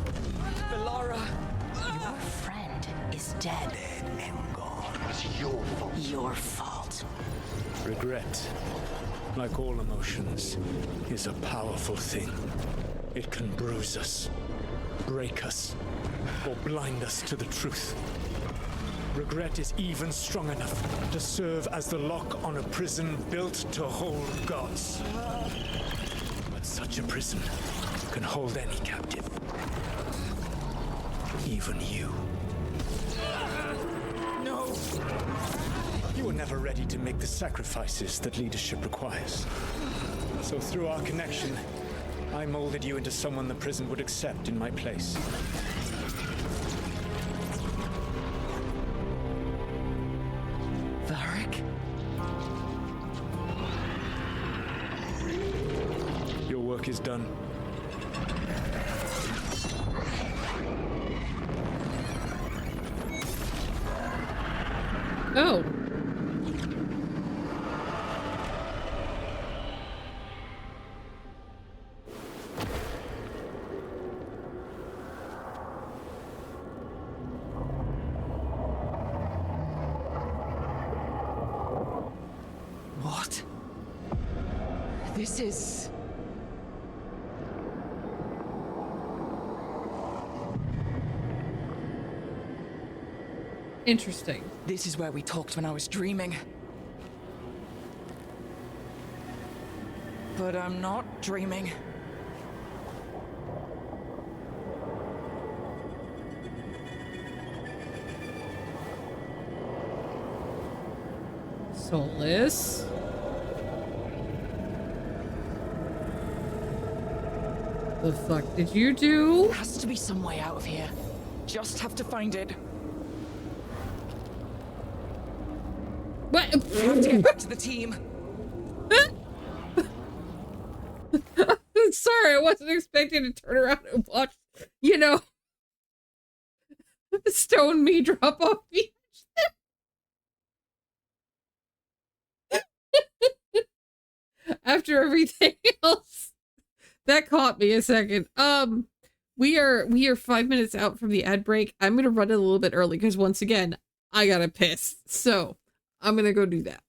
Bellara! Your friend is dead. Dead and gone. It's your fault. Your fault. Regret, like all emotions, is a powerful thing. It can bruise us, break us, or blind us to the truth. Regret is even strong enough to serve as the lock on a prison built to hold gods. But such a prison can hold any captive. Even you. No! You were never ready to make the sacrifices that leadership requires. So through our connection, I molded you into someone the prison would accept in my place. Varric? Your work is done. Oh. What? This is... Interesting. This is where we talked when I was dreaming. But I'm not dreaming. Soulless. The fuck did you do? There has to be some way out of here. Just have to find it. What? We have to get back to the team. Sorry, I wasn't expecting to turn around and watch, you know, stone me drop off the edge. After everything else. That caught me a second. We are 5 minutes out from the ad break. I'm gonna run it a little bit early because once again, I gotta piss. So I'm gonna go do that.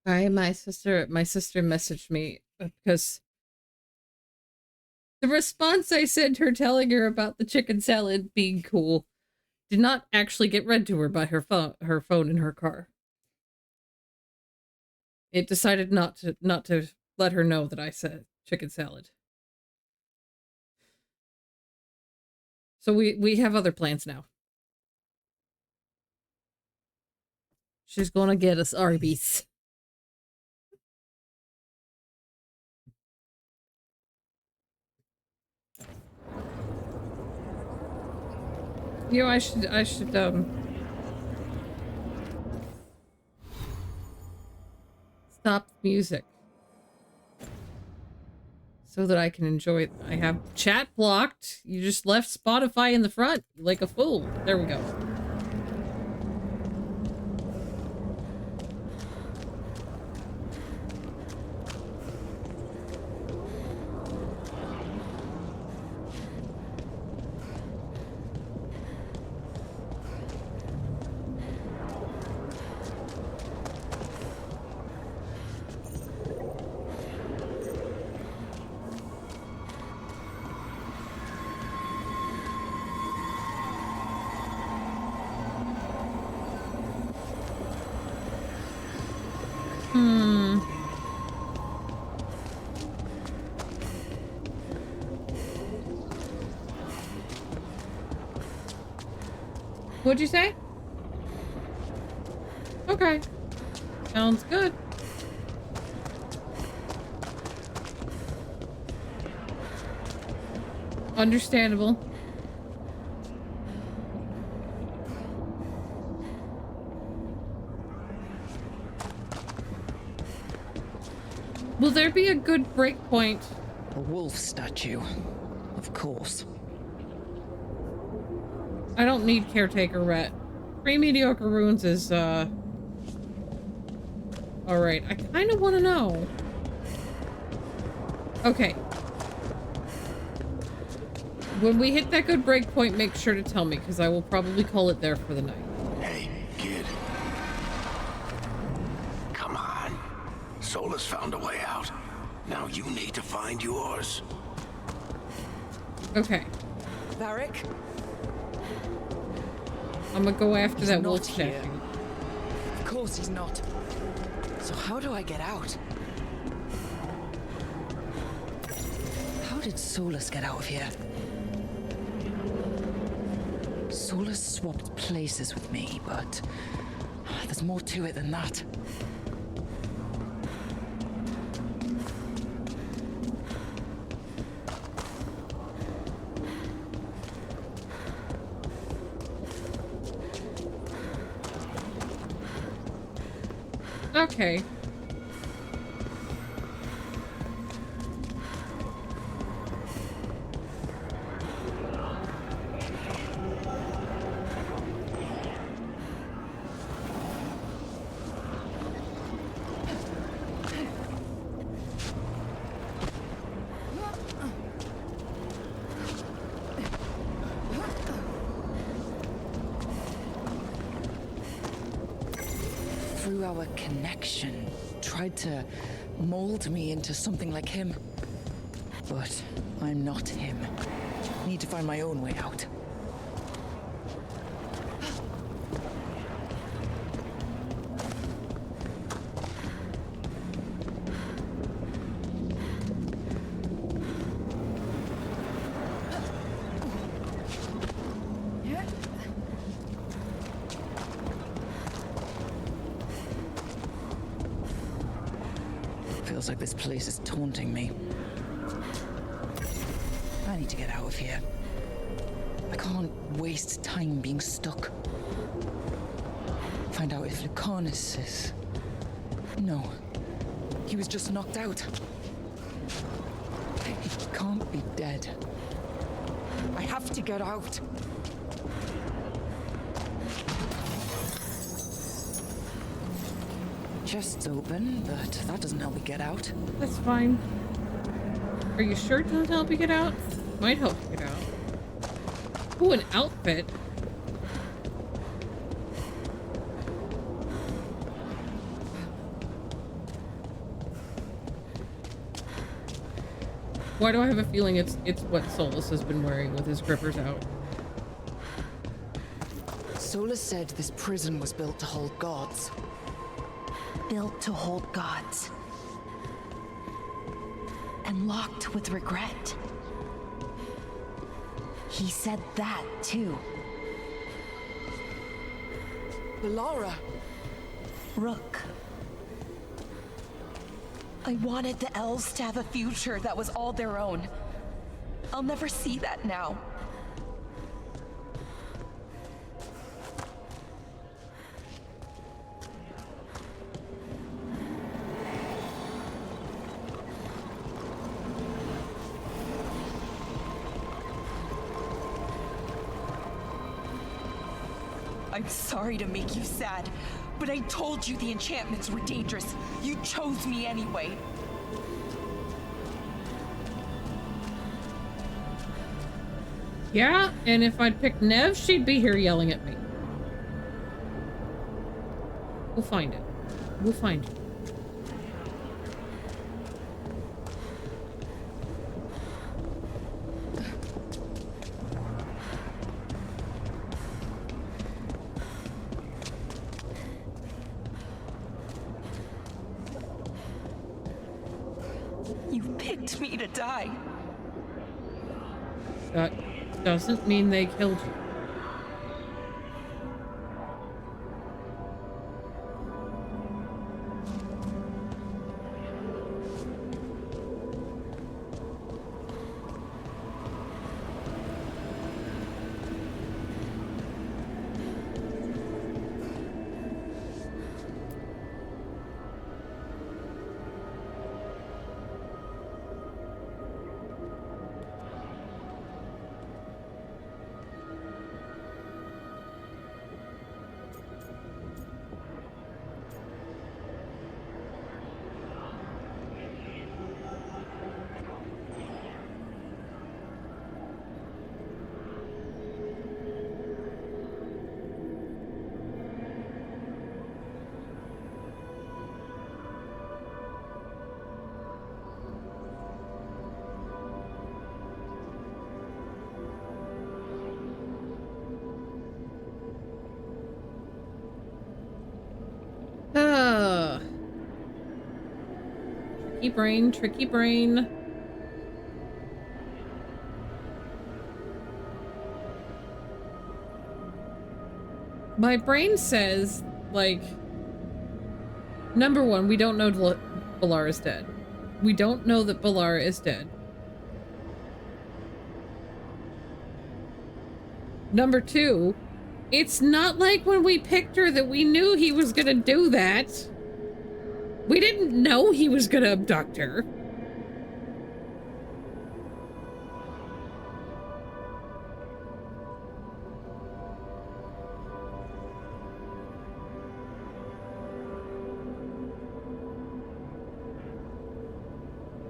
My sister messaged me because the response I sent her telling her about the chicken salad being cool did not actually get read to her by her phone in her car. It decided not to let her know that I said chicken salad. So we have other plans now. She's gonna get us Arby's. You know, I should stop the music so that I can enjoy it. I have chat blocked. You just left Spotify in the front like a fool. There we go. What'd you say? Okay. Sounds good. Understandable. Will there be a good break point? A wolf statue, of course. I don't need caretaker ret. 3 mediocre runes is, alright. I kinda wanna know. Okay. When we hit that good break point, make sure to tell me, because I will probably call it there for the night. Hey, kid. Come on. Solus found a way out. Now you need to find yours. Okay. Varric? I'm gonna go after that wolf here. statue. Of course he's not. So how do I get out? How did Solus get out of here? Solus swapped places with me, but there's more to it than that. Okay. Through our connection, tried to mold me into something like him. But I'm not him. Need to find my own way out. Feels like this place is taunting me. I need to get out of here. I can't waste time being stuck. Find out if Lucanus is... No. He was just knocked out. He can't be dead. I have to get out. Chest's open, but that doesn't help me get out. That's fine. Are you sure it doesn't help you get out? Might help you get out. Ooh, an outfit. Why do I have a feeling it's what Solus has been wearing with his grippers out? Solus said this prison was built to hold gods. Built to hold gods. And locked with regret. He said that, too. Bellara! Rook. I wanted the elves to have a future that was all their own. I'll never see that now. I'm sorry to make you sad, but I told you the enchantments were dangerous. You chose me anyway. Yeah, and if I'd picked Nev, she'd be here yelling at me. We'll find it. We'll find it. You picked me to die. That doesn't mean they killed you. Tricky brain, tricky brain. My brain says, like, number one, we don't know Bellara is dead. We don't know that Bellara is dead. Number two, it's not like when we picked her that we knew he was gonna do that. We didn't know he was gonna abduct her.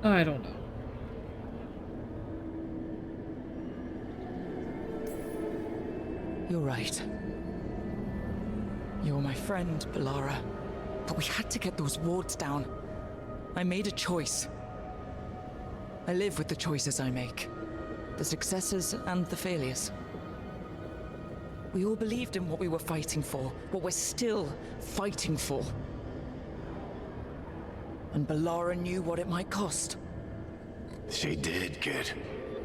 I don't know. You're right. You're my friend, Bellara. But we had to get those wards down. I made a choice. I live with the choices I make. The successes and the failures. We all believed in what we were fighting for, what we're still fighting for. And Bellara knew what it might cost. She did, kid.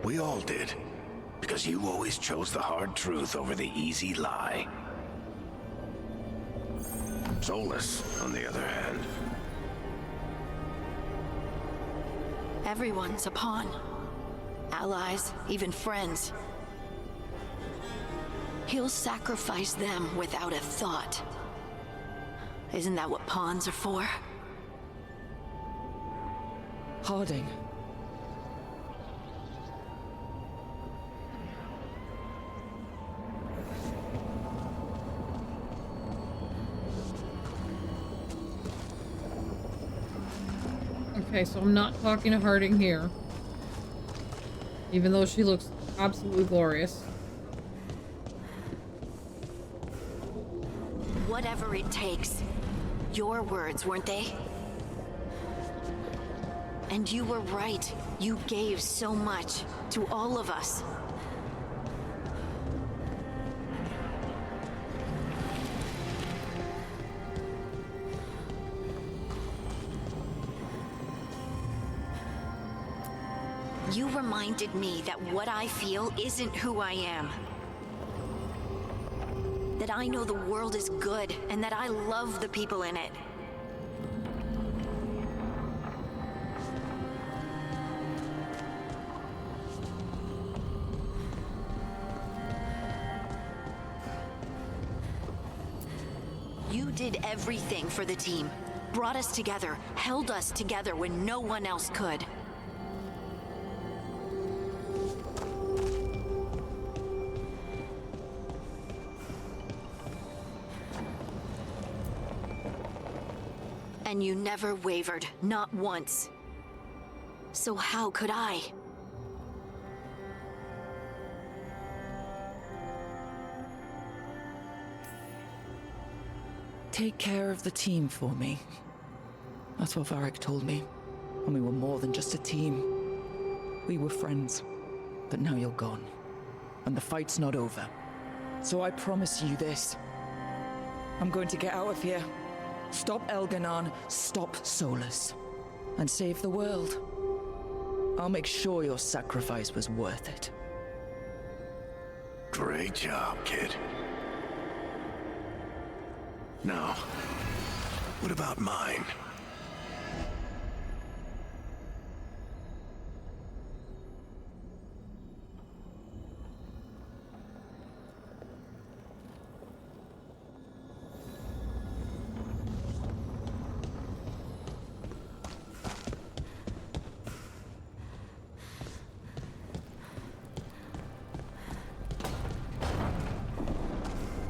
We all did. Because you always chose the hard truth over the easy lie. Solus, on the other hand. Everyone's a pawn. Allies, even friends. He'll sacrifice them without a thought. Isn't that what pawns are for? Harding. Okay, so I'm not talking to Harding here. Even though she looks absolutely glorious. Whatever it takes. Your words, weren't they? And you were right. You gave so much to all of us. You reminded me that what I feel isn't who I am. That I know the world is good and that I love the people in it. You did everything for the team. Brought us together, held us together when no one else could. And you never wavered, not once. So how could I? Take care of the team for me. That's what Varric told me. And we were more than just a team. We were friends. But now you're gone. And the fight's not over. So I promise you this. I'm going to get out of here. Stop Elganon, stop Solus. And save the world. I'll make sure your sacrifice was worth it. Great job, kid. Now, what about mine?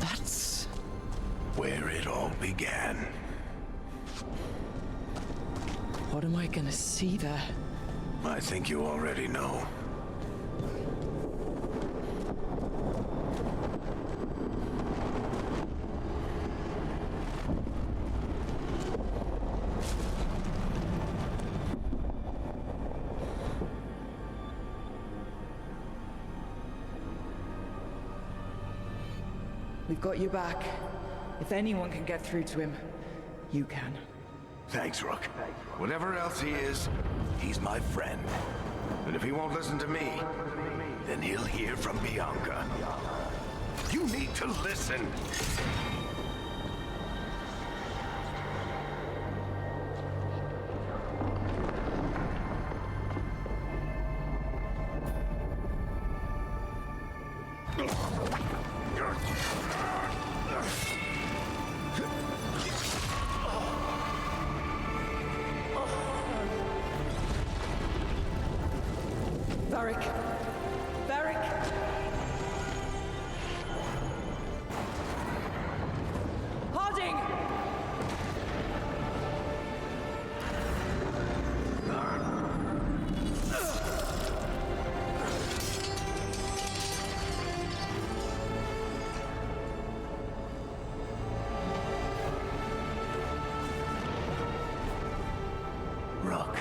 That's where it all began. What am I gonna see there? I think you already know. We've got you back. If anyone can get through to him, you can. Thanks, Rook. Whatever else he is, he's my friend. And if he won't listen to me, then he'll hear from Bianca. You need to listen. Varric! Varric! Harding! Rook.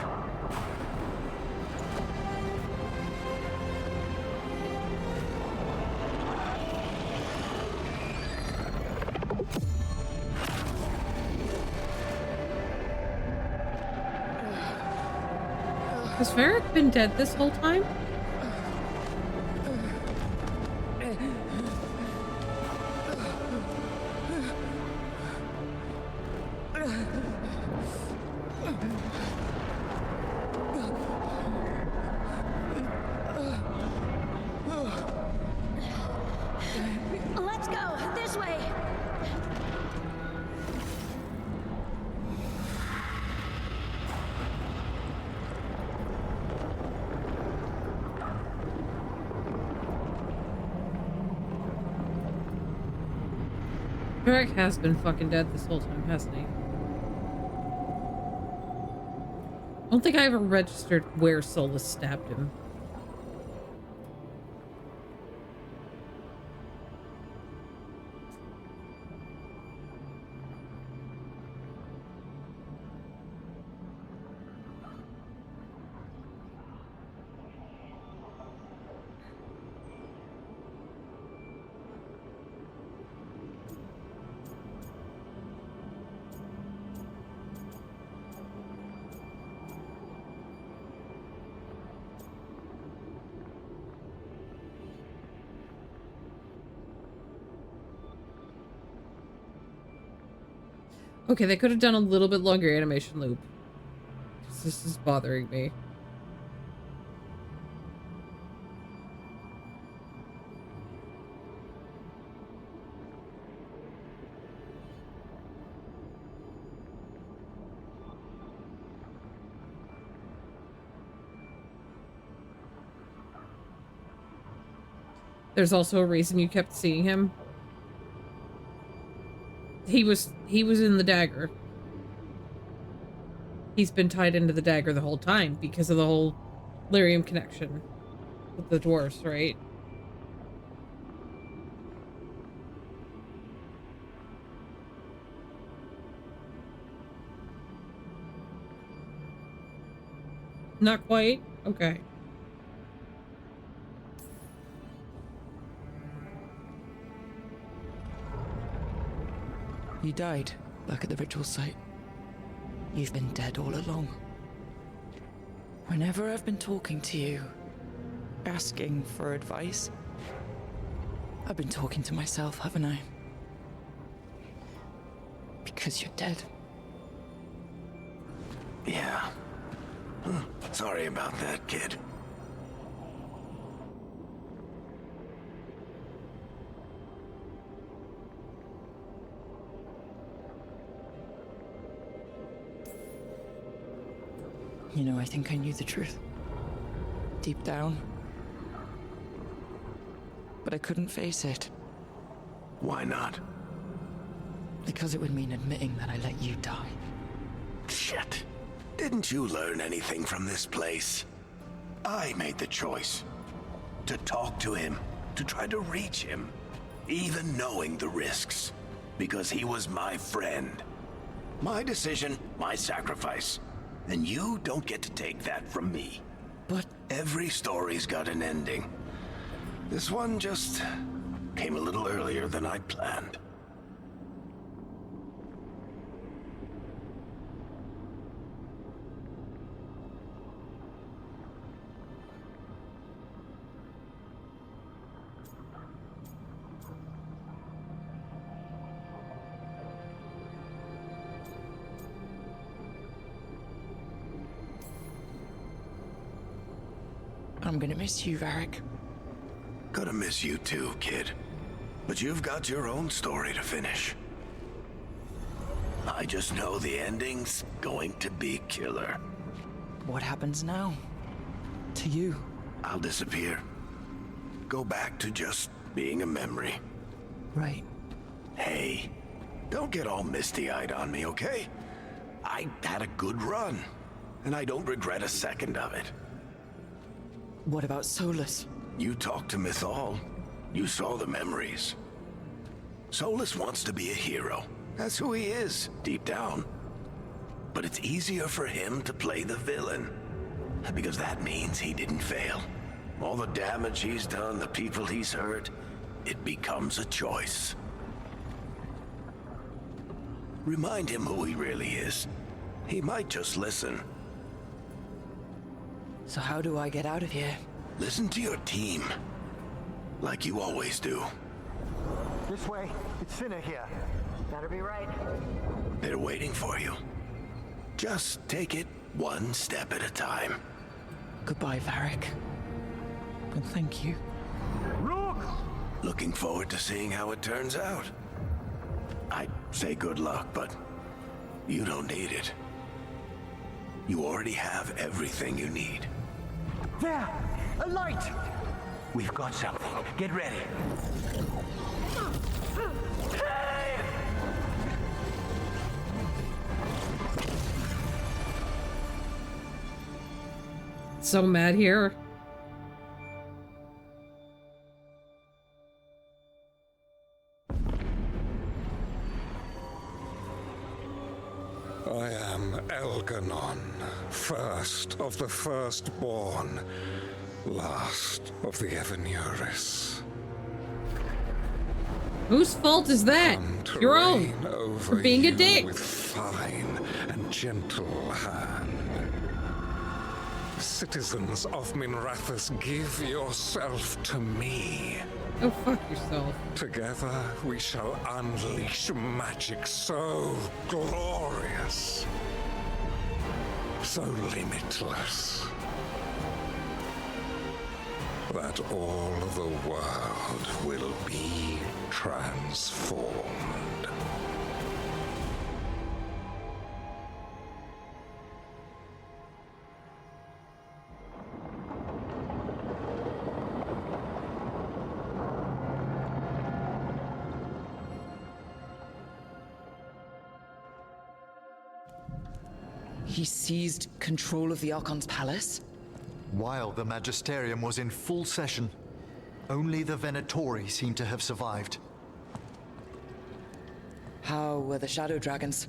Has Varric been dead this whole time? Let's go! This way! Varric has been fucking dead this whole time, hasn't he? I don't think I ever registered where Solus stabbed him. Okay, they could have done a little bit longer animation loop. This is bothering me. There's also a reason you kept seeing him. He was in the dagger. He's been tied into the dagger the whole time because of the whole lyrium connection with the dwarves, right? Not quite? Okay. You died back at the ritual site. You've been dead all along. Whenever I've been talking to you, asking for advice, I've been talking to myself, haven't I? Because you're dead. Yeah. Sorry about that, kid. You know, I think I knew the truth. Deep down. But I couldn't face it. Why not? Because it would mean admitting that I let you die. Shit. Didn't you learn anything from this place? I made the choice. To talk to him, to try to reach him, even knowing the risks. Because he was my friend. My decision, my sacrifice. And you don't get to take that from me. But every story's got an ending. This one just came a little earlier than I'd planned. I'm gonna miss you, Varric. Gonna miss you too, kid. But you've got your own story to finish. I just know the ending's going to be killer. What happens now? To you? I'll disappear. Go back to just being a memory. Right. Hey, don't get all misty-eyed on me, okay? I had a good run, and I don't regret a second of it. What about Solas? You talked to Mythal. You saw the memories. Solas wants to be a hero. That's who he is, deep down. But it's easier for him to play the villain. Because that means he didn't fail. All the damage he's done, the people he's hurt, it becomes a choice. Remind him who he really is. He might just listen. So how do I get out of here? Listen to your team. Like you always do. This way. It's Cinna here. Better be right. They're waiting for you. Just take it one step at a time. Goodbye, Varric. And thank you. Rook! Looking forward to seeing how it turns out. I'd say good luck, but you don't need it. You already have everything you need. There! A light! We've got something. Get ready. So mad here. I am Elganon, first of the firstborn, last of the Evanuris. Whose fault is that? Your own. For being a dick. With fine and gentle hand. Citizens of Minrathous, give yourself to me. Oh, fuck yourself. Together we shall unleash magic so glorious, so limitless, that all the world will be transformed. He seized control of the Archon's palace? While the Magisterium was in full session, only the Venatori seem to have survived. How were the Shadow Dragons?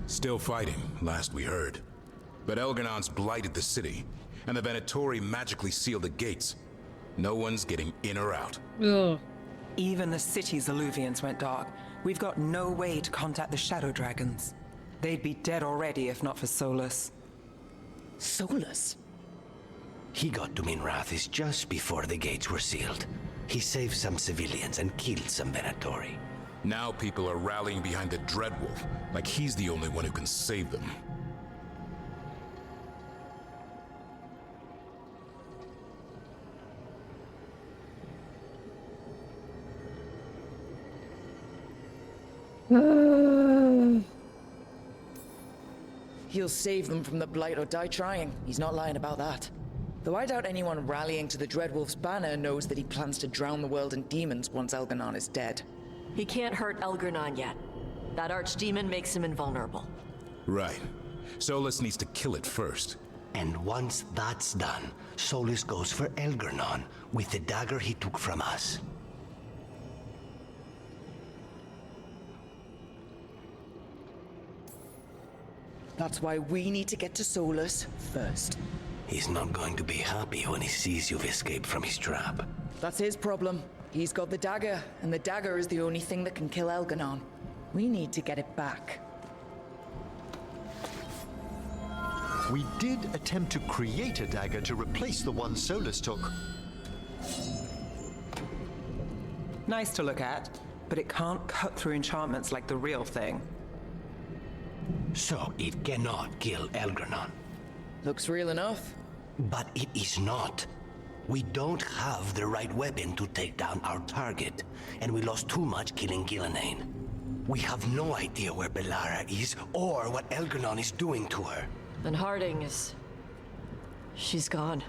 Still fighting, last we heard. But Elganon's blighted the city, and the Venatori magically sealed the gates. No one's getting in or out. Ugh. Even the city's Illuvians went dark. We've got no way to contact the Shadow Dragons. They'd be dead already if not for Solus. Solus? He got to Minrathous just before the gates were sealed. He saved some civilians and killed some Venatori. Now people are rallying behind the Dreadwolf, like he's the only one who can save them. He'll save them from the Blight or die trying. He's not lying about that. Though I doubt anyone rallying to the Dreadwolf's banner knows that he plans to drown the world in demons once Elganon is dead. He can't hurt Elgar'nan yet. That archdemon makes him invulnerable. Right. Solus needs to kill it first. And once that's done, Solus goes for Elgar'nan with the dagger he took from us. That's why we need to get to Solus first. He's not going to be happy when he sees you've escaped from his trap. That's his problem. He's got the dagger, and the dagger is the only thing that can kill Elganon. We need to get it back. We did attempt to create a dagger to replace the one Solus took. Nice to look at, but it can't cut through enchantments like the real thing. So it cannot kill Elgar'nan. Looks real enough. But it is not. We don't have the right weapon to take down our target, and we lost too much killing Ghilanane. We have no idea where Bellara is, or what Elgar'nan is doing to her. And Harding is... she's gone.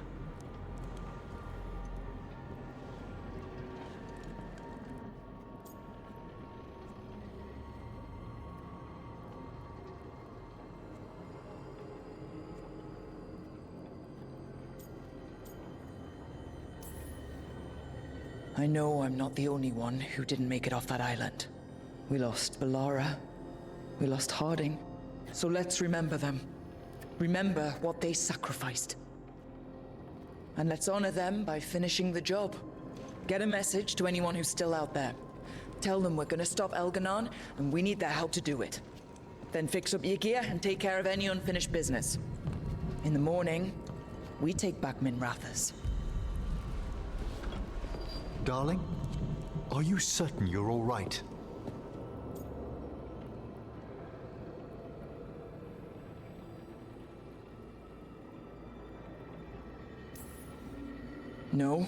I know I'm not the only one who didn't make it off that island. We lost Bellara. We lost Harding. So let's remember them. Remember what they sacrificed. And let's honor them by finishing the job. Get a message to anyone who's still out there. Tell them we're gonna stop Elganon, and we need their help to do it. Then fix up your gear and take care of any unfinished business. In the morning, we take back Minrathous. Darling, are you certain you're all right? No,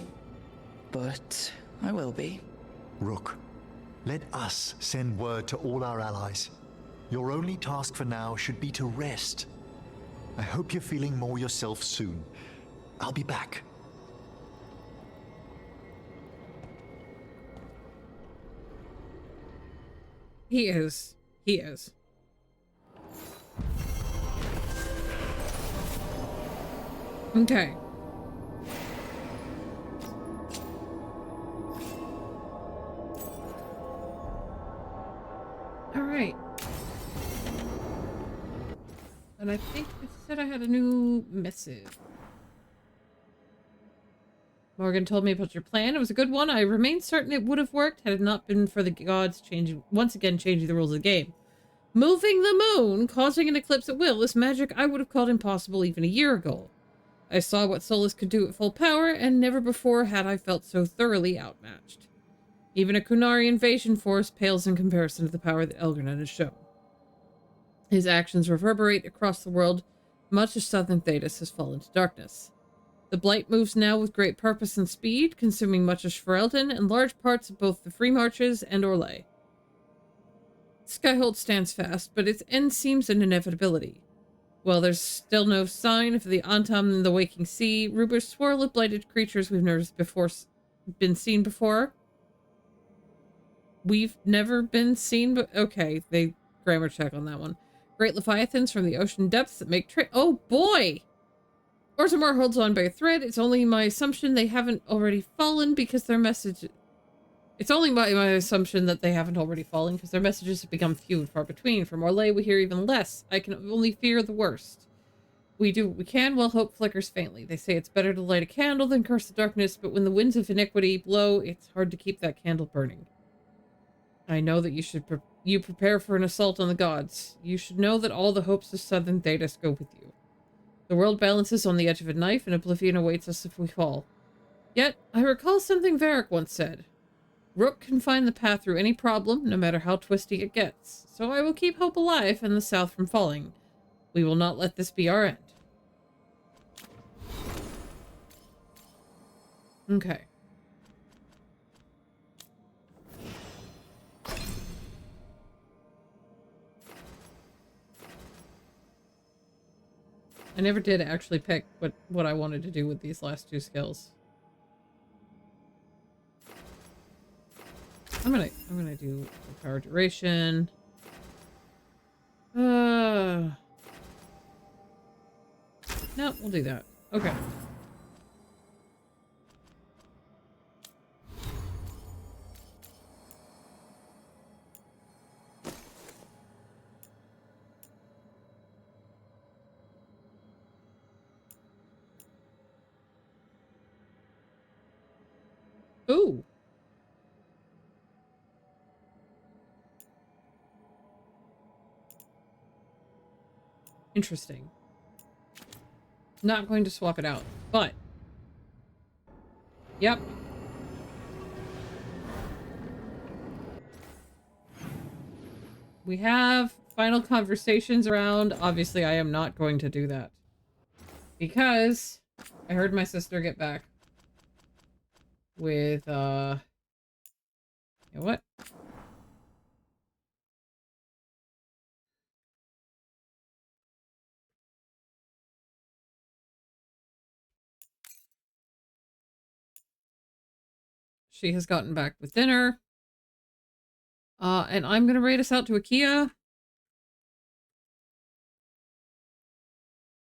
but I will be. Rook, let us send word to all our allies. Your only task for now should be to rest. I hope you're feeling more yourself soon. I'll be back. He is. He is. Okay. All right. And I think it said I had a new missive. Morgan told me about your plan. It was a good one. I remain certain it would have worked had it not been for the gods once again changing the rules of the game. Moving the moon, causing an eclipse at will, is magic I would have called impossible even a year ago. I saw what Solus could do at full power, and never before had I felt so thoroughly outmatched. Even a Kunari invasion force pales in comparison to the power that Elgar'nan has shown. His actions reverberate across the world, much as Southern Thedas has fallen to darkness. The Blight moves now with great purpose and speed, consuming much of Ferelden and large parts of both the Free Marches and Orlais. Skyhold stands fast, but its end seems an inevitability. While there's still no sign of the Antam in the Waking Sea, rumors swirl of blighted creatures we've never been seen before. We've never been seen, but okay, they grammar check on that one. Great leviathans from the ocean depths that make oh boy! Orzammar holds on by a thread. It's only my assumption they haven't already fallen because their message... It's only my assumption that they haven't already fallen because their messages have become few and far between. From Orlais we hear even less. I can only fear the worst. We do what we can while hope flickers faintly. They say it's better to light a candle than curse the darkness, but when the winds of iniquity blow, it's hard to keep that candle burning. I know that you should prepare for an assault on the gods. You should know that all the hopes of Southern Thedas go with you. The world balances on the edge of a knife, and oblivion awaits us if we fall. Yet, I recall something Varric once said. Rook can find the path through any problem, no matter how twisty it gets. So I will keep hope alive and the South from falling. We will not let this be our end. Okay. I never did actually pick what I wanted to do with these last two skills. I'm gonna do power duration. No, we'll do that. Okay. Ooh. Interesting. Not going to swap it out, but... Yep. We have final conversations around. Obviously, I am not going to do that. Because I heard my sister get back with, you know what? She has gotten back with dinner. And I'm gonna raid us out to Akia.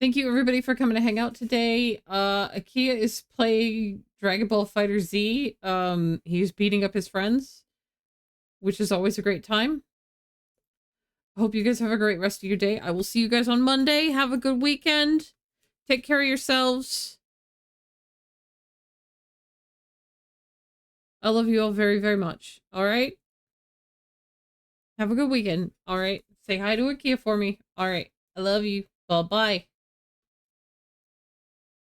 Thank you everybody for coming to hang out today. Akia is playing Dragon Ball Fighter Z. He's beating up his friends, which is always a great time. I hope you guys have a great rest of your day. I will see you guys on Monday. Have a good weekend. Take care of yourselves. I love you all very, very much. All right? Have a good weekend. All right? Say hi to Akia for me. All right. I love you. Bye-bye.